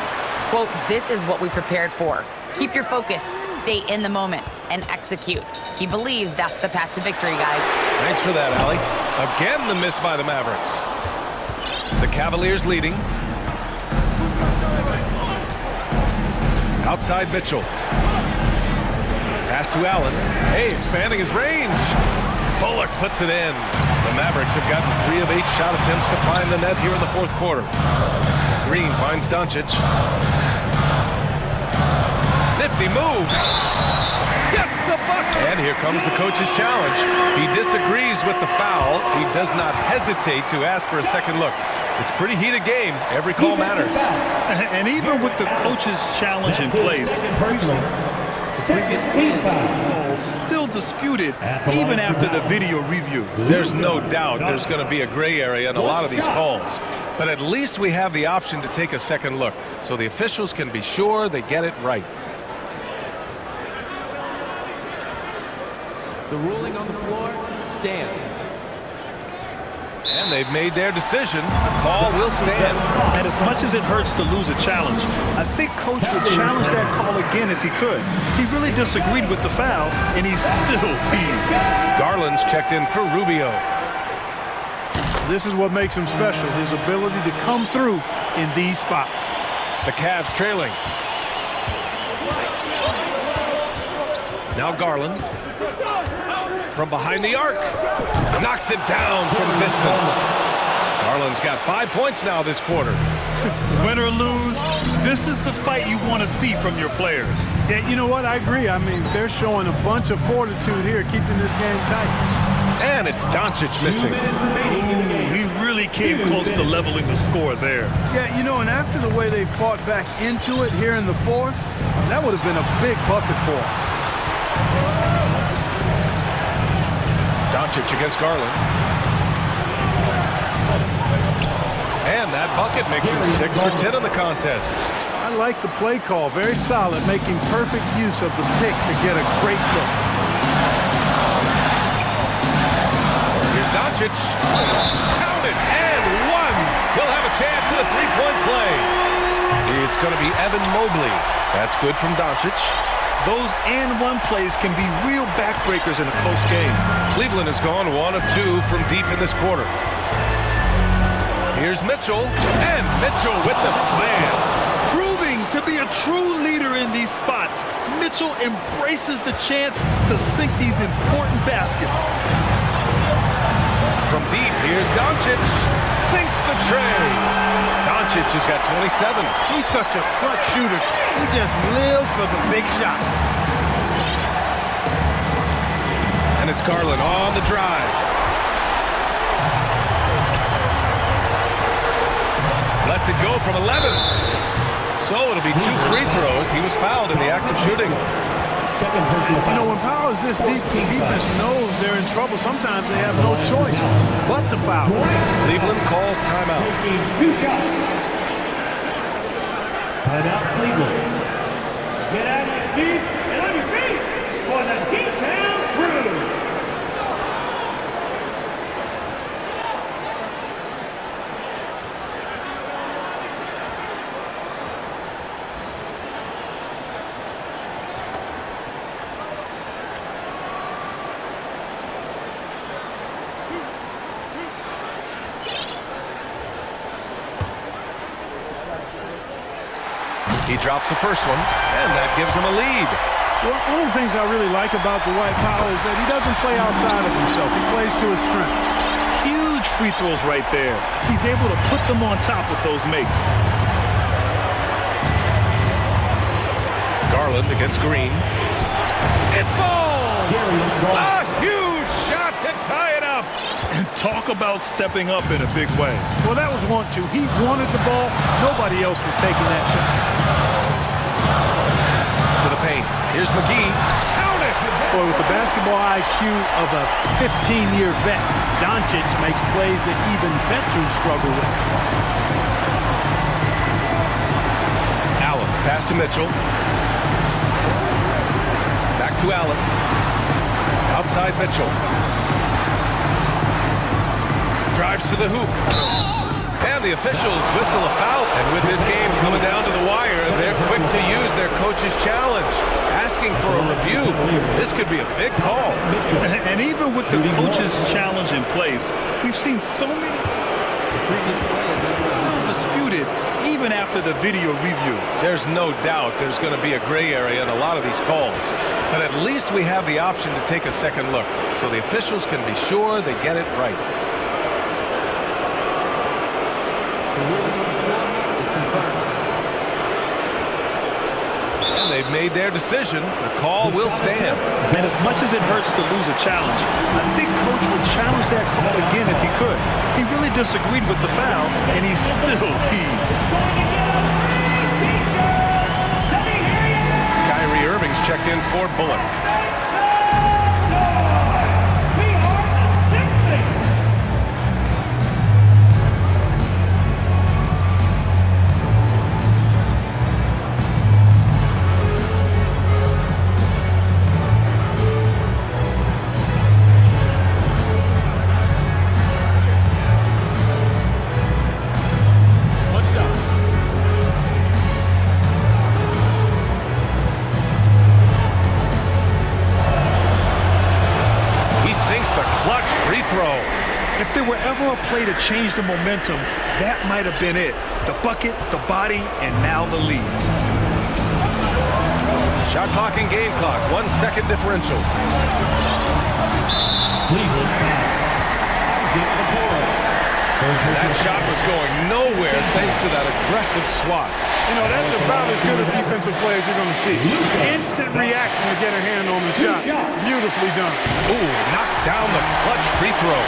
Quote, "This is what we prepared for. Keep your focus, stay in the moment, and execute." He believes that's the path to victory, guys. Thanks for that, Allie. Again, the miss by the Mavericks. The Cavaliers leading. Outside Mitchell. Pass to Allen. Hey, expanding his range. Bullock puts it in. The Mavericks have gotten 3 of 8 shot attempts to find the net here in the fourth quarter. Green finds Doncic. Nifty move. Gets the bucket. And here comes the coach's challenge. He disagrees with the foul. He does not hesitate to ask for a second look. It's a pretty heated game. Every call matters. And even with the coach's challenge in place, still disputed even after the video review. There's no doubt there's going to be a gray area in a lot of these calls. But at least we have the option to take a second look, so the officials can be sure they get it right. The ruling on the floor stands. And they've made their decision. The call will stand. And as much as it hurts to lose a challenge, I think Coach would challenge that call again if he could. He really disagreed with the foul, and he's still peeved. Garland's checked in for Rubio. This is what makes him special, his ability to come through in these spots. The Cavs trailing. Now Garland. from behind the arc. Knocks it down from distance. Garland's got 5 points now this quarter. Win or lose, this is the fight you want to see from your players. Yeah, you know what? I agree. I mean, they're showing a bunch of fortitude here, keeping this game tight. And it's Doncic missing. Ooh, he really came close to leveling the score there. Yeah, you know, and after the way they fought back into it here in the fourth, that would have been a big bucket for them. Doncic against Garland. And that bucket makes him 6 for 10 in the contest. I like the play call. Very solid, making perfect use of the pick to get a great look. Here's Doncic. Counted and one. He'll have a chance at a three-point play. It's going to be Evan Mobley. That's good from Doncic. Those and one plays can be real backbreakers in a close game. Cleveland has gone 1 of 2 from deep in this quarter. Here's Mitchell, and Mitchell with the slam. Proving to be a true leader in these spots, Mitchell embraces the chance to sink these important baskets. From deep, here's Doncic. Sinks the tray. Doncic has got 27. He's such a clutch shooter. He just lives for the big shot. And it's Garland on the drive. Lets it go from 11. So it'll be 2 free throws. He was fouled in the act of shooting. You know, when power is this deep, the defense knows they're in trouble. Sometimes they have no choice but to foul. Cleveland calls timeout. 2 shots. Timeout, Cleveland. Get out of your seats and on your feet for the D-Town crew. He drops the first one, and that gives him a lead. Well, one of the things I really like about Dwight Powell is that he doesn't play outside of himself. He plays to his strengths. Huge free throws right there. He's able to put them on top with those makes. Garland against Green. It falls! A huge shot to tie it up! And talk about stepping up in a big way. Well, that was 1-2. He wanted the ball. Nobody else was taking that shot. To the paint. Here's McGee. Count it! Boy, with the basketball IQ of a 15-year vet, Doncic makes plays that even veterans struggle with. Allen, pass to Mitchell. Back to Allen. Outside Mitchell. Drives to the hoop. And the officials whistle a foul. And with this game coming down to the wire, they're quick to use their coach's challenge. Asking for a review. This could be a big call. And even with the coach's challenge in place, we've seen so many previous plays that are still disputed even after the video review. There's no doubt there's going to be a gray area in a lot of these calls. But at least we have the option to take a second look, so the officials can be sure they get it right. And they've made their decision. The call will stand. And as much as it hurts to lose a challenge, I think Coach would challenge that call again if he could. He really disagreed with the foul, and he's still peeved. Kyrie Irving's checked in for Bullock. If there were ever a play to change the momentum, that might have been it. The bucket, the body, and now the lead. Shot clock and game clock, 1 second differential. That shot was going nowhere thanks to that aggressive swat. You know, that's about as good a defensive play as you're going to see. Instant reaction to get a hand on the shot. Beautifully done. Ooh, knocks down the clutch free throw.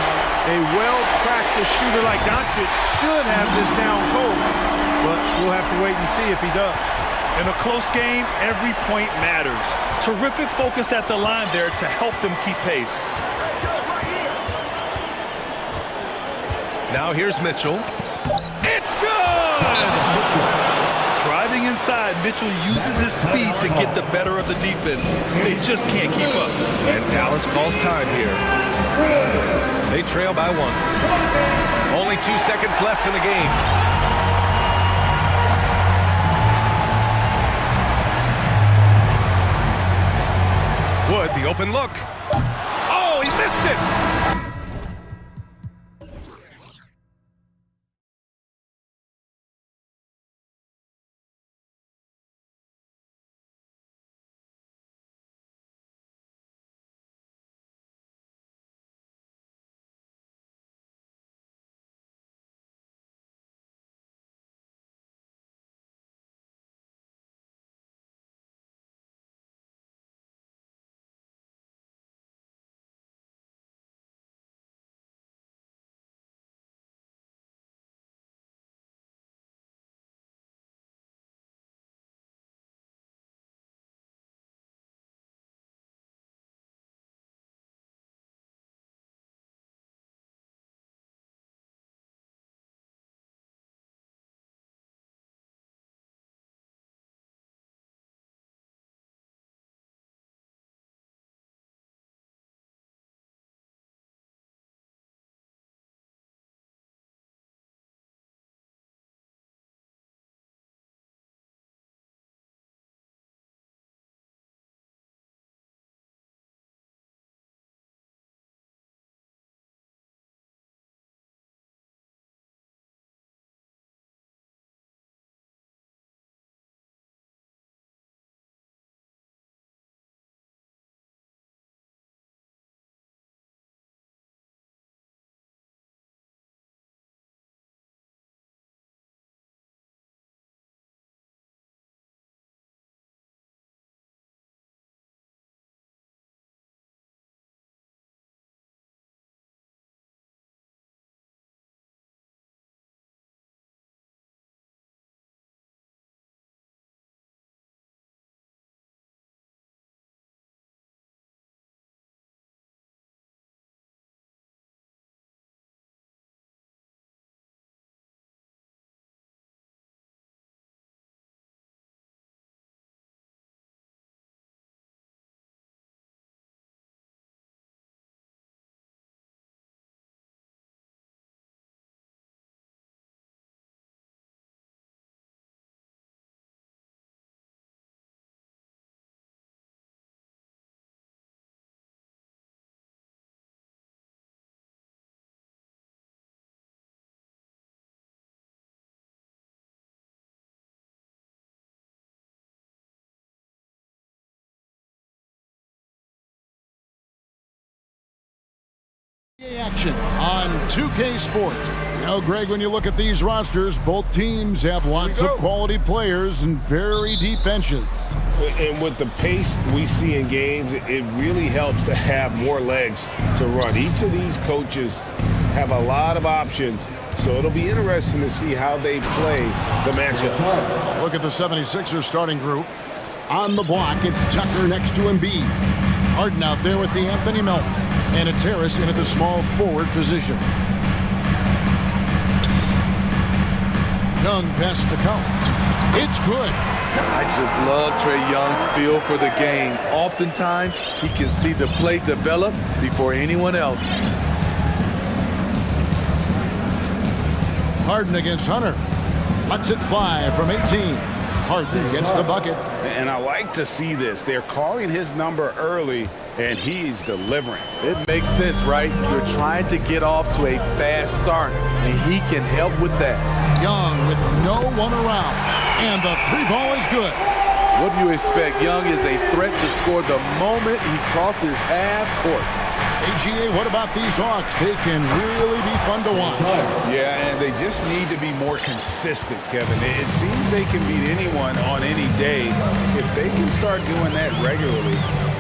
A well-practiced shooter like Doncic should have this down cold, but we'll have to wait and see if he does. In a close game, every point matters. Terrific focus at the line there to help them keep pace. Now here's Mitchell. It's good! Driving inside, Mitchell uses his speed to get the better of the defense. They just can't keep up. And Dallas calls time here. They trail by 1. Only 2 seconds left in the game. Wood, the open look. Oh, he missed it! Action on 2K Sports. Now, Greg, when you look at these rosters, both teams have lots of quality players and very deep benches. And with the pace we see in games, it really helps to have more legs to run. Each of these coaches have a lot of options, so it'll be interesting to see how they play the matchups. Look at the 76ers starting group. On the block, it's Tucker next to Embiid. Harden out there with the Anthony Melton. And it's Harris into the small forward position. Young pass to Collins. It's good. I just love Trae Young's feel for the game. Oftentimes, he can see the play develop before anyone else. Harden against Hunter. Lets it fly from 18. Harden gets the bucket. And I like to see this. They're calling his number early, and he's delivering. It makes sense, right? You're trying to get off to a fast start, and he can help with that. Young with no one around, and the three ball is good. What do you expect? Young is a threat to score the moment he crosses half court. AGA, what about these Hawks? They can really be fun to watch. Yeah, and they just need to be more consistent, Kevin. It seems they can beat anyone on any day. If they can start doing that regularly,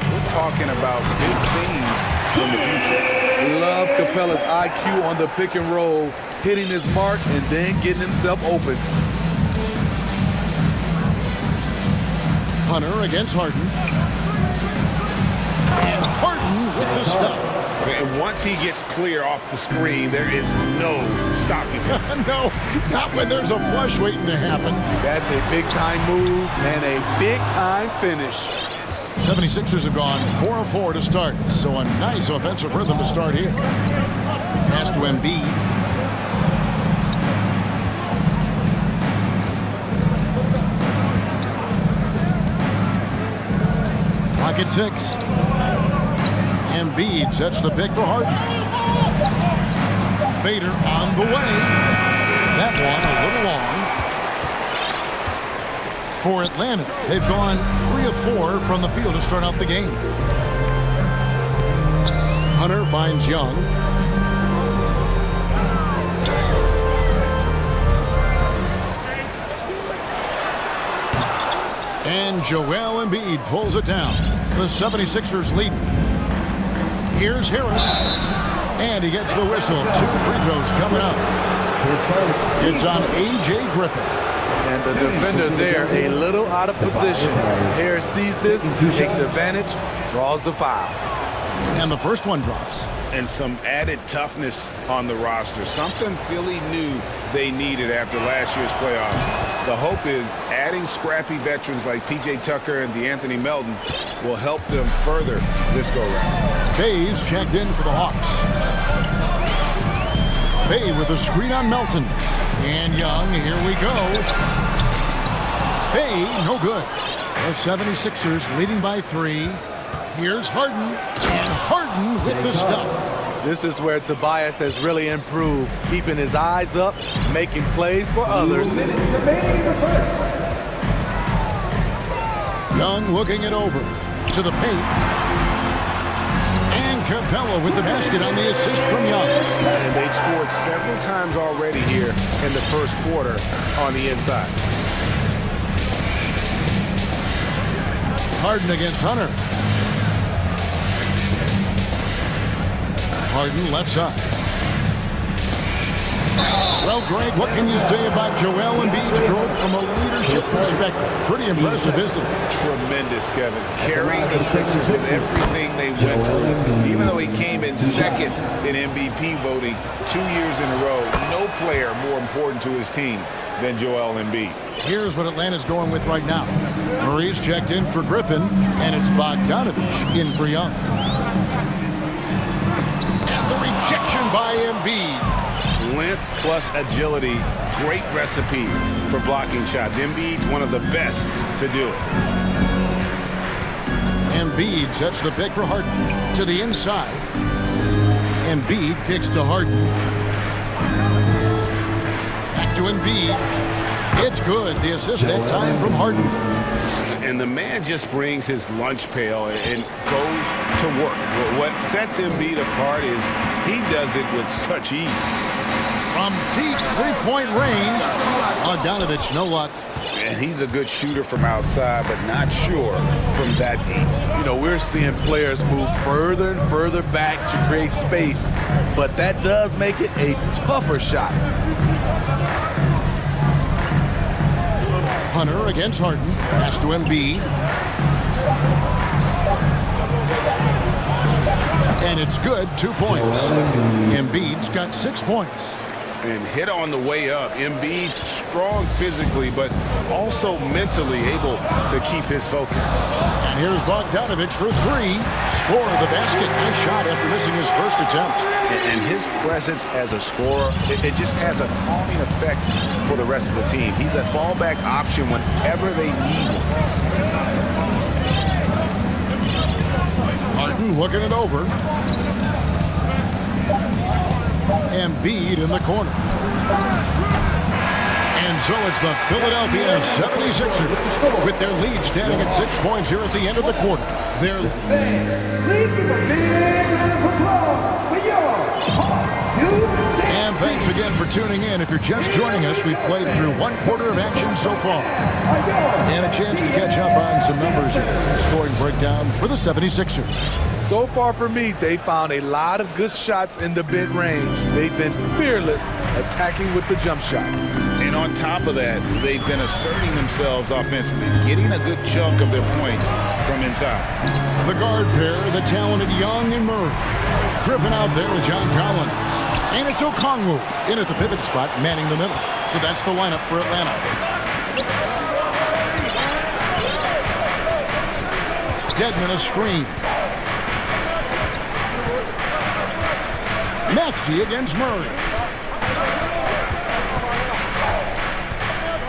we're talking about big things in the future. Love Capella's IQ on the pick and roll, hitting his mark and then getting himself open. Hunter against Harden. And Harden with the stuff. And once he gets clear off the screen, there is no stopping him. No, not when there's a flush waiting to happen. That's a big-time move and a big-time finish. 76ers have gone 4 of 4 to start, so a nice offensive rhythm to start here. Pass to Embiid. Pocket 6. Embiid sets the pick for Harden. Fader on the way. That one a little long. For Atlanta, they've gone 3 of 4 from the field to start out the game. Hunter finds Young. And Joel Embiid pulls it down. The 76ers lead. Here's Harris. And he gets the whistle. 2 free throws coming up. It's on A.J. Griffin. And the defender there a little out of position. Harris sees this, takes advantage, draws the foul. And the first one drops. And some added toughness on the roster. Something Philly knew they needed after last year's playoffs. The hope is adding scrappy veterans like P.J. Tucker and DeAnthony Melton will help them further this go-round. Bay's checked in for the Hawks. Bay with a screen on Melton. And Young, here we go. Bay, no good. The 76ers leading by 3. Here's Harden. And Harden with the stuff. This is where Tobias has really improved, keeping his eyes up, making plays for others. Young looking it over to the paint. And Capella with the basket on the assist from Young. And they've scored several times already here in the first quarter on the inside. Harden against Hunter. Harden left side. Well, Greg, what can you say about Joel Embiid's growth from a leadership perspective? Pretty impressive, isn't it? Tremendous, Kevin. Carrying the Sixers with everything they went through. Even though he came in second in MVP voting 2 years in a row, no player more important to his team than Joel Embiid. Here's what Atlanta's going with right now. Murray's checked in for Griffin, and it's Bogdanovich in for Young. And the rejection by Embiid. Length plus agility, great recipe for blocking shots. Embiid's one of the best to do it. Embiid sets the pick for Harden to the inside. Embiid kicks to Harden. Back to Embiid. It's good. The assist that time from Harden. And the man just brings his lunch pail and goes to work. What sets Embiid apart is he does it with such ease. From deep three-point range, Bogdanovich, no luck. And he's a good shooter from outside, but not sure from that deep. You know, we're seeing players move further and further back to create space, but that does make it a tougher shot. Hunter against Harden. Pass to Embiid. And it's good, 2 points. Embiid's got 6 points. And hit on the way up. Embiid's strong physically, but also mentally able to keep his focus. And here's Bogdanovich for 3. Score the basket. Nice shot after missing his first attempt. And his presence as a scorer, it just has a calming effect for the rest of the team. He's a fallback option whenever they need him. Harden looking it over. Embiid in the corner. And so it's the Philadelphia 76ers with their lead standing at 6 points here at the end of the quarter. Their Please give a big round of applause for your And thanks again for tuning in. If you're just joining us, we've played through 1 quarter of action so far. And a chance to catch up on some numbers here. Scoring breakdown for the 76ers. So far for me, they found a lot of good shots in the mid-range. They've been fearless attacking with the jump shot. And on top of that, they've been asserting themselves offensively, getting a good chunk of their points from inside. The guard pair, the talented Young and Murray. Griffin out there with John Collins. And it's Okongwu in at the pivot spot, manning the middle. So that's the lineup for Atlanta. Dedmon a screen. Maxey against Murray.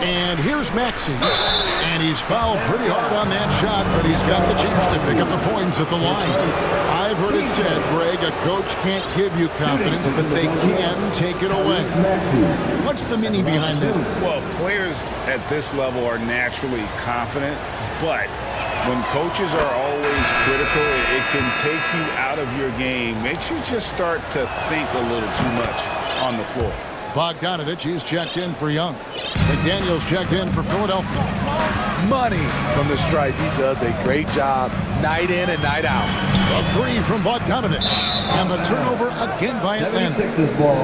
And here's Maxey. And he's fouled pretty hard on that shot, but he's got the chance to pick up the points at the line. I've heard it said, Greg, a coach can't give you confidence, but they can take it away. What's the meaning behind that? Well, players at this level are naturally confident, but when coaches are always critical, it can take you out of your game. Makes you just start to think a little too much on the floor. Bogdanovich, he's checked in for Young. McDaniels checked in for Philadelphia. Money from the stripe. He does a great job night in and night out. A 3 from Bogdanovich. And the turnover again by Atlanta.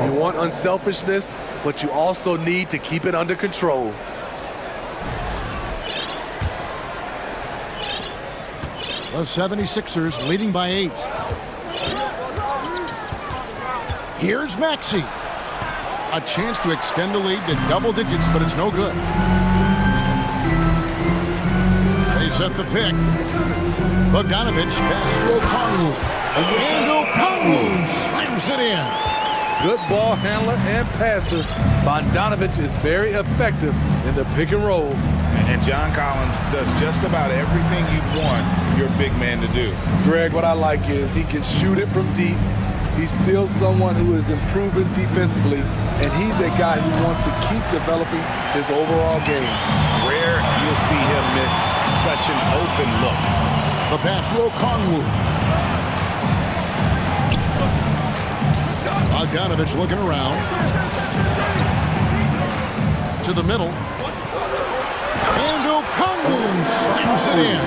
You want unselfishness, but you also need to keep it under control. The 76ers leading by 8. Here's Maxey. A chance to extend the lead to double digits, but it's no good. They set the pick. Bogdanovich passes to Okongwu. And Okongwu slams it in. Good ball handler and passer. Bogdanovich is very effective in the pick and roll. And John Collins does just about everything you want your big man to do. Greg, what I like is he can shoot it from deep. He's still someone who is improving defensively, and he's a guy who wants to keep developing his overall game. Rare you'll see him miss such an open look. The pass to Okongwu. Bogdanovich looking around. To the middle. And Okongwu slams it in.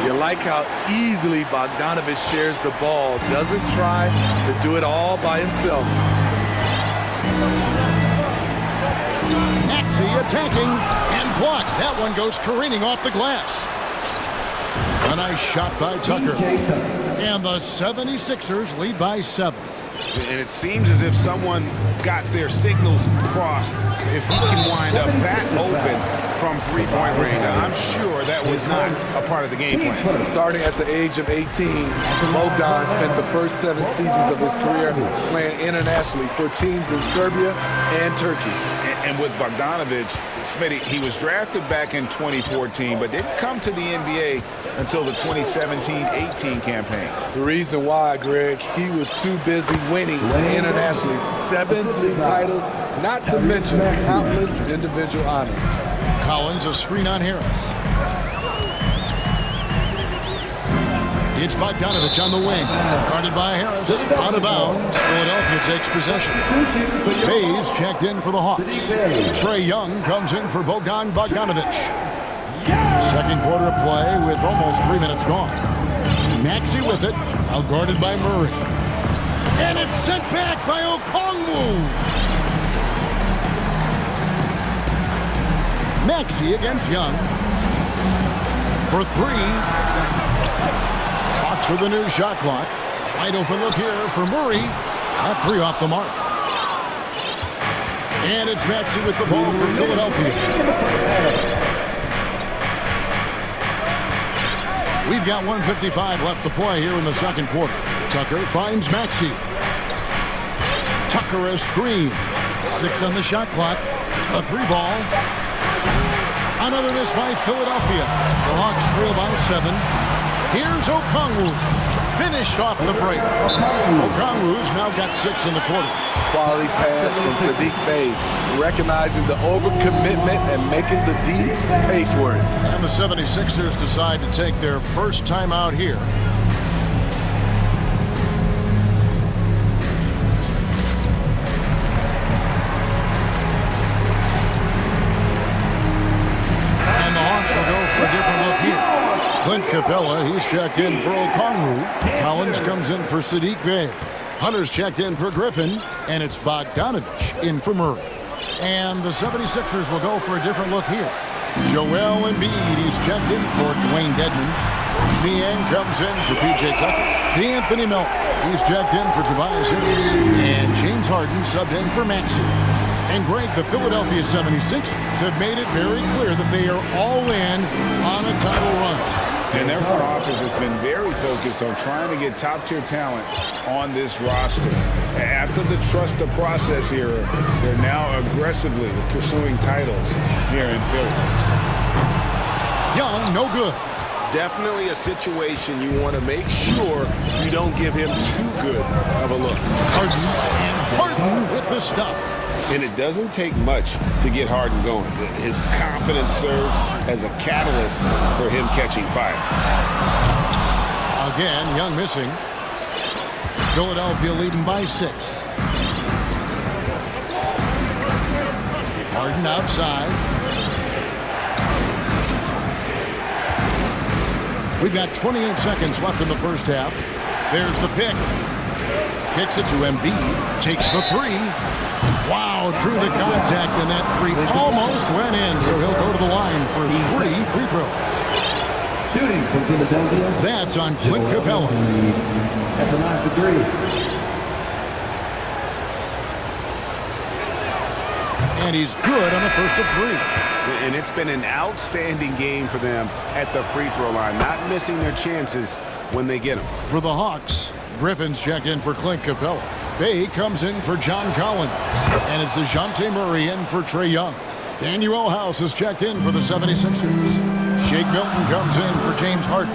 You like how easily Bogdanovich shares the ball, doesn't try to do it all by himself. Maxey attacking and blocked. That one goes careening off the glass. A nice shot by Tucker. And the 76ers lead by 7. And it seems as if someone got their signals crossed. If he can wind up that open from three-point range, I'm sure that was not a part of the game plan. Starting at the age of 18, Bogdan spent the first 7 seasons of his career playing internationally for teams in Serbia and Turkey. And with Bogdanovich, Smitty, he was drafted back in 2014, but didn't come to the NBA until the 2017-18 campaign. The reason why, Greg, he was too busy winning internationally. 7 league titles, not to mention countless individual honors. Collins, a screen on Harris. It's Bogdanovich on the wing. Guarded by Harris. Out of bounds. Philadelphia takes possession. Hayes checked in for the Hawks. Trae Young comes in for Bogdanovich. Second quarter of play with almost 3 minutes gone. Maxey with it. Out guarded by Murray. And it's sent back by Okongwu. Maxey against Young. For 3. For the new shot clock. Wide open look here for Murray. That 3 off the mark. And it's Maxey with the ball for Philadelphia. We've got 1:55 left to play here in the second quarter. Tucker finds Maxey. Tucker a screen. 6 on the shot clock. A 3 ball. Another miss by Philadelphia. The Hawks trail by 7. Here's Okongwu. finished off the break. Okongwu's now got 6 in the quarter. Quality pass from Sadiq Bey, recognizing the overcommitment and making the D pay for it. And the 76ers decide to take their first time out here. And the Hawks will go for a different look here. Clint Capella, he's checked in for Okongwu. Collins comes in for Sadiq Bey. Hunter's checked in for Griffin, and it's Bogdanovich in for Murray. And the 76ers will go for a different look here. Joel Embiid, he's checked in for Dwayne Dedmon. Niang comes in for P.J. Tucker. D'Anthony Melton, he's checked in for Tobias Harris. And James Harden subbed in for Maxey. And Greg, the Philadelphia 76ers have made it very clear that they are all in on a title run. And their front office has been very focused on trying to get top-tier talent on this roster. After the trust the process era, they're now aggressively pursuing titles here in Philly. Young, no good. Definitely a situation you want to make sure you don't give him too good of a look. Harden with the stuff. And it doesn't take much to get Harden going. His confidence serves as a catalyst for him catching fire. Again, Young missing. Philadelphia leading by 6. Harden outside. We've got 28 seconds left in the first half. There's the pick. Kicks it to Embiid. Takes the 3. Wow, through the contact, and that 3 almost went in, so he'll go to the line for 3 free throws. Shooting from Philadelphia. That's on Clint Capella. At the line for 3. And he's good on the first of 3. And it's been an outstanding game for them at the free throw line, not missing their chances when they get them. For the Hawks, Griffin's checked in for Clint Capella. Bey comes in for John Collins. And it's DeJounte Murray in for Trae Young. Daniel House is checked in for the 76ers. Shake Milton comes in for James Harden.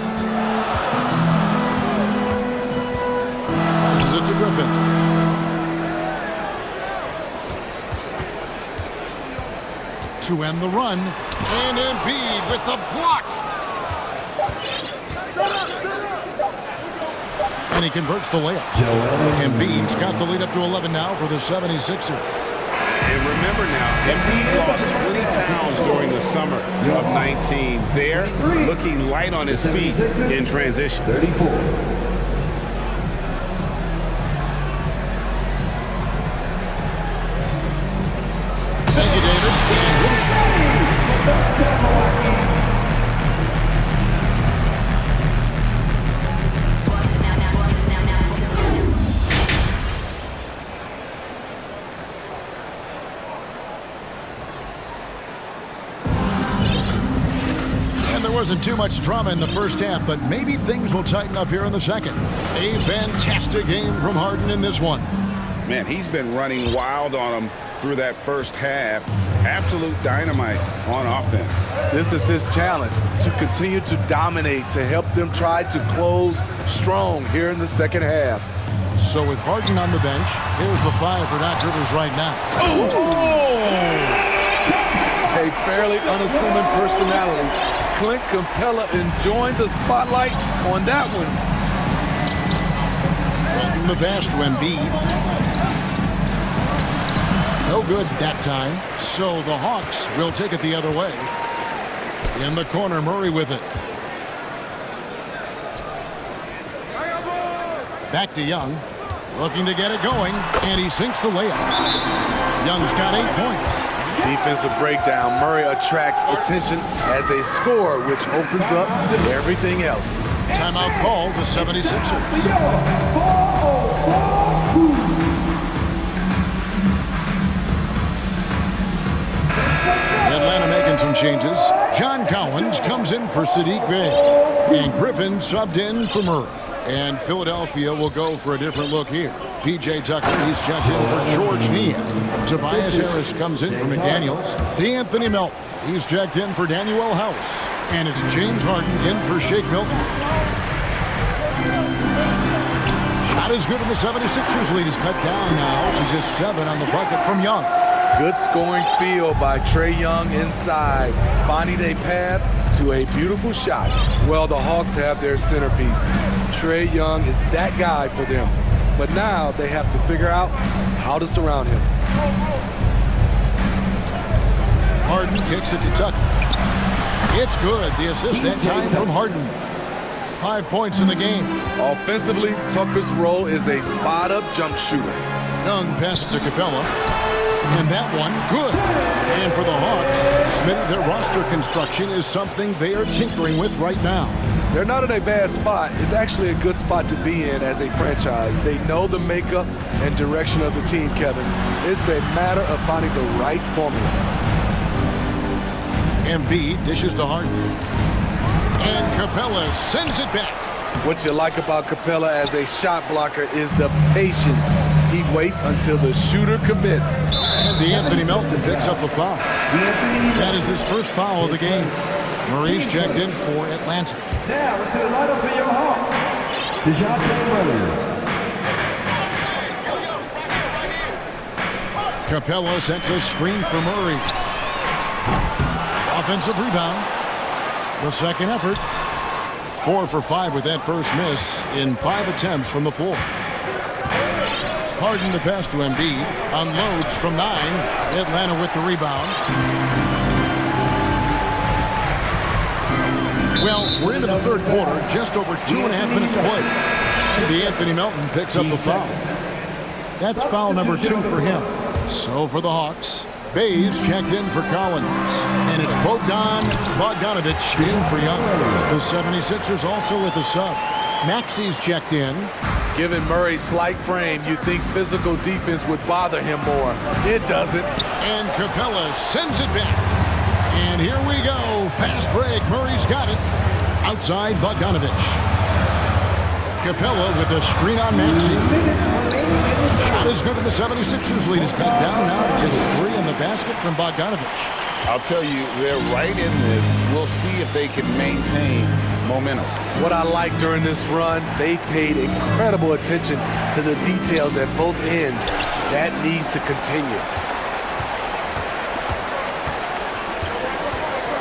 This is it to Griffin. To end the run. And Embiid with the block. And he converts the layup. Embiid's got the lead up to 11 now for the 76ers. And remember now, Embiid lost 20 pounds during the summer of 19. There, looking light on his feet in transition. 34. Thank you, David. Wasn't too much drama in the first half, but maybe things will tighten up here in the second. A fantastic game from Harden in this one. Man, he's been running wild on them through that first half. Absolute dynamite on offense. This is his challenge, to continue to dominate, to help them try to close strong here in the second half. So with Harden on the bench, here's the 5 for Doc Rivers right now. A fairly unassuming personality. Clint Capella enjoying the spotlight on that one. From the pass to Embiid. No good that time. So the Hawks will take it the other way. In the corner, Murray with it. Back to Young. Looking to get it going. And he sinks the layup. Young's got 8 points. Defensive breakdown. Murray attracts attention as a scorer, which opens up everything else. Timeout called the 76ers. Atlanta making some changes. John Collins comes in for Sadiq Bey. And Griffin subbed in for Murray. And Philadelphia will go for a different look here. P.J. Tucker, he's checked in for George Niang. Tobias Harris comes in for McDaniels. D'Anthony Melton, he's checked in for Daniel House. And it's James Harden in for Shake Milton. Not as good in the 76ers lead. Is cut down now to just 7 on the bucket from Young. Good scoring field by Trae Young inside, finding a path to a beautiful shot. Well, the Hawks have their centerpiece. Trae Young is that guy for them. But now they have to figure out how to surround him. Harden kicks it to Tucker. It's good. The assist that time from Harden. 5 points in the game. Offensively, Tucker's role is a spot-up jump shooter. Young passes to Capella. And that one, good. And for the Hawks, their roster construction is something they are tinkering with right now. They're not in a bad spot. It's actually a good spot to be in as a franchise. They know the makeup and direction of the team, Kevin. It's a matter of finding the right formula. Embiid dishes to Harden. And Capella sends it back. What you like about Capella as a shot blocker is the patience. He waits until the shooter commits. And Anthony Melton picks up the foul. That is his first foul of the game. Murray's checked in for Atlanta. Now into the lineup for your Hawks, DeJounte Murray. Capella sends a screen for Murray. Offensive rebound. The second effort. 4 for 5 with that first miss in 5 attempts from the floor. Harden the pass to Embiid. Unloads from 9. Atlanta with the rebound. Well, we're into the third quarter. Just over 2.5 minutes played. Anthony Melton picks up the foul. That's foul number 2 for him. So for the Hawks, Bays checked in for Collins. And it's Bogdanovich in for Young. The 76ers also with the sub. Maxi's checked in. Given Murray's slight frame, you'd think physical defense would bother him more. It doesn't. And Capella sends it back. And here we go. Fast break. Murray's got it. Outside Bogdanovich. Capella with a screen on Maxi. Not as good in the 76ers lead. Is cut down now to just 3 in the basket from Bogdanovich. I'll tell you, they're right in this. We'll see if they can maintain momentum. What I like during this run, they paid incredible attention to the details at both ends. That needs to continue.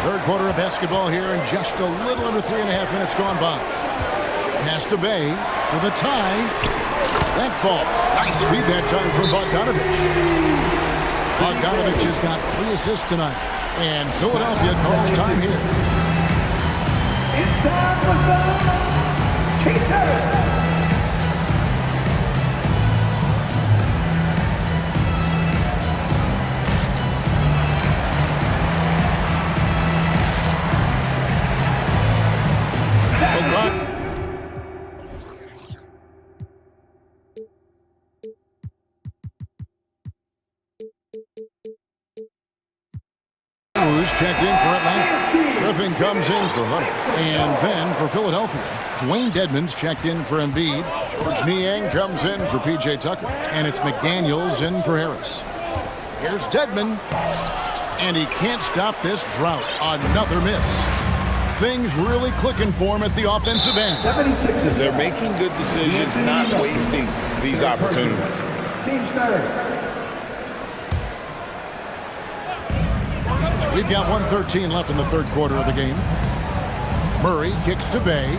Third quarter of basketball here, and just a little under 3.5 minutes gone by. Pass to Bay for the tie. That fall. Nice feed that time from Bogdanovich. Bogdanovich has got 3 assists tonight. And Philadelphia calls time here. It's time for some T-shirts. Checked in for Atlanta. Griffin comes in for Hunter. And then for Philadelphia, Dwayne Dedmon's checked in for Embiid. George Niang comes in for P.J. Tucker. And it's McDaniels in for Harris. Here's Dedmon. And he can't stop this drought. Another miss. Things really clicking for him at the offensive end. They're making good decisions, not wasting these opportunities. Team starter. We've got 1:13 left in the third quarter of the game. Murray kicks to Bay.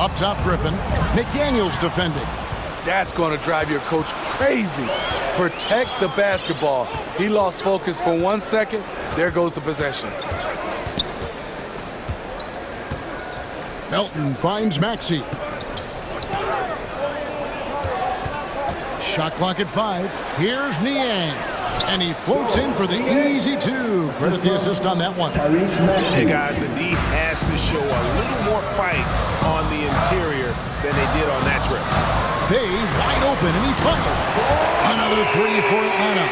Up top, Griffin. McDaniels defending. That's going to drive your coach crazy. Protect the basketball. He lost focus for 1 second. There goes the possession. Melton finds Maxey. Shot clock at 5. Here's Niang. And he floats in for the easy 2. Credit the assist on that one. Hey, guys, the D has to show a little more fight on the interior than they did on that trip. Bay wide open, and he fired. Another 3 for Atlanta.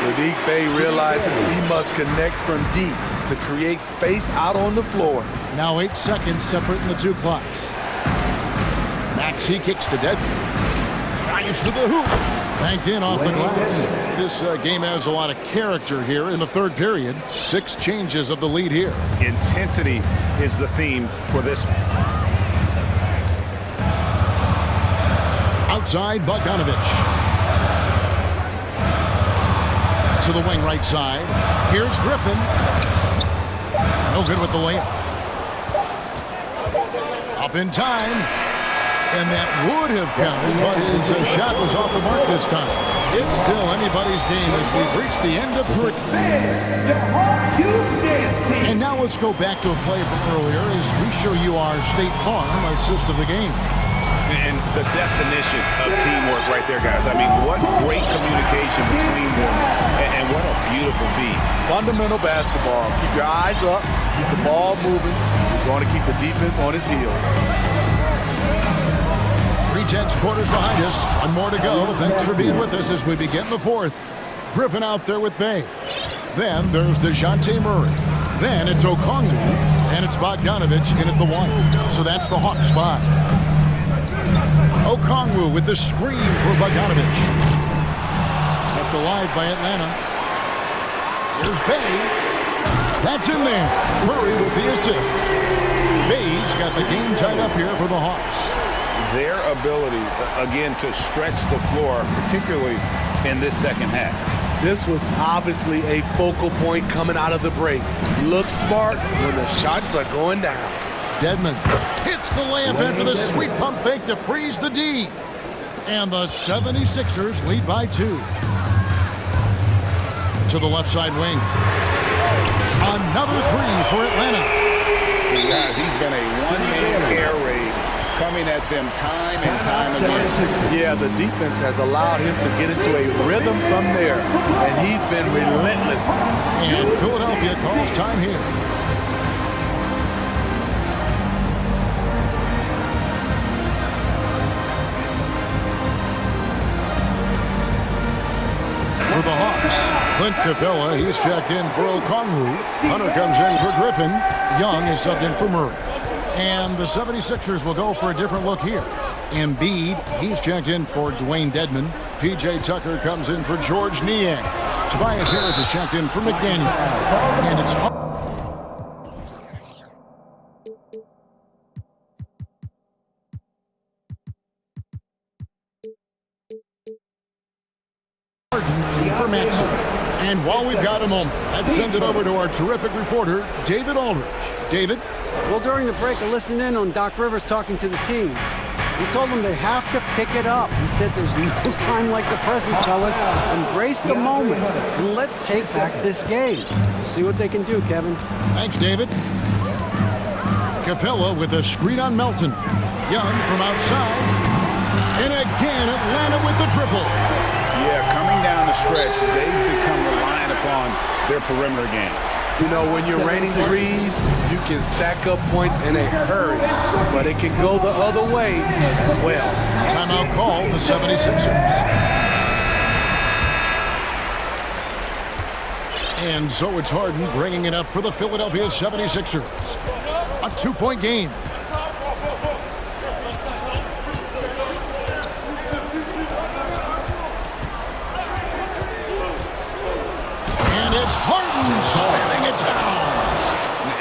Sadiq Bey realizes he must connect from deep to create space out on the floor. Now 8 seconds separating the 2 clocks. Maxey kicks to Dedmon. Drives to the hoop. Banked in off the glass. This game has a lot of character here in the third period. 6 changes of the lead here. Intensity is the theme for this one. Outside, Bogdanovich. To the wing right side. Here's Griffin. No good with the layup. Up in time. And that would have counted, but his shot was off the mark this time. It's still anybody's game as we've reached the end of 3. And now let's go back to a play from earlier as we show you our State Farm assist of the game. And the definition of teamwork right there, guys. I mean, what great communication between them, and what a beautiful feed. Fundamental basketball. Keep your eyes up, keep the ball moving. You're going to keep the defense on its heels. 3/10 quarters behind us. One more to go. Thanks for being with us as we begin the 4th. Griffin out there with Bay. Then there's DeJounte Murray. Then it's Okongwu, and it's Bogdanovich in at the 1. So that's the Hawks 5. Okongwu with the screen for Bogdanovich. Kept alive by Atlanta. Here's Bay. That's in there. Murray with the assist. Bay's got the game tied up here for the Hawks. Their ability, again, to stretch the floor, particularly in this second half. This was obviously a focal point coming out of the break. Look smart when the shots are going down. Dedmon hits the layup in for the sweet pump fake to freeze the D. And the 76ers lead by 2. To the left side wing. Another 3 for Atlanta. Guys, he's been a one-man air raid coming at them time and time again. Yeah, the defense has allowed him to get into a rhythm from there, and he's been relentless. And Philadelphia calls time here. For the Hawks, Clint Capella, he's checked in for Okongwu. Hunter comes in for Griffin. Young is subbed in for Murray. And the 76ers will go for a different look here. Embiid, he's checked in for Dwayne Dedmon. P.J. Tucker comes in for George Niang. Tobias Harris is checked in for McDaniel. And it's for Maxson. And while we've got a moment, let's send it over to our terrific reporter, David Aldridge. David? Well, during the break, I listened in on Doc Rivers talking to the team. He told them they have to pick it up. He said there's no time like the present, fellas. Embrace the moment, and let's take back this game. We'll see what they can do, Kevin. Thanks, David. Capella with a screen on Melton. Young from outside. And again, Atlanta with the triple. Yeah, coming down the stretch, they've become reliant upon their perimeter game. You know, when you're raining threes, you can stack up points in a hurry, but it can go the other way as well. Timeout call, the 76ers. And so it's Harden bringing it up for the Philadelphia 76ers. A 2-point game. And it's Harden slamming it down.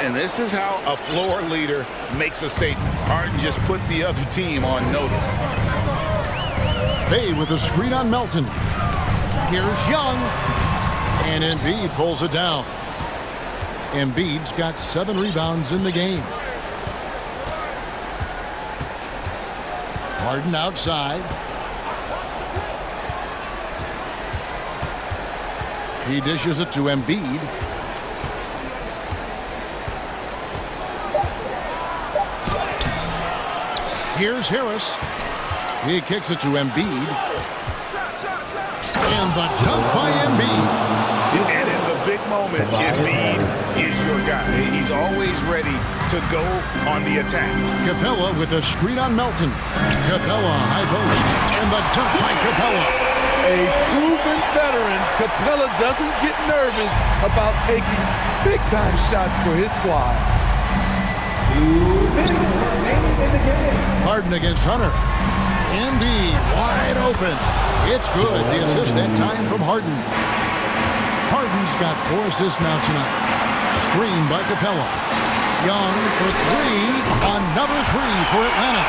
And this is how a floor leader makes a statement. Harden just put the other team on notice. Bay with a screen on Melton. Here's Young. And Embiid pulls it down. Embiid's got 7 rebounds in the game. Harden outside. He dishes it to Embiid. Here's Harris. He kicks it to Embiid. And the dunk by Embiid. And in the big moment, Embiid is your guy. He's always ready to go on the attack. Capella with a screen on Melton. Capella high post. And the dunk by Capella. A proven veteran, Capella doesn't get nervous about taking big-time shots for his squad. 2 minutes remaining in the game. Harden against Hunter. Embiid wide open. It's good. The assist that time from Harden. Harden's got 4 assists now tonight. Screen by Capella. Young for 3. Another 3 for Atlanta.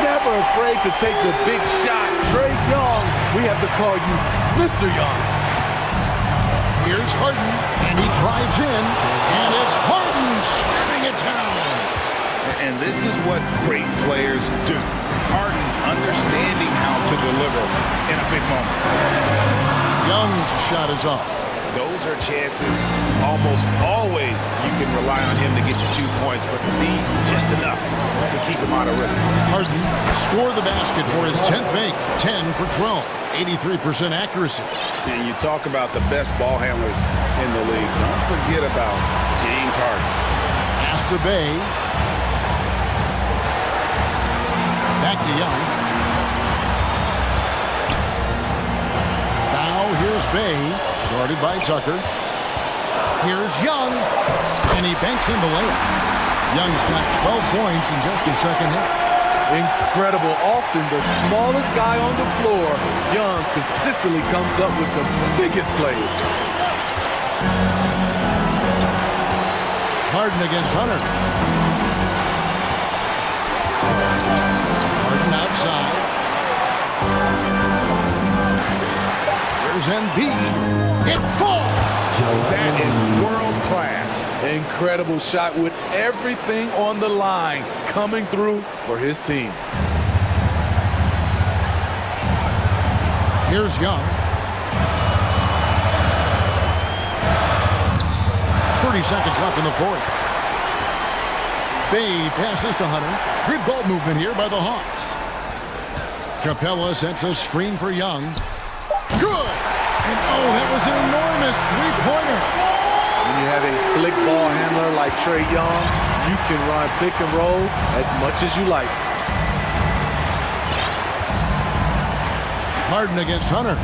Never afraid to take the big shot. Trae Young, we have to call you Mr. Young. Here's Harden, and he drives in, and it's Harden shutting it down. And this is what great players do. Harden understanding how to deliver in a big moment. Young's shot is off. Those are chances almost always you can rely on him to get you 2 points, but the need just enough to keep him out of rhythm. Harden scored the basket for his 10th make, 10 for 12, 83% accuracy. And you talk about the best ball handlers in the league. Don't forget about James Harden. Pass to Bay. Back to Young. Now here's Bay, guarded by Tucker. Here's Young, and he banks in the layup. Young's got 12 points in just the second half. Incredible. Often the smallest guy on the floor, Young consistently comes up with the biggest plays. Harden against Hunter. Harden outside. There's Embiid. It falls. That is world class. Incredible shot with everything on the line coming through for his team. Here's Young. 30 seconds left in the fourth. Bay passes to Hunter. Good ball movement here by the Hawks. Capella sets a screen for Young. Good! And oh, that was an enormous three-pointer. When you have a slick ball handler like Trae Young, you can run pick and roll as much as you like. Harden against Hunter.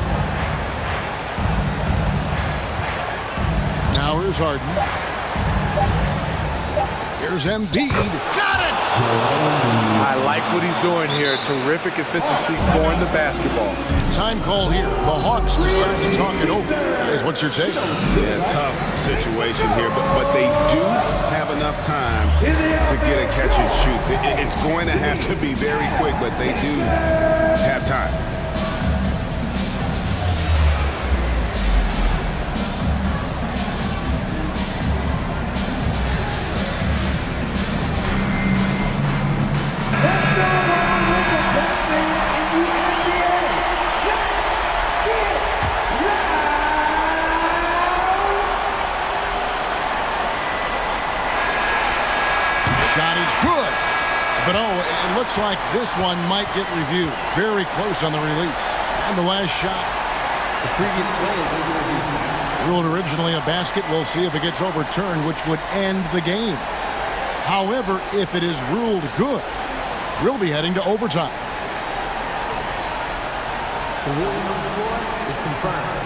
Now here's Harden. Here's Embiid. Got it! I like what he's doing here. Terrific efficiency scoring the basketball. Time call here. The Hawks decide to talk it over. Guys, what's your take? Yeah, tough situation here, but they do have enough time to get a catch and shoot. It's going to have to be very quick, but they do have time. Shot is good. But oh, it looks like this one might get reviewed. Very close on the release. And the last shot. The previous play is over review. Ruled originally a basket. We'll see if it gets overturned, which would end the game. However, if it is ruled good, we'll be heading to overtime. The ruling on the floor is confirmed.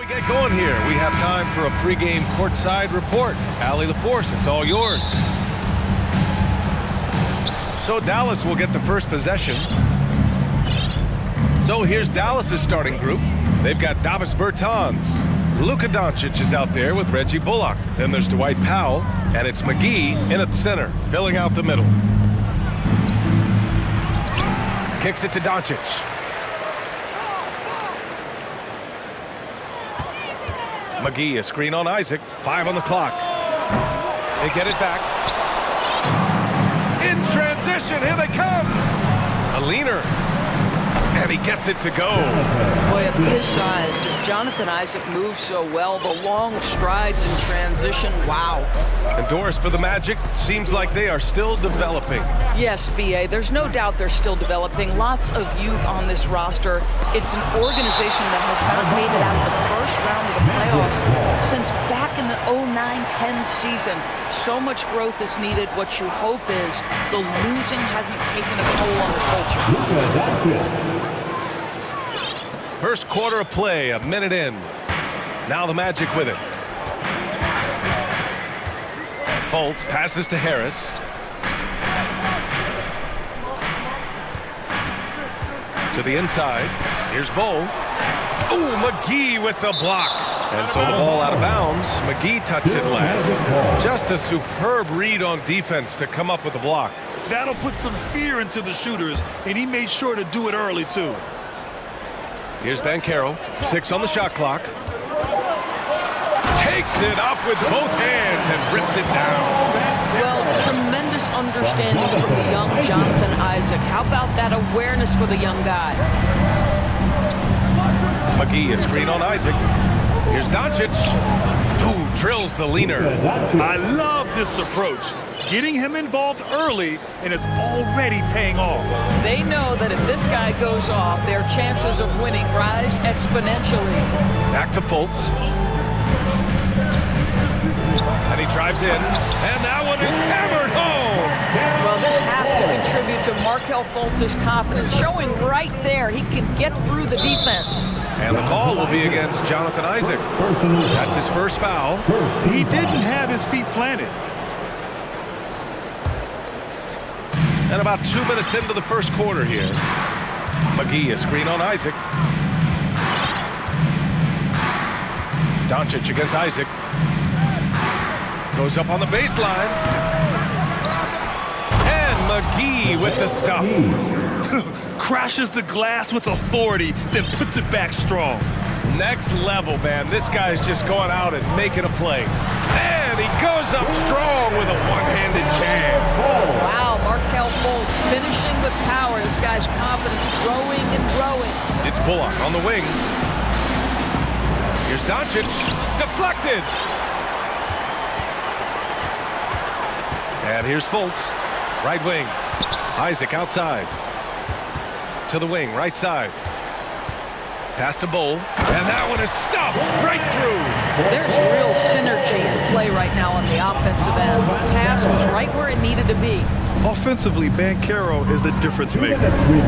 We get going here. We have time for a pregame courtside report. Allie the Force, it's all yours. So Dallas will get the first possession. So here's Dallas's starting group. They've got Davis Bertans. Luka Doncic is out there with Reggie Bullock. Then there's Dwight Powell, and it's McGee in at center, filling out the middle. Kicks it to Doncic. McGee, a screen on Isaac. 5 on the clock. They get it back. In transition, here they come. A leaner. And he gets it to go. Boy, at his size, Jonathan Isaac moves so well. The long strides in transition, wow. And Doris, for the Magic, seems like they are still developing. Yes, B.A., there's no doubt they're still developing. Lots of youth on this roster. It's an organization that has not made it out of the first round of the playoffs since back in the 09-10 season. So much growth is needed. What you hope is the losing hasn't taken a toll on the culture. First quarter of play, a minute in. Now the Magic with it. Fultz passes to Harris. To the inside. Here's Bull. Ooh, McGee with the block. And so the ball out of bounds. McGee touched it last. Just a superb read on defense to come up with the block. That'll put some fear into the shooters, and he made sure to do it early, too. Here's Banchero, 6 on the shot clock. Takes it up with both hands and rips it down. Well, tremendous understanding from the young Jonathan Isaac. How about that awareness for the young guy? McGee, a screen on Isaac. Here's Doncic. Ooh, drills the leaner. I love this approach. Getting him involved early, and it's already paying off. They know that if this guy goes off, their chances of winning rise exponentially. Back to Fultz. And he drives in, and that one is hammered home. Well, this has to contribute to Markelle Fultz's confidence, showing right there he can get through the defense. And the call will be against Jonathan Isaac. That's his first foul. He didn't have his feet planted. And about 2 minutes into the first quarter here. McGee, a screen on Isaac. Doncic against Isaac. Goes up on the baseline. And McGee with the stuff. Crashes the glass with authority, then puts it back strong. Next level, man. This guy's just going out and making a play. And he goes up strong with a one-handed jam. Wow, Markelle Fultz finishing with power. This guy's confidence growing and growing. It's Bullock on the wing. Here's Doncic. Deflected. And here's Fultz. Right wing. Isaac outside. To the wing, right side. Pass to Bull, and that one is stuffed right through. There's real synergy in play right now on the offensive end. The pass was right where it needed to be. Offensively, Banchero is a difference maker.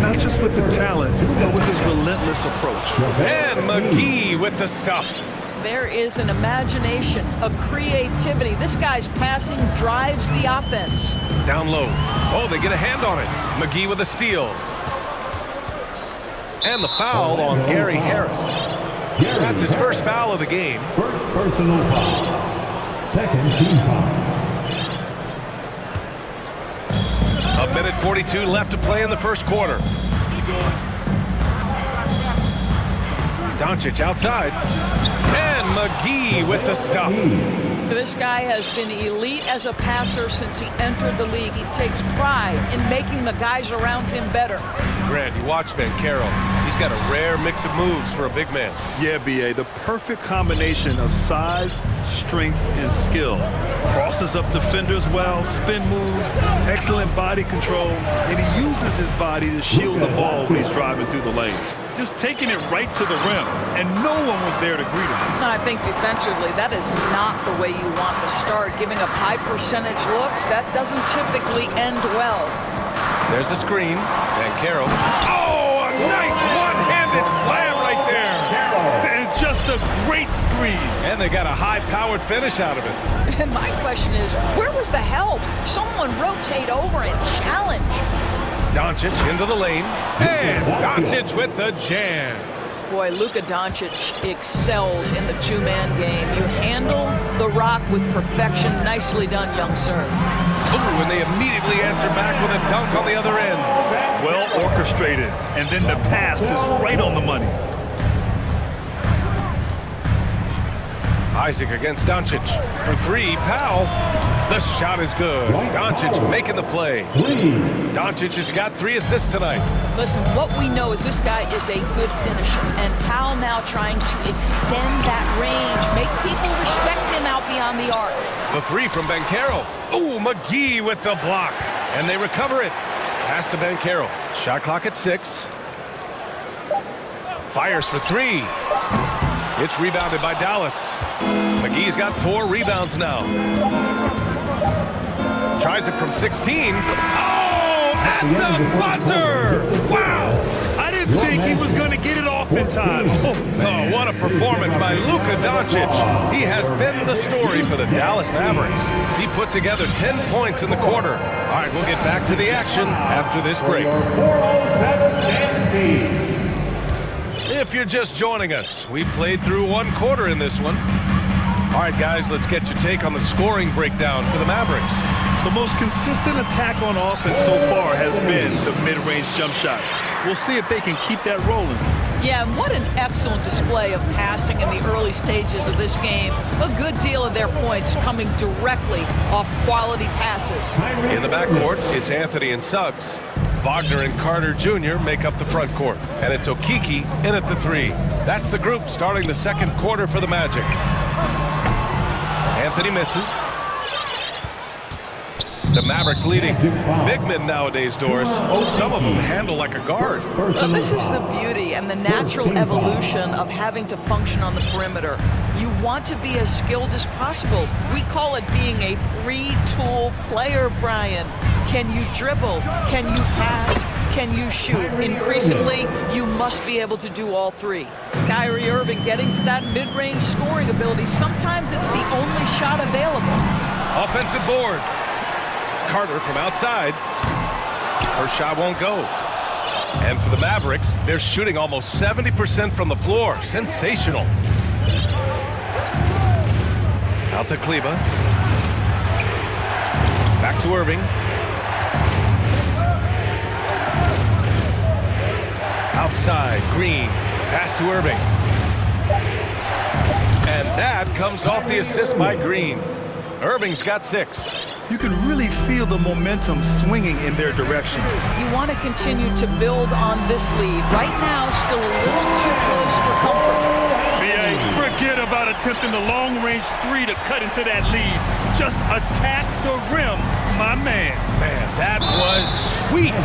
Not just with the talent, but with his relentless approach. And McGee with the stuff. There is an imagination, a creativity. This guy's passing drives the offense. Down low. Oh, they get a hand on it. McGee with a steal. And the foul on Gary Harris. That's his first foul of the game. First personal foul. Second team foul. A minute 42 left to play in the first quarter. Doncic outside. And McGee with the stuff. This guy has been elite as a passer since he entered the league. He takes pride in making the guys around him better. Grant, you watch Banchero. He's got a rare mix of moves for a big man. Yeah, B.A., the perfect combination of size, strength, and skill. Crosses up defenders well, spin moves, excellent body control, and he uses his body to shield the ball when he's driving through the lane. Just taking it right to the rim, and no one was there to greet him. I think defensively, that is not the way you want to start. Giving up high percentage looks, that doesn't typically end well. There's a screen. Banchero. Oh, a nice one-handed slam right there. And just a great screen. And they got a high-powered finish out of it. And my question is, where was the help? Someone rotate over and challenge. Doncic into the lane. And Doncic with the jam. Boy, Luka Doncic excels in the two-man game. You handle the rock with perfection. Nicely done, young sir. Ooh, and they immediately answer back with a dunk on the other end. Well orchestrated. And then the pass is right on the money. Isaac against Doncic. For three, Powell. The shot is good. Doncic making the play. Doncic has got 3 assists tonight. Listen, what we know is this guy is a good finisher. And Powell now trying to extend that range, make people respect him out beyond the arc. The 3 from Banchero. Ooh, McGee with the block. And they recover it. Pass to Banchero. Shot clock at 6. Fires for 3. It's rebounded by Dallas. McGee's got 4 rebounds now. Tries it from 16. Oh, at the buzzer! Wow! I didn't think he was going to get it off in time. Oh, what a performance by Luka Doncic. He has been the story for the Dallas Mavericks. He put together 10 points in the quarter. All right, we'll get back to the action after this break. If you're just joining us, we played through 1 quarter in this one. All right, guys, let's get your take on the scoring breakdown for the Mavericks. The most consistent attack on offense so far has been the mid-range jump shot. We'll see if they can keep that rolling. Yeah, and what an excellent display of passing in the early stages of this game. A good deal of their points coming directly off quality passes. In the backcourt, it's Anthony and Suggs. Wagner and Carter Jr. make up the front court. And it's Okiki in at the 3. That's the group starting the second quarter for the Magic. Anthony misses. The Mavericks leading. Big men nowadays, Doris. Some of them handle like a guard. Well, this is the beauty and the natural evolution of having to function on the perimeter. You want to be as skilled as possible. We call it being a three-tool player, Brian. Can you dribble? Can you pass? Can you shoot? Increasingly, you must be able to do all 3. Kyrie Irving getting to that mid-range scoring ability. Sometimes it's the only shot available. Offensive board. Carter from outside. First shot won't go. And for the Mavericks, they're shooting almost 70% from the floor. Sensational. Out to Kleba. Back to Irving. Outside, Green. Pass to Irving. And that comes off the assist by Green. Irving's got 6. You can really feel the momentum swinging in their direction. You want to continue to build on this lead. Right now, still a little too close for comfort. BA, forget about attempting the long-range 3 to cut into that lead. Just attack the rim, my man. Man, that was sweet.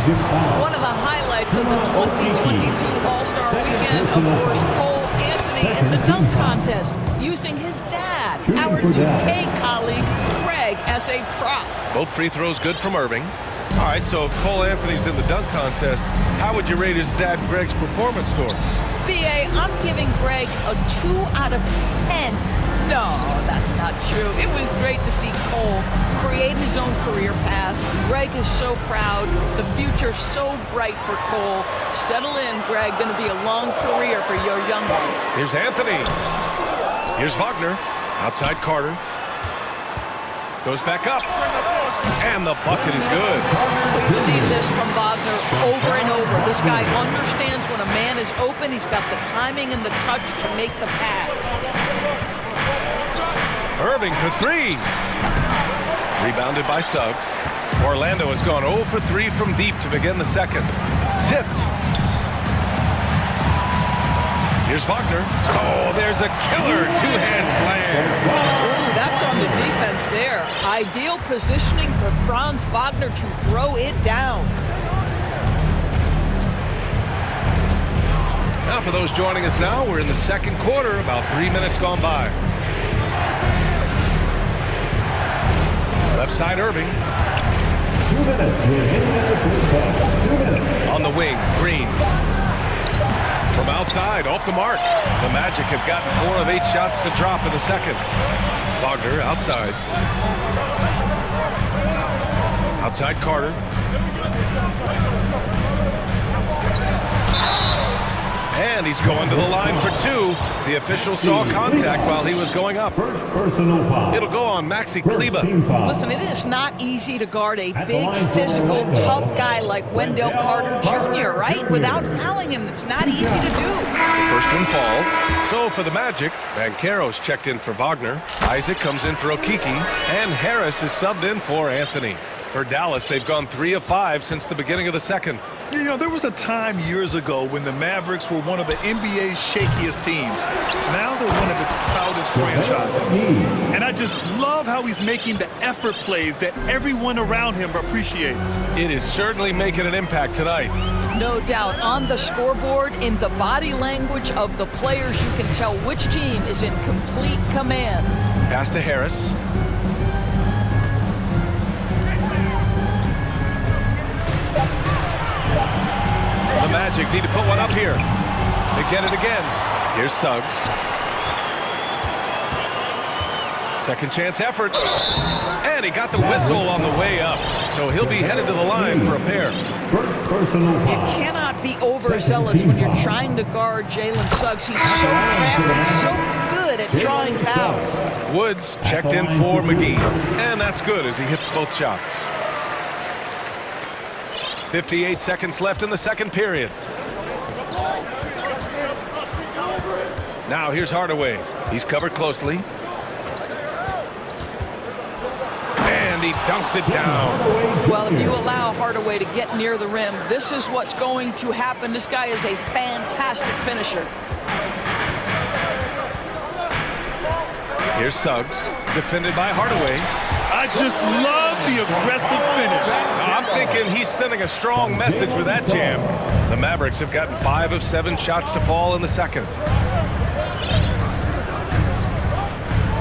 One of the highlights of the 2022 All-Star Weekend, of course, Cole Anthony in the dunk contest, using his dad, our 2K colleague, Greg, as a prop. Both free throws good from Irving. All right, so if Cole Anthony's in the dunk contest, how would you rate his dad Greg's performance, Doris? BA, I'm giving Greg a 2 out of 10. No, that's not true. It was great to see Cole create his own career path. Greg is so proud. The future so bright for Cole. Settle in, Greg. Going to be a long career for your young one. Here's Anthony. Here's Wagner. Outside Carter. Goes back up. And the bucket is good. We've seen this from Wagner over and over. This guy understands when a man is open. He's got the timing and the touch to make the pass. Irving for 3. Rebounded by Suggs. Orlando has gone 0 for 3 from deep to begin the second. Tipped. Here's Wagner. Oh, there's a killer two-hand slam. Ooh, that's on the defense there. Ideal positioning for Franz Wagner to throw it down. Now for those joining us now, we're in the second quarter, about 3 minutes gone by. Left side, Irving. 2 minutes remaining in the first half. 2 minutes. On the wing, Green. From outside, off the mark. The Magic have gotten 4 of 8 shots to drop in the second. Wagner outside. Outside Carter. And he's going to the line for 2. The official saw contact while he was going up. It'll go on Maxi Kleber. Listen, it is not easy to guard a big, physical, tough guy like Wendell Carter Jr., right? Without fouling him, it's not easy to do. The first one falls. So for the Magic, Banchero's checked in for Wagner. Isaac comes in for Okiki. And Harris is subbed in for Anthony. For Dallas, they've gone 3 of 5 since the beginning of the second. You know, there was a time years ago when the Mavericks were one of the NBA's shakiest teams. Now they're one of its proudest franchises. And I just love how he's making the effort plays that everyone around him appreciates. It is certainly making an impact tonight. No doubt. On the scoreboard, in the body language of the players, you can tell which team is in complete command. Pass to Harris. The Magic need to put one up here. They get it again. Here's Suggs. Second chance effort. And he got the whistle on the way up. So he'll be headed to the line for a pair. You cannot be overzealous when you're trying to guard Jalen Suggs. He's so crafty, so good at drawing fouls. Woods checked in for McGee. And that's good as he hits both shots. 58 seconds left in the second period. Now here's Hardaway. He's covered closely. And he dunks it down. Well, if you allow Hardaway to get near the rim, this is what's going to happen. This guy is a fantastic finisher. Here's Suggs, defended by Hardaway. I just love the aggressive finish. I'm thinking he's sending a strong message with that jam. The Mavericks have gotten 5 of 7 shots to fall in the second.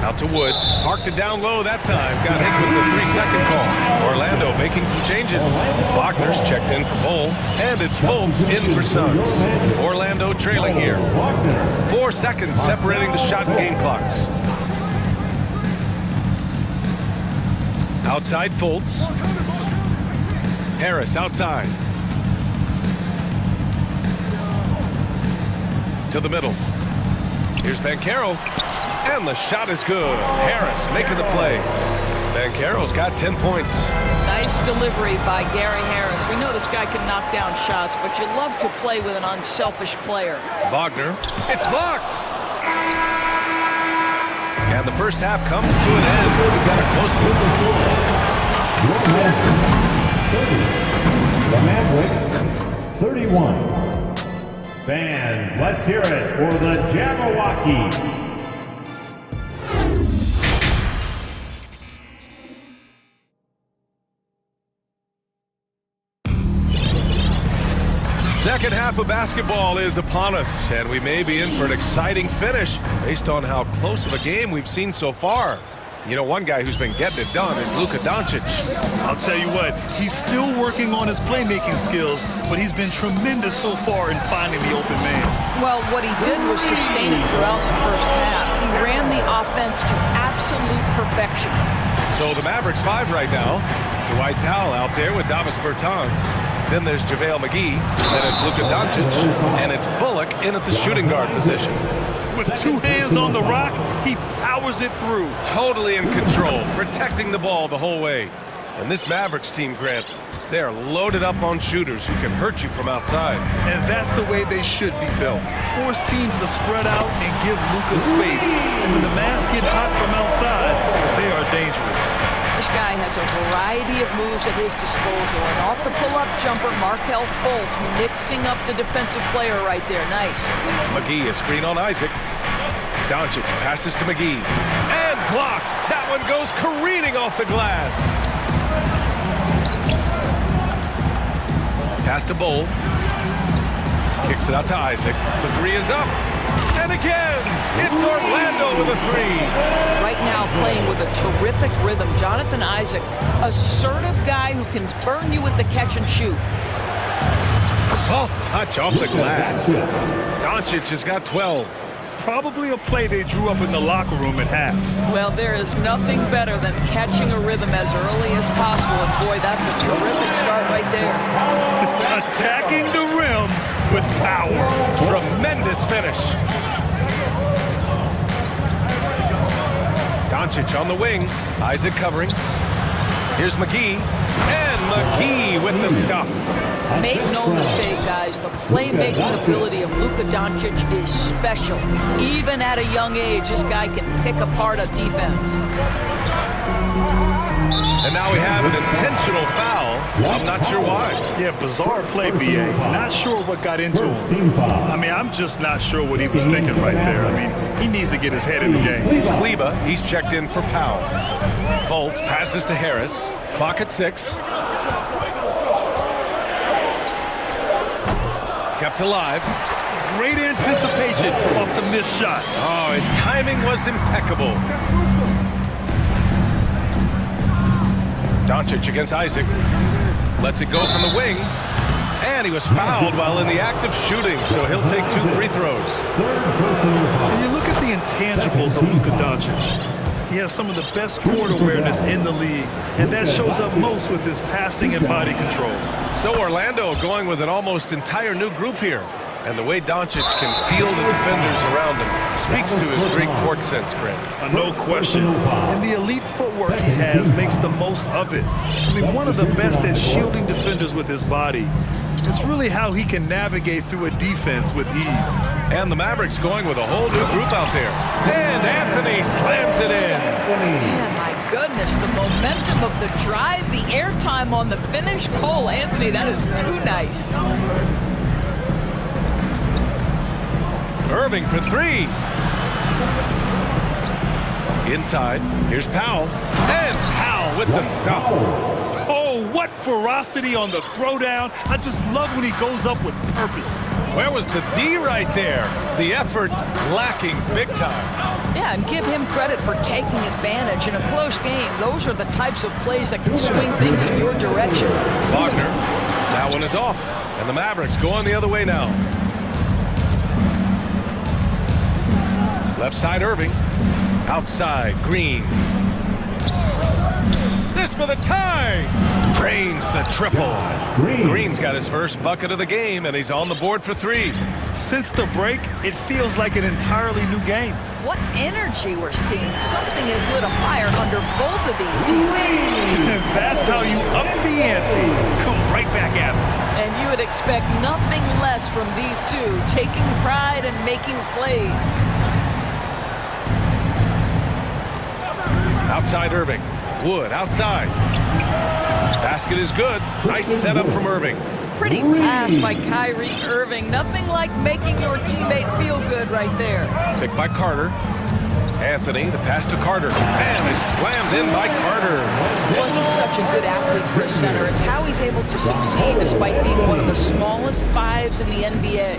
Out to Wood. Parked it down low that time. Got hit with the 3-second call. Orlando making some changes. Wagner's checked in for Bull. And it's Fultz in for Suggs. Orlando trailing here. 4 seconds separating the shot and game clocks. Outside Fultz. Harris outside. To the middle. Here's Banchero. And the shot is good. Harris making the play. Banchero's got 10 points. Nice delivery by Gary Harris. We know this guy can knock down shots, but you love to play with an unselfish player. Wagner. It's blocked. And the first half comes to an end. We've got a close The Mavericks, 31. Fans, let's hear it for the Jabberwocky. Second half of basketball is upon us, and we may be in for an exciting finish based on how close of a game we've seen so far. You know, one guy who's been getting it done is Luka Doncic. I'll tell you what, he's still working on his playmaking skills, but he's been tremendous so far in finding the open man. Well, what he did was sustain it throughout the first half. He ran the offense to absolute perfection. So the Mavericks 5 right now. Dwight Powell out there with Davis Bertans. Then there's JaVale McGee. Then it's Luka Doncic. And it's Bullock in at the shooting guard position. With 2 hands on the rock, he powers it through. Totally in control, protecting the ball the whole way. And this Mavericks team, Grant, they are loaded up on shooters who can hurt you from outside. And that's the way they should be built. Force teams to spread out and give Luka space. And when the Mavs get hot from outside, they are dangerous. This guy has a variety of moves at his disposal. And off the pull-up jumper, Markelle Fultz mixing up the defensive player right there. Nice. McGee, a screen on Isaac. Doncic passes to McGee. And blocked. That one goes careening off the glass. Pass to Bull. Kicks it out to Isaac. The 3 is up. And again, it's Orlando with a 3. Right now playing with a terrific rhythm. Jonathan Isaac, assertive guy who can burn you with the catch and shoot. Soft touch off the glass. Doncic has got 12. Probably a play they drew up in the locker room at half. Well, there is nothing better than catching a rhythm as early as possible. And boy, that's a terrific start right there. Attacking the rim with power. Tremendous finish. Doncic on the wing. Isaac covering. Here's McGee. And McGee with the stuff. Make no mistake, guys, the playmaking ability of Luka Doncic is special. Even at a young age, this guy can pick apart a defense. And now we have an intentional foul. I'm not sure why. Yeah, bizarre play, BA. Not sure what got into him. I mean, I'm just not sure what he was thinking right there. I mean, he needs to get his head in the game. Kleba, he's checked in for Powell. Fultz passes to Harris. Clock at 6. Kept alive. Great anticipation off the missed shot. Oh, his timing was impeccable. Doncic against Isaac. Lets it go from the wing. And he was fouled while in the act of shooting, so he'll take 2 free throws. When you look at the intangibles of Luka Doncic, he has some of the best court awareness in the league, and that shows up most with his passing and body control. So Orlando going with an almost entire new group here. And the way Doncic can feel the defenders around him speaks to his great court sense, Grant. No question. And the elite footwork he has makes the most of it. I mean, one of the best at shielding defenders with his body. It's really how he can navigate through a defense with ease. And the Mavericks going with a whole new group out there. And Anthony slams it in. Man, my goodness, the momentum of the drive, the airtime on the finish. Cole Anthony, that is too nice. Irving for 3. Inside, here's Powell. And Powell with the stuff. Oh, what ferocity on the throwdown. I just love when he goes up with purpose. Where was the D right there? The effort lacking big time. Yeah, and give him credit for taking advantage in a close game. Those are the types of plays that can swing things in your direction. Wagner, that one is off. And the Mavericks going the other way now. Left side, Irving. Outside, Green. This for the tie. Drains the triple. Green's got his first bucket of the game, and he's on the board for 3. Since the break, it feels like an entirely new game. What energy we're seeing. Something has lit a fire under both of these teams. And that's how you up the ante. Come right back at them. And you would expect nothing less from these two, taking pride and making plays. Outside Irving. Wood outside. Basket is good. Nice setup from Irving. Pretty pass by Kyrie Irving. Nothing like making your teammate feel good right there. Picked by Carter. Anthony, the pass to Carter. And it's slammed in by Carter. Well, he's such a good athlete for a center. It's how he's able to succeed despite being one of the smallest 5s in the NBA.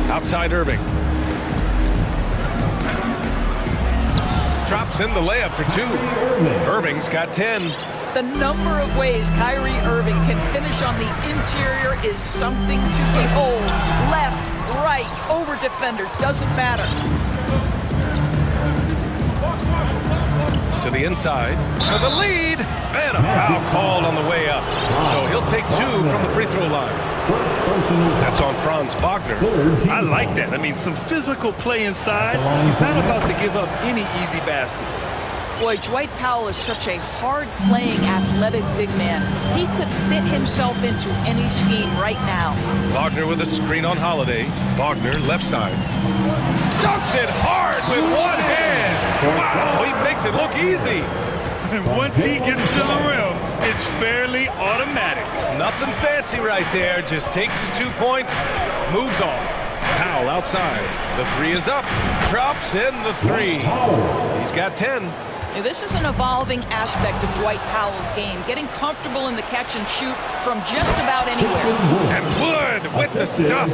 Outside Irving. Drops in the layup for 2. Irving's got 10. The number of ways Kyrie Irving can finish on the interior is something to behold. Left, right, over defenders, doesn't matter. To the inside, for the lead, and a foul called on the way up. So he'll take 2 from the free throw line. That's on Franz Wagner. I like that. I mean, some physical play inside. He's not about to give up any easy baskets. Boy, Dwight Powell is such a hard-playing, athletic big man. He could fit himself into any scheme right now. Wagner with a screen on Holiday. Wagner, left side. Dunks it hard with one hand. Wow, he makes it look easy. And once he gets to the rim, it's fairly automatic. Nothing fancy right there. Just takes his 2 points, moves on. Powell outside. The 3 is up. Drops in the 3. He's got 10. This is an evolving aspect of Dwight Powell's game, getting comfortable in the catch and shoot from just about anywhere. And Wood with the stuff.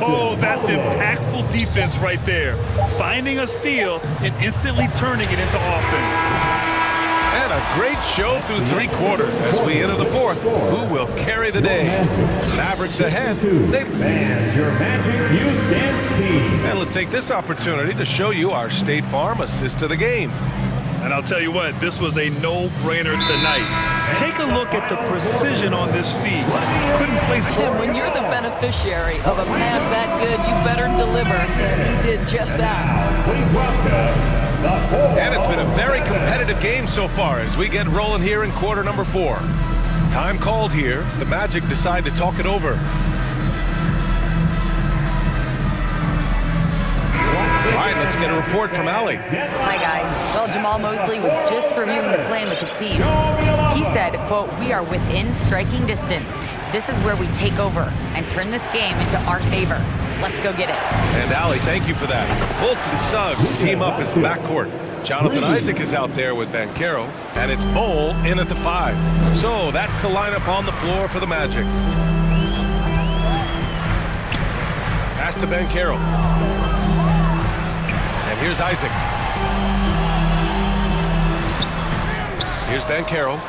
Oh, that's impactful defense right there. Finding a steal and instantly turning it into offense. And a great show through 3 quarters as we enter the 4th. Who will carry the day? Mavericks ahead. And your Magic Youth Dance Team. And let's take this opportunity to show you our State Farm assist to the game. And I'll tell you what, this was a no-brainer tonight. Take a look at the precision on this feed. Couldn't place it. And when you're the beneficiary of a pass that good, you better deliver. And he did just that. Please welcome the 4. And it's been a very competitive game so far as we get rolling here in quarter number 4. Time called here. The Magic decide to talk it over. All right, let's get a report from Allie. Hi, guys. Well, Jamal Mosley was just reviewing the plan with his team. He said, quote, "We are within striking distance. This is where we take over and turn this game into our favor. Let's go get it." And Allie, thank you for that. Fulton Suggs team up as the backcourt. Jonathan Isaac is out there with Banchero, and it's Bowl in at the 5. So that's the lineup on the floor for the Magic. Pass to Banchero. And here's Isaac. Here's Banchero.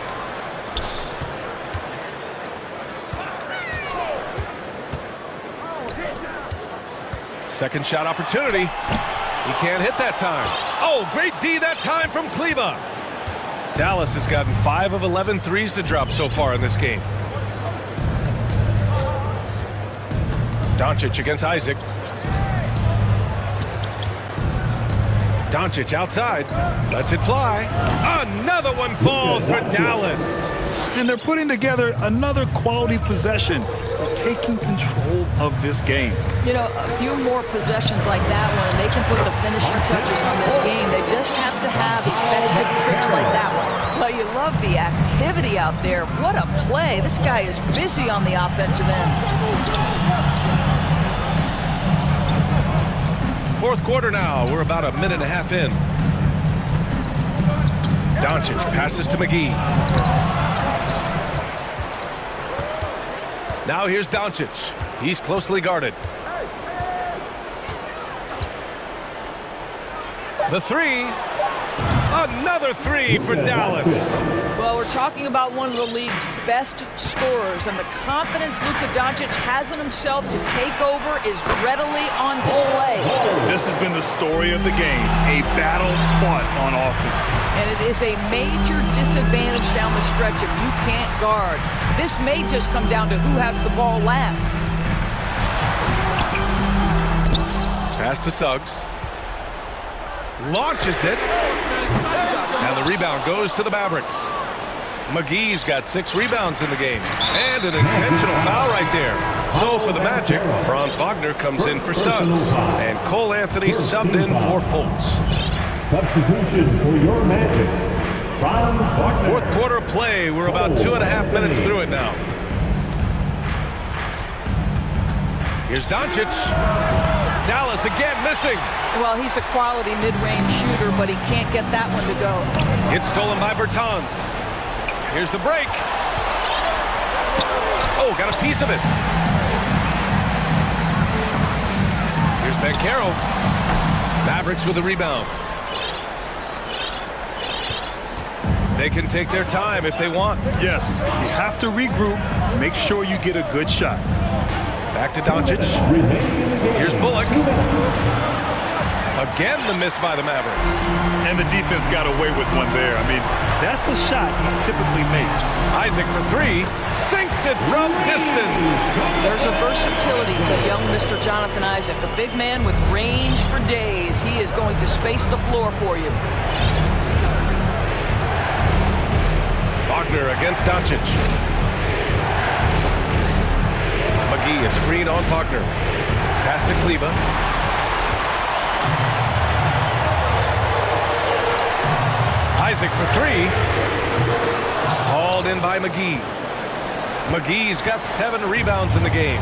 Second shot opportunity. He can't hit that time. Oh, great D that time from Kleba. Dallas has gotten 5 of 11 threes to drop so far in this game. Doncic against Isaac. Doncic outside, lets it fly. Another one falls for Dallas. And they're putting together another quality possession. They're taking control of this game. You know, a few more possessions like that one, and they can put the finishing touches on this game. They just have to have effective trips like that one. Well, you love the activity out there. What a play. This guy is busy on the offensive end. 4th quarter now. We're about a minute and a half in. Doncic passes to McGee. Now here's Doncic. He's closely guarded. The 3. Another 3 for Dallas. Well, we're talking about one of the league's best scorers, and the confidence Luka Doncic has in himself to take over is readily on display. This has been the story of the game, a battle fought on offense. And it is a major disadvantage down the stretch if you can't guard. This may just come down to who has the ball last. Pass to Suggs. Launches it. And the rebound goes to the Mavericks. McGee's got 6 rebounds in the game. And an intentional foul right there. So for the Magic, Franz Wagner comes in for Suggs. And Cole Anthony subbed in for Fultz. Substitution for your Magic. Franz Wagner. 4th quarter play. We're about 2.5 minutes through it now. Here's Doncic. Dallas again missing. Well, he's a quality mid-range shooter, but he can't get that one to go. It's stolen by Bertans. Here's the break. Oh, got a piece of it. Here's Banchero. Mavericks with the rebound. They can take their time if they want. Yes, you have to regroup. Make sure you get a good shot. Back to Doncic. Here's Bullock. Again, the miss by the Mavericks. And the defense got away with one there. I mean, that's a shot he typically makes. Isaac for 3. Sinks it from distance. There's a versatility to young Mr. Jonathan Isaac. A big man with range for days. He is going to space the floor for you. Wagner against Doncic. McGee, a screen on Wagner. Pass to Kleba. Isaac for 3. Hauled in by McGee. McGee's got 7 rebounds in the game.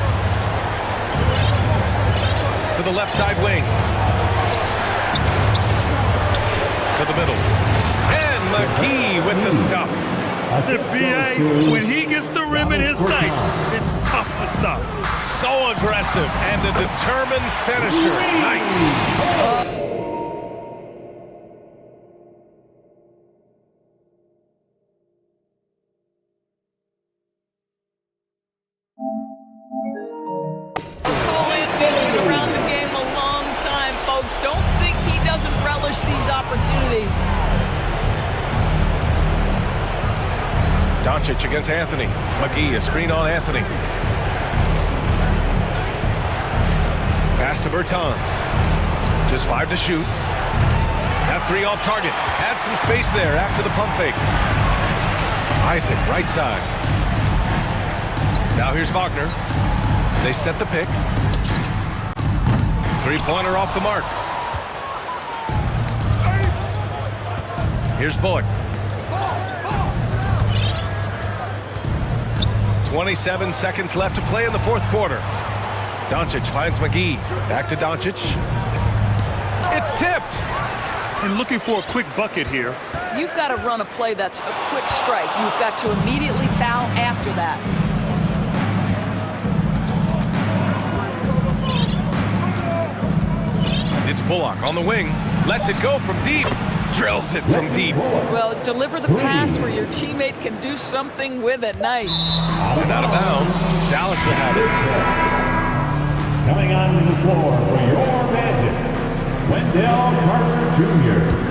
To the left side wing. To the middle. And McGee with the stuff. The BA, when he gets the rim in his sights, it's tough to stop. So aggressive and a determined finisher. Nice. Anthony's been around the game a long time, folks. Don't think he doesn't relish these opportunities. Doncic against Anthony. McGee, a screen on Anthony. Pass to Bertans. Just 5 to shoot. That 3 off target. Had some space there after the pump fake. Isaac, right side. Now here's Wagner. They set the pick. 3-pointer off the mark. Here's Bullock. 27 seconds left to play in the fourth quarter. Doncic finds McGee. Back to Doncic. It's tipped. And looking for a quick bucket here. You've got to run a play that's a quick strike. You've got to immediately foul after that. It's Bullock on the wing. Lets it go from deep. Drills it from deep. Well, deliver the pass where your teammate can do something with it. Nice. And out of bounds. Dallas will have it. Coming onto the floor for your Magic, Wendell Carter Jr.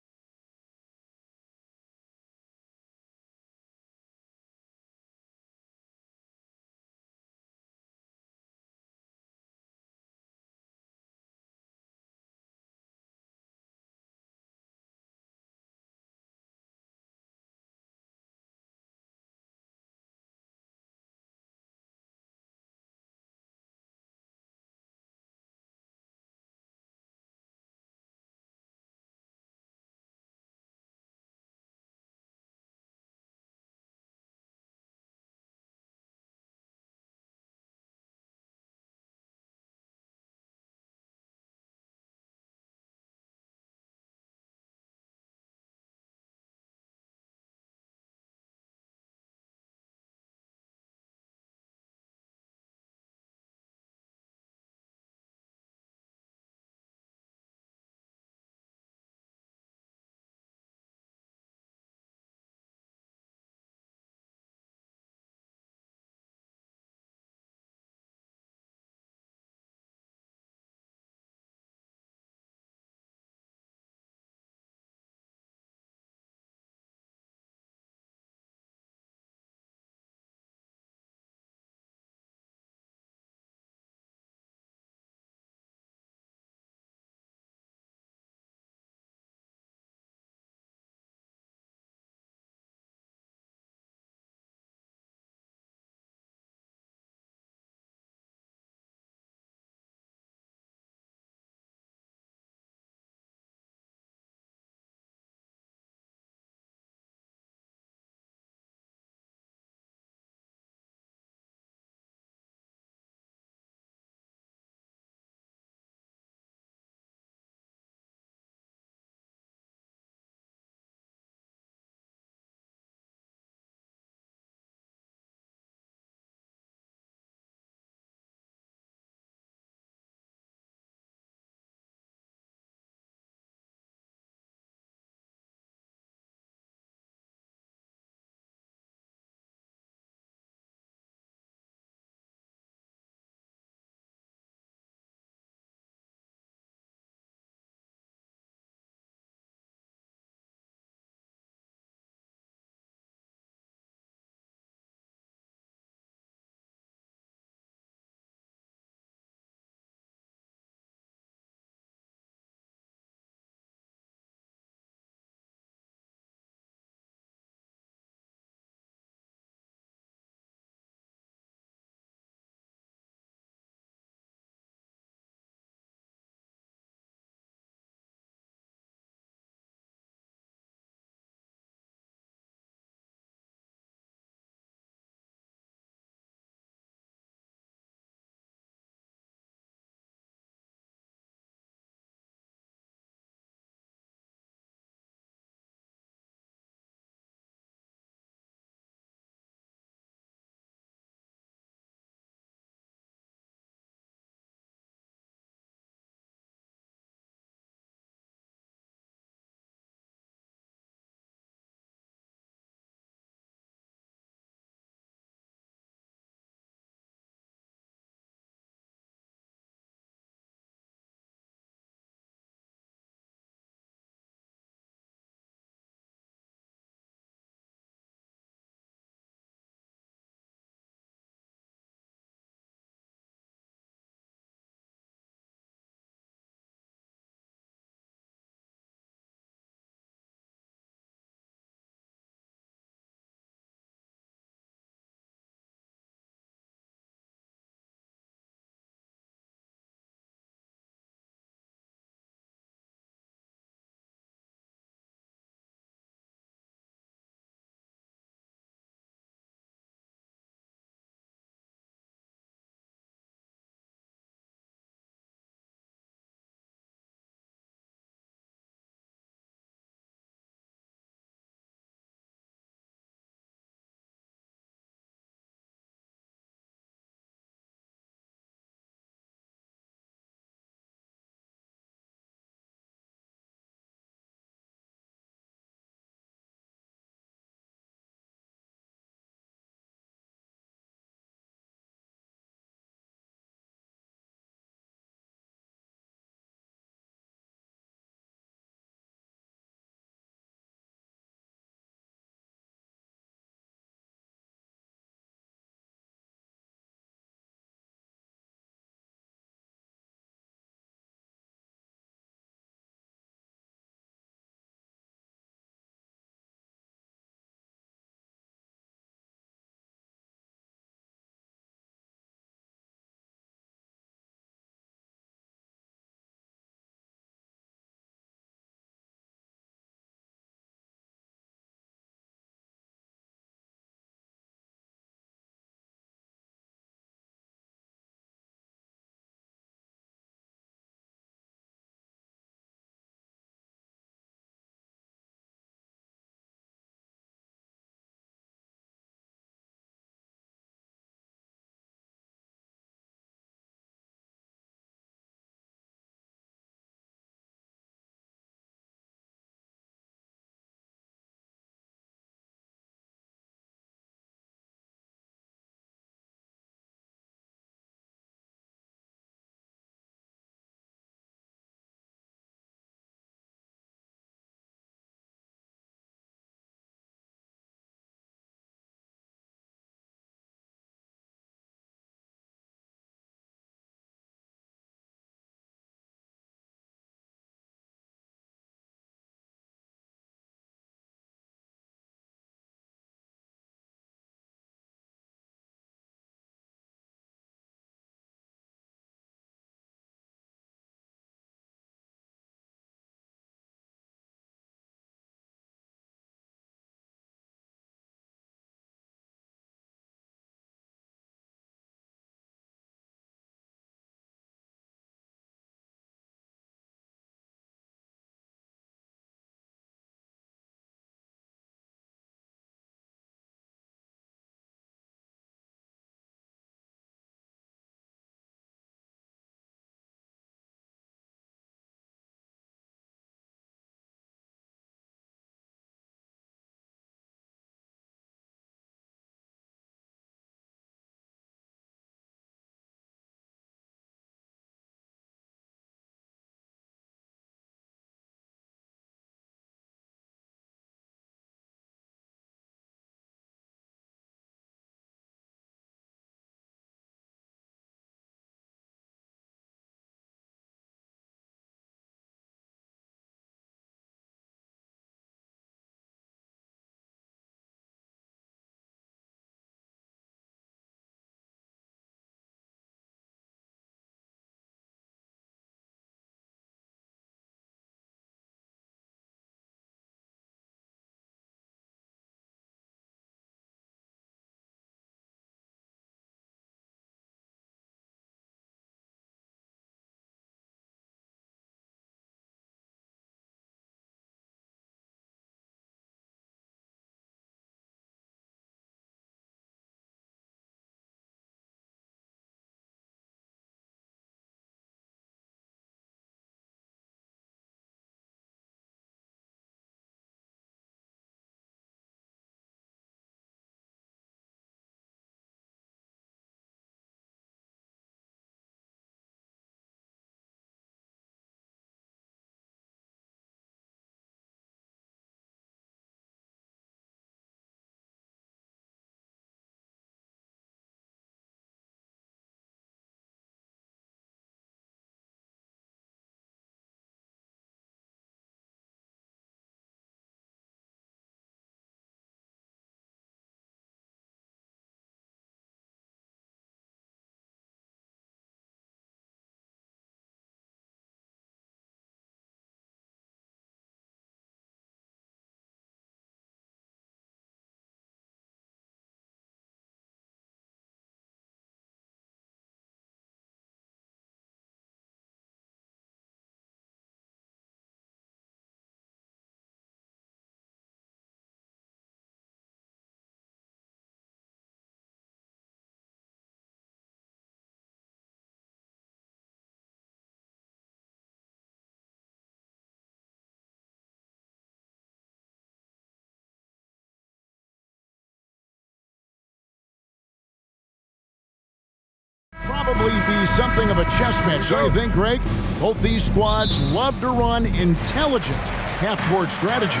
probably be something of a chess match, don't you think, Greg? Both these squads love to run intelligent half-court strategy.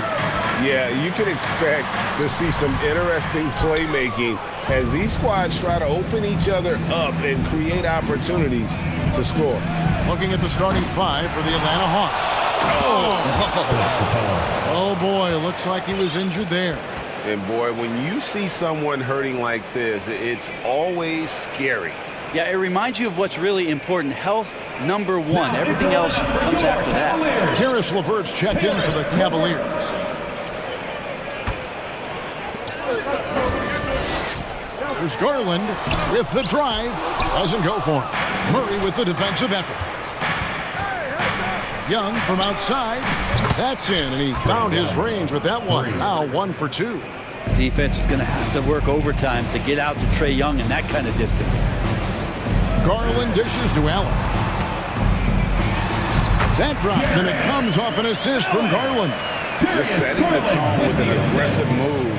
Yeah, you can expect to see some interesting playmaking as these squads try to open each other up and create opportunities to score. Looking at the starting five for the Atlanta Hawks. Oh boy, looks like he was injured there. And boy, when you see someone hurting like this, it's always scary. Yeah, it reminds you of what's really important. Health, number one. Everything else comes after that. Caris LeVert's checked in for the Cavaliers. There's Garland with the drive. Doesn't go for him. Murray with the defensive effort. Young from outside. That's in, and he found his range with that one. Now 1 for 2. Defense is going to have to work overtime to get out to Trae Young in that kind of distance. Garland dishes to Allen. That drops, and it comes off an assist from Garland. Just setting the tone with an aggressive move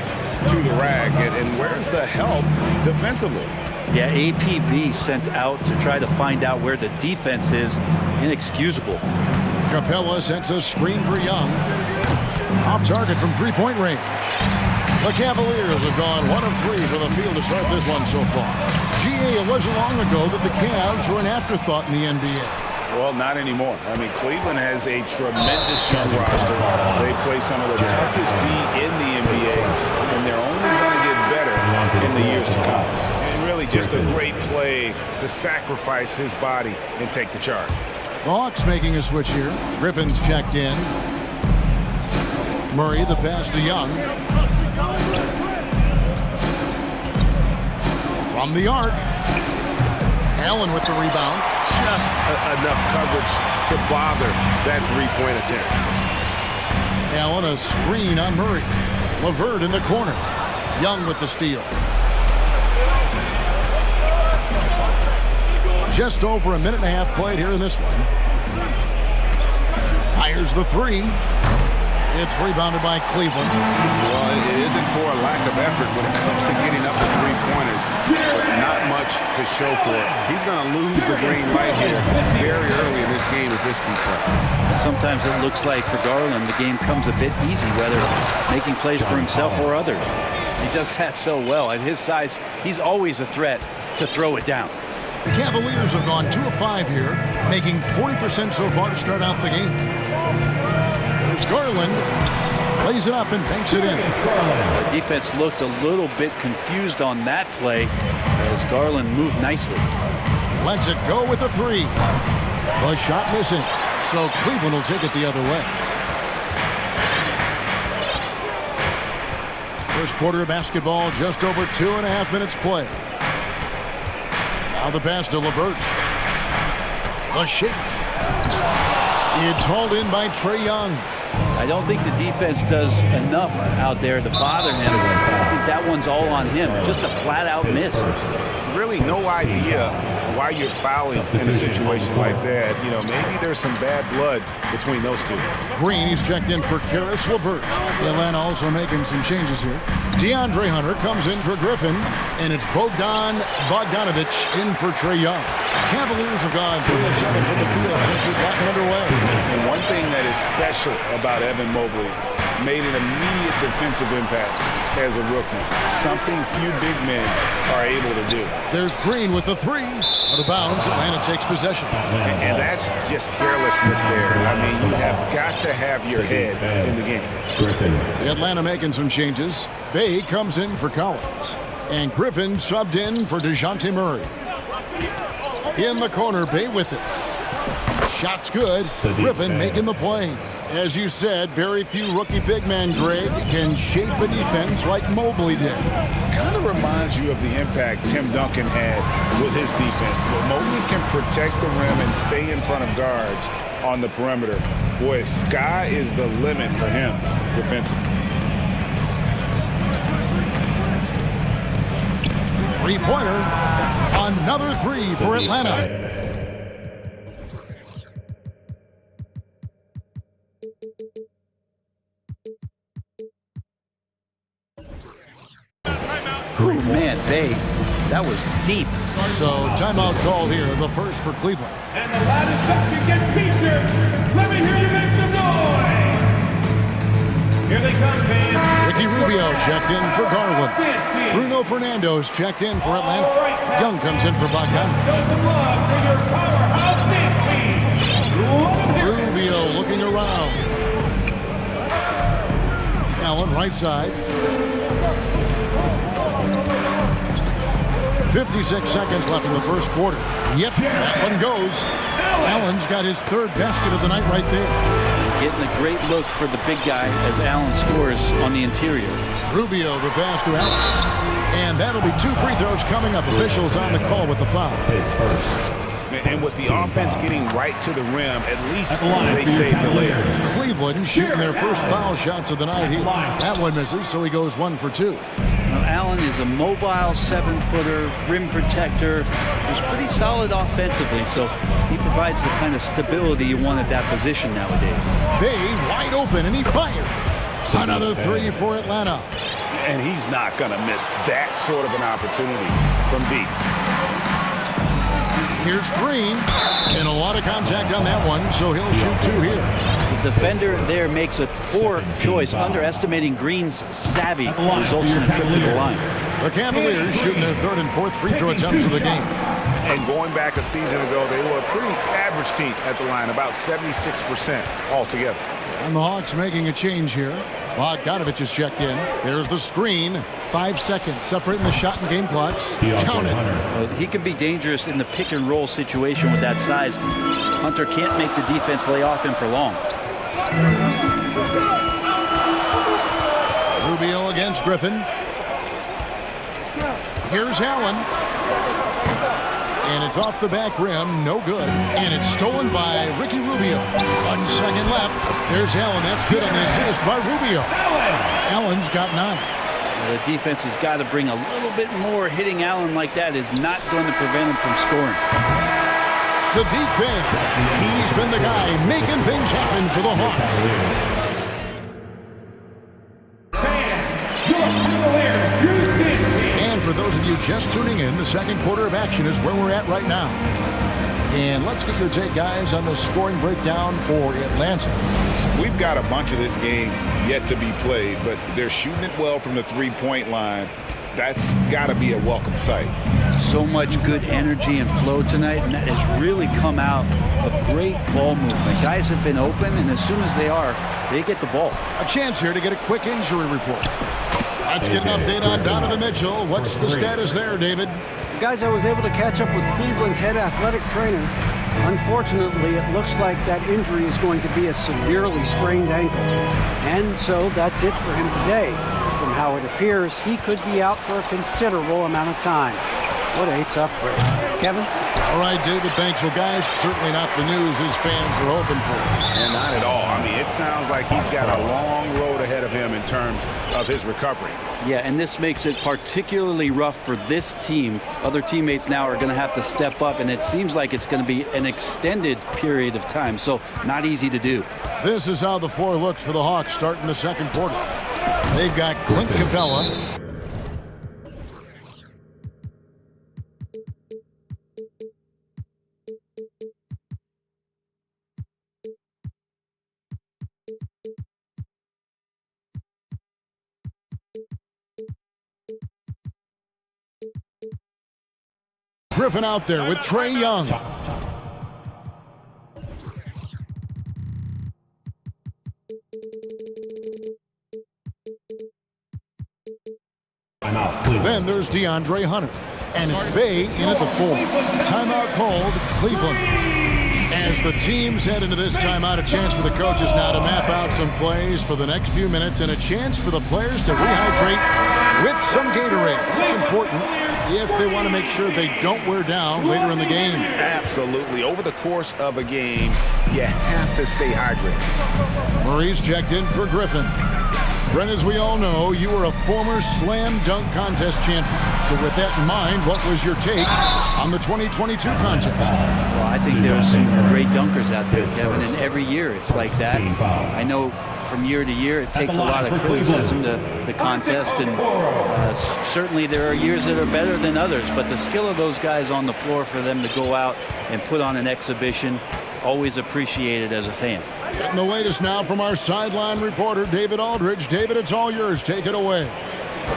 to the rack. And where's the help defensively? Yeah, APB sent out to try to find out where the defense is. Inexcusable. Capella sends a screen for Young. Off target from three-point range. The Cavaliers have gone 1 of 3 for the field to start this one so far. GA, it wasn't long ago that the Cavs were an afterthought in the NBA. Well, not anymore. I mean, Cleveland has a tremendous young roster. They play some of the toughest D in the NBA, and they're only going to get better in the years to come. And really just a great play to sacrifice his body and take the charge. The Hawks making a switch here. Griffin's checked in. Murray, the pass to Young. From the arc. Allen with the rebound. Just enough coverage to bother that three-point attempt. Allen a screen on Murray. LeVert in the corner. Young with the steal. Just over a minute and a half played here in this one. Fires the three. It's rebounded by Cleveland. Well, it isn't for a lack of effort when it comes to getting up the three-pointers, but not much to show for it. He's going to lose the green light here very early in this game if this keeps up. Sometimes it looks like for Garland the game comes a bit easy, whether making plays for himself or others. He does that so well. At his size, he's always a threat to throw it down. The Cavaliers have gone 2 of 5 here, making 40% so far to start out the game. There's Garland. Plays it up and banks it in. The defense looked a little bit confused on that play as Garland moved nicely. Lets it go with a three. The shot missing, so Cleveland will take it the other way. First quarter of basketball, just over 2.5 minutes play. Now the pass to LeVert. The shake. It's hauled in by Trae Young. I don't think the defense does enough out there to bother him. I think that one's all on him. Just a flat-out miss. Really no idea why you're fouling in a situation like that. You know, maybe there's some bad blood between those two. Green, he's checked in for Caris LeVert. Atlanta also making some changes here. DeAndre Hunter comes in for Griffin, and it's Bogdan Bogdanovic in for Trae Young. Cavaliers have gone 3 of 7 from the field since we've gotten underway. And one thing that is special about Evan Mobley, made an immediate defensive impact as a rookie. Something few big men are able to do. There's Green with the three. Out of bounds, Atlanta takes possession. And that's just carelessness there. I mean, you have got to have your head in the game. The Atlanta making some changes. Bay comes in for Collins. And Griffin subbed in for DeJounte Murray. In the corner, Bay with it. Shot's good. Griffin making the play. As you said, very few rookie big men, Greg, can shape a defense like Mobley did. Kind of reminds you of the impact Tim Duncan had with his defense. But Mobley can protect the rim and stay in front of guards on the perimeter. Boy, sky is the limit for him defensively. Three-pointer. Another three for Atlanta. Man, Bay, That was deep. So timeout call here, the first for Cleveland. And the loudest section gets featured. Let me hear you make some noise. Here they come, fans. Ricky Rubio checked in for Garland. Bruno Fernando's checked in for Atlanta. Young comes in for Rubio looking around. Allen, right side. 56 seconds left in the first quarter. Yep, that one goes. Allen's got his third basket of the night right there. Getting a great look for the big guy as Allen scores on the interior. Rubio, the pass to Allen. And that'll be 2 free throws coming up. Officials on the call with the foul. And with the offense getting right to the rim, at least they saved the layup. Cleveland shooting their first foul shots of the night here. That one misses, so he goes 1 for 2. Now, Allen is a mobile 7-footer, rim protector. He's pretty solid offensively, so he provides the kind of stability you want at that position nowadays. Bay wide open, and he fires. Another 3 for Atlanta. And he's not going to miss that sort of an opportunity from deep. Here's Green, and a lot of contact on that one, so he'll shoot 2 here. The defender there makes a poor choice, underestimating Green's savvy, results in a trip to the line. The Cavaliers shooting their 3rd and 4th free throw attempts of the game. And going back a season ago, they were a pretty average team at the line, about 76% altogether. And the Hawks making a change here. Bogdanovich is checked in. There's the screen. 5 seconds separating the shot and game clocks. Count it. Well, he can be dangerous in the pick and roll situation with that size. Hunter can't make the defense lay off him for long. Rubio against Griffin. Here's Allen. And it's off the back rim, no good. And it's stolen by Ricky Rubio. 1 second left. There's Allen. That's good on the assist by Rubio. Allen's got 9. The defense has got to bring a little bit more. Hitting Allen like that is not going to prevent him from scoring. Sadiq Bey, he's been the guy making things happen for the Hawks. And for those of you just tuning in, the second quarter of action is where we're at right now. And let's get your take, guys, on the scoring breakdown for Atlanta. We've got a bunch of this game yet to be played, but they're shooting it well from the three-point line. That's got to be a welcome sight. So much good energy and flow tonight, and that has really come out of great ball movement. Guys have been open, and as soon as they are, they get the ball. A chance here to get a quick injury report. Let's get an update on Donovan Mitchell. What's the status there, David? Guys, I was able to catch up with Cleveland's head athletic trainer. Unfortunately, it looks like that injury is going to be a severely sprained ankle. And so that's it for him today. From how it appears, he could be out for a considerable amount of time. What a tough break. Kevin? All right, David, thanks. Well, guys, certainly not the news his fans were hoping for. And not at all. I mean, it sounds like he's got a long road ahead of him in terms of his recovery. Yeah, and this makes it particularly rough for this team. Other teammates now are going to have to step up, and it seems like it's going to be an extended period of time, so not easy to do. This is how the floor looks for the Hawks starting the second quarter. They've got Clint Capella. Griffin out there with Trae Young. Then there's DeAndre Hunter. And it's Bay in at the 4. Timeout called Cleveland. As the teams head into this timeout, a chance for the coaches now to map out some plays for the next few minutes and a chance for the players to rehydrate with some Gatorade. That's important if they want to make sure they don't wear down later in the game. Absolutely. Over the course of a game, you have to stay hydrated. Murray's checked in for Griffin. Brent, as we all know, you were a former slam dunk contest champion. So with that in mind, what was your take on the 2022 contest? Well, I think there's some great dunkers out there, Kevin, and every year it's like that. I know from year to year. It takes a lot of criticism to the contest, and certainly there are years that are better than others, but the skill of those guys on the floor for them to go out and put on an exhibition, always appreciated as a fan. Getting the latest now from our sideline reporter, David Aldridge. David, it's all yours. Take it away.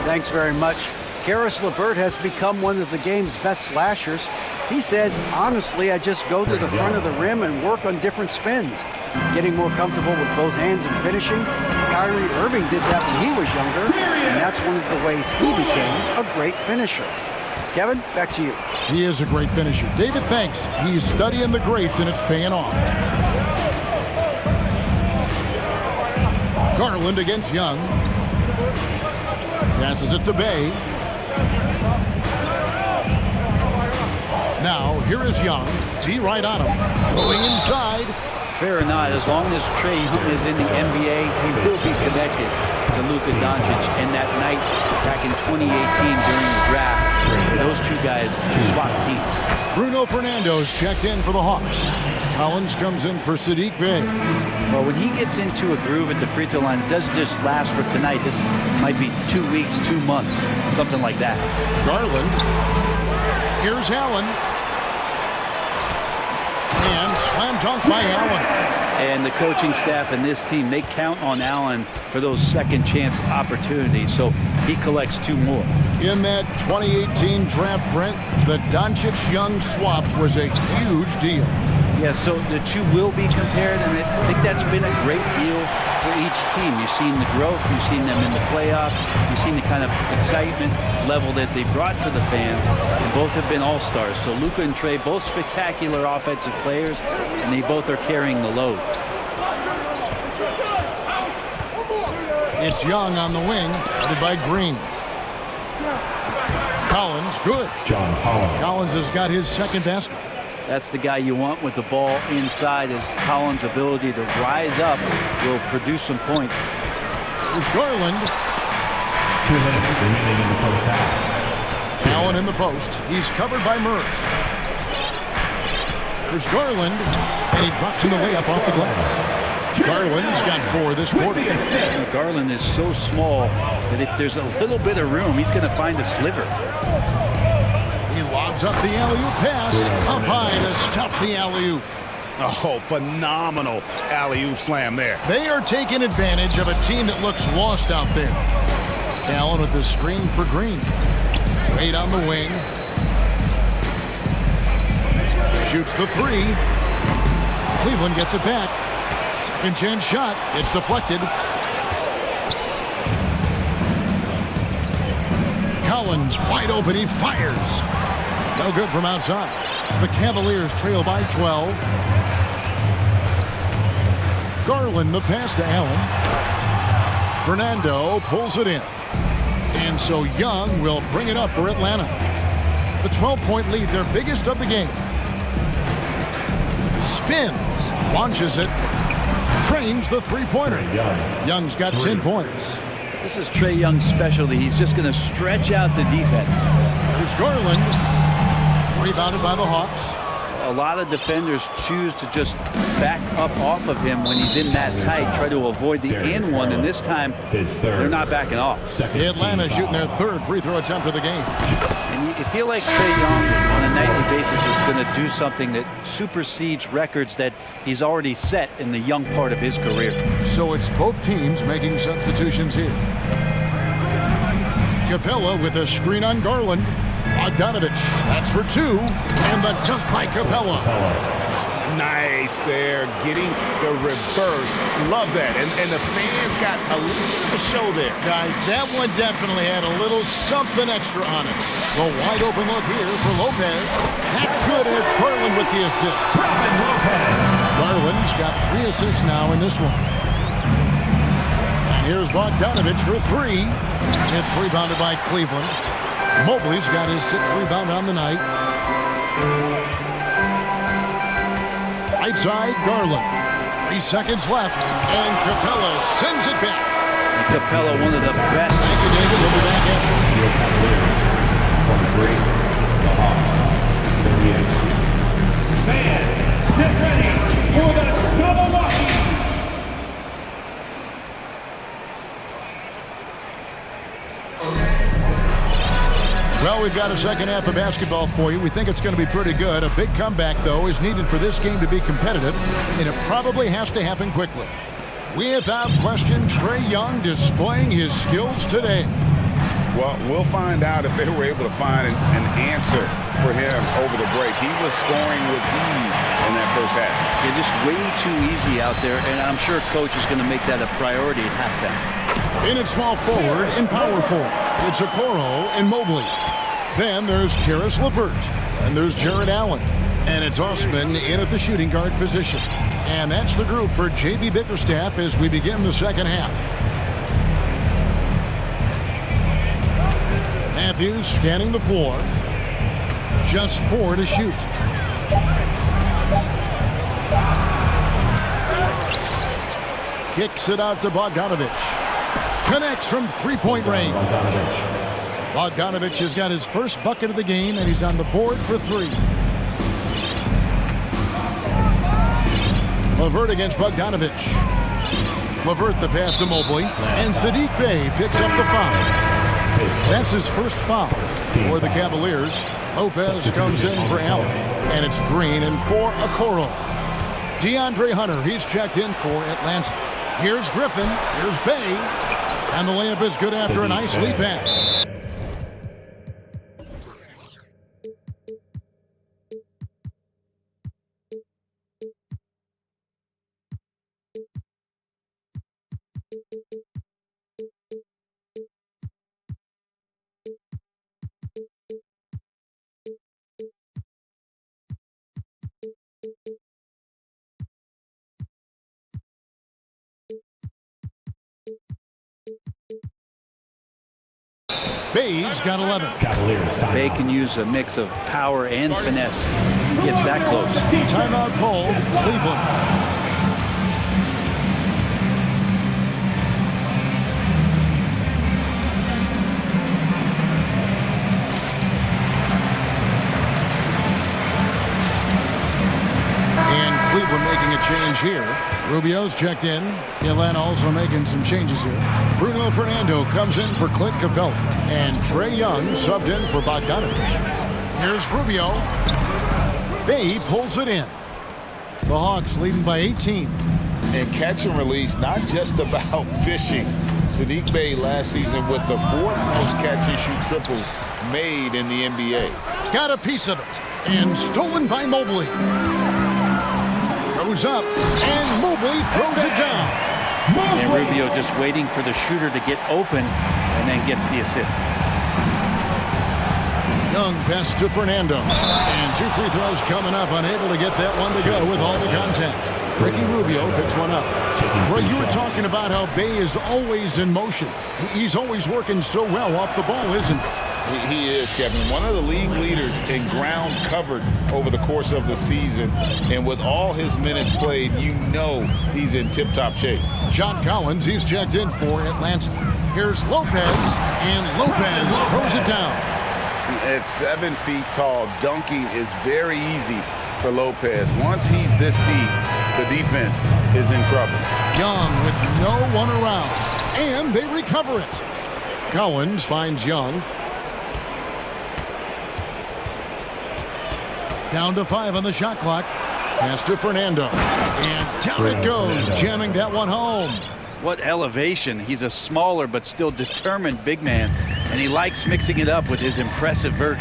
Thanks very much. Karis LeVert has become one of the game's best slashers. He says, honestly, I just go to the front of the rim and work on different spins. Getting more comfortable with both hands and finishing. Kyrie Irving did that when he was younger, and that's one of the ways he became a great finisher. Kevin, back to you. He is a great finisher. David, thanks. He's studying the greats, and it's paying off. Garland against Young. Passes it to Bay. Now, here is Young. D right on him. Going inside. Fair or not, as long as Trae Young is in the NBA, he will be connected to Luka Doncic. And that night back in 2018 during the draft, those two guys swapped teams. Bruno Fernando's checked in for the Hawks. Collins comes in for Saddiq Bey. Well, when he gets into a groove at the free throw line, it doesn't just last for tonight. This might be 2 weeks, 2 months, something like that. Garland. Here's Allen. And slam dunk by Allen. And the coaching staff and this team, they count on Allen for those second chance opportunities, so he collects 2 more. In that 2018 draft, Brent, the Doncic-Young swap was a huge deal. Yeah, so the two will be compared, and I think that's been a great deal for each team. You've seen the growth, you've seen them in the playoffs, you've seen the kind of excitement level that they brought to the fans, and both have been all-stars. So Luka and Trae, both spectacular offensive players, and they both are carrying the load. It's Young on the wing, headed by Green. Collins, good. John Collins. Collins has got his second basket. That's the guy you want with the ball inside, is Collins' ability to rise up will produce some points. Here's Garland. 2 minutes remaining in the first half. Allen in the post. He's covered by Murray. There's Garland, and he drops in the layup off the glass. Garland's got 4 this quarter. Garland is so small that if there's a little bit of room, he's going to find a sliver. He lobs up the alley-oop pass. Up high to stuff the alley-oop. Oh, phenomenal alley-oop slam there. They are taking advantage of a team that looks lost out there. Allen with the screen for Green. Wade on the wing. Shoots the 3. Cleveland gets it back. Second chance shot. It's deflected. Collins wide open. He fires. No good from outside. The Cavaliers trail by 12. Garland the pass to Allen. Fernando pulls it in. And so Young will bring it up for Atlanta. The 12-point lead, their biggest of the game. Spins. Launches it. Trains the three-pointer. Young's got 10 points. This is Trae Young's specialty. He's just going to stretch out the defense. There's Garland. Rebounded by the Hawks. A lot of defenders choose to just back up off of him when he's in that tight, try to avoid the and one, and this time they're not backing off. Atlanta shooting their 3rd free throw attempt of the game. And you feel like Trae Young on a nightly basis is going to do something that supersedes records that he's already set in the young part of his career. So it's both teams making substitutions here. Capella with a screen on Garland. Bogdanovich, that's for 2. And the dunk by Capella. Nice there, getting the reverse. Love that. And the fans got a little show there. Guys, that one definitely had a little something extra on it. The wide open look here for Lopez. That's good, and it's Garland with the assist. Garland's got 3 assists now in this one. And here's Bogdanovich for 3. It's rebounded by Cleveland. Mobley's got his 6th rebound on the night. Right side, Garland. 3 seconds left, and Capella sends it back. And Capella, one of the best. Thank you, David. We'll be back in. The Hawks, 38. Fans, get ready for the Milwaukee. Well, we've got a second half of basketball for you. We think it's going to be pretty good. A big comeback, though, is needed for this game to be competitive, and it probably has to happen quickly. Without question, Trae Young displaying his skills today. Well, we'll find out if they were able to find an answer for him over the break. He was scoring with ease in that first half. Yeah, just way too easy out there, and I'm sure coach is going to make that a priority at halftime. In at small forward and power forward, it's Okoro and Mobley. Then there's Karis LeVert, and there's Jared Allen, and it's Osman in at the shooting guard position. And that's the group for J.B. Bickerstaff as we begin the second half. Matthews scanning the floor. Just 4 to shoot. Kicks it out to Bogdanovic. Connects from three-point range. Bogdanovic has got his first bucket of the game, and he's on the board for 3. LeVert against Bogdanovic. LeVert the pass to Mobley, and Saddiq Bey picks up the foul. That's his first foul for the Cavaliers. Lopez comes in for Allen, and it's Green and for Okoro. DeAndre Hunter, he's checked in for Atlanta. Here's Griffin, here's Bey, and the layup is good after a nice lead pass. Bey's got 11. Bey can use a mix of power and finesse. He gets that close. Timeout called, Cleveland. Cleveland making a change here. Rubio's checked in. Atlanta also making some changes here. Bruno Fernando comes in for Clint Capella. And Trae Young subbed in for Bogdanovic. Here's Rubio. Bey pulls it in. The Hawks leading by 18. And catch and release, not just about fishing. Saddiq Bey last season with the 4th most catch-and-shoot triples made in the NBA. Got a piece of it. And stolen by Mobley. Goes up, and Mobley throws it down. And Rubio just waiting for the shooter to get open, and then gets the assist. Young pass to Fernando. And 2 free throws coming up, unable to get that one to go with all the contact. Ricky Rubio picks one up. Well, you were talking about how Bey is always in motion. He's always working so well off the ball, isn't he? He is, Kevin. One of the league leaders in ground covered over the course of the season. And with all his minutes played, you know he's in tip-top shape. John Collins, he's checked in for Atlanta. Here's Lopez, and Lopez throws it down. At 7 feet tall, dunking is very easy for Lopez. Once he's this deep, the defense is in trouble. Young with no one around, and they recover it. Collins finds Young. Down to 5 on the shot clock. Pass to Fernando. And down it goes, jamming that one home. What elevation. He's a smaller but still determined big man, and he likes mixing it up with his impressive vert.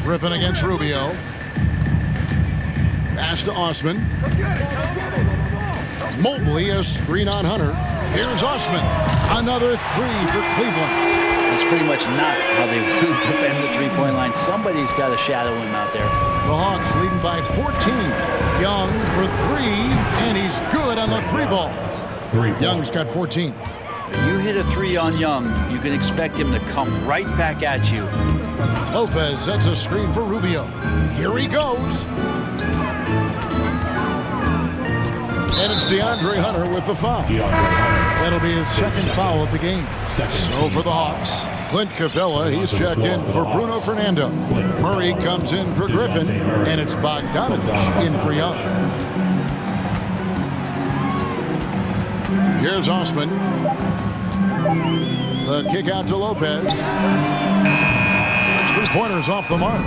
Griffin against Rubio. Pass to Osman. Mobley, a screen on Hunter. Here's Osman. Another 3 for Cleveland. It's pretty much not how they defend the three-point line. Somebody's got to shadow him out there. The Hawks leading by 14. Young for 3, and he's good on the 3 ball. Young's got 14. You hit a 3 on Young, you can expect him to come right back at you. Lopez sets a screen for Rubio. Here he goes. And it's DeAndre Hunter with the foul. That'll be his second foul of the game. So for the Hawks, Clint Capella, he's checked in for Bruno Fernando. Murray comes in for Griffin, and it's Bogdanovic in for Young. Here's Osman. The kick out to Lopez. That's 3 pointers off the mark.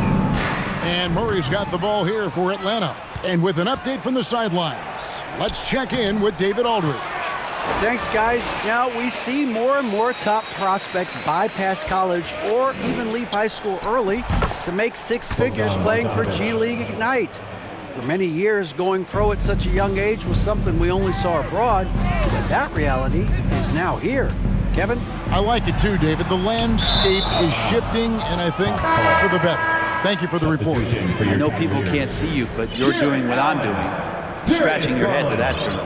And Murray's got the ball here for Atlanta. And with an update from the sidelines, let's check in with David Aldridge. Thanks, guys. Now, we see more and more top prospects bypass college or even leave high school early to make six figures playing for G League Ignite. For many years, going pro at such a young age was something we only saw abroad, but that reality is now here. Kevin? I like it too, David. The landscape is shifting, and I think for the better. Thank you for the report. I know people can't see you, but you're doing what I'm doing, scratching your head to that term.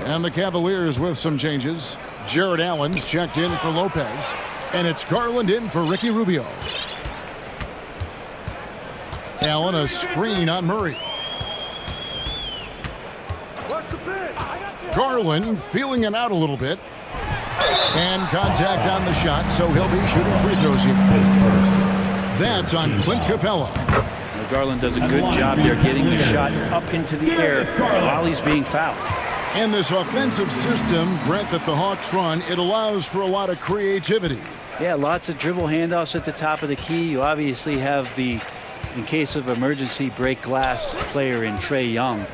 And the Cavaliers with some changes. Jared Allen's checked in for Lopez, and it's Garland in for Ricky Rubio. Allen, a screen on Murray. Garland feeling it out a little bit. And contact on the shot, so he'll be shooting free throws here. That's on Clint Capella. Now Garland does a good job there getting the shot up into the air while he's being fouled. And this offensive system, Brent, that the Hawks run, it allows for a lot of creativity. Yeah, lots of dribble handoffs at the top of the key. You obviously have the, in case of emergency, break glass player in Trae Young.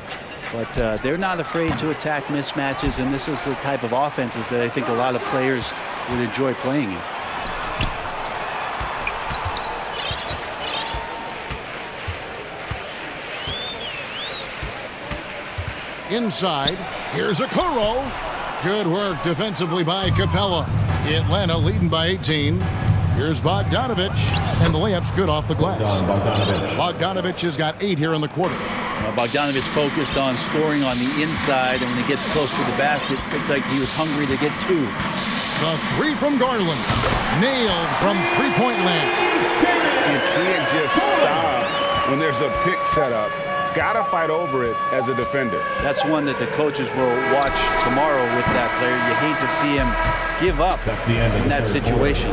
But they're not afraid to attack mismatches, and this is the type of offenses that I think a lot of players would enjoy playing in. Inside, here's Okoro. Good work defensively by Capella. Atlanta leading by 18. Here's Bogdanovich, and the layup's good off the glass. Bogdanovich has got 8 here in the quarter. Bogdanovich focused on scoring on the inside, and when he gets close to the basket, it looked like he was hungry to get 2. The 3 from Garland. Nailed from three-point land. You can't just stop when there's a pick set up. Gotta fight over it as a defender. That's one that the coaches will watch tomorrow with that player. You hate to see him give up in that situation.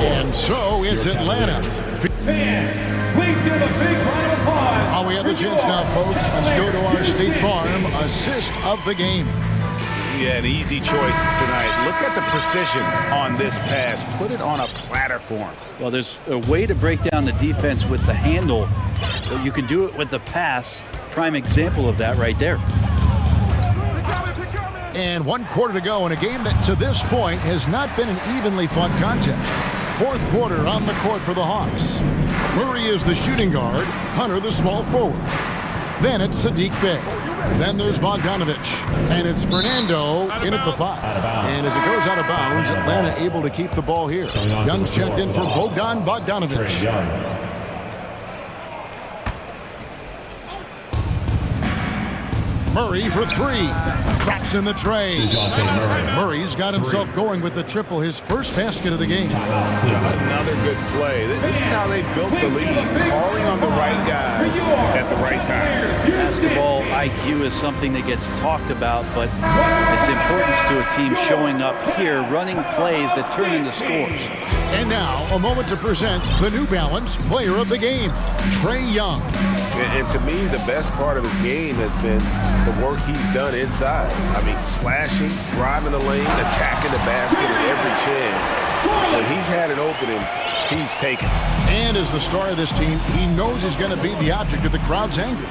And so it's Atlanta. Fans, please give a big round of applause. Oh, we have the chance now, folks. Let's go to our State Farm assist of the game. Yeah, an easy choice tonight. Look at the precision on this pass. Put it on a platter for him. Well, there's a way to break down the defense with the handle, but you can do it with the pass. Prime example of that right there. And 1 quarter to go in a game that to this point has not been an evenly fought contest. 4th quarter on the court for the Hawks. Murray is the shooting guard, Hunter the small forward. Then it's Sadiq Bey. Then there's Bogdanovich. And it's Fernando in at the 5. And as it goes out of bounds, Atlanta able to keep the ball here. Young's checked in for Bogdanovich. Murray for 3. Drops in the tray. Murray's got himself going with the triple, his first basket of the game. Another good play. This is how they built the lead. Calling on the right guy at the right time. Basketball IQ is something that gets talked about, but its importance to a team showing up here, running plays that turn into scores. And now, a moment to present the New Balance Player of the Game, Trae Young. And to me, the best part of his game has been the work he's done inside. I mean, slashing, driving the lane, attacking the basket at every chance. When he's had an opening, he's taken. And as the star of this team, he knows he's going to be the object of the crowd's anger.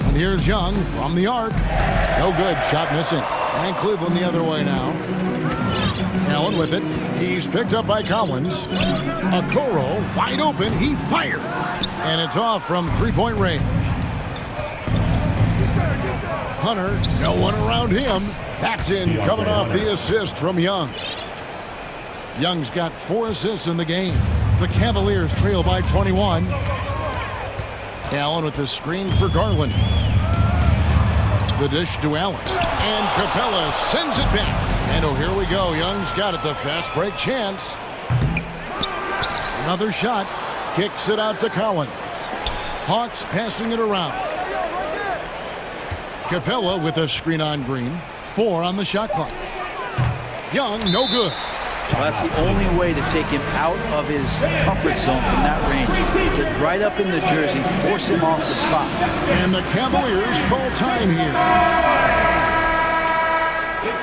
And here's Young from the arc. No good, shot missing. And Cleveland the other way now. Allen with it. He's picked up by Collins. Okoro wide open. He fires. And it's off from three-point range. Hunter, no one around him. That's in, coming off the assist from Young. Young's got 4 assists in the game. The Cavaliers trail by 21. Allen with the screen for Garland. The dish to Allen. And Capella sends it back. And oh, here we go. Young's got it. The fast break chance. Another shot. Kicks it out to Collins. Hawks passing it around. Capella with a screen on Green. 4 on the shot clock. Young, no good. Well, that's the only way to take him out of his comfort zone from that range. Get right up in the jersey, force him off the spot. And the Cavaliers call time here.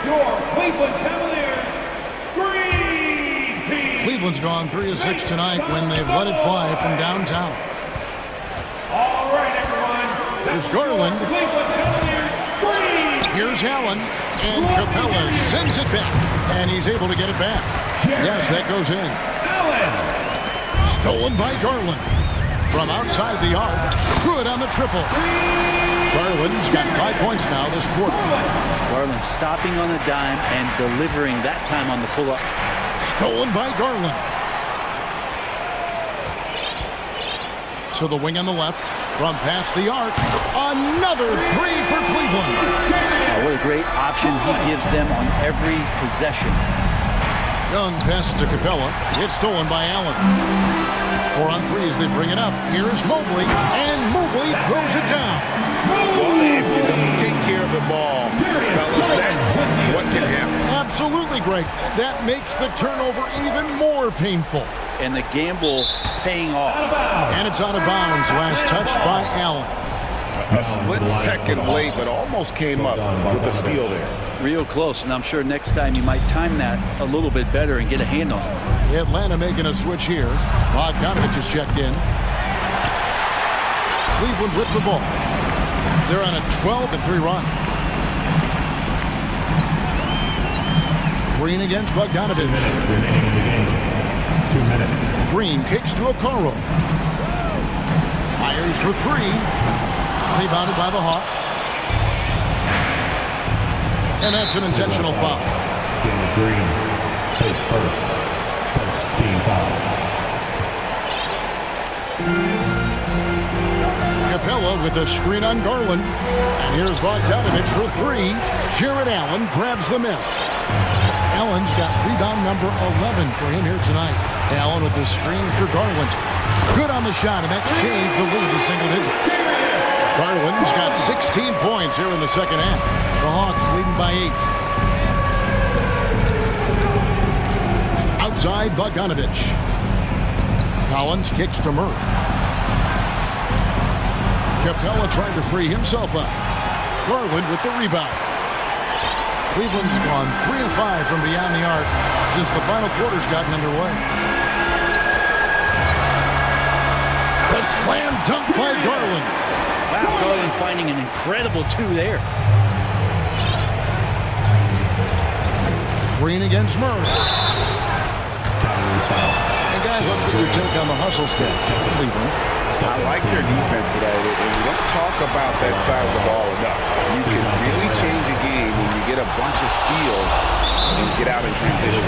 your Cleveland Cavaliers Screen Team. Cleveland's gone 3 of 6 tonight when they've let it fly from downtown. All right, everyone. Here's Garland. Cleveland Cavaliers Screen. Here's Allen. And Capella sends it back. And he's able to get it back. Yes, that goes in. Allen. Stolen by Garland. From outside the arc. Good on the triple. Garland's got 5 points now this quarter. Garland stopping on a dime and delivering that time on the pull-up. Stolen by Garland. To the wing on the left. From past the arc. Another three for Cleveland. What a great option he gives them on every possession. Young passes to Capella. It's stolen by Allen. 4 on 3 as they bring it up. Here's Mobley. And Mobley throws it down. Well, if you don't take care of the ball, fellas, that's what can happen. Absolutely, Greg. That makes the turnover even more painful. And the gamble paying off. And it's out of bounds. Last touch by Allen. A split second late, but almost came up with a steal there. Real close, and I'm sure next time you might time that a little bit better and get a hand on it. Atlanta making a switch here. Bogdanovich is checked in. Cleveland with the ball. They're on a 12-3 run. Green against Bogdanovich. 2 minutes. Green kicks to Okoro. Fires for 3. Rebounded by the Hawks. And that's an intentional foul. James Green takes first team foul. Capella with a screen on Garland. And here's Bogdanovich for 3. Jared Allen grabs the miss. Allen's got rebound number 11 for him here tonight. Allen with the screen for Garland. Good on the shot, and that shaves the lead to single digits. Garland's got 16 points here in the second half. The Hawks leading by 8. Outside, Bogdanovich. Collins kicks to Murray. Capella trying to free himself up. Garland with the rebound. Cleveland's gone 3 of 5 from beyond the arc since the final quarter's gotten underway. The slam dunk by Garland. Wow, Garland finding an incredible 2 there. Green against Murray. And guys, let's get your take on the hustle stats. Cleveland. I like their defense today, and we don't talk about that side of the ball enough. You can really change a game when you get a bunch of steals and get out in transition.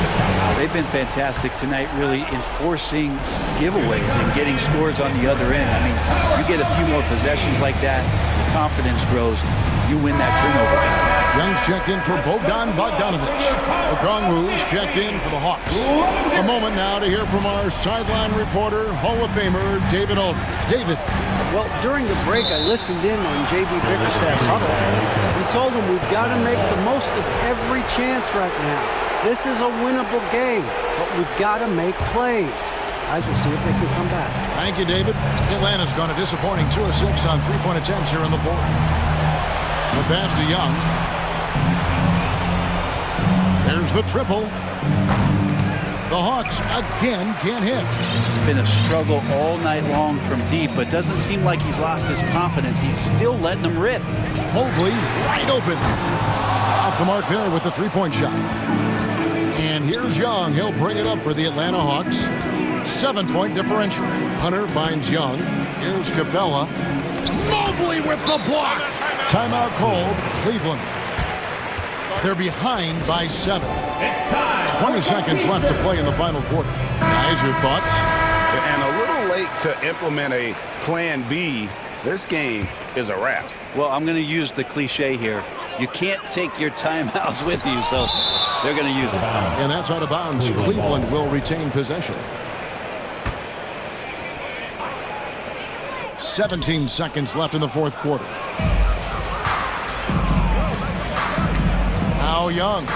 They've been fantastic tonight, really enforcing giveaways and getting scores on the other end. I mean, you get a few more possessions like that, the confidence grows, you win that turnover. Young's checked in for Bogdanovich. Okongwu's checked in for the Hawks. A moment now to hear from our sideline reporter, Hall of Famer David Aldridge. David. Well, during the break, I listened in on J.B. Bickerstaff's huddle. We told him we've got to make the most of every chance right now. This is a winnable game, but we've got to make plays. Guys, we'll see if they can come back. Thank you, David. Atlanta's gone a disappointing 2 of 6 on 3-point attempts here in the fourth. The pass to Young. There's the triple. The Hawks again can't hit. It's been a struggle all night long from deep, but doesn't seem like he's lost his confidence. He's still letting them rip. Mobley wide open. Off the mark there with the 3-point shot. And here's Young. He'll bring it up for the Atlanta Hawks. 7-point differential. Hunter finds Young. Here's Capella. Mobley with the block. Timeout called. Cleveland. They're behind by 7. 20 seconds left to play in the final quarter. Guys, your thoughts? And a little late to implement a plan B. This game is a wrap. Well, I'm going to use the cliche here. You can't take your timeouts with you, so they're going to use it. And that's out of bounds. Cleveland will retain possession. 17 seconds left in the fourth quarter. Now Young.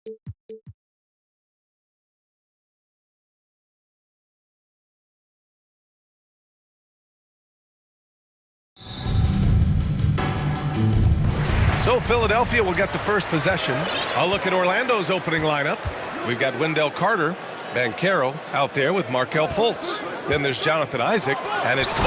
So Philadelphia will get the first possession. I'll look at Orlando's opening lineup. We've got Wendell Carter, Banchero out there with Markelle Fultz. Then there's Jonathan Isaac, and it's Bol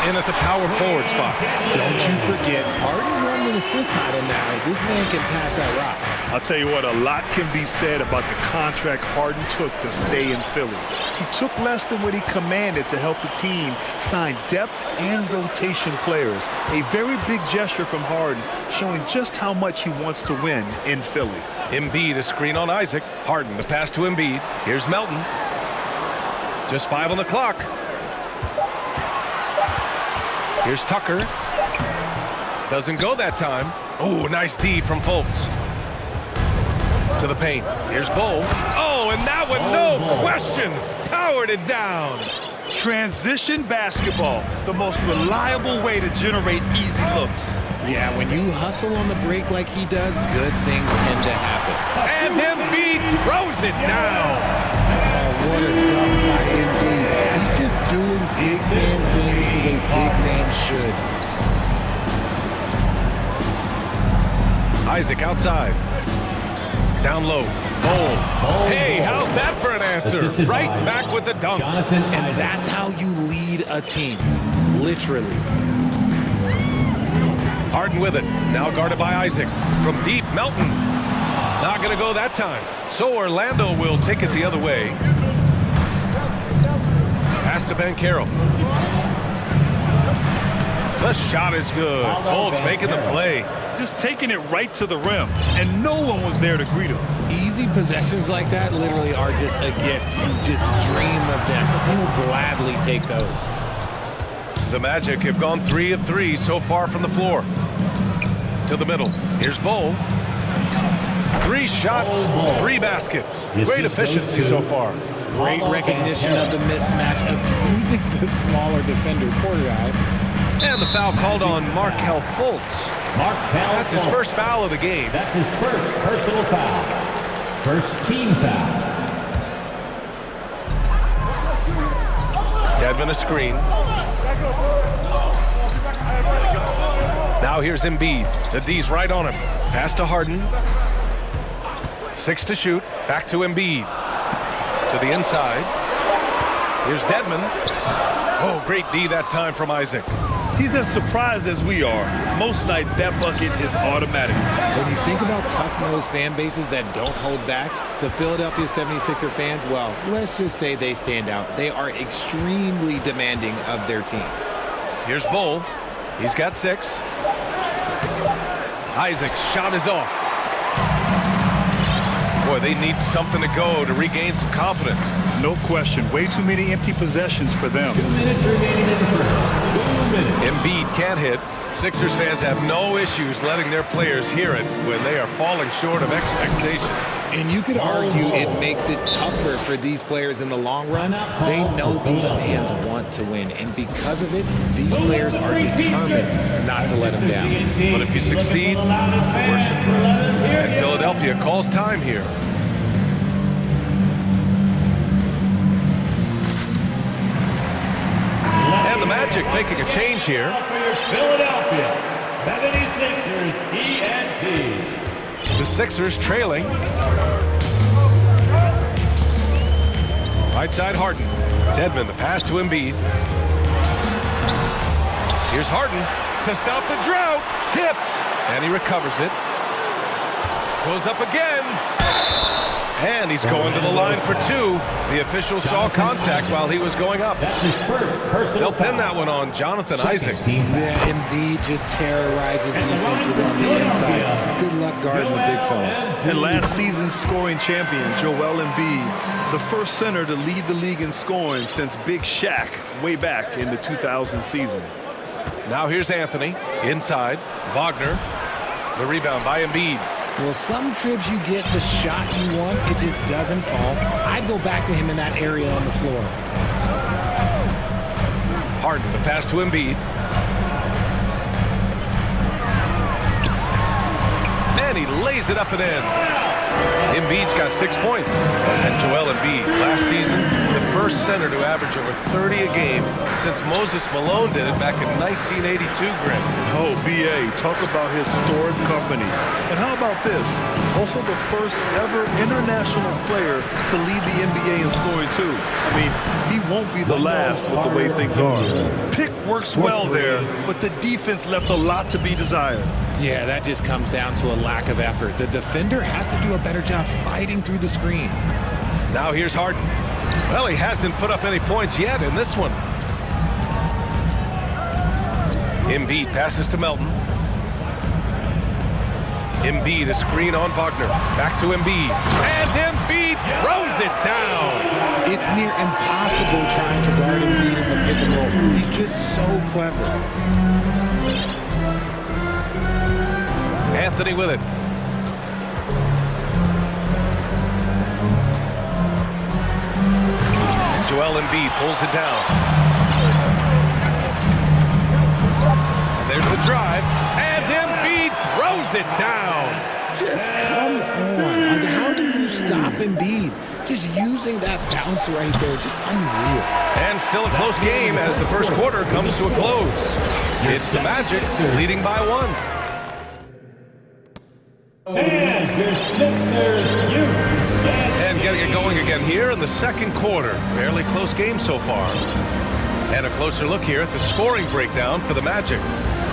in at the power forward spot. Don't you forget, Harden's won an assist title now. This man can pass that rock. I'll tell you what, a lot can be said about the contract Harden took to stay in Philly. He took less than what he commanded to help the team sign depth and rotation players. A very big gesture from Harden, showing just how much he wants to win in Philly. Embiid, a screen on Isaac. Harden, the pass to Embiid. Here's Melton. Just 5 on the clock. Here's Tucker. Doesn't go that time. Oh, nice D from Fultz. To the paint. Here's Bol. Oh, and that one, no question, powered it down. Transition basketball, the most reliable way to generate easy looks. Yeah, when you hustle on the break like he does, good things tend to happen. And Embiid throws it down. Oh, what a dunk by Embiid. He's just doing big man things the way big man should. Isaac outside. Down low. Bol. Hey, how's that for an answer? Right back with the dunk. And that's how you lead a team. Literally. Harden with it. Now guarded by Isaac. From deep, Melton. Not going to go that time. So Orlando will take it the other way. Pass to Banchero. The shot is good. Fultz making the play. Just taking it right to the rim, and no one was there to greet him. Easy possessions like that literally are just a gift. You just dream of them. You'll gladly take those. The Magic have gone 3 of 3 so far from the floor. To the middle. Here's Bol. 3 shots, 3 baskets. Great efficiency so far. Great recognition of the mismatch, abusing the smaller defender, Porter Eye. And the foul called on Markelle Fultz. That's his first foul of the game. That's his first personal foul. First team foul. Dedmon a screen. Now here's Embiid. The D's right on him. Pass to Harden. 6 to shoot. Back to Embiid. To the inside. Here's Dedmon. Oh, great D that time from Isaac. He's as surprised as we are. Most nights, that bucket is automatic. When you think about tough-nosed fan bases that don't hold back, the Philadelphia 76er fans, well, let's just say they stand out. They are extremely demanding of their team. Here's Bol. He's got 6. Isaac's shot is off. Boy, they need something to go to regain some confidence. No question. Way too many empty possessions for them. 2 minutes remaining in the first. 2 minutes. Embiid can't hit. Sixers fans have no issues letting their players hear it when they are falling short of expectations. And you could argue it makes it tougher for these players in the long run. They know these fans want to win, and because of it, these players are determined not to let them down. But if you succeed, worship. And Philadelphia calls time here. And the Magic making a change here. Philadelphia 76ers ENT. The Sixers trailing. Right side Harden. Dedmon, the pass to Embiid. Here's Harden to stop the drought. Tipped. And he recovers it. Goes up again. And he's going to the line for 2. The official saw contact while he was going up. They'll pin that one on Jonathan Isaac. Yeah, Embiid just terrorizes defenses on the inside. Good luck guarding the big fella. And last season's scoring champion, Joel Embiid, the first center to lead the league in scoring since Big Shaq way back in the 2000 season. Now here's Anthony. Inside. Wagner. The rebound by Embiid. Well, some trips you get the shot you want, it just doesn't fall. I'd go back to him in that area on the floor. Harden, the pass to Embiid. And he lays it up and in. Embiid's got 6 points. And Joel Embiid, last season, the first center to average over 30 a game since Moses Malone did it back in 1982, Greg. Oh, B.A., talk about historic company. And how about this? Also the first ever international player to lead the NBA in scoring, too. I mean, he won't be the last with the way things are. Pick works well there, but the defense left a lot to be desired. Yeah, that just comes down to a lack of effort. The defender has to do a better job fighting through the screen. Now here's Harden. Well, he hasn't put up any points yet in this one. Embiid passes to Melton. Embiid, a screen on Wagner. Back to Embiid. And Embiid throws it down. It's near impossible trying to guard Embiid in the pick and roll. He's just so clever. Anthony with it. Joel Embiid pulls it down. And there's the drive. And Embiid throws it down. Just come on. Like, how do you stop Embiid? Just using that bounce right there, just unreal. And still a close game as the first quarter comes to a close. It's the Magic leading by 1. And getting it going again here in the second quarter. Fairly close game so far. And a closer look here at the scoring breakdown for the Magic.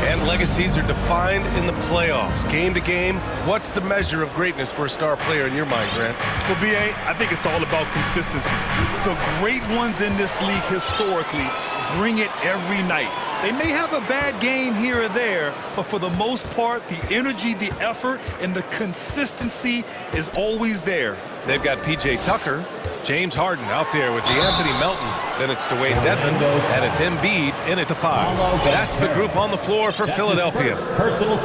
And legacies are defined in the playoffs. Game to game, what's the measure of greatness for a star player in your mind, Grant? For BA, I think it's all about consistency. The great ones in this league historically bring it every night. They may have a bad game here or there, but for the most part, the energy, the effort, and the consistency is always there. They've got P.J. Tucker, James Harden out there with DeAnthony Melton. Then it's Dwayne Dedmon, and it's Embiid in at the 5. That's the group on the floor for Philadelphia.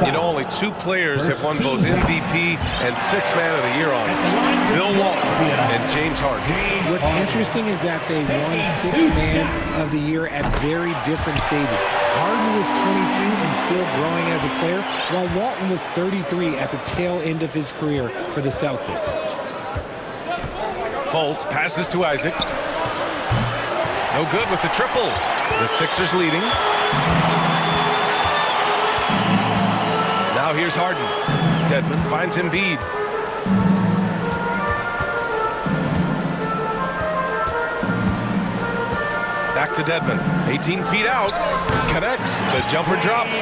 You know, only 2 players have won both MVP and 6th Man of the Year honors. Bill Walton and James Harden. What's interesting is that they won 6th Man of the Year at very different stages. Harden was 22 and still growing as a player, while Walton was 33 at the tail end of his career for the Celtics. Fultz passes to Isaac. No good with the triple. The Sixers leading. Now here's Harden. Dedmon finds Embiid. Back to Dedmon. 18 feet out. Connects. The jumper drops.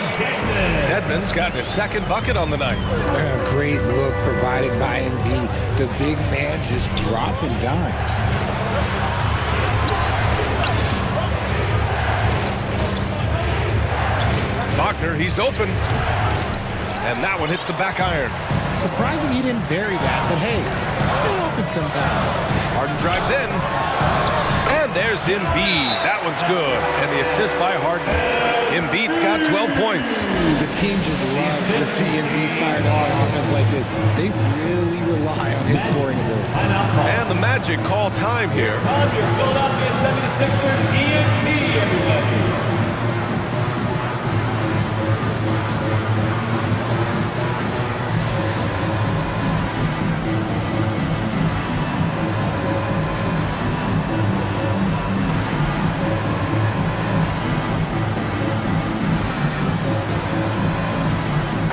Dedmon's gotten his 2nd bucket on the night. A great look provided by Embiid. The big man just dropping dimes. Wagner, he's open. And that one hits the back iron. Surprising he didn't bury that, but hey, it happens sometimes. Harden drives in. And there's Embiid. That one's good. And the assist by Harden. Embiid's got 12 points. The team just loves to see Embiid fired on offense like this. They really rely on his scoring ability. And the Magic call time here. Your Philadelphia 76ers ENT, everybody.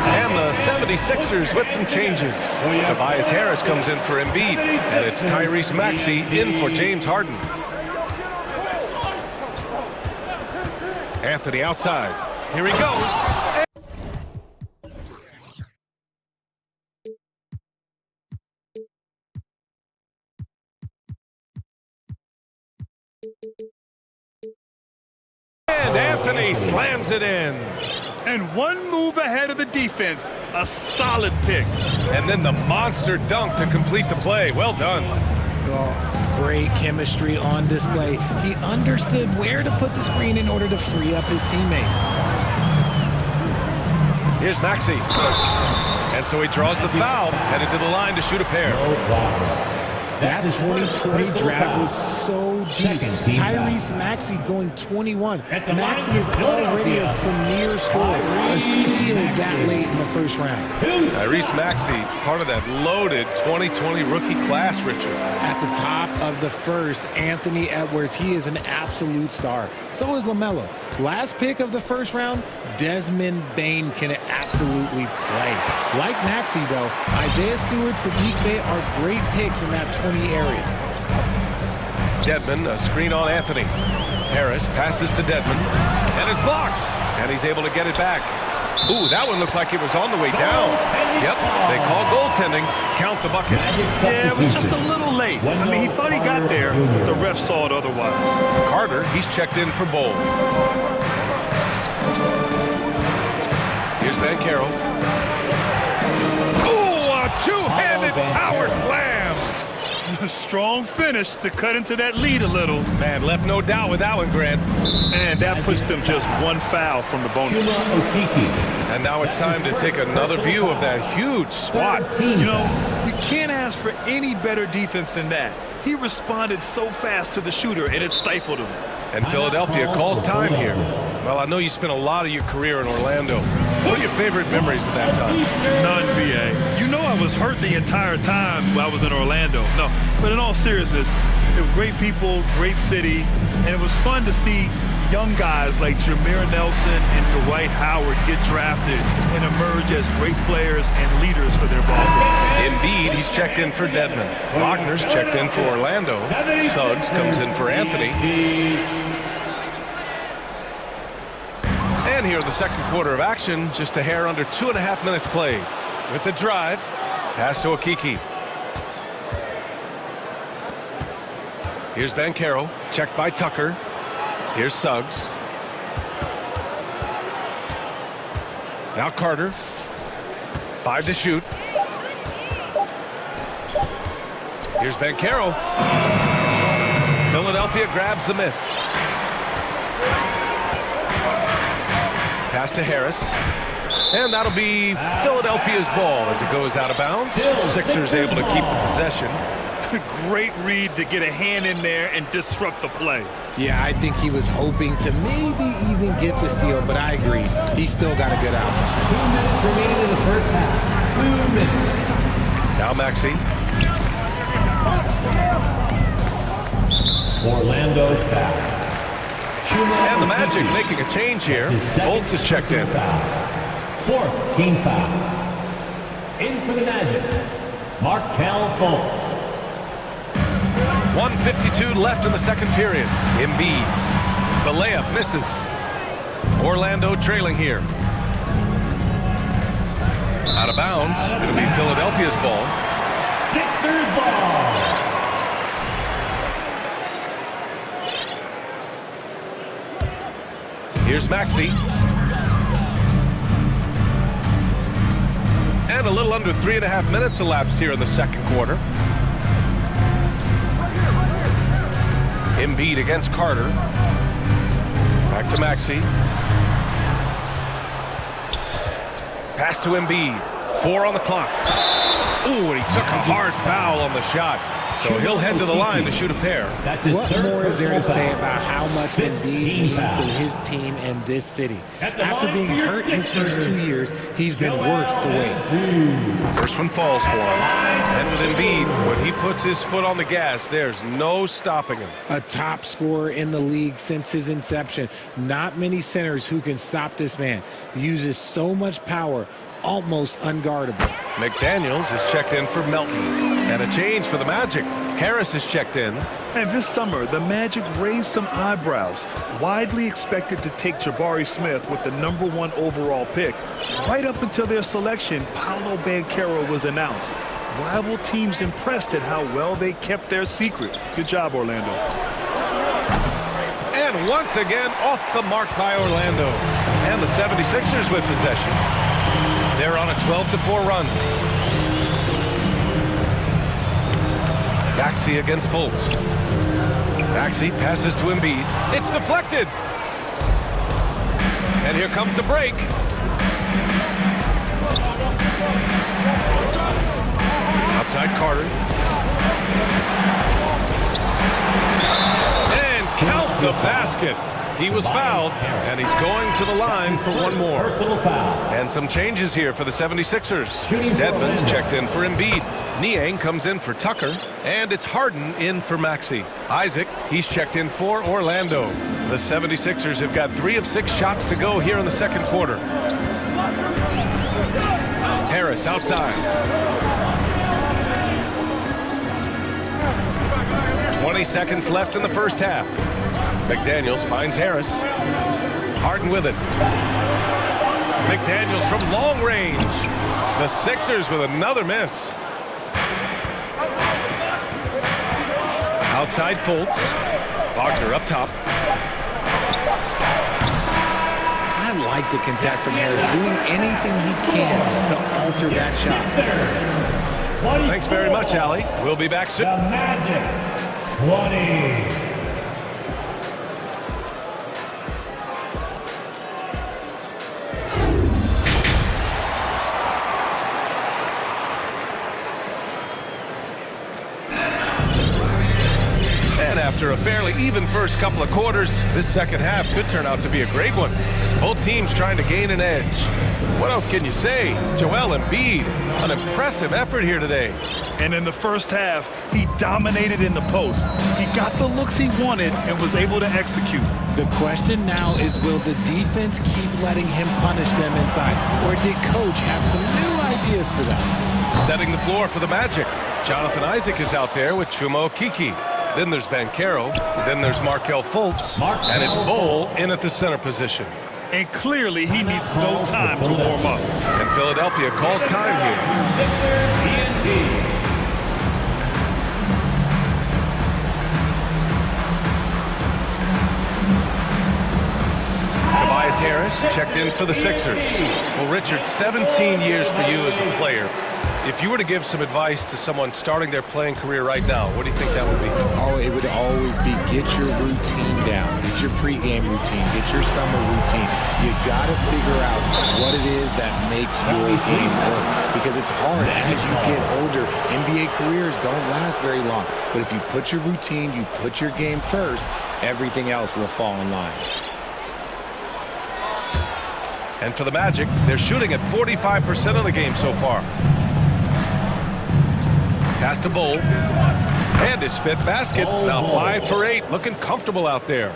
And the 76ers with some changes. Tobias Harris comes in for Embiid, and it's Tyrese Maxey in for James Harden. Anthony outside. Here he goes. And Anthony slams it in. And one move ahead of the defense. A solid pick. And then the monster dunk to complete the play. Well done. Oh, great chemistry on display. He understood where to put the screen in order to free up his teammate. Here's Maxey. And so he draws the foul, headed to the line to shoot a pair. That 2020 draft was so deep. Tyrese Maxey going 21. Maxey is already a premier scorer, a steal that late in the first round. Tyrese Maxey, part of that loaded 2020 rookie class, Richard. At the top of the first, Anthony Edwards, he is an absolute star. So is LaMelo. Last pick of the first round, Desmond Bane can absolutely play. Like Maxey, though, Isaiah Stewart, Sadiq Bey are great picks in that 20 area. Dedmon, a screen on Anthony. Harris passes to Dedmon, and is blocked. And he's able to get it back. Ooh, that one looked like it was on the way down. Yep, they call goaltending. Count the bucket. Yeah, it was just a little late. I mean, he thought he got there, but the ref saw it otherwise. Carter, he's checked in for Bowl. Here's Banchero. Ooh, a two-handed power slam. A strong finish to cut into that lead a little. Man, left no doubt with that one, Grant. And that puts them just one foul from the bonus. And now it's time to take another view of that huge swat. You know, you can't ask for any better defense than that. He responded so fast to the shooter, and it stifled him. And Philadelphia calls time here. Well, I know you spent a lot of your career in Orlando. What are your favorite memories of that time? None, B.A. You know I was hurt the entire time while I was in Orlando. No, but in all seriousness, it was great people, great city, and it was fun to see young guys like Jameer Nelson and Dwight Howard get drafted and emerge as great players and leaders for their ball game. Indeed, he's checked in for Dedmon. Wagner's checked in for Orlando. Suggs comes in for Anthony. And here in the second quarter of action, just a hair under 2.5 minutes played. With the drive, pass to Okiki. Here's Banchero, checked by Tucker. Here's Suggs. Now Carter. 5 to shoot. Here's Banchero. Philadelphia grabs the miss. Pass to Harris. And that'll be Philadelphia's ball as it goes out of bounds. Sixers able to keep the possession. Great read to get a hand in there and disrupt the play. Yeah, I think he was hoping to maybe even get the steal, but I agree. He still got a good outcome. 2 minutes remaining in the first half. 2 minutes. Now Maxey. Orlando foul. And the Magic making a change here. Fultz is checked in. Fourth team foul. In for the Magic, Markelle Fultz. 1:52 left in the second period. Embiid. The layup misses. Orlando trailing here. Out of bounds. It'll be Philadelphia's ball. Sixers ball. Here's Maxey. And a little under 3.5 minutes elapsed here in the second quarter. Embiid against Carter. Back to Maxey. Pass to Embiid. 4 on the clock. Ooh, and he took a hard foul on the shot. So he'll head to the line to shoot a pair. What more is there to say about how much Embiid means to his team and this city? After being hurt his first 2 years, he's been worth the wait. First one falls for him. And with Embiid, when he puts his foot on the gas, there's no stopping him. A top scorer in the league since his inception. Not many centers who can stop this man. He uses so much power, almost unguardable. McDaniels is checked in for Melton. And a change for the Magic. Harris is checked in. And this summer, the Magic raised some eyebrows. Widely expected to take Jabari Smith with the #1 overall pick. Right up until their selection, Paolo Banchero was announced. Rival teams impressed at how well they kept their secret. Good job, Orlando. And once again, off the mark by Orlando. And the 76ers with possession. They're on a 12-4 run. Maxey against Fultz. Maxey passes to Embiid. It's deflected. And here comes the break. Outside Carter. And count the basket. He was fouled, and he's going to the line for one more. And some changes here for the 76ers. Dedmon's checked in for Embiid. Niang comes in for Tucker, and it's Harden in for Maxey. Isaac, he's checked in for Orlando. The 76ers have got 3 of 6 shots to go here in the second quarter. Harris outside. 20 seconds left in the first half. McDaniels finds Harris. Harden with it. McDaniels from long range. The Sixers with another miss. Outside Fultz. Wagner up top. I like the contest from Harris, doing anything he can to alter that shot. Thanks very much, Allie. We'll be back soon. The Magic, 20. After a fairly even first couple of quarters, this second half could turn out to be a great one, as both teams trying to gain an edge. What else can you say? Joel Embiid, an impressive effort here today. And in the first half, he dominated in the post. He got the looks he wanted and was able to execute. The question now is, will the defense keep letting him punish them inside, or did Coach have some new ideas for them? Setting the floor for the Magic. Jonathan Isaac is out there with Chuma Okeke. Then there's Banchero. Then there's Markelle Fultz. And it's Bol in at the center position. And clearly he needs no time to warm up. And Philadelphia calls time here. Tobias Harris checked in for the Sixers. Well, Richard, 17 years for you as a player. If you were to give some advice to someone starting their playing career right now, what do you think that would be? Oh, it would always be get your routine down. Get your pregame routine. Get your summer routine. You got to figure out what it is that makes your game work. Because it's hard as you get older. NBA careers don't last very long. But if you put your routine, you put your game first, everything else will fall in line. And for the Magic, they're shooting at 45% of the game so far. Pass to Bol. And his 5th basket. Now 5 for 8. Looking comfortable out there.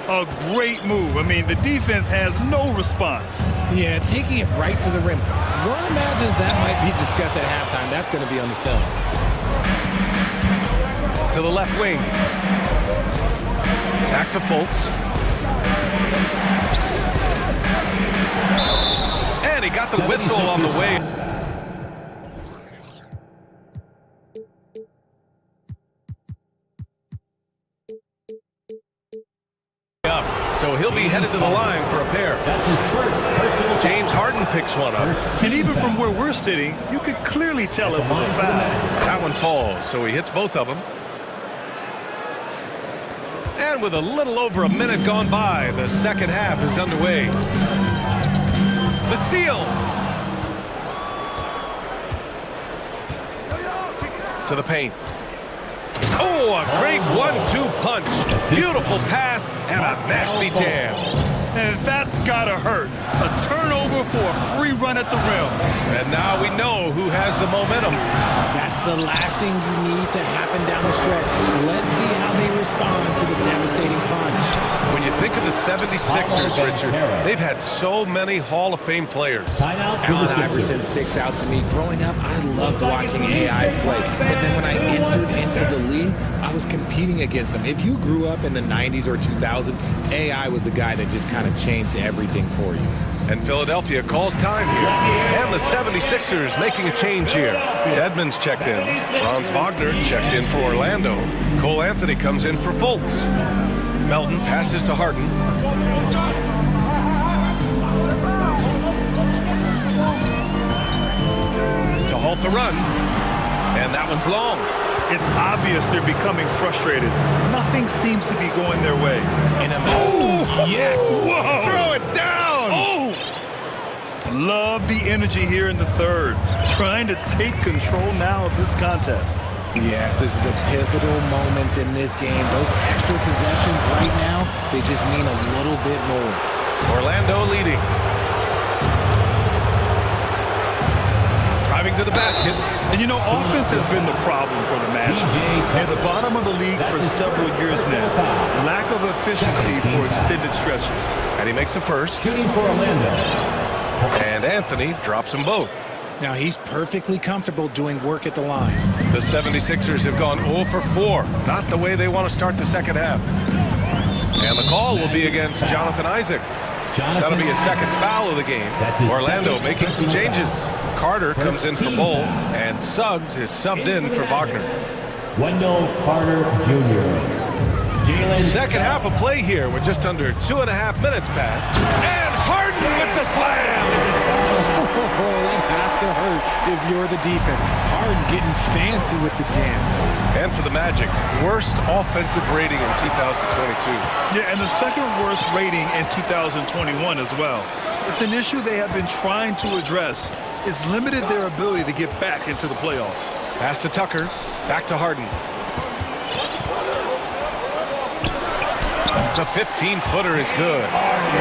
A great move. I mean, the defense has no response. Yeah, taking it right to the rim. One imagines that might be discussed at halftime. That's going to be on the film. To the left wing. Back to Fultz. And he got the whistle on the way. So he'll be headed to the line for a pair. James Harden picks one up. And even from where we're sitting, you could clearly tell it was a foul. That one falls, so he hits both of them. And with a little over a minute gone by, the second half is underway. The steal. To the paint. Oh, a great 1-2 punch. Beautiful pass and a nasty jam. And that's gotta hurt. A turnover for a free run at the rim. And now we know who has the momentum. That's the last thing you need to happen down the stretch. Let's see how they respond to the devastating punch. When you think of the 76ers, Richard, they've had so many Hall of Fame players. Allen Iverson sticks out to me. Growing up, I loved watching AI play. And then when I entered into the league, I was competing against them. If you grew up in the 90s or 2000, AI was the guy that just kind of changed everything for you. And Philadelphia calls time here. And the 76ers making a change here. Dedmon's checked in. Franz Wagner checked in for Orlando. Cole Anthony comes in for Fultz. Melton passes to Harden. To halt the run. And that one's long. It's obvious they're becoming frustrated. Nothing seems to be going their way. And oh, yes! Whoa. Throw it down! Oh! Love the energy here in the third. Trying to take control now of this contest. Yes, this is a pivotal moment in this game. Those extra possessions right now, they just mean a little bit more. Orlando leading. Driving to the basket. And you know, offense has been the problem for the Magic. They're the bottom of the league for several years now. Lack of efficiency for extended stretches. And he makes the first. And Anthony drops them both. Now he's perfectly comfortable doing work at the line. The 76ers have gone 0 for 4. Not the way they want to start the second half. And the call will be against Jonathan Isaac. That'll be his second foul of the game. Orlando making some changes. Carter comes in for Bull, and Suggs is subbed in for Wagner. Wendell Carter Jr. Second half of play here with just under 2.5 minutes passed. And Harden with the slam! That has to hurt if you're the defense. Harden getting fancy with the jam. And for the Magic, worst offensive rating in 2022. Yeah, and the second worst rating in 2021 as well. It's an issue they have been trying to address. It's limited their ability to get back into the playoffs. Pass to Tucker, back to Harden. The 15-footer is good.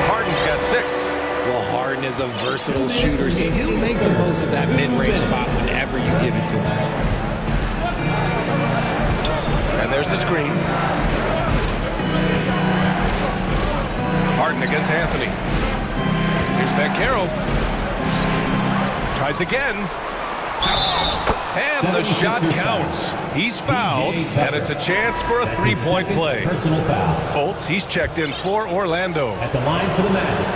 Harden's got 6. Well, Harden is a versatile shooter, so he'll make the most of that mid-range spot whenever you give it to him. And there's the screen. Harden against Anthony. Here's Banchero. Tries again. And the shot counts. He's fouled, and it's a chance for a three-point play. Fultz, he's checked in for Orlando. At the line for the Magic.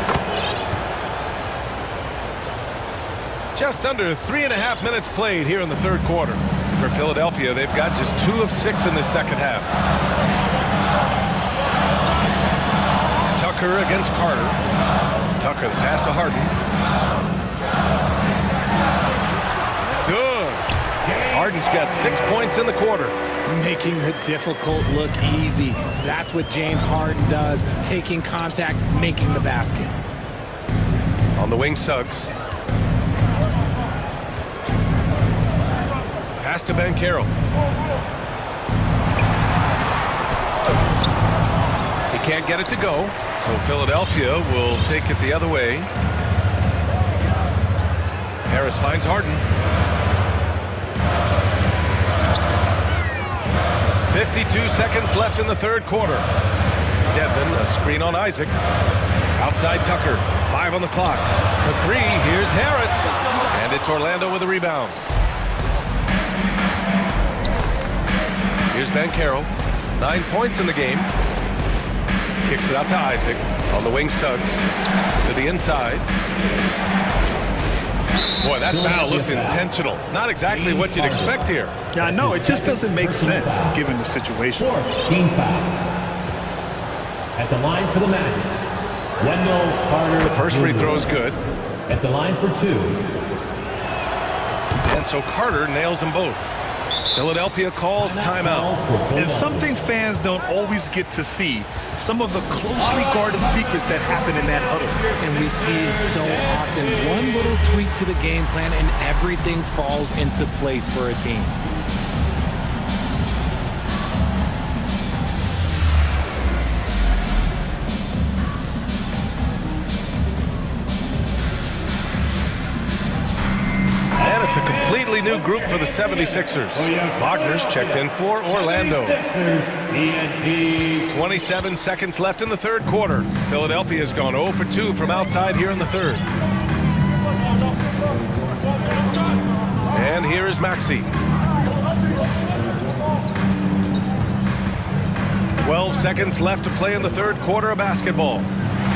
Just under 3.5 minutes played here in the third quarter. For Philadelphia, they've got just 2 of 6 in the second half. Tucker against Carter. Tucker, the pass to Harden. Good. Harden's got 6 points in the quarter. Making the difficult look easy. That's what James Harden does. Taking contact, making the basket. On the wing, Suggs. Pass to Banchero. He can't get it to go, so Philadelphia will take it the other way. Harris finds Harden. 52 seconds left in the third quarter. Devin, a screen on Isaac. Outside Tucker, 5 on the clock. For 3, here's Harris. And it's Orlando with a rebound. Here's Banchero, 9 points in the game. Kicks it out to Isaac. On the wing, Suggs. To the inside. Boy, that foul looked intentional. Not exactly what you'd expect here. Yeah, I know. It just doesn't make sense given the situation. Team foul. At the line for the Magic. Wendell Carter. The first free throw is good. At the line for 2. And so Carter nails them both. Philadelphia calls timeout. And something fans don't always get to see. Some of the closely guarded secrets that happen in that huddle. And we see it so often. One little tweak to the game plan and everything falls into place for a team. It's a completely new group for the 76ers. Wagner's checked in for Orlando. 27 seconds left in the third quarter. Philadelphia's gone 0 for 2 from outside here in the third. And here is Maxey. 12 seconds left to play in the third quarter of basketball.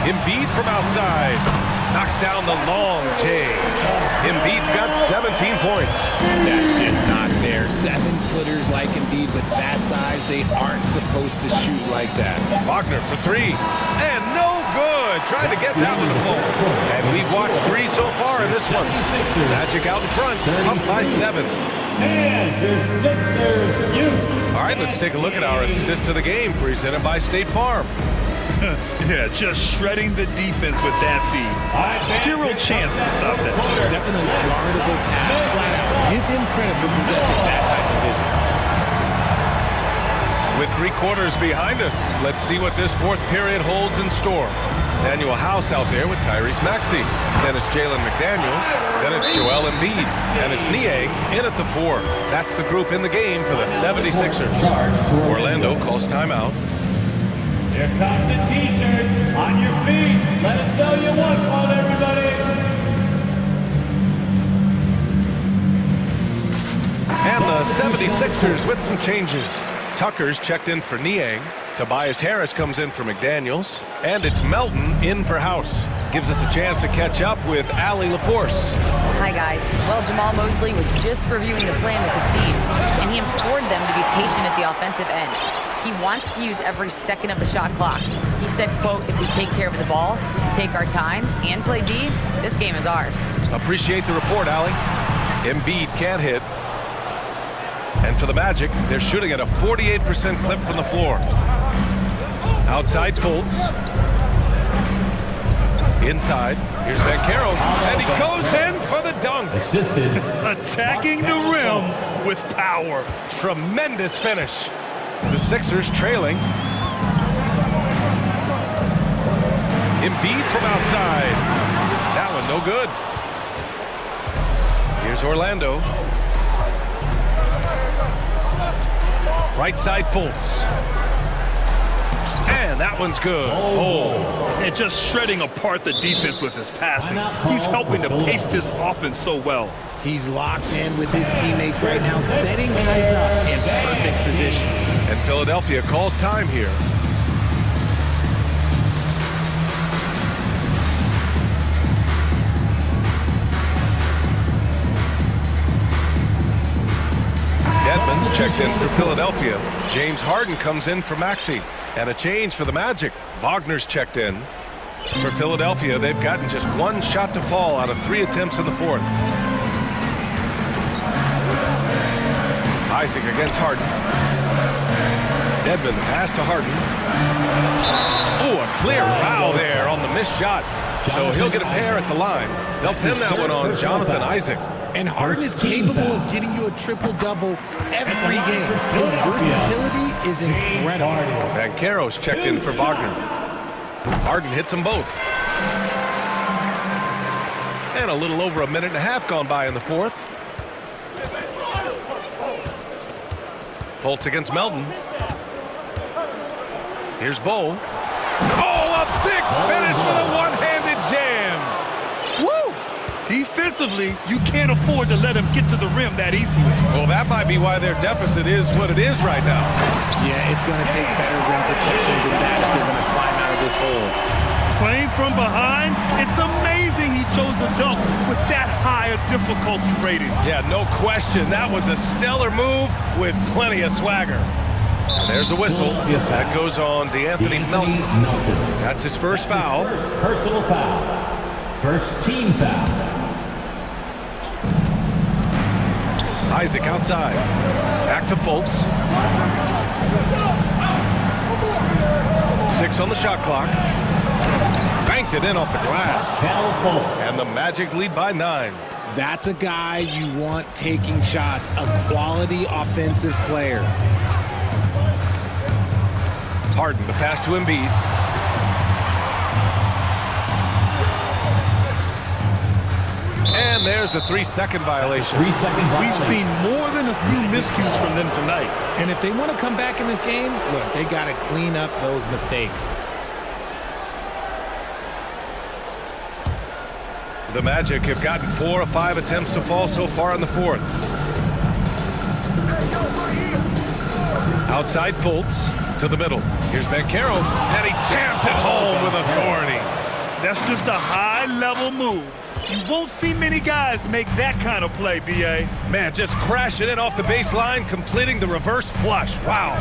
Embiid from outside. Knocks down the long J. Embiid's got 17 points. That's just not fair. 7-footers like Embiid, but that size, they aren't supposed to shoot like that. Wagner for 3. And no good. Trying to get that one to fall. And we've watched 3 so far in this one. Magic out in front, up by 7. And the Sixers. All right, let's take a look at our assist of the game presented by State Farm. Yeah, just shredding the defense with that feed. Zero chance to stop that. That's an unguardable pass flat out. Give him credit for possessing that type of vision. With 3 quarters behind us, let's see what this 4th period holds in store. Daniel House out there with Tyrese Maxey. Then it's Jalen McDaniels. Then it's Joel Embiid. And it's Niang in at the 4. That's the group in the game for the 76ers. Orlando calls timeout. Here comes the T-shirts. On your feet. Let us know you want one, everybody. And the 76ers with some changes. Tucker's checked in for Niang. Tobias Harris comes in for McDaniels. And it's Melton in for House. Gives us a chance to catch up with Allie LaForce. Hi, guys. Well, Jamal Mosley was just reviewing the plan with his team, and he implored them to be patient at the offensive end. He wants to use every second of the shot clock. He said, quote, if we take care of the ball, take our time, and play D, this game is ours. Appreciate the report, Allie. Embiid can't hit. And for the Magic, they're shooting at a 48% clip from the floor. Outside Fultz. Inside, here's Banchero, and he goes in for the dunk. Attacking the rim with power. Tremendous finish. The Sixers trailing. Embiid from outside. That one no good. Here's Orlando. Right side Fultz. And that one's good. And just shredding apart the defense with his passing. He's helping to pace this offense so well. He's locked in with his teammates right now, setting guys up in perfect position. And Philadelphia calls time here. Edmonds checked in for Philadelphia. James Harden comes in for Maxey. And a change for the Magic. Wagner's checked in. For Philadelphia, they've gotten just 1 shot to fall out of 3 attempts in the 4th. Isaac against Harden. Edmond pass to Harden. Oh, a clear foul there on the missed shot. So he'll get a pair at the line. They'll pin that one on Jonathan Isaac. And Harden is capable of getting you a triple-double every game. His versatility is incredible. Banchero's checked in for Wagner. Harden hits them both. And a little over a minute and a half gone by in the 4th. Fultz against Melton. Here's Bo. Oh, a big finish with a one-handed jam. Woo! Defensively, you can't afford to let him get to the rim that easily. Well, that might be why their deficit is what it is right now. Yeah, it's going to take better rim protection than that if they're going to climb out of this hole. Playing from behind, it's amazing he chose a dunk with that high a difficulty rating. Yeah, no question. That was a stellar move with plenty of swagger. There's a whistle. That goes on DeAnthony Melton. That's his first foul. Personal foul. First team foul. Isaac outside. Back to Fultz. 6 on the shot clock. Banked it in off the glass. And the Magic lead by 9. That's a guy you want taking shots. A quality offensive player. Harden, the pass to Embiid. And there's a 3-second violation. We've seen more than a few miscues from them tonight. And if they want to come back in this game, look, they got to clean up those mistakes. The Magic have gotten 4 of 5 attempts to fall so far in the 4th. Outside Fultz. To the middle. Here's Banchero, and he jams it home with authority. That's just a high-level move. You won't see many guys make that kind of play, B.A. Man, just crashing in off the baseline, completing the reverse flush. Wow.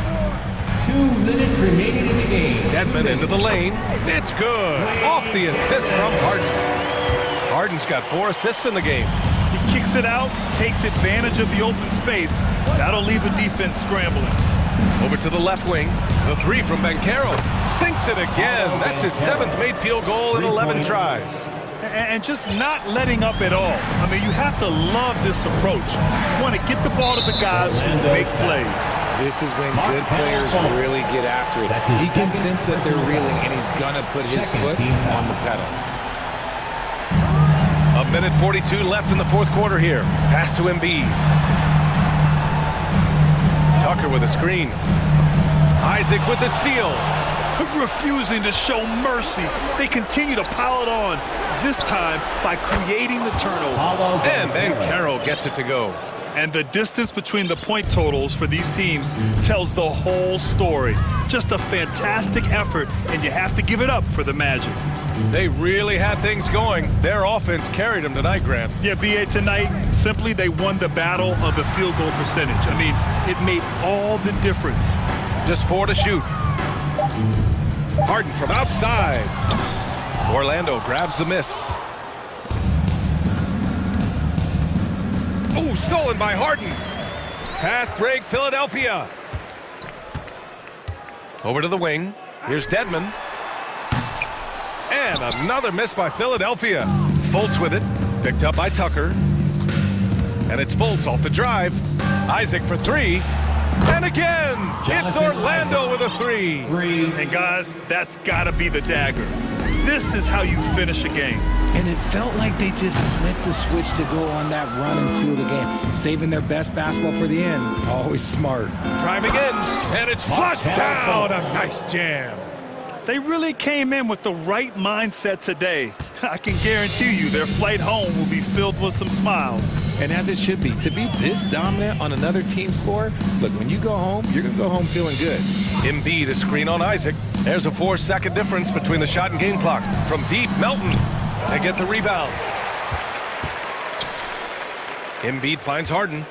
2 minutes remaining in the game. Dedmon into the lane. It's good. Off the assist from Harden. Harden's got 4 assists in the game. He kicks it out, takes advantage of the open space. That'll leave the defense scrambling. Over to the left wing. The 3 from Banchero. Sinks it again. That's his 7th made field goal in 11 tries. And just not letting up at all. I mean, you have to love this approach. You want to get the ball to the guys who make plays. This is when good players really get after it. He can sense that they're reeling, and he's going to put his foot on the pedal. 1:42 left in the fourth quarter here. Pass to Embiid. Tucker with a screen. Isaac with the steal. Refusing to show mercy. They continue to pile it on, this time by creating the turnover. And then Carroll gets it to go. And the distance between the point totals for these teams tells the whole story. Just a fantastic effort, and you have to give it up for the Magic. They really had things going. Their offense carried them tonight, Grant. Yeah, BA, tonight, simply they won the battle of the field goal percentage. I mean, it made all the difference. Just 4 to shoot. Harden from outside. Orlando grabs the miss. Oh, stolen by Harden. Fast break, Philadelphia. Over to the wing. Here's Dedmon. And another miss by Philadelphia. Fultz with it. Picked up by Tucker. And it's Fultz off the drive. Isaac for 3. And again, it's Orlando with a 3. And guys, that's got to be the dagger. This is how you finish a game. And it felt like they just flipped the switch to go on that run and seal the game, saving their best basketball for the end. Always smart. Driving in, and it's flushed down. A nice jam. They really came in with the right mindset today. I can guarantee you their flight home will be filled with some smiles. And as it should be, to be this dominant on another team's floor, look, when you go home, you're going to go home feeling good. Embiid, a screen on Isaac. There's a 4-second difference between the shot and game clock. From deep, Melton. They get the rebound. Embiid finds Harden.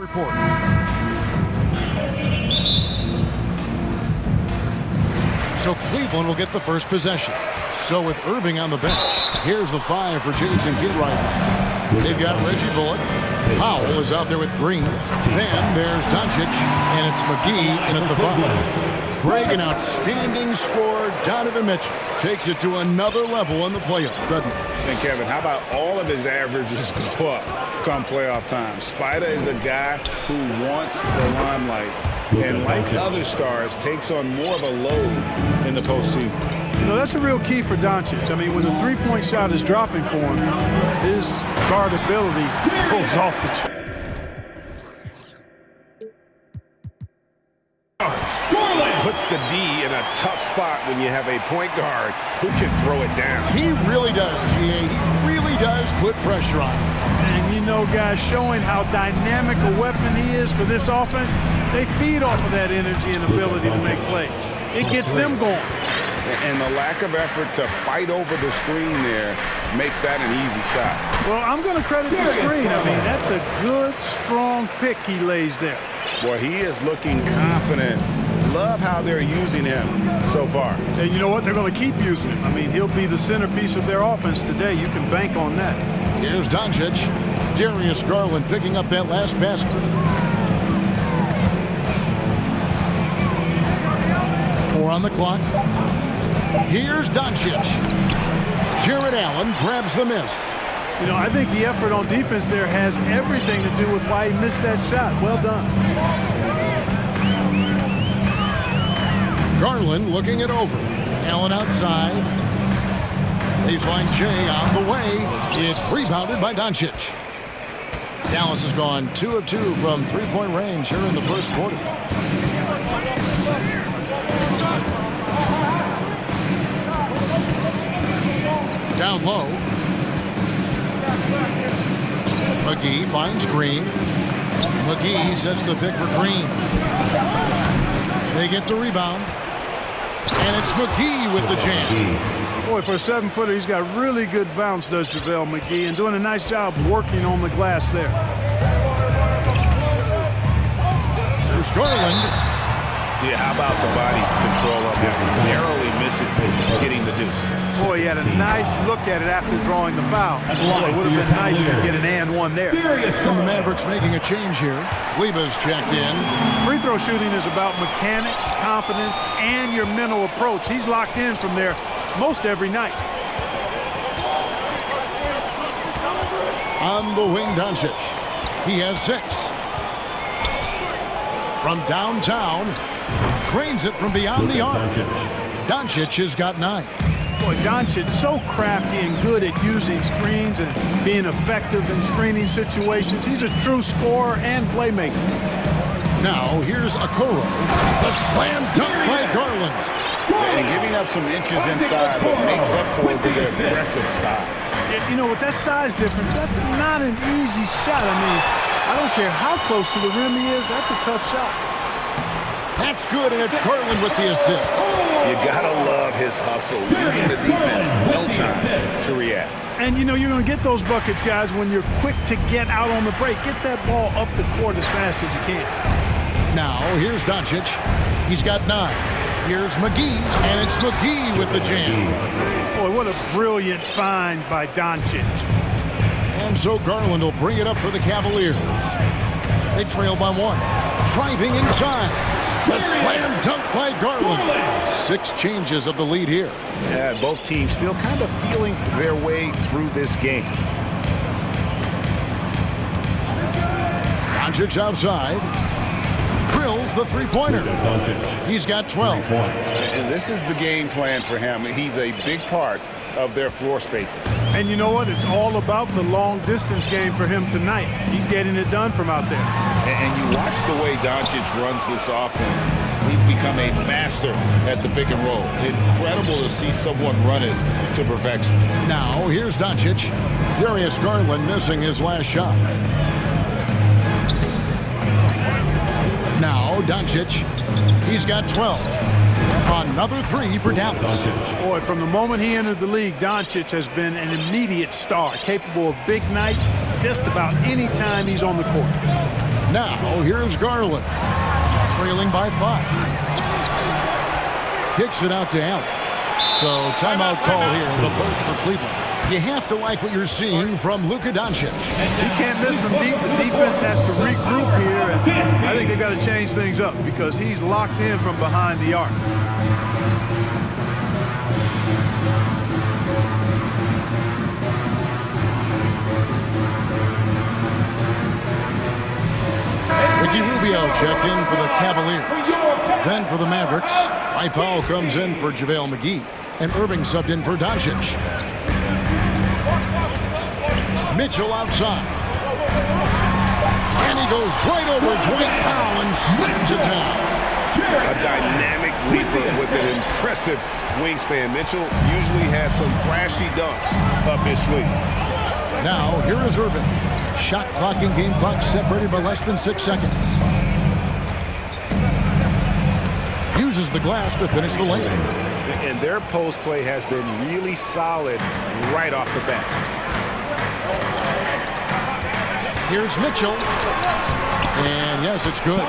court. So Cleveland will get the first possession. So with Irving on the bench, here's the 5 for Jason Kidd. They've got Reggie Bullock. Powell is out there with Green. Then there's Doncic, and it's McGee in at the 5. Greg, an outstanding scorer. Donovan Mitchell takes it to another level in the playoffs, doesn't he? And Kevin, how about all of his averages go up come playoff time? Spider is a guy who wants the limelight, and like other stars, takes on more of a load in the postseason. You know, that's a real key for Doncic. I mean, when the three-point shot is dropping for him, his guardability goes off the chart. Puts the D in a tough spot when you have a point guard who can throw it down. He really does, GA. He really does put pressure on him. And you know, guys, showing how dynamic a weapon he is for this offense, they feed off of that energy and ability to make plays. It gets them going. And the lack of effort to fight over the screen there makes that an easy shot. Well, I'm going to credit the screen. I mean, that's a good, strong pick he lays there. Boy, he is looking confident. Love how they're using him so far. And you know what? They're going to keep using him. I mean, he'll be the centerpiece of their offense today. You can bank on that. Here's Doncic. Darius Garland picking up that last basket. 4 on the clock. Here's Doncic. Jared Allen grabs the miss. You know, I think the effort on defense there has everything to do with why he missed that shot. Well done. Garland looking it over. Allen outside. Baseline J on the way. It's rebounded by Doncic. Dallas has gone 2 of 2 from three-point range here in the first quarter. Down low. McGee finds Green. McGee sets the pick for Green. They get the rebound. And it's McGee with the jam. Boy, for a 7-footer, he's got really good bounce, does JaVale McGee, and doing a nice job working on the glass there. There's Garland. Yeah, how about the body control up there? Narrowly misses getting the deuce. Boy, he had a nice look at it after drawing the foul. Boy, it would have been nice to get an and one there. And the Mavericks making a change here. Kleba's checked in. Free throw shooting is about mechanics, confidence, and your mental approach. He's locked in from there most every night. On the wing, Doncic. He has 6. From downtown, trains it from beyond the arc. Doncic has got 9. Boy, Doncic so crafty and good at using screens and being effective in screening situations. He's a true scorer and playmaker. Now, here's Okoro. The slam dunk by Garland. And giving up some inches inside, but makes up for it with their aggressive style. You know, with that size difference, that's not an easy shot. I mean, I don't care how close to the rim he is, that's a tough shot. That's good, and it's Garland with the assist. You gotta love his hustle, leaving the defense no time to react. And you know, you're gonna get those buckets, guys, when you're quick to get out on the break. Get that ball up the court as fast as you can. Now, here's Doncic. He's got 9. Here's McGee, and it's McGee with the jam. Boy, what a brilliant find by Doncic. And so Garland will bring it up for the Cavaliers. They trail by 1. Driving inside. The slam dunk by Garland. 6 changes of the lead here. Yeah, both teams still kind of feeling their way through this game. Doncic outside. Drills the three-pointer. He's got 12. And this is the game plan for him. He's a big part of their floor spacing. And you know what? It's all about the long-distance game for him tonight. He's getting it done from out there. And you watch the way Doncic runs this offense. He's become a master at the pick and roll. Incredible to see someone run it to perfection. Now, here's Doncic. Darius Garland missing his last shot. Now, Doncic. He's got 12. Another 3 for Dallas. Boy, from the moment he entered the league, Doncic has been an immediate star, capable of big nights just about any time he's on the court. Now, here's Garland. Trailing by 5. Kicks it out to Allen. So, timeout call here, the first for Cleveland. You have to like what you're seeing from Luka Doncic. He can't miss from deep. The defense has to regroup here, and I think they've got to change things up because he's locked in from behind the arc. Ricky Rubio checked in for the Cavaliers. Then for the Mavericks, Powell comes in for JaVale McGee, and Irving subbed in for Doncic. Mitchell outside. And he goes right over Dwight Powell and slams it down. A dynamic leaper with an impressive wingspan. Mitchell usually has some flashy dunks up his sleeve. Now, here is Irving. Shot clock and game clock separated by less than 6 seconds. Uses the glass to finish the lane. And their post play has been really solid right off the bat. Here's Mitchell. And yes, it's good.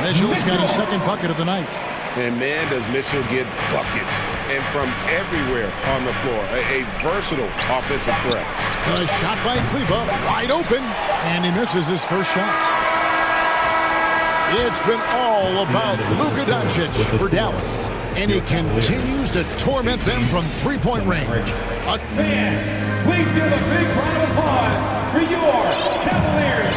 Mitchell's got his second bucket of the night. And man, does Mitchell get buckets. And from everywhere on the floor. A versatile offensive threat. A shot by Kleber, wide open. And he misses his first shot. It's been all about Luka Doncic for Dallas. And he continues to torment them from three-point range. Fans, please give a big round of applause for your Cavaliers.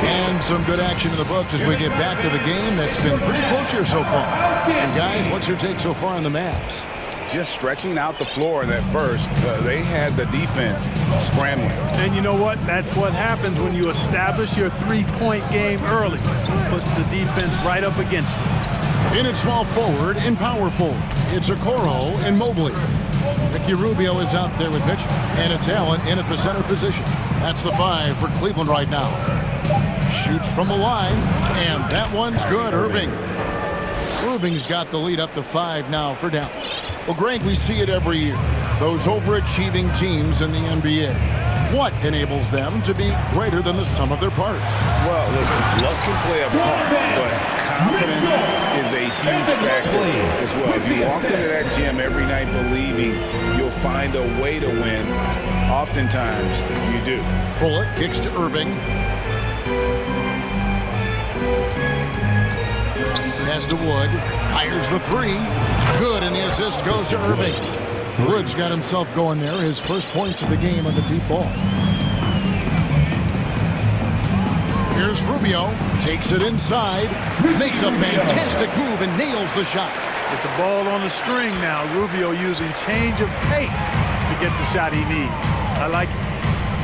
And some good action in the books as we get back to the game that's been pretty close here so far. And guys, what's your take so far on the Mavs? Just stretching out the floor in that first. They had the defense scrambling. And you know what? That's what happens when you establish your three-point game early. Puts the defense right up against it. In at small forward and power forward, it's Okoro and Mobley. Ricky Rubio is out there with Mitchell, and it's Allen in at the center position. That's the 5 for Cleveland right now. Shoots from the line, and that one's good, Irving. Irving's got the lead up to 5 now for Dallas. Well, Greg, we see it every year. Those overachieving teams in the NBA. What enables them to be greater than the sum of their parts? Well, listen, luck can play a part, but confidence is a huge factor as well. If you walk into that gym every night believing you'll find a way to win, oftentimes you do. Bullock kicks to Irving. Pass to Wood. Fires the 3. Good, and the assist goes to Irving. Wood's got himself going there. His first points of the game on the deep ball. Here's Rubio. Takes it inside. Makes a fantastic move and nails the shot. With the ball on the string now, Rubio using change of pace to get the shot he needs. I like it.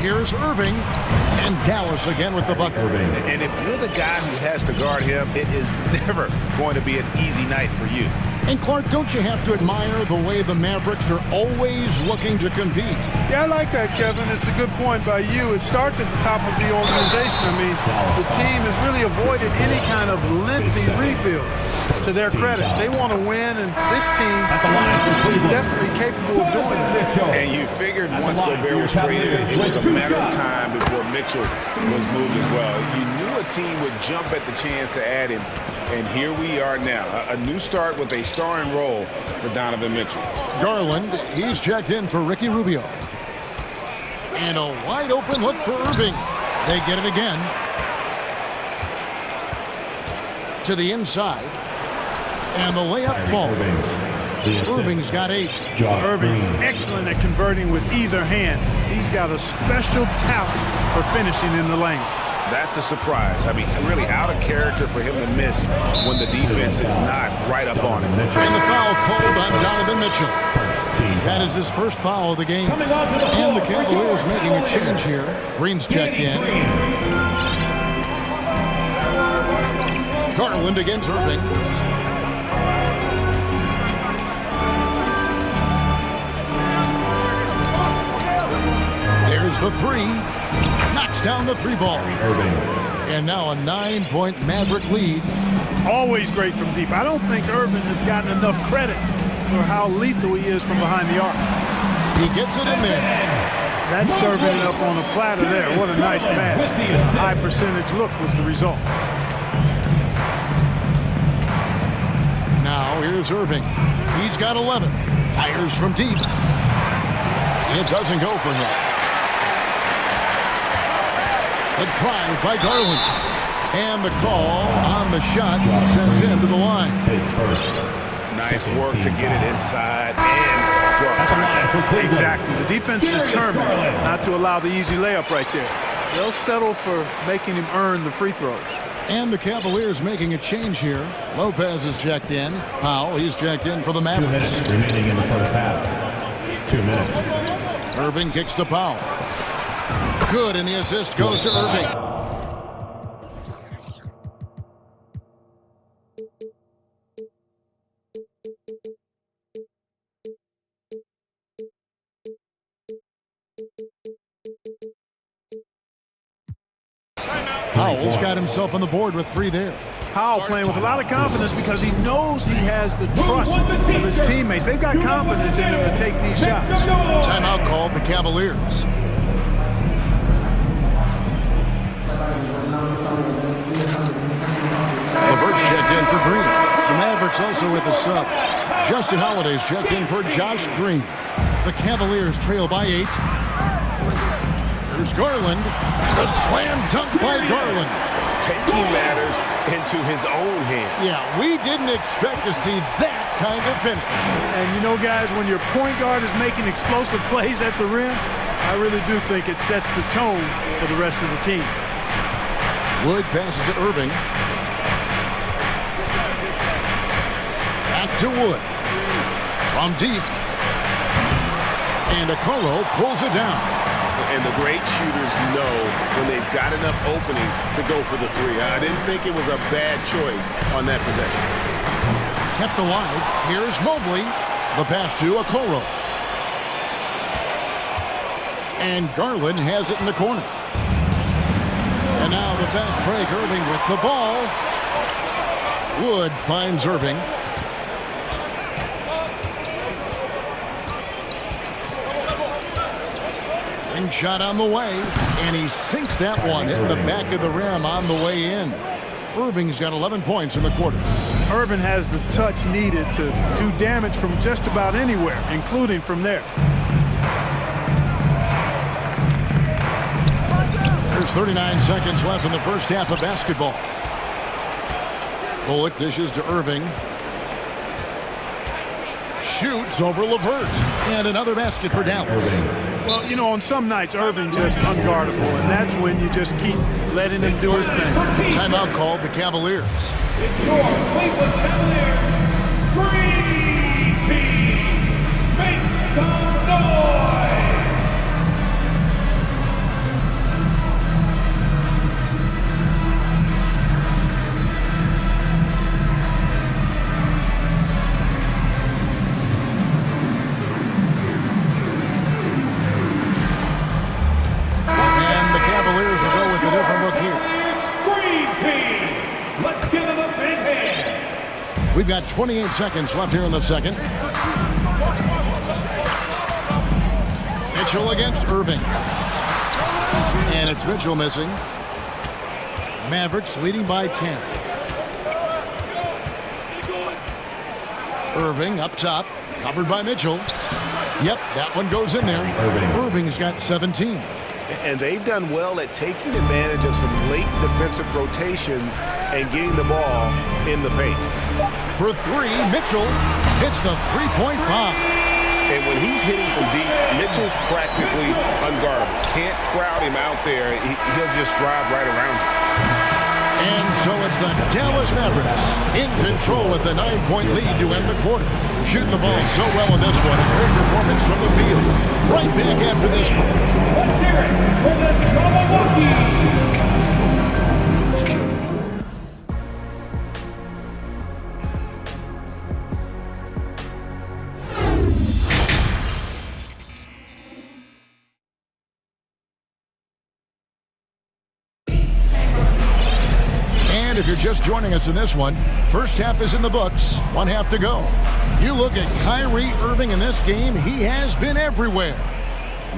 Here's Irving. And Dallas again with the bucket. And if you're the guy who has to guard him, it is never going to be an easy night for you. And Clark, don't you have to admire the way the Mavericks are always looking to compete? Yeah, I like that, Kevin. It's a good point by you. It starts at the top of the organization. I mean, the team has really avoided any kind of lengthy rebuild. To their credit, they want to win, and this team is definitely capable of doing that. And you figured once Gobert was traded, it was a matter of time before Mitchell was moved as well. You knew a team would jump at the chance to add him, and here we are now. A new start with a starring role for Donovan Mitchell. Garland, he's checked in for Ricky Rubio. And a wide open look for Irving. They get it again. To the inside. And the layup falls. Irving's got 8. Irving, excellent at converting with either hand. He's got a special talent for finishing in the lane. That's a surprise. I mean, really out of character for him to miss when the defense is not right up on him. And the foul called on Donovan Mitchell. That is his first foul of the game. And the Cavaliers making a change here. Green's checked in. Garland against Irving. There's the 3. Knocks down the 3 ball. And now a 9-point Maverick lead. Always great from deep. I don't think Irving has gotten enough credit for how lethal he is from behind the arc. He gets it in there. That's serving it up on a platter there. What a nice pass. High percentage look was the result. Now here's Irving. He's got 11. Fires from deep. It doesn't go for him. The drive by Garland. And the call on the shot sends him to the line. Nice work to get it inside and draw contact. Exactly. The defense is determined not to allow the easy layup right there. They'll settle for making him earn the free throws. And the Cavaliers making a change here. Lopez is checked in. Powell, he's checked in for the Mavericks. 2 minutes remaining in the first half. 2 minutes. Irving kicks to Powell. Good, and the assist goes to Irving. Powell's got himself on the board with 3 there. Powell playing with a lot of confidence because he knows he has the trust of his teammates. They've got confidence in him to take these shots. Timeout called the Cavaliers. LeVert's checked in for Green. The Mavericks also with a sub. Justin Holiday's checked in for Josh Green. The Cavaliers trail by 8. Here's Garland. A slam dunk by Garland. Taking matters into his own hands. Yeah, we didn't expect to see that kind of finish. And you know, guys, when your point guard is making explosive plays at the rim, I really do think it sets the tone for the rest of the team. Wood passes to Irving. Back to Wood. From deep. And Okoro pulls it down. And the great shooters know when they've got enough opening to go for the 3. I didn't think it was a bad choice on that possession. Kept alive. Here's Mobley. The pass to Okoro. And Garland has it in the corner. And now the fast break. Irving with the ball. Wood finds Irving. Shot on the way, and he sinks that one, hitting the back of the rim on the way in. Irving's got 11 points in the quarter. Irving has the touch needed to do damage from just about anywhere, including from there. There's 39 seconds left in the first half of basketball. Bullock dishes to Irving. Shoots over LeVert. And another basket for Dallas. Well, you know, on some nights, Irving just unguardable, and that's when you just keep letting him do his thing. Timeout called the Cavaliers. It's your Cleveland Cavaliers Green Team. Make some noise! We've got 28 seconds left here in the second. Mitchell against Irving. And it's Mitchell missing. Mavericks leading by 10. Irving up top, covered by Mitchell. Yep, that one goes in there. Irving's got 17. And they've done well at taking advantage of some late defensive rotations and getting the ball in the paint. For 3, Mitchell hits the three-point bomb. And when he's hitting from deep, Mitchell's practically unguardable. Can't crowd him out there. He'll just drive right around him. And so it's the Dallas Mavericks in control with the 9-point lead to end the quarter. Shooting the ball so well in this one. A great performance from the field. Right back after this one. Let's hear it for the Milwaukee. If you're just joining us in this one, first half is in the books, 1 half to go. You look at Kyrie Irving in this game, he has been everywhere.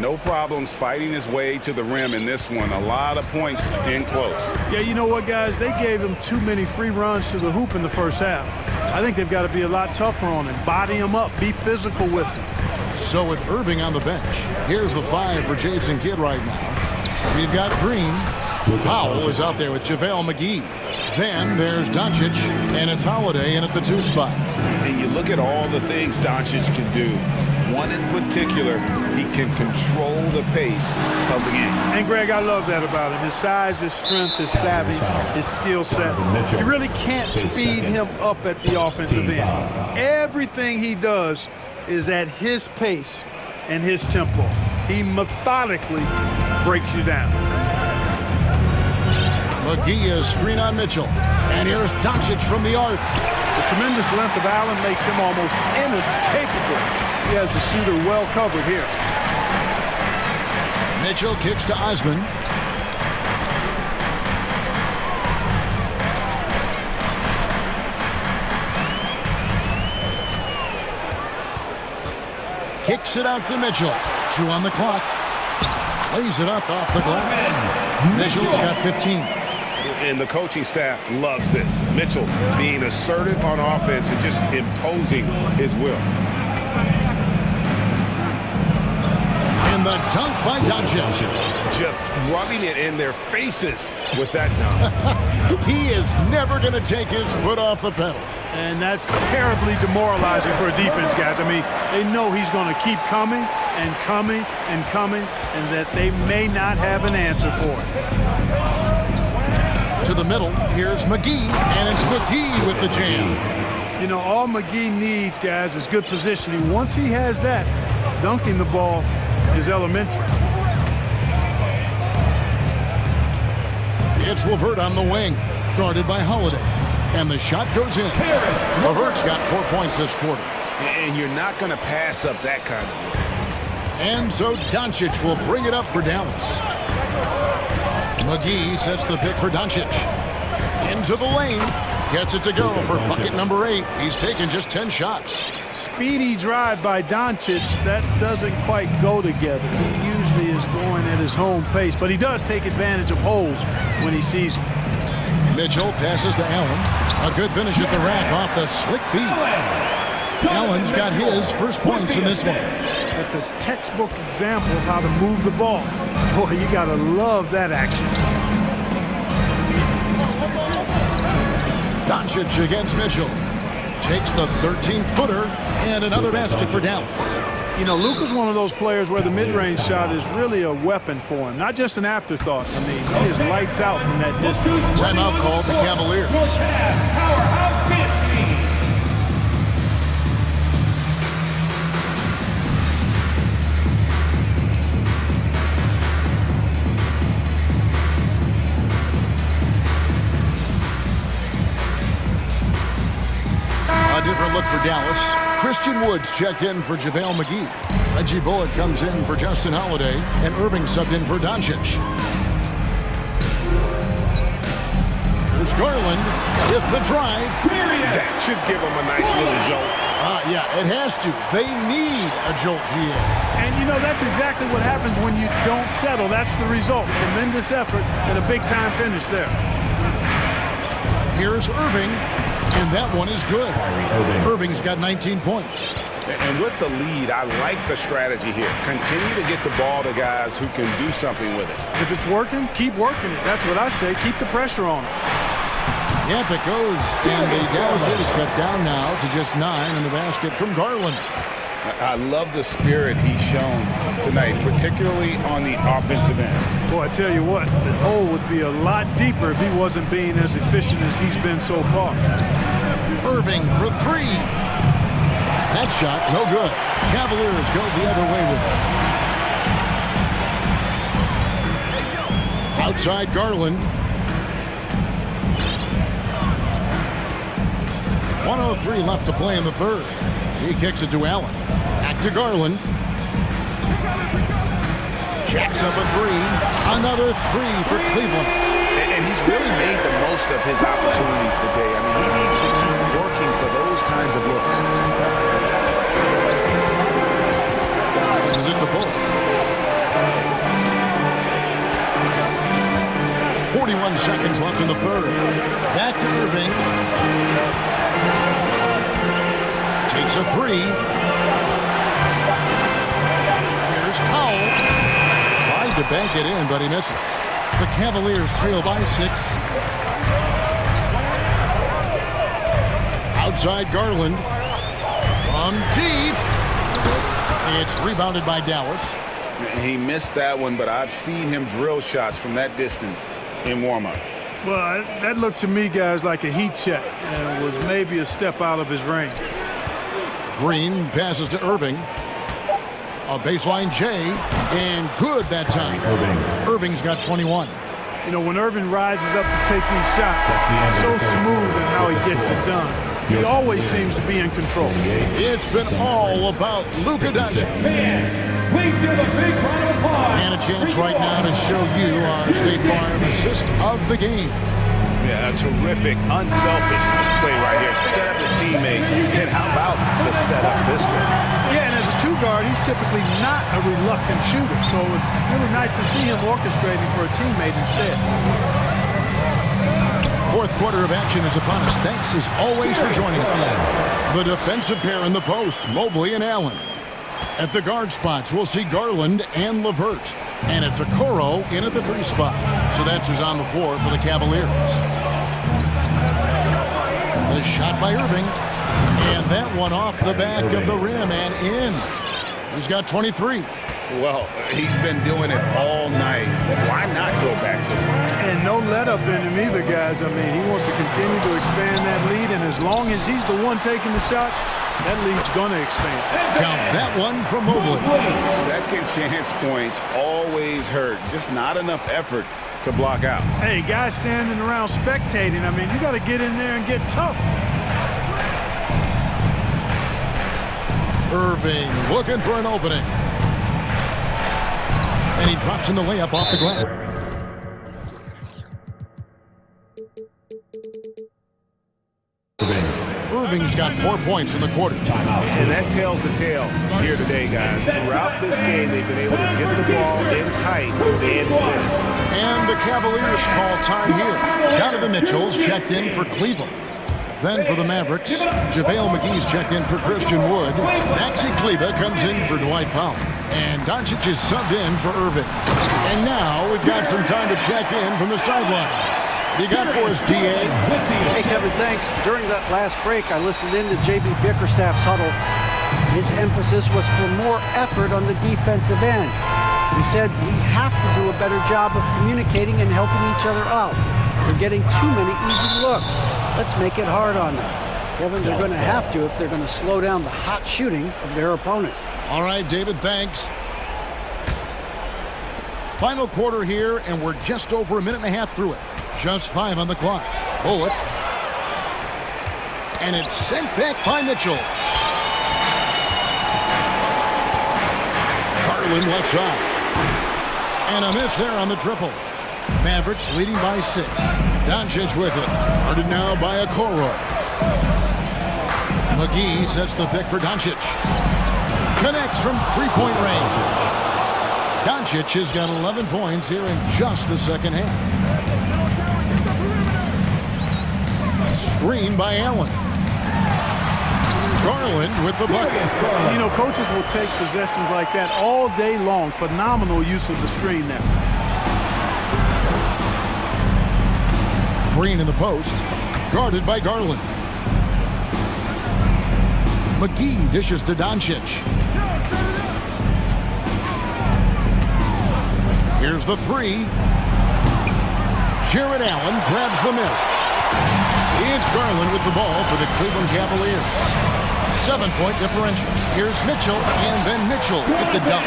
No problems fighting his way to the rim in this one. A lot of points in close. Yeah, you know what, guys? They gave him too many free runs to the hoop in the first half. I think they've got to be a lot tougher on him. Body him up. Be physical with him. So with Irving on the bench, here's the 5 for Jason Kidd right now. We've got Green. Powell is out there with JaVale McGee. Then there's Doncic, and it's Holiday in at the 2 spot. And you look at all the things Doncic can do. One in particular, he can control the pace of the game. And Greg, I love that about him. His size, his strength, his savvy, his skill set. You really can't speed him up at the offensive end. Everything he does is at his pace and his tempo. He methodically breaks you down. McGee is screen on Mitchell. And here's Doncic from the arc. The tremendous length of Allen makes him almost inescapable. He has the shooter well covered here. Mitchell kicks to Osman. Kicks it out to Mitchell. 2 on the clock. Lays it up off the glass. Mitchell's got 15. And the coaching staff loves this. Mitchell being assertive on offense and just imposing his will. And the dunk by Doncic. Just rubbing it in their faces with that dunk. He is never going to take his foot off the pedal. And that's terribly demoralizing for a defense, guys. I mean, they know he's going to keep coming and coming and coming, and that they may not have an answer for it. To the middle, here's McGee, and it's McGee with the jam. You know, all McGee needs, guys, is good positioning. Once he has that, dunking the ball is elementary. It's LeVert on the wing, guarded by Holiday. And the shot goes in. LeVert's got 4 points this quarter. And you're not going to pass up that kind of work. And so Doncic will bring it up for Dallas. McGee sets the pick for Doncic. Into the lane. Gets it to go for bucket number 8. He's taken just 10 shots. Speedy drive by Doncic. That doesn't quite go together. He usually is going at his home pace, but he does take advantage of holes when he sees them. Mitchell passes to Allen. A good finish at the rack off the slick feed. Allen's got his first points in this one. That's a textbook example of how to move the ball. Boy, you got to love that action. Doncic against Mitchell. Takes the 13-footer and another basket for Dallas. You know, Luka's one of those players where the mid-range shot is really a weapon for him, not just an afterthought. I mean, he is lights out from that distance. Timeout called the Cavaliers. A different look for Dallas. Christian Woods checked in for JaVale McGee. Reggie Bullock comes in for Justin Holiday, and Irving subbed in for Doncic. There's Garland with the drive. That should give him a nice little jolt. Yeah, it has to. They need a jolt, GA. And, you know, that's exactly what happens when you don't settle. That's the result. Tremendous effort and a big-time finish there. Here's Irving. And that one is good. Irving's got 19 points. And with the lead, I like the strategy here. Continue to get the ball to guys who can do something with it. If it's working, keep working it. That's what I say. Keep the pressure on it. Yep, it goes. And the Dallas is cut down now to just 9 in the basket from Garland. I love the spirit he's shown tonight, particularly on the offensive end. Boy, I tell you what, the hole would be a lot deeper if he wasn't being as efficient as he's been so far. Irving for 3. That shot, no good. Cavaliers go the other way with it. Outside Garland. 1:03 left to play in the third. He kicks it to Allen. Back to Garland. Jacks up a 3. Another 3 for Cleveland. And he's really made the most of his opportunities today. I mean, he needs to keep working for those kinds of looks. This is it to Bullock. .41 seconds left in the third. Back to Irving. Takes a three. Here's Powell. Tried to bank it in, but he misses. The Cavaliers trail by 6. Outside Garland. From deep. It's rebounded by Dallas. He missed that one, but I've seen him drill shots from that distance in warm-ups. Well, that looked to me, guys, like a heat check, and was maybe a step out of his range. Green passes to Irving. A baseline J, and good that time. Irving's got 21. You know, when Irving rises up to take these shots, so smooth in how he gets it done. He always seems to be in control. It's been all about Luka Doncic. Please give a big round of applause. And a chance right now to show you our State Farm assist of the game. Yeah, a terrific, unselfish play right here. Set up his teammate. And how about the setup this way? Yeah, and as a two guard, he's typically not a reluctant shooter. So it was really nice to see him orchestrating for a teammate instead. Fourth quarter of action is upon us. Thanks as always for joining us. The defensive pair in the post, Mobley and Allen. At the guard spots, we'll see Garland and LeVert. And it's Okoro in at the 3 spot. So that's who's on the floor for the Cavaliers. The shot by Irving. And that one off the back of the rim and in. He's got 23. Well, he's been doing it all night. Why not go back to him? And no let up in him either, guys. I mean, he wants to continue to expand that lead, and as long as he's the one taking the shots, that lead's going to expand. Count that one from Mobley. Second chance points always hurt. Just not enough effort to block out. Hey, guys standing around spectating, I mean, you got to get in there and get tough. Irving looking for an opening. And he drops in the layup off the ground. Irving's got 4 points in the quarter. And that tells the tale here today, guys. Throughout this game, they've been able to get the ball in tight and finish. And the Cavaliers call time here. Donovan Mitchell's checked in for Cleveland. Then for the Mavericks, JaVale McGee's checked in for Christian Wood. Maxi Kleber comes in for Dwight Powell. And Doncic is subbed in for Irving. And now we've got some time to check in from the sidelines. You got for us, DA? Hey, Kevin, thanks. During that last break, I listened in to J.B. Bickerstaff's huddle. His emphasis was for more effort on the defensive end. He said, we have to do a better job of communicating and helping each other out. We're getting too many easy looks. Let's make it hard on them. Kevin, they're going to have to if they're going to slow down the hot shooting of their opponent. All right, David, thanks. Final quarter here, and we're just over a minute and a half through it. Just 5 on the clock. Bullock. And it's sent back by Mitchell. Garland left side. And a miss there on the triple. Mavericks leading by 6. Doncic with it. Guarded now by Okoro. McGee sets the pick for Doncic. Connects from three-point range. Doncic has got 11 points here in just the second half. Screen by Allen. Garland with the bucket. You know, coaches will take possessions like that all day long. Phenomenal use of the screen there. Green in the post. Guarded by Garland. McGee dishes to Doncic. Here's the three. Jared Allen grabs the miss. It's Garland with the ball for the Cleveland Cavaliers. 7-point differential. Here's Mitchell, and then Mitchell with the dunk.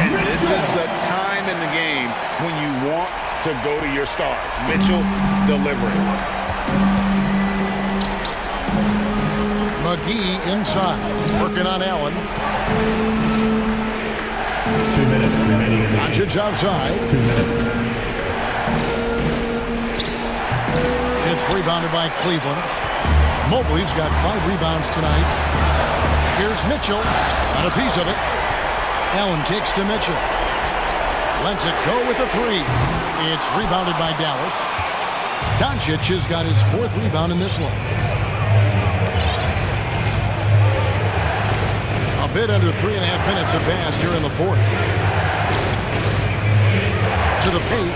And this is the time in the game when you want to go to your stars. Mitchell delivering. McGee inside, working on Allen. 2 minutes remaining in the game. Doncic outside. 2 minutes. It's rebounded by Cleveland. Mobley's got 5 rebounds tonight. Here's Mitchell. Got a piece of it. Allen kicks to Mitchell. Lets it go with a three. It's rebounded by Dallas. Doncic has got his 4th rebound in this one. A bit under 3.5 minutes have passed here in the 4th. To the paint.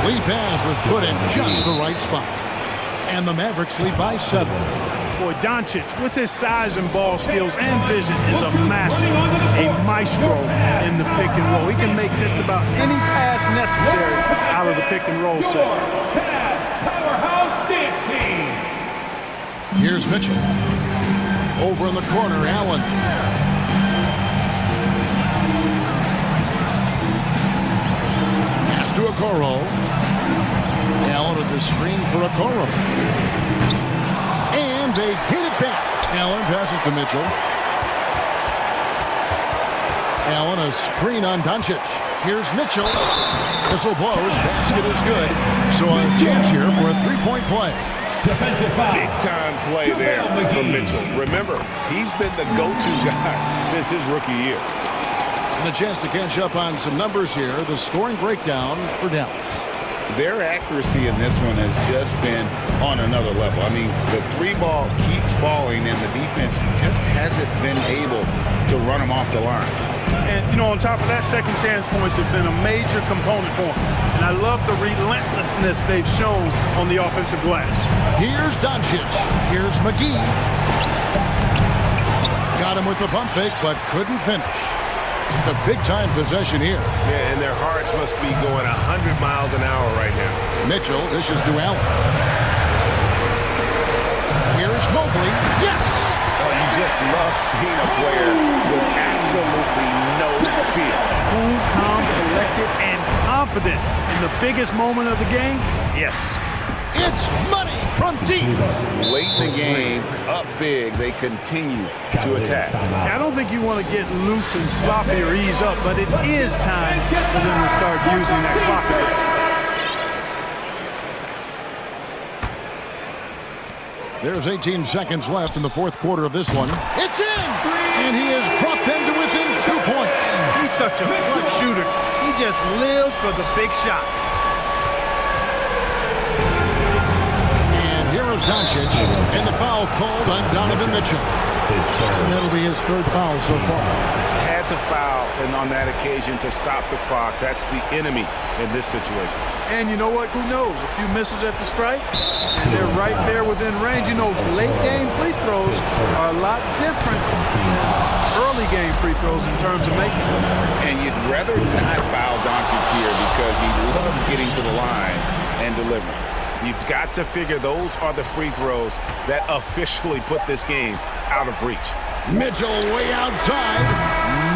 Lead pass was put in just the right spot. And the Mavericks lead by 7. Boy, Doncic, with his size and ball skills and vision, is a maestro in the pick and roll. He can make just about any pass necessary out of the pick and roll set. Powerhouse dance team. Here's Mitchell. Over in the corner, Allen. Pass to Okoro. Allen with the screen for Okoro. And they get it back. Allen passes to Mitchell. Allen a screen on Doncic. Here's Mitchell. Whistle blows. Basket is good. So a chance here for a 3-point play. Big time play there from Mitchell. Remember, he's been the go-to guy since his rookie year. And a chance to catch up on some numbers here. The scoring breakdown for Dallas. Their accuracy in this one has just been on another level. I mean, the 3-ball keeps falling, and the defense just hasn't been able to run them off the line. And, you know, on top of that, second chance points have been a major component for them. And I love the relentlessness they've shown on the offensive glass. Here's Doncic. Here's McGee. Got him with the pump fake, but couldn't finish. The big-time possession here. Yeah, and their hearts must be going 100 miles an hour right now. Mitchell dishes to Allen. Here's Mobley. Yes! Oh, you just love seeing a player with absolutely no fear. Cool, calm, collected, and confident in the biggest moment of the game. Yes. It's money from deep. Late in the game, up big, they continue to attack. I don't think you want to get loose and sloppy or ease up, but it is time for them to start using that clock a bit. There's 18 seconds left in the 4th quarter of this one. It's in! And he has brought them to within 2 points. He's such a clutch shooter. He just lives for the big shot. Doncic, and the foul called on Donovan Mitchell. And that'll be his 3rd foul so far. Had to foul, and on that occasion to stop the clock. That's the enemy in this situation. And you know what? Who knows? A few misses at the stripe, and they're right there within range. You know, late game free throws are a lot different than early game free throws in terms of making them. And you'd rather not foul Doncic here because he loves getting to the line and delivering. You've got to figure those are the free throws that officially put this game out of reach. Mitchell way outside.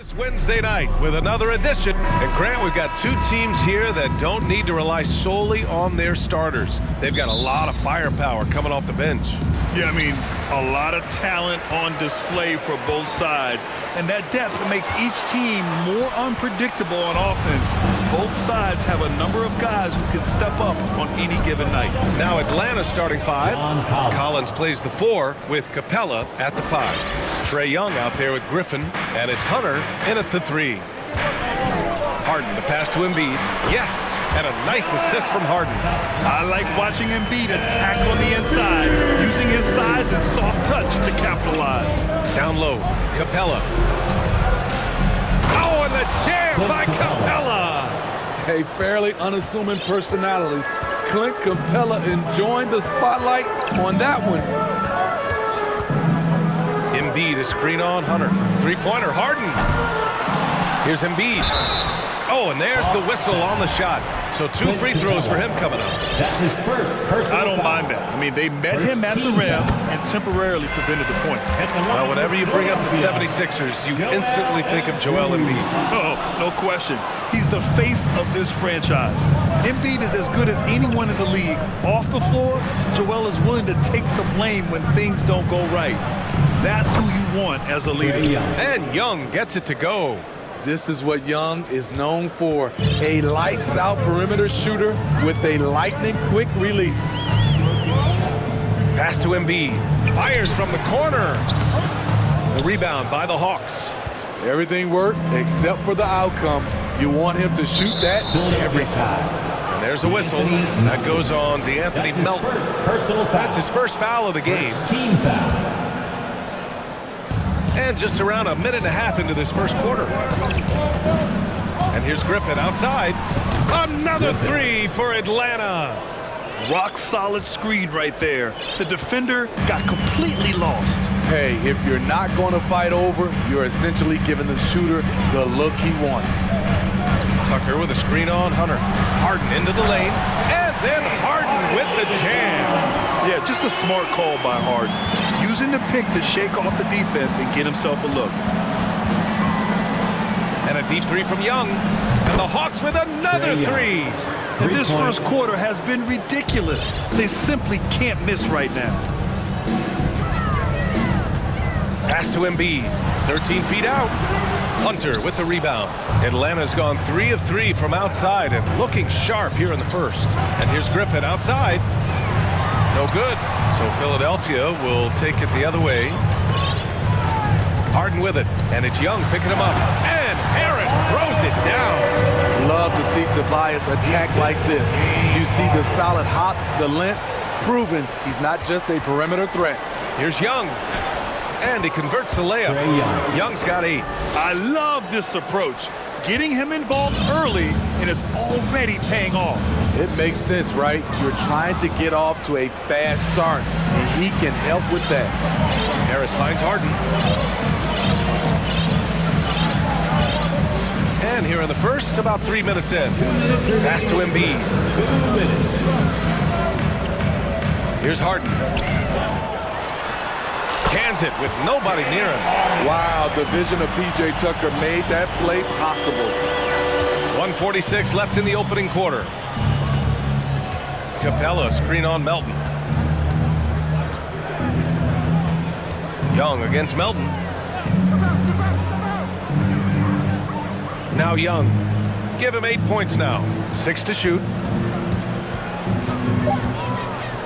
This Wednesday night with another edition. And Grant, we've got two teams here that don't need to rely solely on their starters. They've got a lot of firepower coming off the bench. Yeah, I mean, a lot of talent on display for both sides. And that depth makes each team more unpredictable on offense. Both sides have a number of guys who can step up on any given night. Now Atlanta starting five. Collins plays the 4 with Capella at the 5. Trae Young out there with Griffin, and it's Hunter in at the 3. Harden, the pass to Embiid. Yes, and a nice assist from Harden. I like watching Embiid attack on the inside, using his size and soft touch to capitalize. Down low, Capella. Oh, and the jam by Capella! A fairly unassuming personality. Clint Capella enjoying the spotlight on that one. Embiid, a screen on Hunter. Three-pointer, Harden. Here's Embiid. Oh, and there's the whistle on the shot. So 2 free throws for him coming up. That's his first. I don't mind that. I mean, they met him at the rim and temporarily prevented the point. Well, whenever you bring up the 76ers, you instantly think of Joel Embiid. Oh, no question. He's the face of this franchise. Embiid is as good as anyone in the league. Off the floor, Joel is willing to take the blame when things don't go right. That's who you want as a leader. And Young gets it to go. This is what Young is known for, a lights-out perimeter shooter with a lightning-quick release. Pass to Embiid. Fires from the corner. The rebound by the Hawks. Everything worked except for the outcome. You want him to shoot that every time. And there's a whistle. That goes on DeAnthony Melton. That's his first foul of the game. Team foul. And just around a minute and a half into this first quarter. And here's Griffin outside. Another 3 for Atlanta. Rock solid screen right there. The defender got completely lost. Hey, if you're not going to fight over, you're essentially giving the shooter the look he wants. Tucker with a screen on Hunter. Harden into the lane. And then Harden with the jam. Yeah, just a smart call by Harden. Using the pick to shake off the defense and get himself a look. And a deep 3 from Young. And the Hawks with another 3. And this first quarter has been ridiculous. They simply can't miss right now. Pass to Embiid. 13 feet out. Hunter with the rebound. Atlanta's gone 3 of 3 from outside and looking sharp here in the first. And here's Griffin outside. No good. So Philadelphia will take it the other way. Harden with it. And it's Young picking him up. And Harris throws it down. Love to see Tobias attack like this. You see the solid hops, the length, proving he's not just a perimeter threat. Here's Young. And he converts the layup. Young's got 8. I love this approach. Getting him involved early, and it's already paying off. It makes sense, right? You're trying to get off to a fast start, and he can help with that. Harris finds Harden. And here in the first, about 3 minutes in. Pass to Embiid. Here's Harden. Cans it with nobody near him. Wow, the vision of P.J. Tucker made that play possible. 1:46 left in the opening quarter. Capella screen on Melton. Young against Melton. Now Young. Give him 8 points now. 6 to shoot.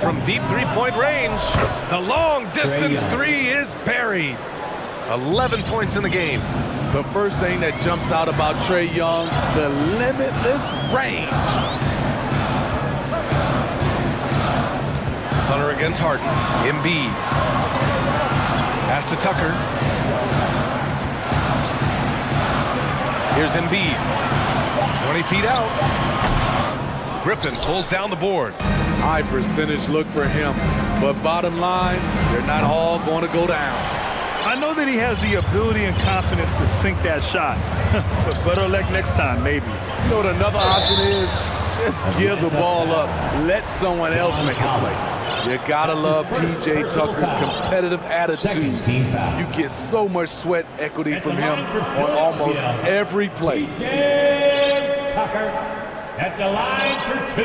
From deep three-point range, the long-distance 3 is buried. 11 points in the game. The first thing that jumps out about Trae Young, the limitless range. Hunter against Harden. Embiid. Pass to Tucker. Here's Embiid. 20 feet out. Griffin pulls down the board. High percentage look for him. But bottom line, they're not all going to go down. I know that he has the ability and confidence to sink that shot. But better luck next time, maybe. You know what another option is? Just give the ball up. Let someone else make a play. You gotta love P.J. Tucker's competitive attitude. You get so much sweat equity from him on almost every play. P.J. Tucker at the line for 2.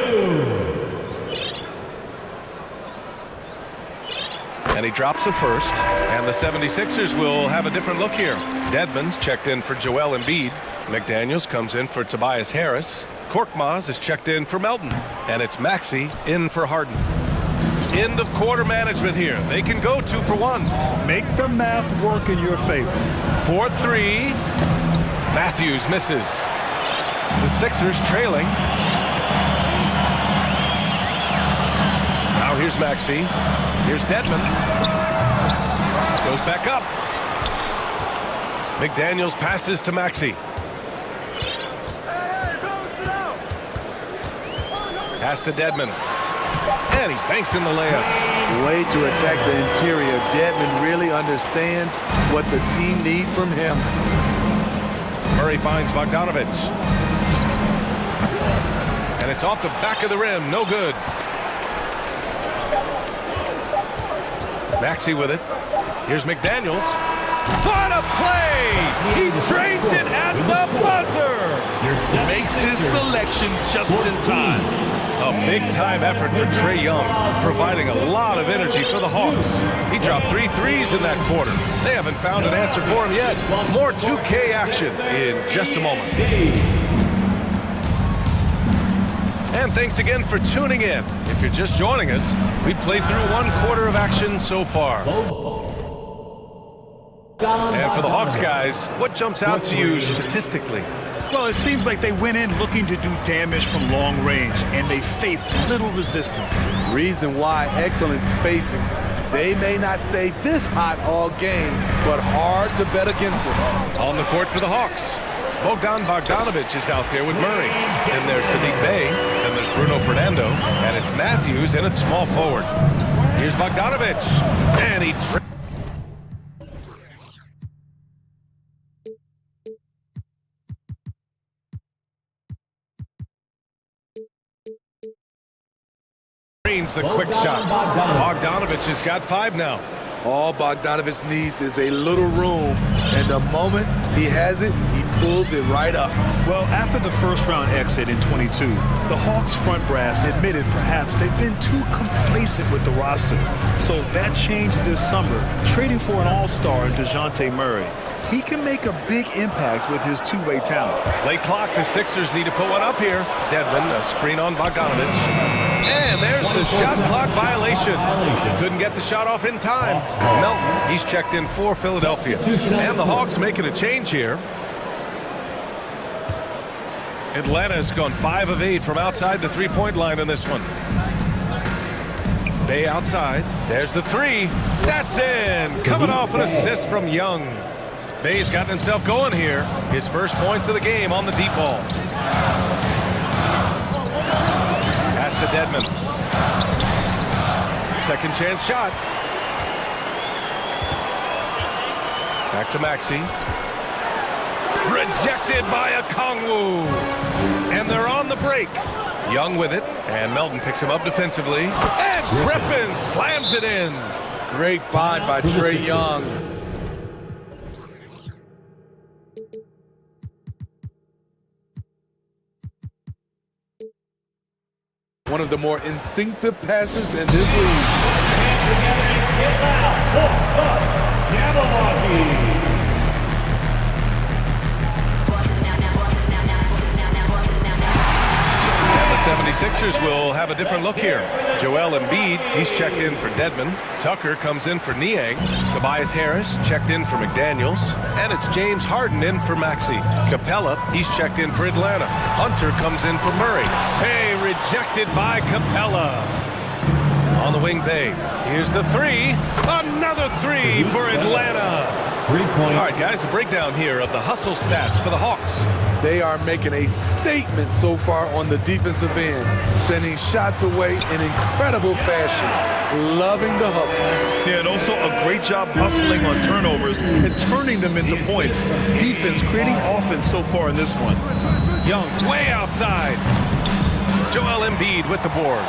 And he drops it first. And the 76ers will have a different look here. Dedmon's checked in for Joel Embiid. McDaniels comes in for Tobias Harris. Korkmaz is checked in for Melton. And it's Maxey in for Harden. End of quarter management here. They can go 2 for 1. Make the math work in your favor. 4-3. Matthews misses. The Sixers trailing. Now here's Maxey. Here's Dedmon. Goes back up. McDaniels passes to Maxey. Pass to Dedmon. And he banks in the layup. Way to attack the interior. Dedmon really understands what the team needs from him. Murray finds Bogdanovich. And it's off the back of the rim. No good. Maxey with it. Here's McDaniels. What a play! He drains it at the buzzer. Makes his selection just in time. A big-time effort for Trae Young, providing a lot of energy for the Hawks. He dropped 3 threes in that quarter. They haven't found an answer for him yet. More 2K action in just a moment. And thanks again for tuning in. If you're just joining us, we played through 1 quarter of action so far. And for the Hawks guys, what jumps out to you statistically? Well, it seems like they went in looking to do damage from long range, and they faced little resistance. Reason why, excellent spacing. They may not stay this hot all game, but hard to bet against them. On the court for the Hawks, Bogdan Bogdanovich is out there with Murray. Then there's Sadiq Bey, then there's Bruno Fernando, and it's Matthews in at small forward. Here's Bogdanovich, and he the quick shot. Bogdanovich has got 5 now. All Bogdanovich needs is a little room, and the moment he has it, he pulls it right up. Well, after the first-round exit in 22, the Hawks front brass admitted perhaps they've been too complacent with the roster. So that changed this summer, trading for an all-star in DeJounte Murray. He can make a big impact with his two-way talent. Late clock, the Sixers need to put one up here. Dedmon, a screen on Bogdanovich. And there's the shot clock violation. Couldn't get the shot off in time. Melton, he's checked in for Philadelphia. And the Hawks making a change here. Atlanta's gone 5 of 8 from outside the three-point line in this one. Bey outside. There's the 3. That's in. Coming off an assist from Young. Bey's gotten himself going here. His first points of the game on the deep ball. Pass to Dedmon. Second chance shot. Back to Maxey. Rejected by Okongwu. And they're on the break. Young with it. And Melton picks him up defensively. And Griffin slams it in. Great find by Trae Young. One of the more instinctive passes in this league. And the 76ers will have a different look here. Joel Embiid, he's checked in for Dedmon. Tucker comes in for Niang. Tobias Harris checked in for McDaniels. And it's James Harden in for Maxey. Capella, he's checked in for Atlanta. Hunter comes in for Murray. Hey, rejected by Capella. On the wing, Bey. Here's the 3. Another 3 for Atlanta. 3 points. All right, guys, a breakdown here of the hustle stats for the Hawks. They are making a statement so far on the defensive end, sending shots away in incredible fashion. Loving the hustle. Yeah, and also a great job hustling on turnovers and turning them into points. Defense creating offense so far in this one. Young way outside. Joel Embiid with the board.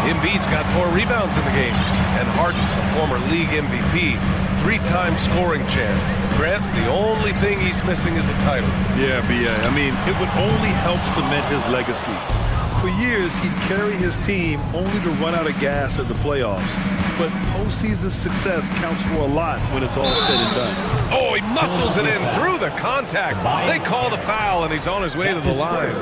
Embiid's got 4 rebounds in the game. And Harden, a former league MVP, 3-time scoring champ. Grant, the only thing he's missing is a title. Yeah, B.A. I mean, it would only help cement his legacy. For years, he'd carry his team only to run out of gas at the playoffs. But postseason success counts for a lot when it's all said and done. Oh, he muscles it in through the contact. They call the foul, and he's on his way to the line.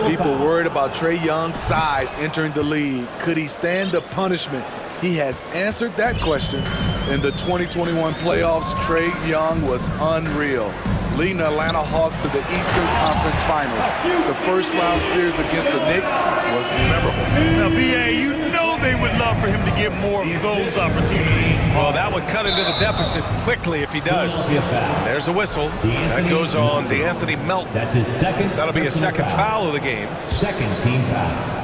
People worried about Trae Young's size entering the league. Could he stand the punishment? He has answered that question. In the 2021 playoffs, Trae Young was unreal, leading the Atlanta Hawks to the Eastern Conference Finals. The first round series against the Knicks was memorable. Now, B.A., you know they would love for him to get more of those opportunities. Well, that would cut into the deficit quickly if he does. There's a whistle. That goes on D'Anthony Melton. That's his second. That'll be his second foul of the game. Second team foul.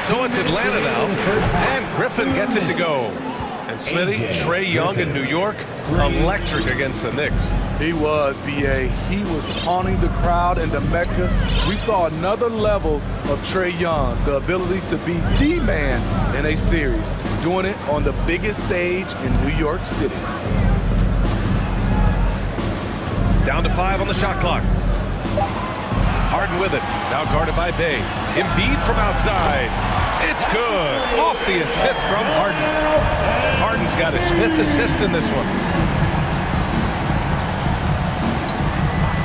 So it's Atlanta now, and Griffin gets it to go. And Smitty, Trae Young in New York, electric against the Knicks. He was, B.A. He was taunting the crowd in the Mecca. We saw another level of Trae Young, the ability to be the man in a series, doing it on the biggest stage in New York City. Down to 5 on the shot clock. Harden with it, now guarded by Bay. Embiid from outside. It's good. Off the assist from Harden. Harden's got his 5th assist in this one.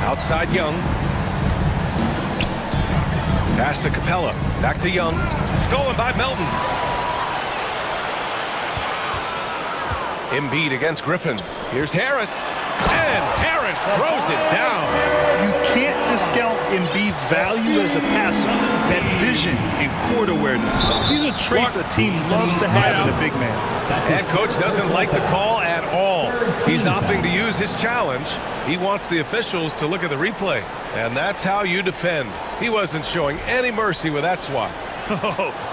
Outside Young. Pass to Capella. Back to Young. Stolen by Melton. Embiid against Griffin. Here's Harris. And Harris throws it down. You can't discount Embiid's value as a passer, that vision and court awareness. These are traits a team loves to have in a big man. Head coach doesn't like the call at all. He's opting to use his challenge. He wants the officials to look at the replay. And that's how you defend. He wasn't showing any mercy with that swat.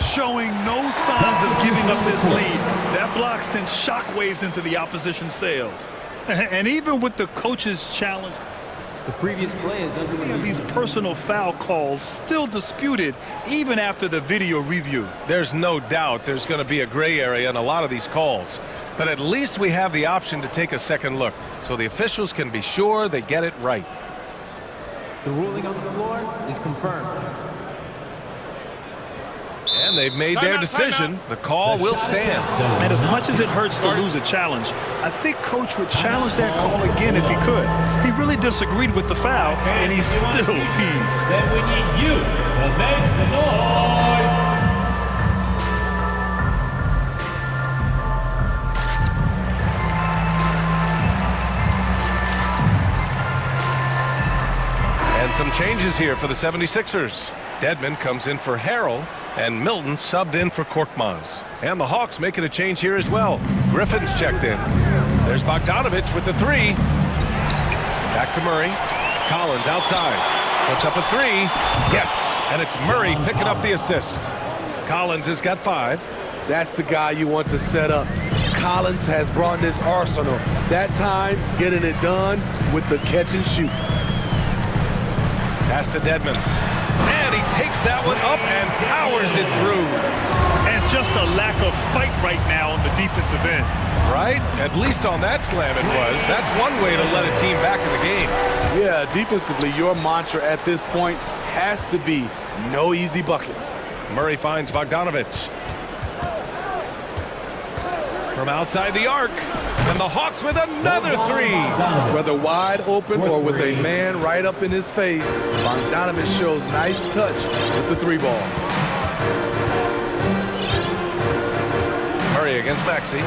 Showing no signs of giving up this lead. That block sent shockwaves into the opposition sails. And even with the coach's challenge, the previous play is under these personal foul calls still disputed even after the video review. There's no doubt there's going to be a gray area in a lot of these calls. But at least we have the option to take a second look so the officials can be sure they get it right. The ruling on the floor is confirmed. And they've made their decision. The call will stand. And as much as it hurts to lose a challenge, I think Coach would challenge that call again if he could. He really disagreed with the foul, and he's still peeved. Then we need you to make the noise. And some changes here for the 76ers. Dedmon comes in for Harrell, and Milton subbed in for Korkmaz. And the Hawks making a change here as well. Griffin's checked in. There's Bogdanovich with the 3. Back to Murray. Collins outside. Puts up a 3. Yes, and it's Murray picking up the assist. Collins has got 5. That's the guy you want to set up. Collins has brought this arsenal. That time, getting it done with the catch and shoot. Pass to Dedmon. And he takes that one up and powers it through. And just a lack of fight right now on the defensive end. Right? At least on that slam it was. That's one way to let a team back in the game. Yeah, defensively, your mantra at this point has to be no easy buckets. Murray finds Bogdanovich. From outside the arc. And the Hawks with another 3. Whether wide open or with a man right up in his face, Bogdanovich shows nice touch with the 3 ball. Murray against Maxey.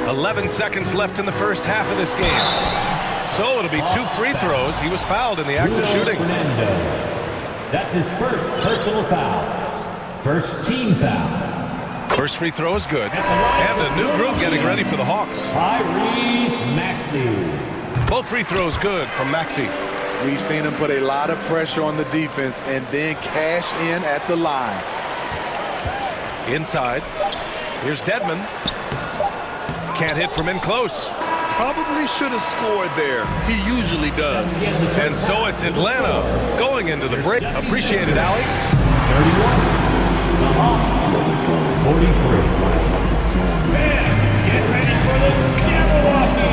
11 seconds left in the first half of this game. So it'll be 2 free throws. He was fouled in the act of shooting. That's his first personal foul. First team foul. First free throw is good. And a new group getting ready for the Hawks. Tyrese Maxey. Both free throws good from Maxey. We've seen him put a lot of pressure on the defense and then cash in at the line. Inside. Here's Dedmon. Can't hit from in close. Probably should have scored there. He usually does. And so it's Atlanta going into the break. Appreciate it, Allie. 31, 43. Get ready for the Jabberwocky.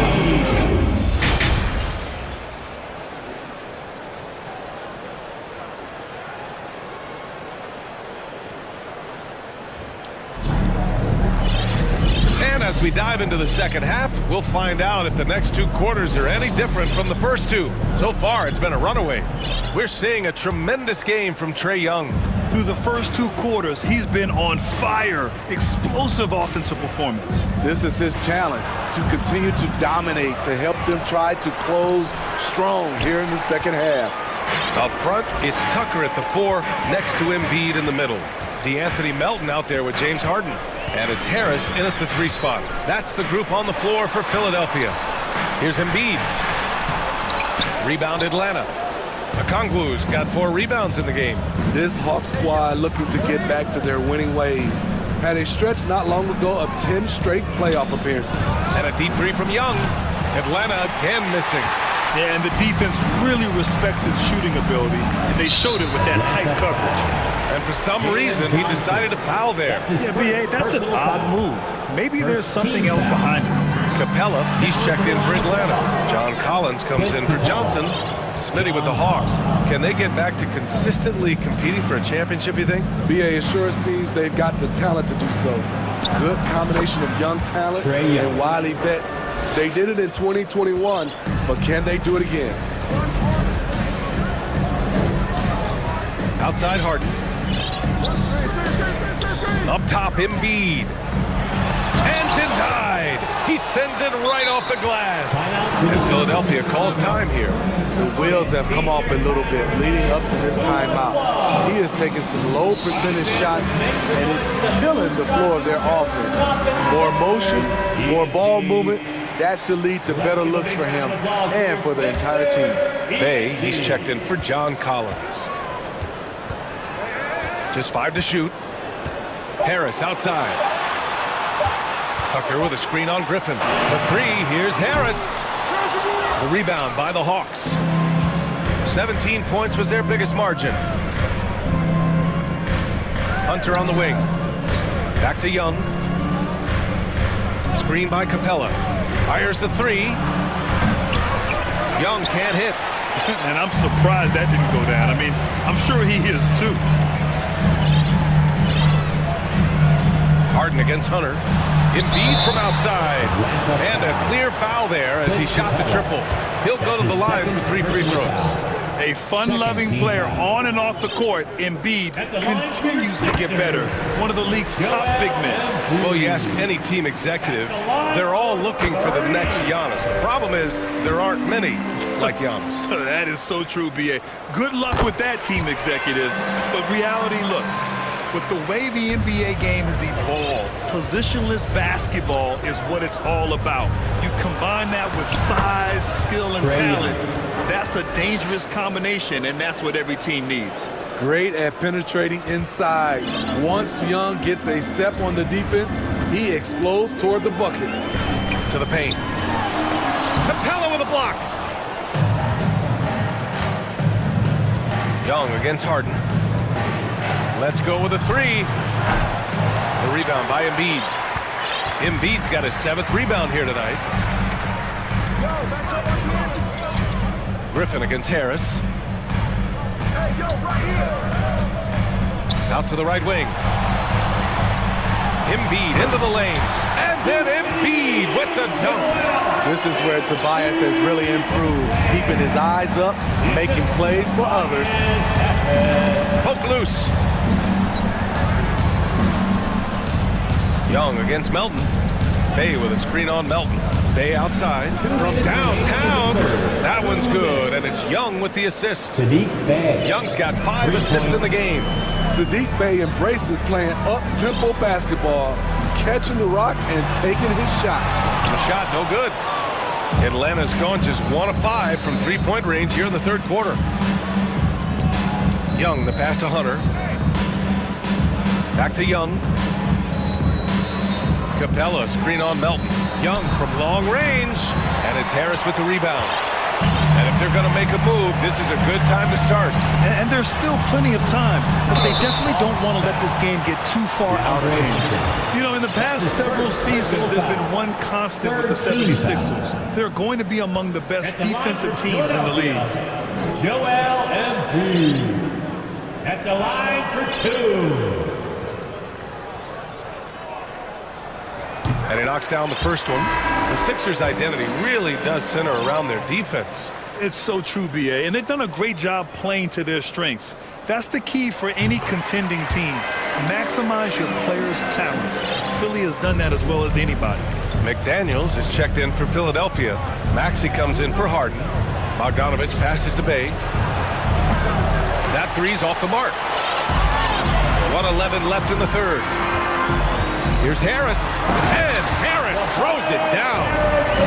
And as we dive into the second half, we'll find out if the next two quarters are any different from the first two. So far, it's been a runaway. We're seeing a tremendous game from Trae Young. Through the first two quarters, he's been on fire. Explosive offensive performance. This is his challenge, to continue to dominate, to help them try to close strong here in the second half. Up front, it's Tucker at the 4, next to Embiid in the middle. DeAnthony Melton out there with James Harden. And it's Harris in at the 3 spot. That's the group on the floor for Philadelphia. Here's Embiid. Rebound Atlanta. Okongwu's got 4 rebounds in the game. This Hawks squad looking to get back to their winning ways. Had a stretch not long ago of 10 straight playoff appearances. And a deep 3 from Young. Atlanta again missing. Yeah, and the defense really respects his shooting ability, and they showed it with that tight coverage. And for some reason, he decided to foul there. Yeah, B.A., that's an odd move. Maybe there's something else behind it. Capella, he's checked in for Atlanta. John Collins comes in for Johnson. Smitty with the Hawks. Can they get back to consistently competing for a championship, you think? B.A., it sure seems they've got the talent to do so. Good combination of young talent and wily vets. They did it in 2021, but can they do it again? Outside Harden. Up top, Embiid. And denied. He sends it right off the glass. And Philadelphia calls time here. The wheels have come off a little bit leading up to this timeout. He is taking some low percentage shots, and it's killing the flow of their offense. More motion, more ball movement. That should lead to better looks for him and for the entire team. Bay, he's checked in for John Collins. Just 5 to shoot. Harris outside. Tucker with a screen on Griffin. For 3, here's Harris. The rebound by the Hawks. 17 points was their biggest margin. Hunter on the wing. Back to Young. Screen by Capella. Fires the 3. Young can't hit. And I'm surprised that didn't go down. I mean, I'm sure he is too. Harden against Hunter. Embiid from outside. And a clear foul there as he shot the triple. He'll go to the line for 3 free throws. A fun-loving player on and off the court, Embiid continues to get better. One of the league's top big men. Well, you ask any team executive, they're all looking for the next Giannis. The problem is there aren't many like Giannis. That is so true, B.A. Good luck with that, team executives. But reality, look, with the way the NBA game has evolved, positionless basketball is what it's all about. You combine that with size, skill, and talent. That's a dangerous combination, and that's what every team needs. Great at penetrating inside. Once Young gets a step on the defense, he explodes toward the bucket. To the paint. Capella with a block. Young against Harden. Let's go with a 3. The rebound by Embiid. Embiid's got his 7th rebound here tonight. Griffin against Harris. Out to the right wing. Embiid into the lane. And then Embiid with the dunk. This is where Tobias has really improved, keeping his eyes up, making plays for others. Poke loose. Young against Melton. Bay with a screen on Melton. Bay outside from downtown. That one's good, and it's Young with the assist. Young's got 5 assists in the game. Saddiq Bey embraces playing up-tempo basketball, catching the rock and taking his shots. The shot no good. Atlanta's gone just 1 of 5 from 3-point range here in the third quarter. Young, the pass to Hunter. Back to Young. Capella, screen on Melton. Young from long range, and it's Harris with the rebound. And if they're going to make a move, this is a good time to start. And there's still plenty of time, but they definitely don't want to let this game get too far out of hand. You know, in the past several seasons, there's been one constant with the 76ers. They're going to be among the best defensive teams in the league. Joel Embiid at the line for two. And he knocks down the first one. The Sixers' identity really does center around their defense. It's so true, B.A., and they've done a great job playing to their strengths. That's the key for any contending team. Maximize your players' talents. Philly has done that as well as anybody. McDaniels is checked in for Philadelphia. Maxey comes in for Harden. Bogdanovich passes to Bay. That three's off the mark. 1:11 left in the third. Here's Harris, and Harris throws it down.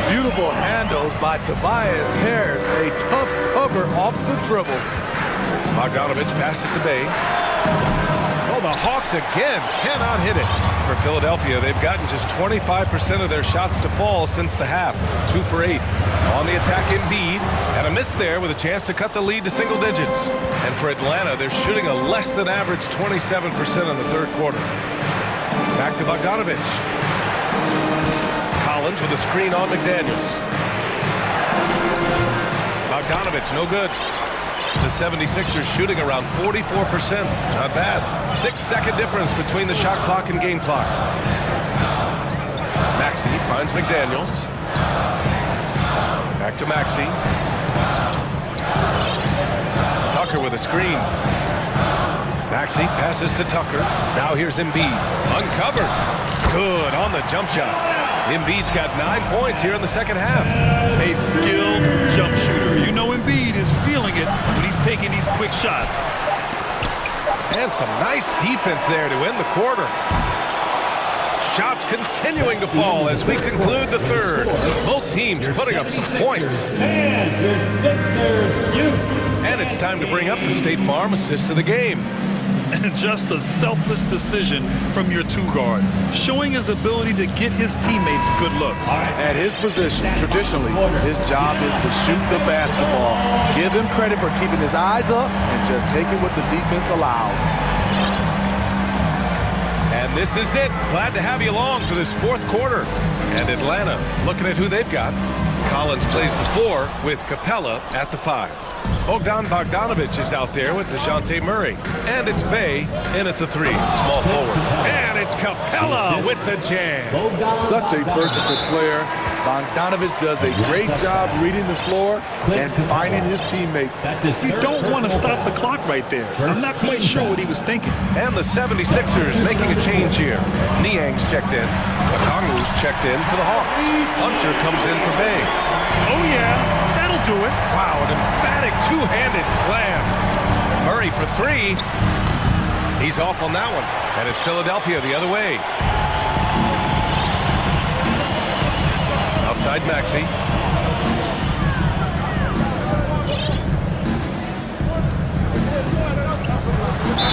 Beautiful handles by Tobias Harris. A tough cover off the dribble. Bogdanovich passes to Bay. Oh, the Hawks again cannot hit it. For Philadelphia, they've gotten just 25% of their shots to fall since the half. 2 for 8. On the attack, Embiid, and a miss there with a chance to cut the lead to single digits. And for Atlanta, they're shooting a less than average 27% in the third quarter. Back to Bogdanovich. Collins with a screen on McDaniels. Bogdanovich, no good. The 76ers shooting around 44%. Not bad. 6-second difference between the shot clock and game clock. Maxey finds McDaniels. Back to Maxey. Tucker with a screen. Maxey passes to Tucker. Now here's Embiid. Uncovered. Good on the jump shot. Embiid's got 9 points here in the second half. A skilled jump shooter. You know Embiid is feeling it when he's taking these quick shots. And some nice defense there to end the quarter. Shots continuing to fall as we conclude the third. Both teams putting up some points. And it's time to bring up the State Farm assist of the game. And just a selfless decision from your two-guard, showing his ability to get his teammates good looks. At his position, traditionally, his job is to shoot the basketball. Give him credit for keeping his eyes up and just taking what the defense allows. And this is it. Glad to have you along for this fourth quarter. And Atlanta, looking at who they've got. Collins plays the 4 with Capella at the 5. Bogdanovich is out there with DeJounte Murray. And it's Bay in at the 3, small forward. And it's Capella with the jam. Such a versatile player. Bogdanovich does a great job reading the floor and finding his teammates. You don't want to stop the clock right there. I'm not quite sure what he was thinking. And the 76ers making a change here. Niang's checked in. Okongwu's checked in for the Hawks. Hunter comes in for Bay. Oh, yeah. That'll do it. Wow, an emphatic two-handed slam. Murray for 3. He's off on that one. And it's Philadelphia the other way. Outside Maxey.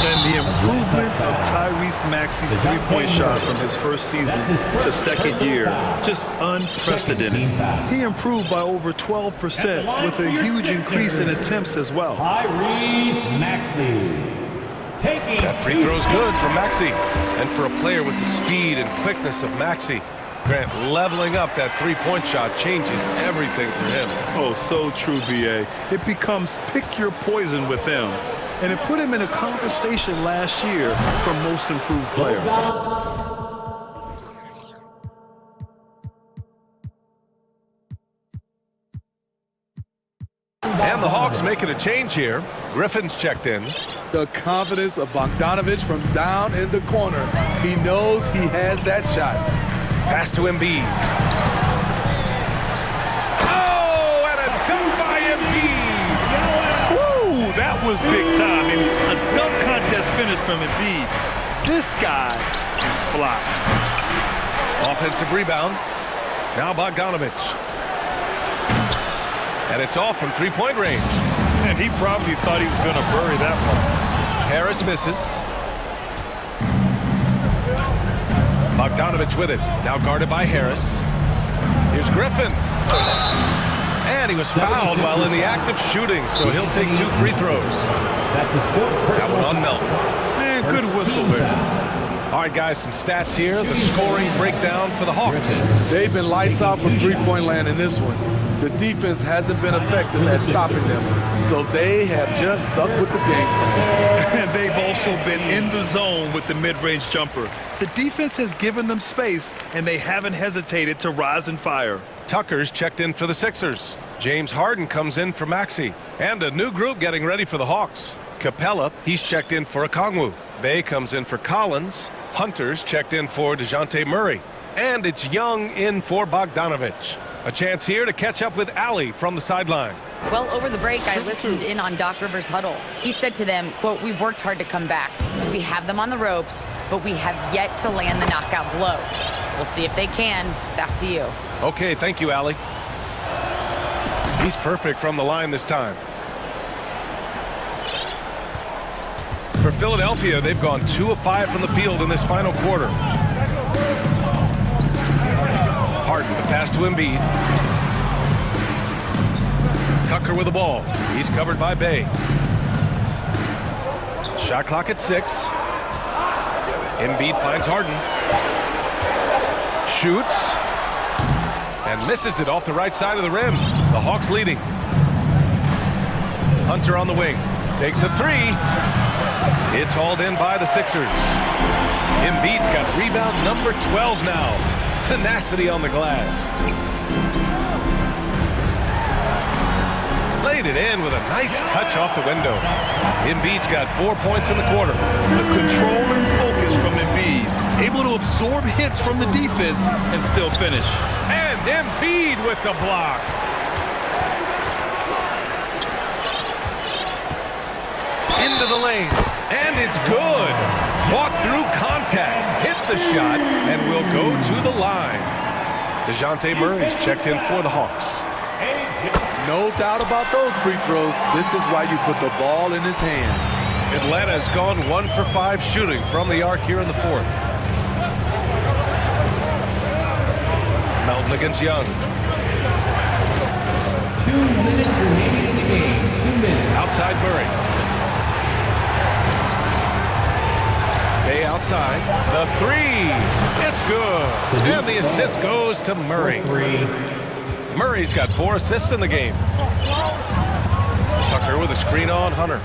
And the improvement of Tyrese Maxey's three-point shot from his first season to second year, just unprecedented. He improved by over 12% with a huge increase in attempts as well. Tyrese Maxey. That free throw's good for Maxey. And for a player with the speed and quickness of Maxey, Grant, leveling up that three-point shot changes everything for him. Oh, so true, B.A. It becomes pick your poison with him. And it put him in a conversation last year for most improved player. And the Hawks making a change here. Griffin's checked in. The confidence of Bogdanovich from down in the corner. He knows he has that shot. Pass to Embiid. Oh, and a dunk by Embiid. Woo, that was big time. And a dunk contest finish from Embiid. This guy can fly. Offensive rebound. Now Bogdanovich. And it's off from three-point range. And he probably thought he was going to bury that one. Harris misses. Bogdanovich with it. Now guarded by Harris. Here's Griffin. And he was fouled while in the act of shooting, so he'll take 2 free throws. That one on Melton. Man, good whistle there. All right, guys, some stats here. The scoring breakdown for the Hawks. They've been lights out from three-point land in this one. The defense hasn't been effective at stopping them, so they have just stuck with the game plan. And they've also been in the zone with the mid-range jumper. The defense has given them space, and they haven't hesitated to rise and fire. Tucker's checked in for the Sixers. James Harden comes in for Maxey. And a new group getting ready for the Hawks. Capella, he's checked in for Okongwu. Bay comes in for Collins. Hunter's checked in for DeJounte Murray. And it's Young in for Bogdanovich. A chance here to catch up with Allie from the sideline. Well, over the break, I listened in on Doc Rivers' huddle. He said to them, quote, "We've worked hard to come back. We have them on the ropes, but we have yet to land the knockout blow. We'll see if they can." Back to you. Okay, thank you, Allie. He's perfect from the line this time. For Philadelphia, they've gone 2 of 5 from the field in this final quarter. Harden, the pass to Embiid. Tucker with the ball. He's covered by Bay. Shot clock at 6. Embiid finds Harden. Shoots. And misses it off the right side of the rim. The Hawks leading. Hunter on the wing. Takes a 3. It's hauled in by the Sixers. Embiid's got rebound number 12 now. Tenacity on the glass. Laid it in with a nice touch off the window. Embiid's got 4 points in the quarter. The control and focus from Embiid. Able to absorb hits from the defense and still finish. And Embiid with the block. Into the lane. And it's good. Fought through contact. Hit the shot and will go to the line. DeJounte Murray's checked in for the Hawks. No doubt about those free throws. This is why you put the ball in his hands. Atlanta's gone 1 for 5 shooting from the arc here in the 4th. Melton against Young. 2 minutes remaining in the game. 2 minutes. Outside Murray. Bay outside. The 3. It's good. And the assist goes to Murray. Murray's got 4 assists in the game. Tucker with a screen on Hunter.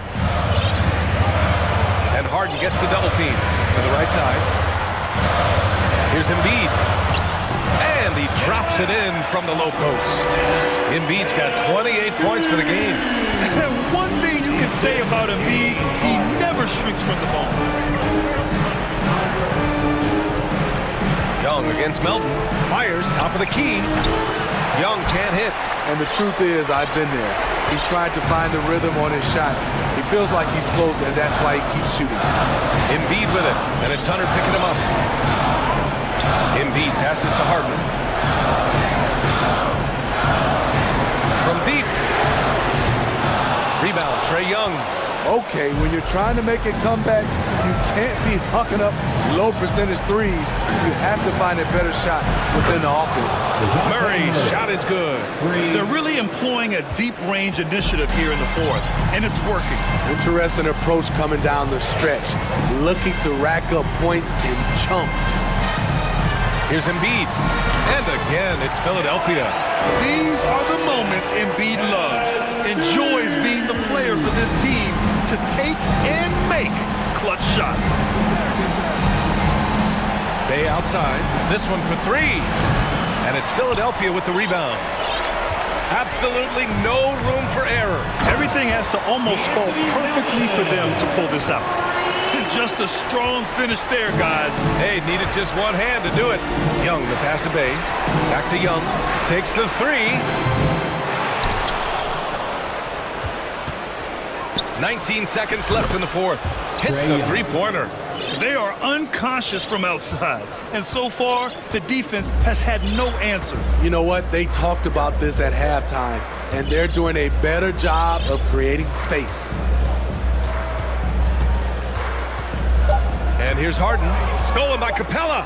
And Harden gets the double team to the right side. Here's Embiid. And he drops it in from the low post. Embiid's got 28 points for the game. One thing you can say about Embiid, he never shrinks from the ball. Young against Melton. Fires top of the key. Young can't hit. And the truth is, I've been there. He's trying to find the rhythm on his shot. He feels like he's close, and that's why he keeps shooting. Embiid with it, and it's Hunter picking him up. Embiid passes to Harden. From deep. Rebound, Trae Young. Okay, when you're trying to make a comeback, you can't be hucking up low percentage threes. You have to find a better shot within the offense. Murray's shot is good. They're really employing a deep range initiative here in the 4th, and it's working. Interesting approach coming down the stretch, looking to rack up points in chunks. Here's Embiid. And again, it's Philadelphia. These are the moments Embiid loves. Enjoys being the player for this team to take and make clutch shots. Bay outside. This one for 3. And it's Philadelphia with the rebound. Absolutely no room for error. Everything has to almost fall perfectly for them to pull this out. Just a strong finish there, guys. Hey, needed just one hand to do it. Young, the pass to Bay. Back to Young. Takes the 3. 19 seconds left in the 4th. Hits the 3-pointer. They are unconscious from outside. And so far, the defense has had no answer. You know what? They talked about this at halftime, and they're doing a better job of creating space. And here's Harden. Stolen by Capella.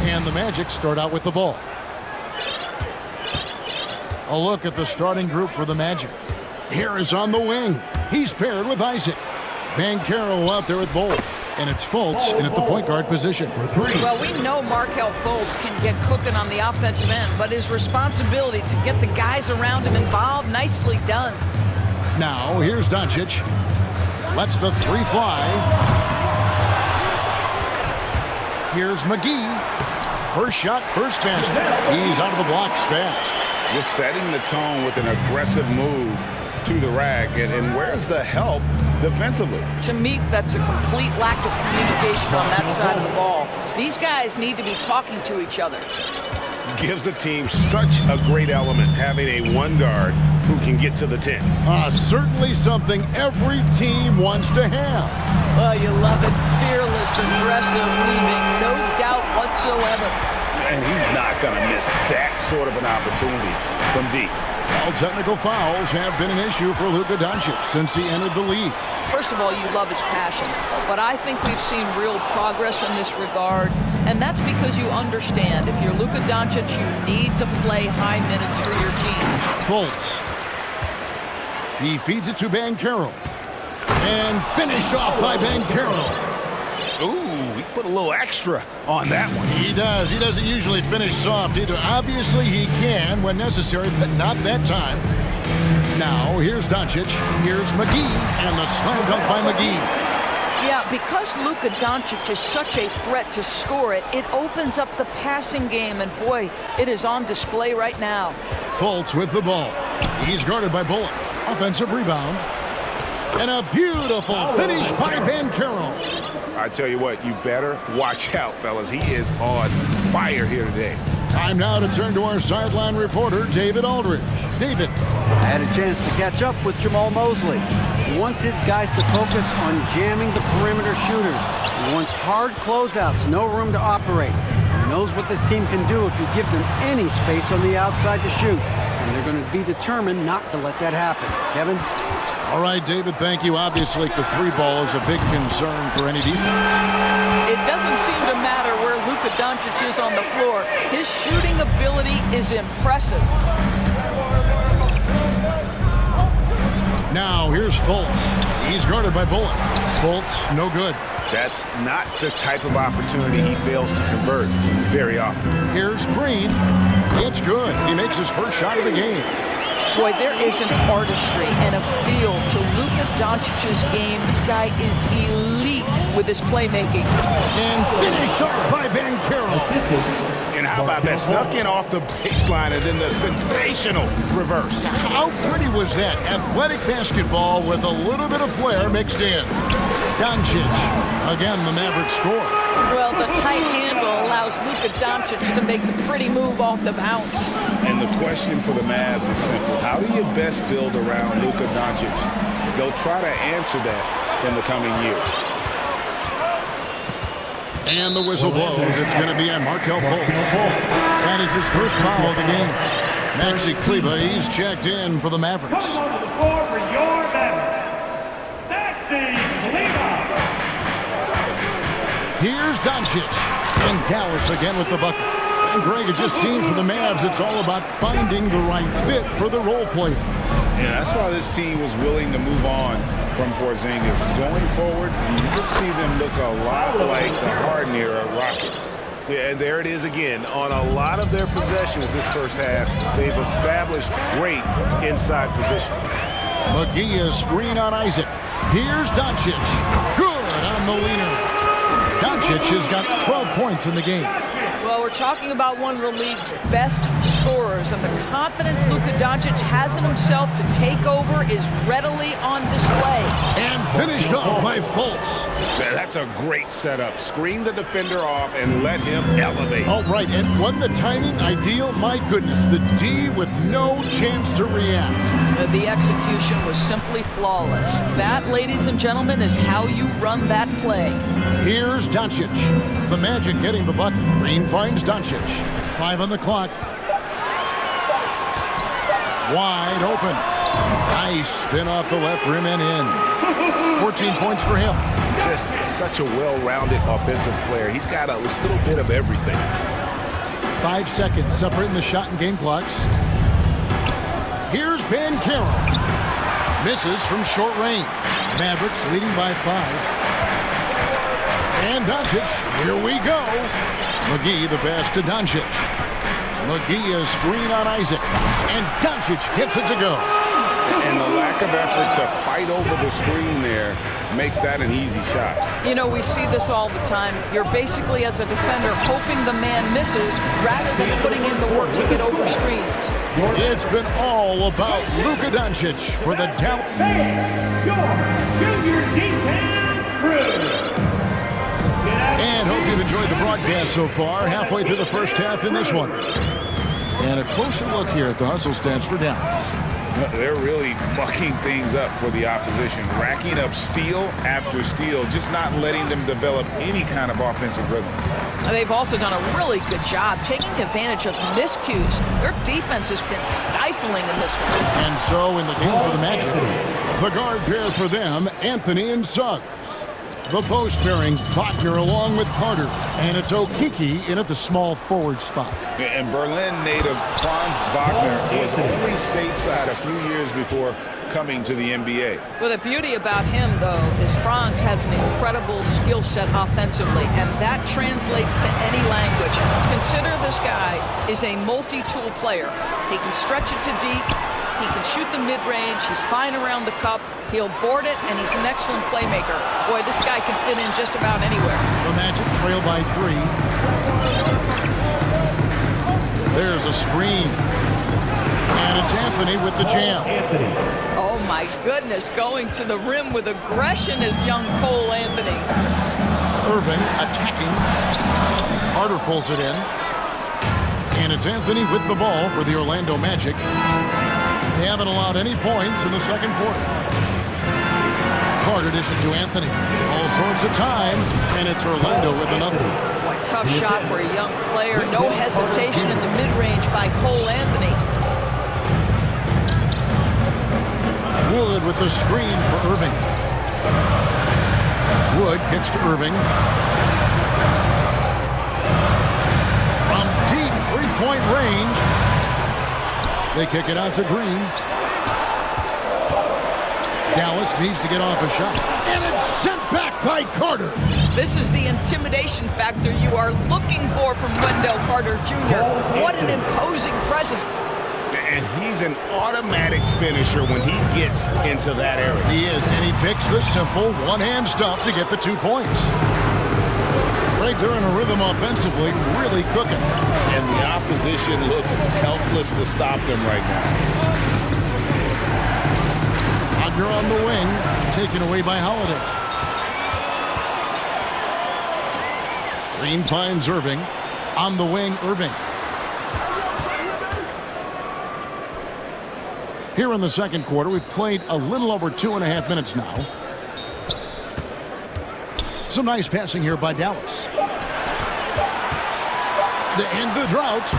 And the Magic start out with the ball. A look at the starting group for the Magic. Harris on the wing. He's paired with Isaac. Banchero out there at Volt. And it's Fultz in at the point guard position. Well, we know Markelle Fultz can get cooking on the offensive end, but his responsibility to get the guys around him involved, nicely done. Now, here's Doncic. Lets the three fly. Here's McGee. First shot, first basket. He's out of the blocks fast. Just setting the tone with an aggressive move to the rack. And where's the help defensively? To me, that's a complete lack of communication on that side of the ball. These guys need to be talking to each other. Gives the team such a great element, having a one guard who can get to the 10. Certainly something every team wants to have. Well, you love it. Fearless, aggressive, leaving no doubt whatsoever. And he's not going to miss that sort of an opportunity from deep. All technical fouls have been an issue for Luka Doncic since he entered the league. First of all, you love his passion, but I think we've seen real progress in this regard, and that's because you understand if you're Luka Doncic, you need to play high minutes for your team. Fultz. He feeds it to Banchero. And finished off by Banchero. Ooh, he put a little extra on that one. He does. He doesn't usually finish soft either. Obviously, he can when necessary, but not that time. Now, here's Doncic. Here's McGee. And the slam dunk by McGee. Yeah, because Luka Doncic is such a threat to score it, it opens up the passing game, and boy, it is on display right now. Fultz with the ball. He's guarded by Bullock. Offensive rebound. And a beautiful finish by Banchero. I tell you what, you better watch out, fellas. He is on fire here today. Time now to turn to our sideline reporter, David Aldridge. David. I had a chance to catch up with Jamal Mosley. He wants his guys to focus on jamming the perimeter shooters. He wants hard closeouts, no room to operate. He knows what this team can do if you give them any space on the outside to shoot. And they're going to be determined not to let that happen. Kevin? All right, David, thank you. Obviously, the three ball is a big concern for any defense. It doesn't seem to matter where Luka Doncic is on the floor. His shooting ability is impressive. Now, here's Fultz. He's guarded by Bullock. Fultz, no good. That's not the type of opportunity he fails to convert very often. Here's Green. It's good. He makes his first shot of the game. Boy, there is an artistry and a feel to Luka Doncic's game. This guy is elite with his playmaking. And finished off by Banchero. And how about that? Snuck in off the baseline and then the sensational reverse. How pretty was that? Athletic basketball with a little bit of flair mixed in. Doncic. Again, the Mavericks score. Well, the tight handle allows Luka Doncic to make the pretty move off the bounce. And the question for the Mavs is simple. How do you best build around Luka Doncic? They'll try to answer that in the coming years. And the whistle blows. It's going to be on Markelle Fultz. That is his first foul of the game. Maxi Kleber, he's checked in for the Mavericks. On the floor for your Mavericks, Maxi Kleber. Here's Doncic. And Dallas again with the bucket. And Greg had just seen for the Mavs, it's all about finding the right fit for the role player. Yeah, that's why this team was willing to move on from Porzingis. Going forward, you can see them look a lot like the Harden-era Rockets. Yeah, and there it is again. On a lot of their possessions this first half, they've established great inside position. McGee is screen on Isaac. Here's Doncic. Good on the leaner. Doncic has got 12 points in the game. Well, we're talking about one of the league's best scorers, and the confidence Luka Doncic has in himself to take over is readily on display. And finished off by Fultz. That's a great setup. Screen the defender off and let him elevate. Oh, right, and wasn't the timing ideal? My goodness, the D with no chance to react. The execution was simply flawless. That, ladies and gentlemen, is how you run that play. Here's Doncic. The Magic getting the bucket. Green finds Doncic. 5 on the clock. Wide open. Nice spin off the left rim and in. 14 points for him. Just such a well-rounded offensive player. He's got a little bit of everything. 5 seconds separating the shot and game clocks. Here's Ben Carroll. Misses from short range. Mavericks leading by 5. And Doncic, here we go. McGee the pass to Doncic. McGee a screen on Isaac. And Doncic gets it to go. And the lack of effort to fight over the screen there makes that an easy shot. You know, we see this all the time. You're basically, as a defender, hoping the man misses rather than putting in the work to get over screens. It's been all about Luka Doncic for the Dallas. And hope you've enjoyed the broadcast so far. Halfway through the first half in this one. And a closer look here at the hustle stats for Dallas. They're really mucking things up for the opposition, racking up steal after steal, just not letting them develop any kind of offensive rhythm. They've also done a really good job taking advantage of miscues. Their defense has been stifling in this one. And so in the game for the Magic, the guard pair for them, Anthony and Suggs. The post pairing, Faulkner along with Carter. And it's Okeke in at the small forward spot. And Berlin native Franz Wagner was only stateside a few years before coming to the NBA. Well, the beauty about him, though, is Franz has an incredible skill set offensively, and that translates to any language. Consider this guy is a multi-tool player. He can stretch it to deep. He can shoot the mid-range. He's fine around the cup. He'll board it, and he's an excellent playmaker. Boy, this guy can fit in just about anywhere. The Magic trail by 3. There's a screen. And it's Anthony with the jam. Oh, my goodness. Going to the rim with aggression is young Cole Anthony. Irving attacking. Carter pulls it in. And it's Anthony with the ball for the Orlando Magic. They haven't allowed any points in the second quarter. Carter dishes to Anthony. All sorts of time, and it's Orlando with another. Boy, tough shot for a young player. No hesitation in the mid-range by Cole Anthony. Wood with the screen for Irving. Wood kicks to Irving. From deep three-point range. They kick it out to Green. Dallas needs to get off a shot. And it's sent back by Carter. This is the intimidation factor you are looking for from Wendell Carter Jr. What an imposing presence. And he's an automatic finisher when he gets into that area. He is, and he picks the simple one-hand stuff to get the 2 points. Right there in a rhythm offensively, really cooking. And the opposition looks helpless to stop them right now. Wagner on the wing, taken away by Holiday. Green finds Irving. On the wing, Irving. Here in the second quarter, we've played a little over 2.5 minutes now. Some nice passing here by Dallas. To end the drought.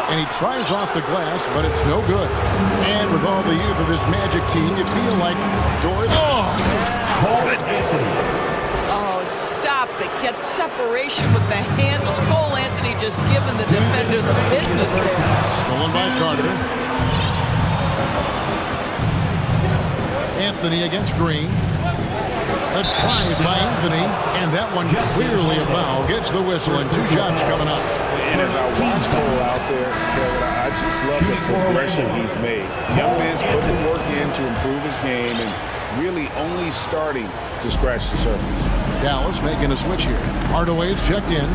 And he tries off the glass, but it's no good. And with all the youth of this Magic team, you feel like Doris. Oh, stop it. Gets separation with the handle. Cole Anthony just giving the defender the business there. Stolen by Carter. Anthony against Green. A drive by Anthony, and that one clearly a foul. Gets the whistle, and 2 shots coming up. And as I watch Cole out there, I just love the progression he's made. Young man's put the work in to improve his game and really only starting to scratch the surface. Dallas making a switch here. Hardaway's checked in.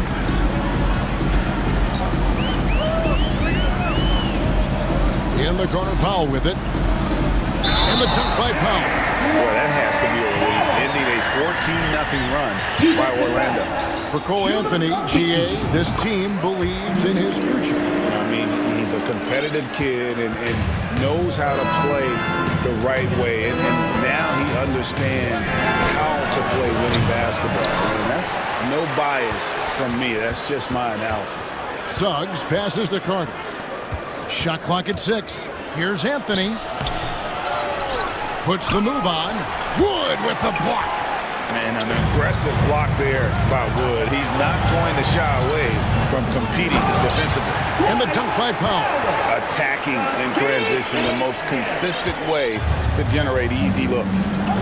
In the corner, Powell with it. And the dunk by Powell. Boy, that has to be a relief, ending a 14-0 run by Orlando. For Cole Anthony, GA, this team believes in his future. I mean, he's a competitive kid and knows how to play the right way. And now he understands how to play winning basketball. I mean, that's no bias from me. That's just my analysis. Suggs passes to Carter. Shot clock at 6. Here's Anthony. Puts the move on. Wood with the block. And an aggressive block there by Wood. He's not going to shy away from competing defensively. And the dunk by Powell. Attacking in transition, the most consistent way to generate easy looks.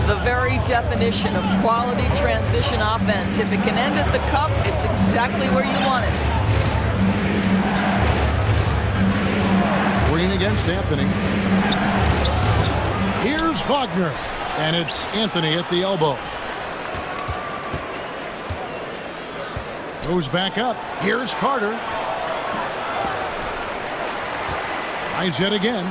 The very definition of quality transition offense. If it can end at the cup, it's exactly where you want it. Green against Anthony. Here's Wagner. And it's Anthony at the elbow. Goes back up. Here's Carter. Tries yet again.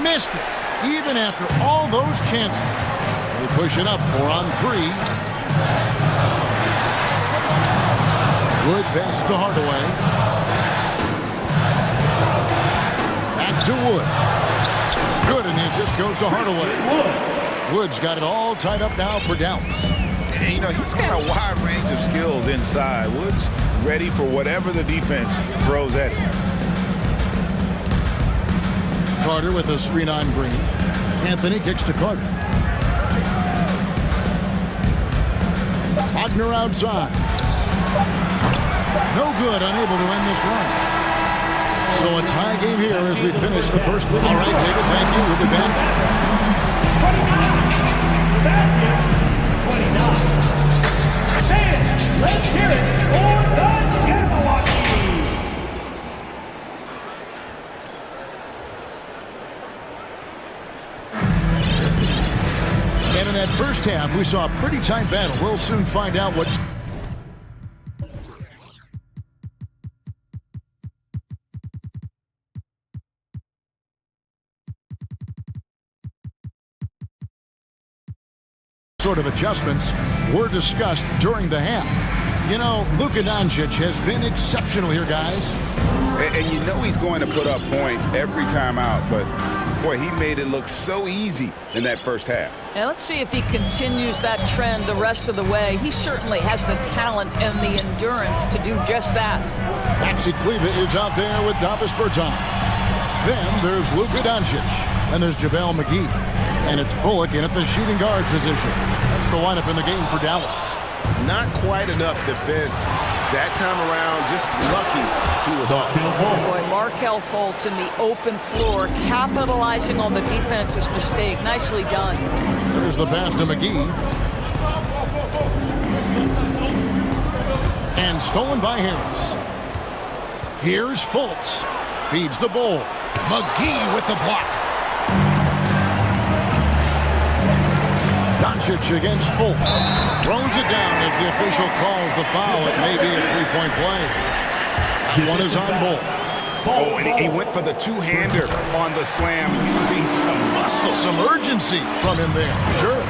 Missed it. Even after all those chances. They push it up 4-on-3. Wood pass to Hardaway. Back to Wood. Good, and the assist goes to Hardaway. Wood's got it all tied up now for Dallas. And, you know, he's got a wide range of skills inside. Wood's ready for whatever the defense throws at him. Carter with a screen on Green. Anthony kicks to Carter. Wagner outside. No good, unable to end this run. So a tie game here as we finish the first. All right, David, thank you. We'll be back. 29. Fans, let's hear it for the Jabberwocky. And in that first half, we saw a pretty tight battle. We'll soon find out what... sort of adjustments were discussed during the half. You know, Luka Doncic has been exceptional here, guys. And you know he's going to put up points every time out, but boy, he made it look so easy in that first half. Now let's see if he continues that trend the rest of the way. He certainly has the talent and the endurance to do just that. Maxi Kleber is out there with Davis Bertans. Then there's Luka Doncic, and there's JaVale McGee. And it's Bullock in at the shooting guard position. That's the lineup in the game for Dallas. Not quite enough defense that time around. Just lucky he was off. Boy, Markelle Fultz in the open floor, capitalizing on the defense's mistake. Nicely done. There's the pass to McGee. And stolen by Harris. Here's Fultz. Feeds the ball. McGee with the block. Doncic against Fultz. Throws it down as the official calls the foul. It may be a three-point play. That one is on ball. Oh, and he went for the two-hander on the slam, using some muscle. Some urgency from him there. Sure.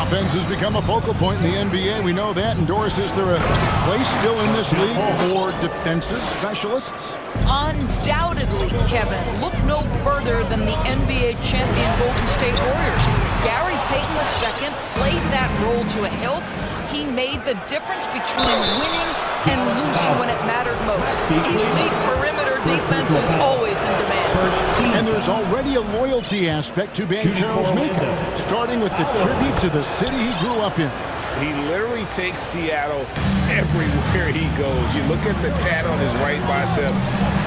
Offense has become a focal point in the NBA. We know that. And Doris, is there a place still in this league for defensive specialists? Undoubtedly, Kevin. Look no further than the NBA champion Golden State Warriors. Gary Payton II played that role to a hilt. He made the difference between winning and losing when it mattered most. Elite perimeter defense is always in demand. And there's already a loyalty aspect to Banchero's makeup, starting with the tribute to the city he grew up in. He literally takes Seattle everywhere he goes. You look at the tat on his right bicep.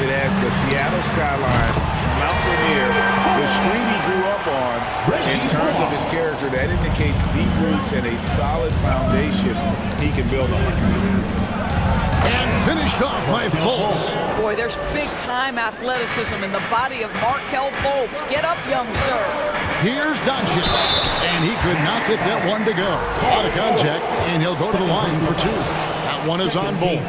It has the Seattle skyline, Mount Rainier, the street he grew up on. In terms of his character, that indicates deep roots and a solid foundation he can build on. And finished off by Fultz. Boy, there's big-time athleticism in the body of Markelle Fultz. Get up, young sir. Here's Doncic, and he could not get that one to go. Out of contact, and he'll go to the line for two. That one is on ball.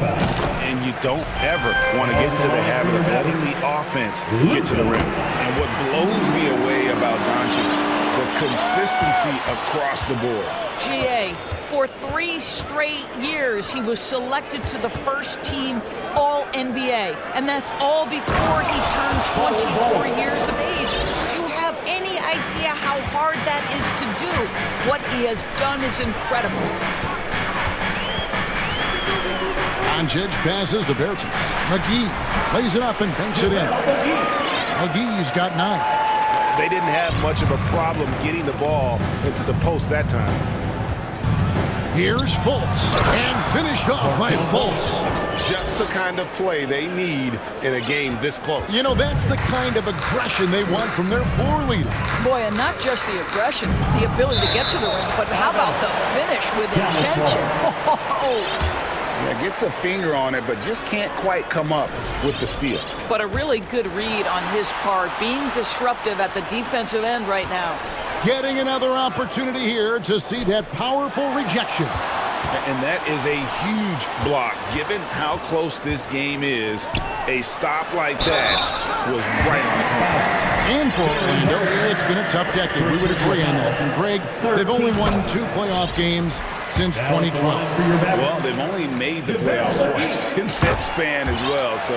And you don't ever want to get into the habit of letting the offense get to the rim. And what blows me away about Doncic, the consistency across the board. GA, for 3 straight years, he was selected to the first team All-NBA. And that's all before he turned 24 years of age. Do you have any idea how hard that is to do? What he has done is incredible. Doncic passes to Bertans. McGee lays it up and banks it in. McGee's got 9. They didn't have much of a problem getting the ball into the post that time. Here's Fultz, and finished off by Fultz. Just the kind of play they need in a game this close. You know, that's the kind of aggression they want from their floor leader. Boy, and not just the aggression, the ability to get to the rim, but how about the finish with intention? Yeah, gets a finger on it, but just can't quite come up with the steal. But a really good read on his part, being disruptive at the defensive end right now. Getting another opportunity here to see that powerful rejection. And that is a huge block. Given how close this game is, a stop like that was right on the corner. And for Orlando, it's been a tough decade. We would agree on that. And Greg, they've only won 2 playoff games since 2012. Well, they've only made the playoffs twice in that span as well. So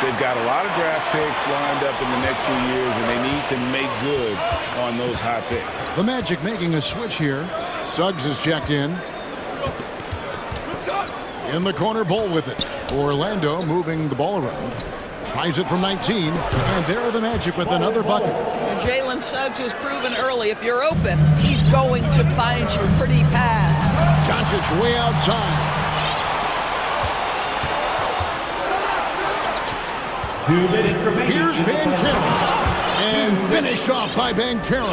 they've got a lot of draft picks lined up in the next few years, and they need to make good on those high picks. The Magic making a switch here. Suggs is checked in. In the corner, Bull with it. Orlando moving the ball around. Tries it from 19. And there are the Magic with another bucket. And Jalen Suggs has proven early, if you're open, he's going to find you. Pretty pass. Doncic way outside. 2 minutes remaining. Here's Banchero. And finished off by Banchero.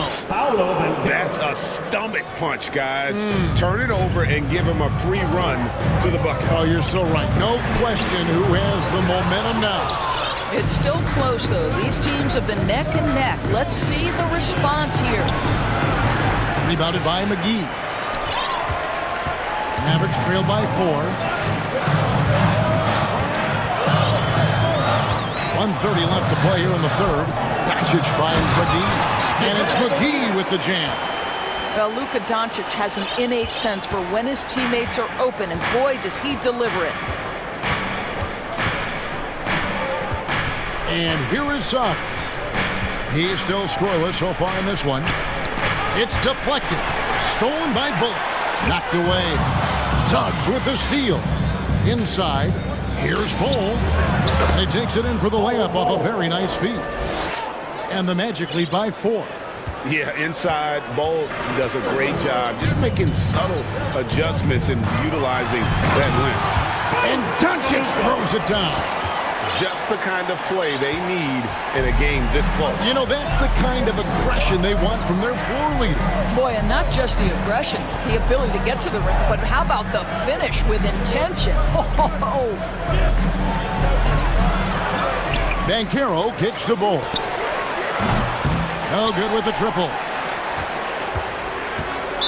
That's a stomach punch, guys. Turn it over and give him a free run to the bucket. Oh, you're so right. No question who has the momentum now. It's still close, though. These teams have been neck and neck. Let's see the response here. Rebounded by McGee. Mavericks trailed by 4. 1:30 left to play here in the third. Doncic finds McGee. And it's McGee with the jam. Well, Luka Doncic has an innate sense for when his teammates are open, and boy, does he deliver it. And here is Suggs. He's still scoreless so far in this one. It's deflected. Stolen by Bullock. Knocked away. Suggs with the steal. Inside. Here's Bull. And he takes it in for the layup off a very nice feed. And the Magic lead by 4. Yeah, inside, Bull does a great job just making subtle adjustments and utilizing that length. And Doncic throws it down. Just the kind of play they need in a game this close. You know, that's the kind of aggression they want from their floor leader. Boy, and not just the aggression, the ability to get to the rim, but how about the finish with intention? Banchero kicks the ball. No good with the triple.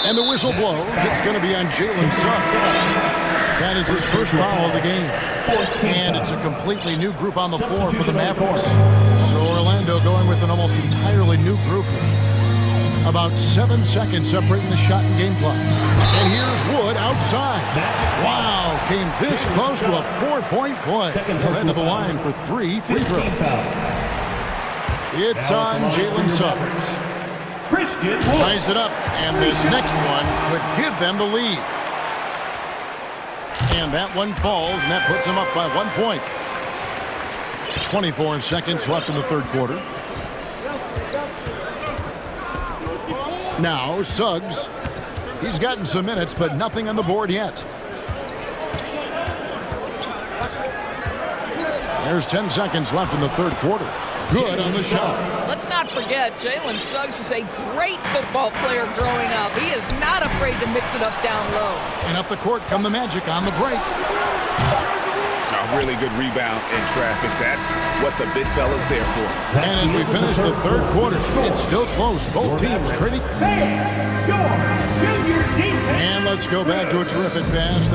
And the whistle blows. It's going to be on Jalen Suggs. That is his first foul of the game. And it's a completely new group on the floor for the Mavericks. So Orlando going with an almost entirely new group here. About 7 seconds separating the shot and game clocks. And here's Wood outside. Wow, came this close to a 4-point play. Head to the line for 3 free throws. It's on Jalen Suggs. Ties it up, and this next one could give them the lead. And that one falls, and that puts them up by 1 point. 24 seconds left in the third quarter. Now, Suggs. He's gotten some minutes, but nothing on the board yet. There's 10 seconds left in the third quarter. Good on the shot. Let's not forget, Jalen Suggs is a great football player growing up. He is not afraid to mix it up down low. And up the court come the Magic on the break. A really good rebound in traffic. That's what the big fella's there for. And as we finish the third quarter, it's still close. Both teams trading. And let's go back to a terrific pass.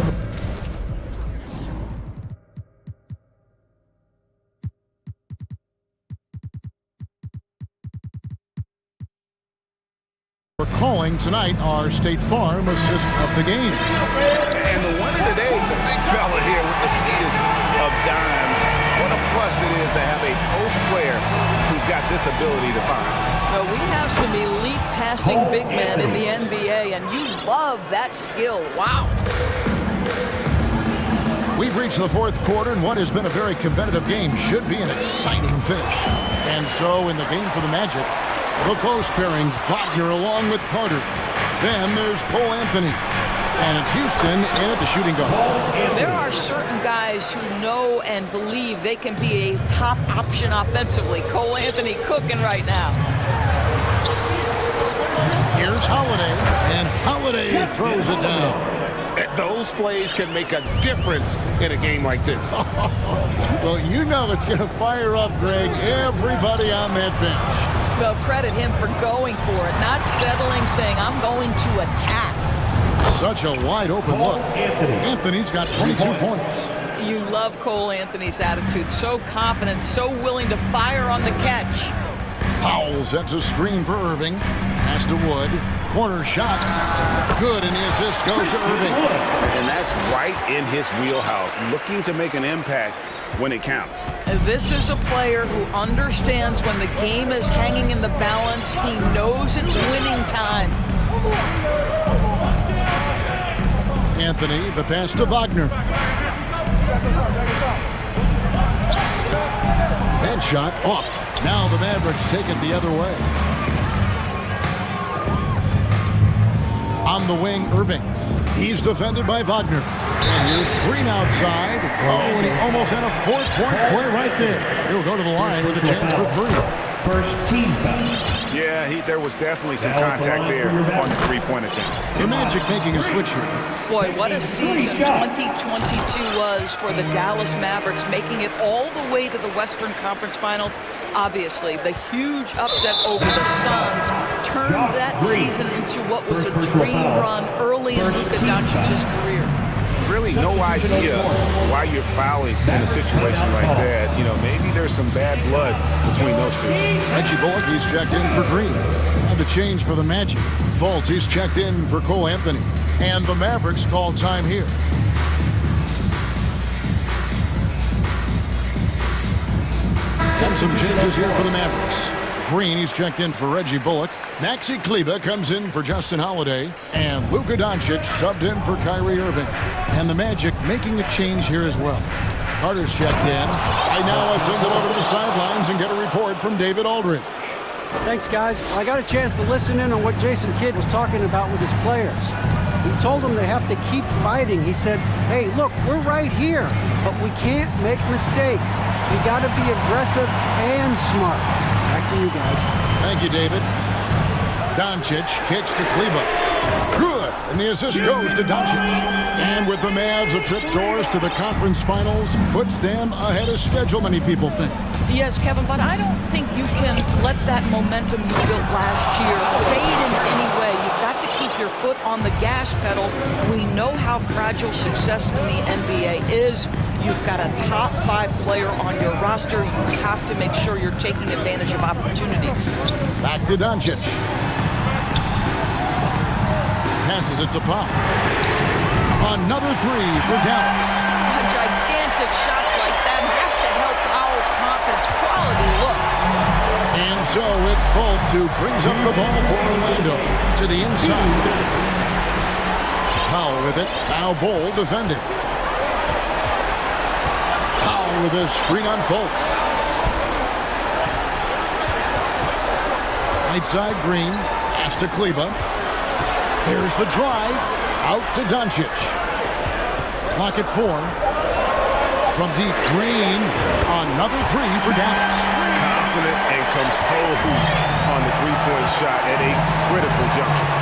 We're calling tonight our State Farm assist of the game. And the one of the day, the big fella here with the sweetest of dimes. What a plus it is to have a post player who's got this ability to find. Well, we have some elite passing big men in the NBA, and you love that skill. Wow. We've reached the fourth quarter, and what has been a very competitive game should be an exciting finish. And so in the game for the Magic, the close pairing, Wagner along with Carter. Then there's Cole Anthony. And it's Houston in at the shooting guard. There are certain guys who know and believe they can be a top option offensively. Cole Anthony cooking right now. Here's Holiday, and Holiday throws it down. Those plays can make a difference in a game like this. Well, you know it's going to fire up, Greg, everybody on that bench. Well, credit him for going for it, not settling, saying, I'm going to attack. Such a wide open look. Anthony's got 22 points. You love Cole Anthony's attitude. So confident, so willing to fire on the catch. Powell sets a screen for Irving. Pass to Wood. Corner shot. Good, and the assist goes to Irving. And that's right in his wheelhouse, looking to make an impact when it counts. This is a player who understands when the game is hanging in the balance. He knows it's winning time. Anthony, the pass to Wagner. That shot off. Now the Mavericks take it the other way. On the wing, Irving. He's defended by Wagner. And here's Green outside. Oh, and he almost had a fourth-point play right there. He'll go to the line with a chance for three. First team foul. Yeah, there was definitely some contact there on the three-point attempt. The Magic making a switch here. Boy, what a season 2022 was for the Dallas Mavericks, making it all the way to the Western Conference Finals. Obviously, the huge upset over the Suns turned that season into what was a dream run early in Luka Doncic's career. Really no idea why you're fouling in a situation like that. You know, maybe there's some bad blood between those two. Reggie Bullock, he's checked in for Green. And the change for the Magic. Fultz, he's checked in for Cole Anthony. And the Mavericks call time here. And some changes here for the Mavericks. Green, he's checked in for Reggie Bullock. Maxi Kleber comes in for Justin Holiday. And Luka Doncic subbed in for Kyrie Irving. And the Magic making a change here as well. Carter's checked in. Right now, let's send it over to the sidelines and get a report from David Aldridge. Thanks, guys. Well, I got a chance to listen in on what Jason Kidd was talking about with his players. He told them they have to keep fighting. He said, hey, look, we're right here, but we can't make mistakes. You got to be aggressive and smart. Back to you guys. Thank you, David. Doncic kicks to Kleber. Good, and the assist goes to Doncic. And with the Mavs a trip doors to the conference finals, puts them ahead of schedule, many people think. Yes, Kevin, but I don't think you can let that momentum you built last year fade in any way. You've got to keep your foot on the gas pedal. We know how fragile success in the NBA is. You've got a top 5 player on your roster. You have to make sure you're taking advantage of opportunities. Back to Doncic. Passes it to Pop. Another three for Dallas. Gigantic shots like that have to help Powell's confidence. Quality look. And so it's Fultz who brings up the ball for Orlando to the inside. Powell with it. Now Bol defending. Powell with a screen on Fultz. Right side Green. Pass to Kleber. Here's the drive. Out to Doncic. Clock at 4. From deep, Green. Another three for Dallas. Confident and composed on the three-point shot at a critical juncture.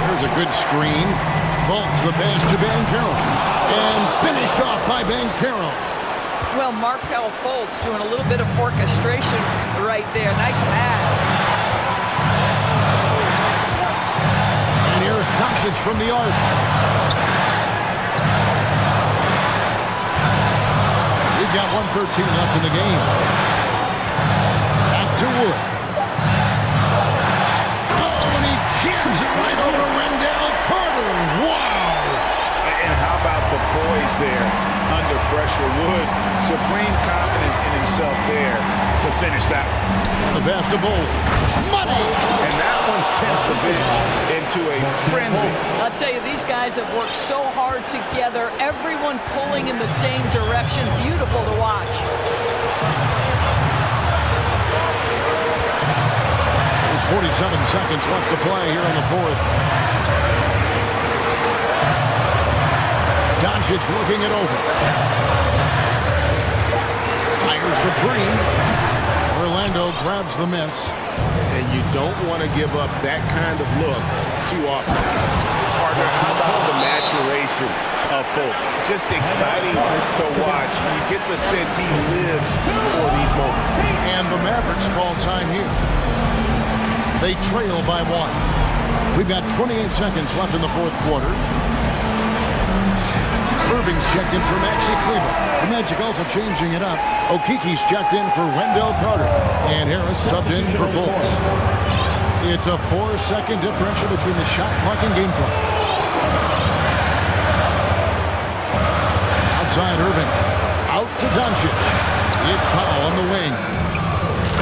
There's a good screen. Fultz the pass to Banchero. And finished off by Banchero. Well, Markelle Fultz doing a little bit of orchestration right there. Nice pass. And here's Doncic from the arc. We've got 1:13 left in the game. Back to Wood. Oh, and he jams it right over Wendell Carter. Wow! And how about the poise there under pressure? Wood, supreme confidence in himself there to finish that one. And the pass to Bol. Money! And that one sends the bench into a frenzy. I'll tell you, these guys have worked so hard together. Everyone pulling in the same direction. Beautiful to watch. There's 47 seconds left to play here in the fourth. Doncic looking it over. Fires the three. Orlando grabs the miss. And you don't want to give up that kind of look too often. Partner, how about the maturation of Fultz? Just exciting to watch. You get the sense he lives for these moments. And the Mavericks call time here. They trail by 1. We've got 28 seconds left in the fourth quarter. Irving's checked in for Maxi Kleber. The Magic also changing it up. Okiki's checked in for Wendell Carter. And Harris subbed in for Fultz. It's a 4-second differential between the shot clock and game clock. Outside Irving. Out to Doncic. It's Powell on the wing.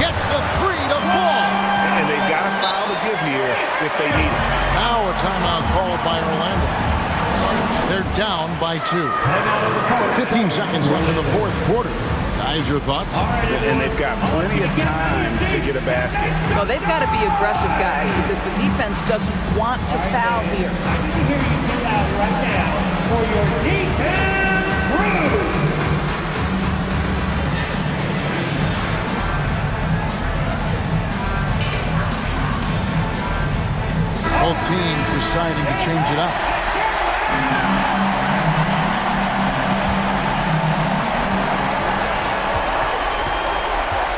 Gets the three to fall. And they've got a foul to give here if they need it. Now a timeout called by Orlando. They're down by 2. 15 seconds left in the fourth quarter. Guys, your thoughts? And they've got plenty of time to get a basket. Well, they've got to be aggressive, guys, because the defense doesn't want to foul here. Here you get out right now for your defense crew. Both teams deciding to change it up.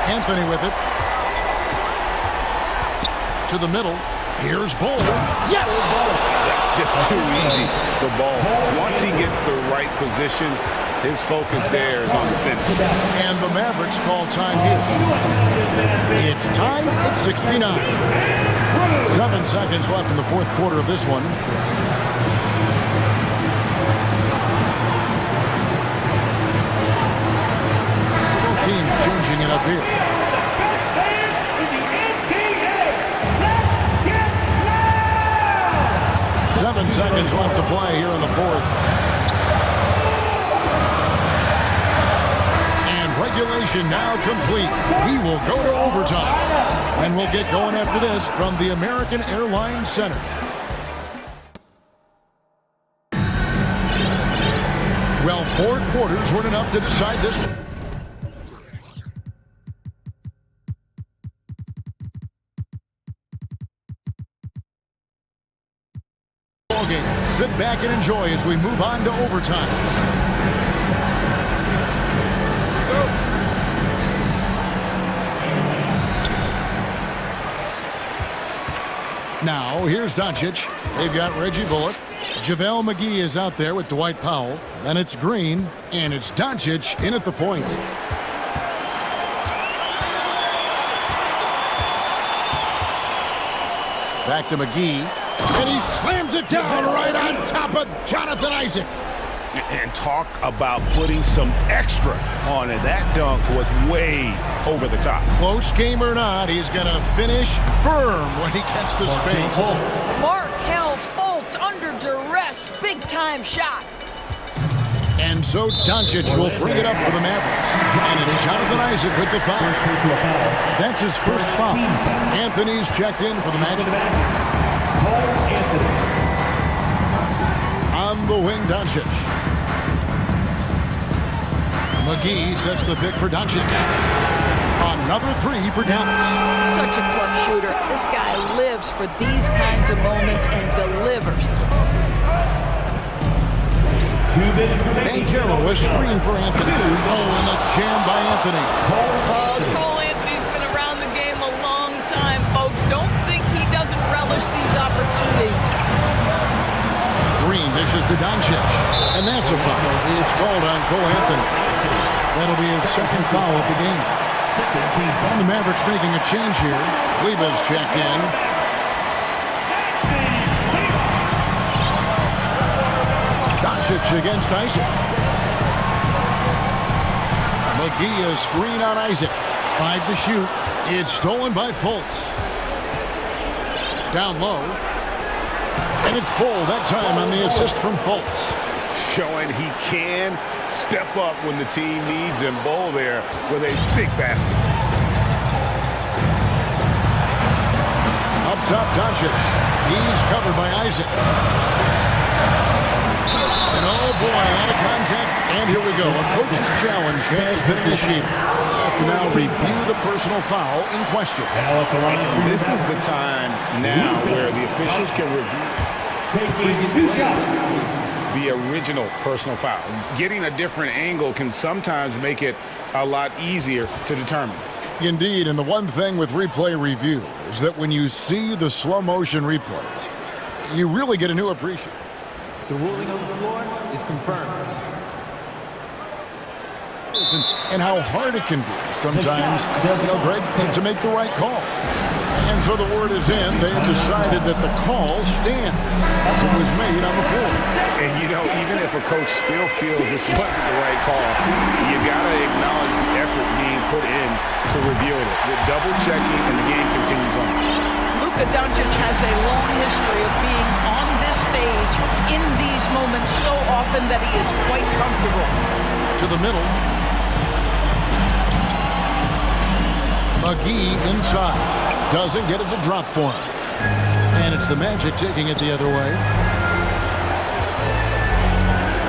Anthony with it. To the middle. Here's Bull. Yes! That's just too easy for Ball. Once he gets the right position, his focus there is on the finish. And the Mavericks call time here. It's tied at 69. 7 seconds left in the fourth quarter of this one. So both teams changing it up here. 7 seconds left to play here in the fourth. And regulation now complete. We will go to overtime. And we'll get going after this from the American Airlines Center. Well, 4 quarters weren't enough to decide this one. Sit back and enjoy as we move on to overtime. Now, here's Doncic. They've got Reggie Bullock. JaVale McGee is out there with Dwight Powell. Then it's Green, and it's Doncic in at the point. Back to McGee. And he slams it down right on top of Jonathan Isaac. And talk about putting some extra on it. That dunk was way over the top. Close game or not, he's going to finish firm when he gets the space. Markelle Fultz under duress. Big-time shot. And so Doncic will bring it up for the Mavericks. And it's Jonathan Isaac with the foul. That's his first foul. Anthony's checked in for the Magic. On the wing, Doncic. McGee sets the pick for Doncic. Another three for Dallas. Such a clutch shooter. This guy lives for these kinds of moments and delivers. Banchero was screened for Anthony. Oh, and the jam by Anthony. Cole Anthony's been around the game a long time, folks. Don't think he doesn't relish these opportunities. Green dishes to Doncic, and that's a foul. It's called on Cole Anthony. That'll be his second foul of the game. And the Mavericks making a change here. Kleber's checked in. Doncic against Isaac. McGee a screen on Isaac. 5 to shoot. It's stolen by Fultz. Down low. And it's Bull that time on the assist from Fultz. Showing he can step up when the team needs him. Bull there with a big basket. Up top, Doncic. He's covered by Isaac. And oh, Oh, boy, a lot of contact. And here we go. A coach's challenge has been initiated. To now review the personal foul in question. This is the time now where the officials can review the original personal foul. Getting a different angle can sometimes make it a lot easier to determine. Indeed, and the one thing with replay review is that when you see the slow motion replays, you really get a new appreciation. The ruling on the floor is confirmed. And how hard it can be sometimes, Greg, to make the right call. And so the word is in. They have decided that the call stands as it was made on the floor. And, even if a coach still feels this wasn't the right call, you got to acknowledge the effort being put in to reviewing it. With double-checking, and the game continues on. Luka Doncic has a long history of being on this stage in these moments so often that he is quite comfortable. To the middle. McGee inside. Doesn't get it to drop for him. And it's the Magic taking it the other way.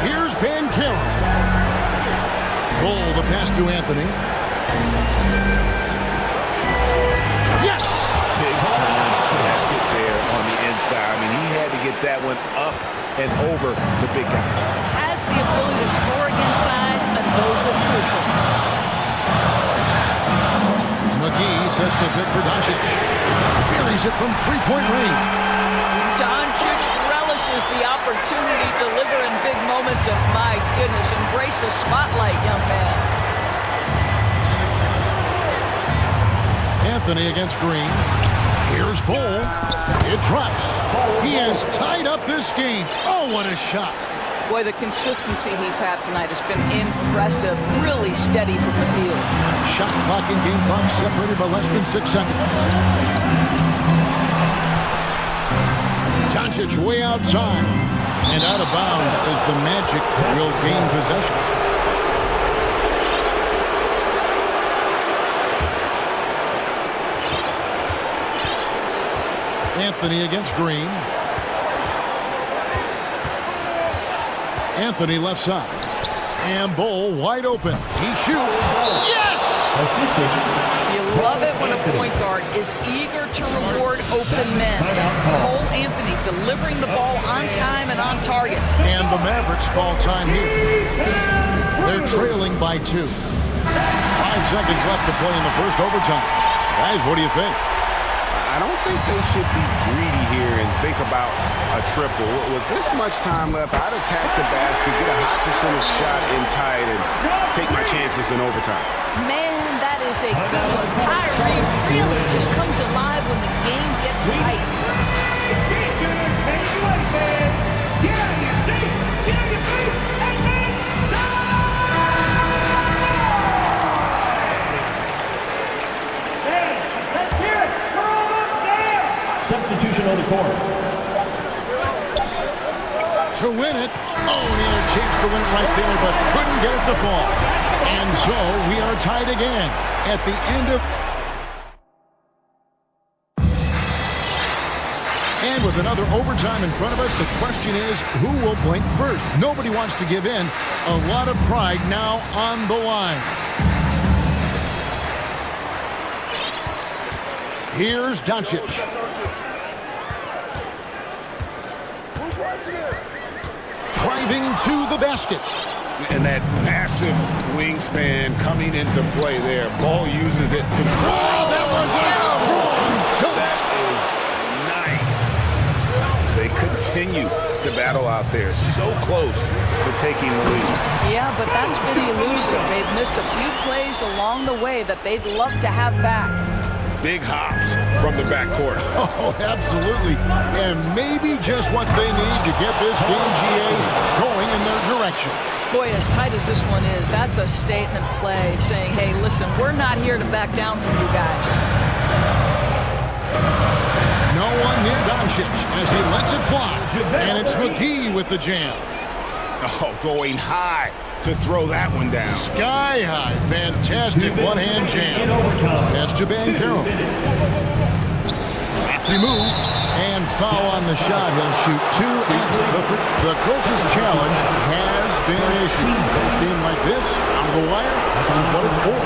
Here's Banchero. Bull, the pass to Anthony. Yes! Big-time basket there on the inside. He had to get that one up and over the big guy. Has the ability to score against size, and those were crucial. McGee sets the pick for Doncic. Buries it from three-point range. Doncic relishes the opportunity to deliver in big moments, and my goodness, embrace the spotlight, young man. Anthony against Green. Here's Bull. It drops. He has tied up this game. Oh, what a shot. Boy, the consistency he's had tonight has been impressive. Really steady from the field. Shot clock and game clock separated by less than 6 seconds. Doncic way outside. And out of bounds as the Magic will gain possession. Anthony against Green. Anthony left side. And Bull wide open. He shoots. Yes! You love it when a point guard is eager to reward open men. Cole Anthony delivering the ball on time and on target. And the Mavericks call time here. They're trailing by 2. 5 seconds left to play in the first overtime. Guys, what do you think? I don't think they should be greedy here and think about a triple. With this much time left, I'd attack the basket, get a high percentage shot in tight, and take my chances in overtime. Man, that is a good one. Kyrie really just comes alive when the game gets tight. Substitution on the court. To win it. Oh, and he had a chance to win it right there, but couldn't get it to fall. And so we are tied again at the end of... And with another overtime in front of us, the question is, who will blink first? Nobody wants to give in. A lot of pride now on the line. Here's Doncic. Who's watching it? Driving to the basket. And that massive wingspan coming into play there. Ball uses it to... Oh, that was a strong dunk. That is nice. They continue to battle out there. So close to taking the lead. Yeah, but that's been elusive. They've missed a few plays along the way that they'd love to have back. Big hops from the backcourt. Oh, absolutely. And maybe just what they need to get this game, GA, going in their direction. Boy, as tight as this one is, that's a statement play saying, hey, listen, we're not here to back down from you guys. No one near Doncic as he lets it fly. And it's McGee with the jam. Oh, going high to throw that one down. Sky high. Fantastic one-hand jam. That's to Banchero. Lefty move. And foul on the shot. He'll shoot 2 extra. The coach's challenge has been issued. First game like this, on the wire, this is what it's for.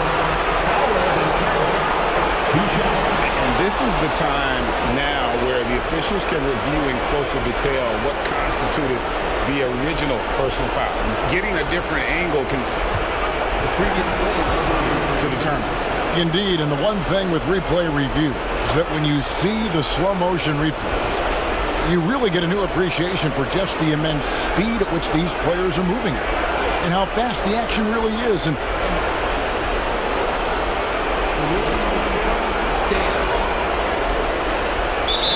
And this is the time now where the officials can review in closer detail what constituted the original personal foul. Getting a different angle can the previous plays to determine. Indeed, and the one thing with replay review is that when you see the slow motion replays, you really get a new appreciation for just the immense speed at which these players are moving and how fast the action really is.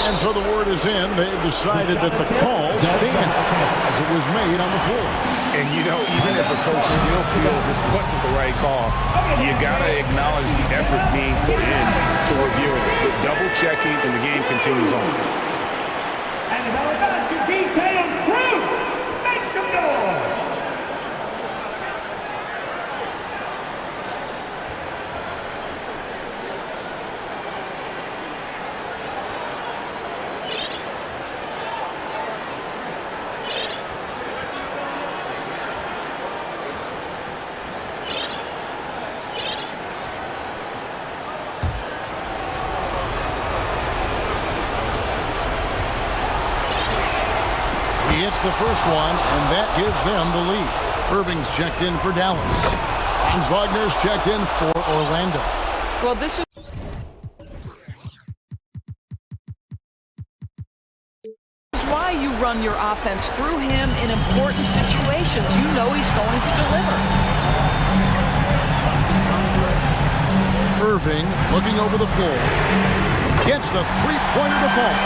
And so the word is in. They've decided that the call stands as it was made on the floor. And you know, even if a coach still feels this wasn't the right call, you got to acknowledge the effort being put in to reviewing it. The double checking and the game continues on. And now back to detailed crew. Make some noise. It's the first one, and that gives them the lead. Irving's checked in for Dallas. Hans Wagner's checked in for Orlando. Well, this is why you run your offense through him in important situations. You know he's going to deliver. Irving looking over the floor. Gets the three-pointer to fall.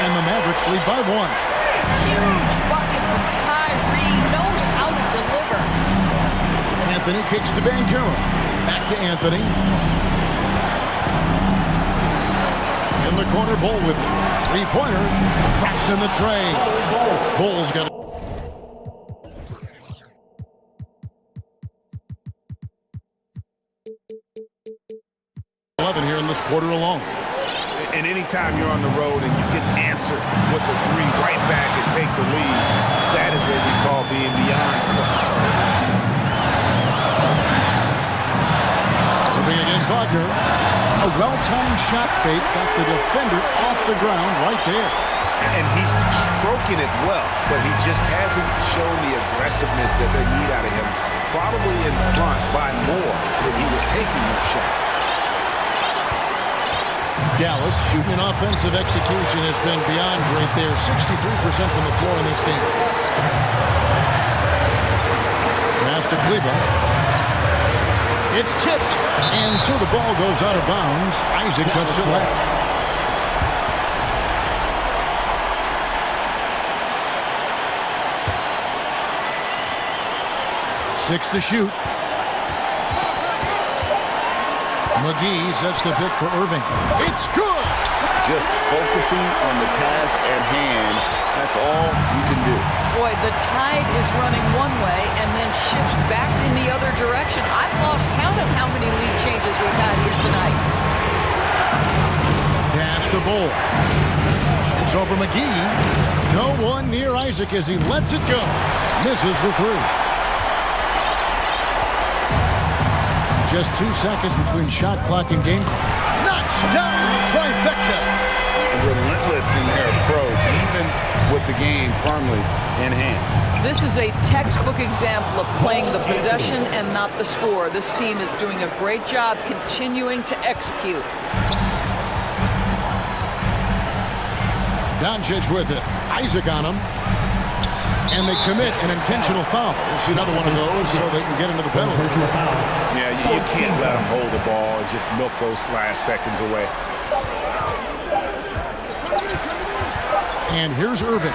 And the Mavericks lead by 1. Huge bucket from Kyrie. Knows how to deliver. Anthony kicks to Bankero. Back to Anthony. In the corner, Bull with it. Three-pointer. Drops in the tray. Bull's got 11 here in this quarter alone. And anytime you're on the road and you can answer with the three right back and take the lead, that is what we call being beyond clutch. Moving against Wagner. A well-timed shot fake got the defender off the ground right there. And he's stroking it well, but he just hasn't shown the aggressiveness that they need out of him. Probably in front by more if he was taking more shots. Dallas shooting an offensive execution has been beyond great there. 63% from the floor in this game. Pass to Cleveland. It's tipped. And so the ball goes out of bounds. Isaac touched it left. Six to shoot. McGee sets the pick for Irving. It's good! Just focusing on the task at hand, that's all you can do. Boy, the tide is running one way and then shifts back in the other direction. I've lost count of how many lead changes we've had here tonight. Pass to Bull. It's over McGee. No one near Isaac as he lets it go. Misses the three. Just 2 seconds between shot clock and game. Knocks down the trifecta. Relentless in their approach, even with the game firmly in hand. This is a textbook example of playing the possession and not the score. This team is doing a great job continuing to execute. Doncic with it. Isaac on him. And they commit an intentional foul. We'll see another one of those so they can get into the penalty. Yeah, you can't let them hold the ball and just milk those last seconds away. And here's Irving.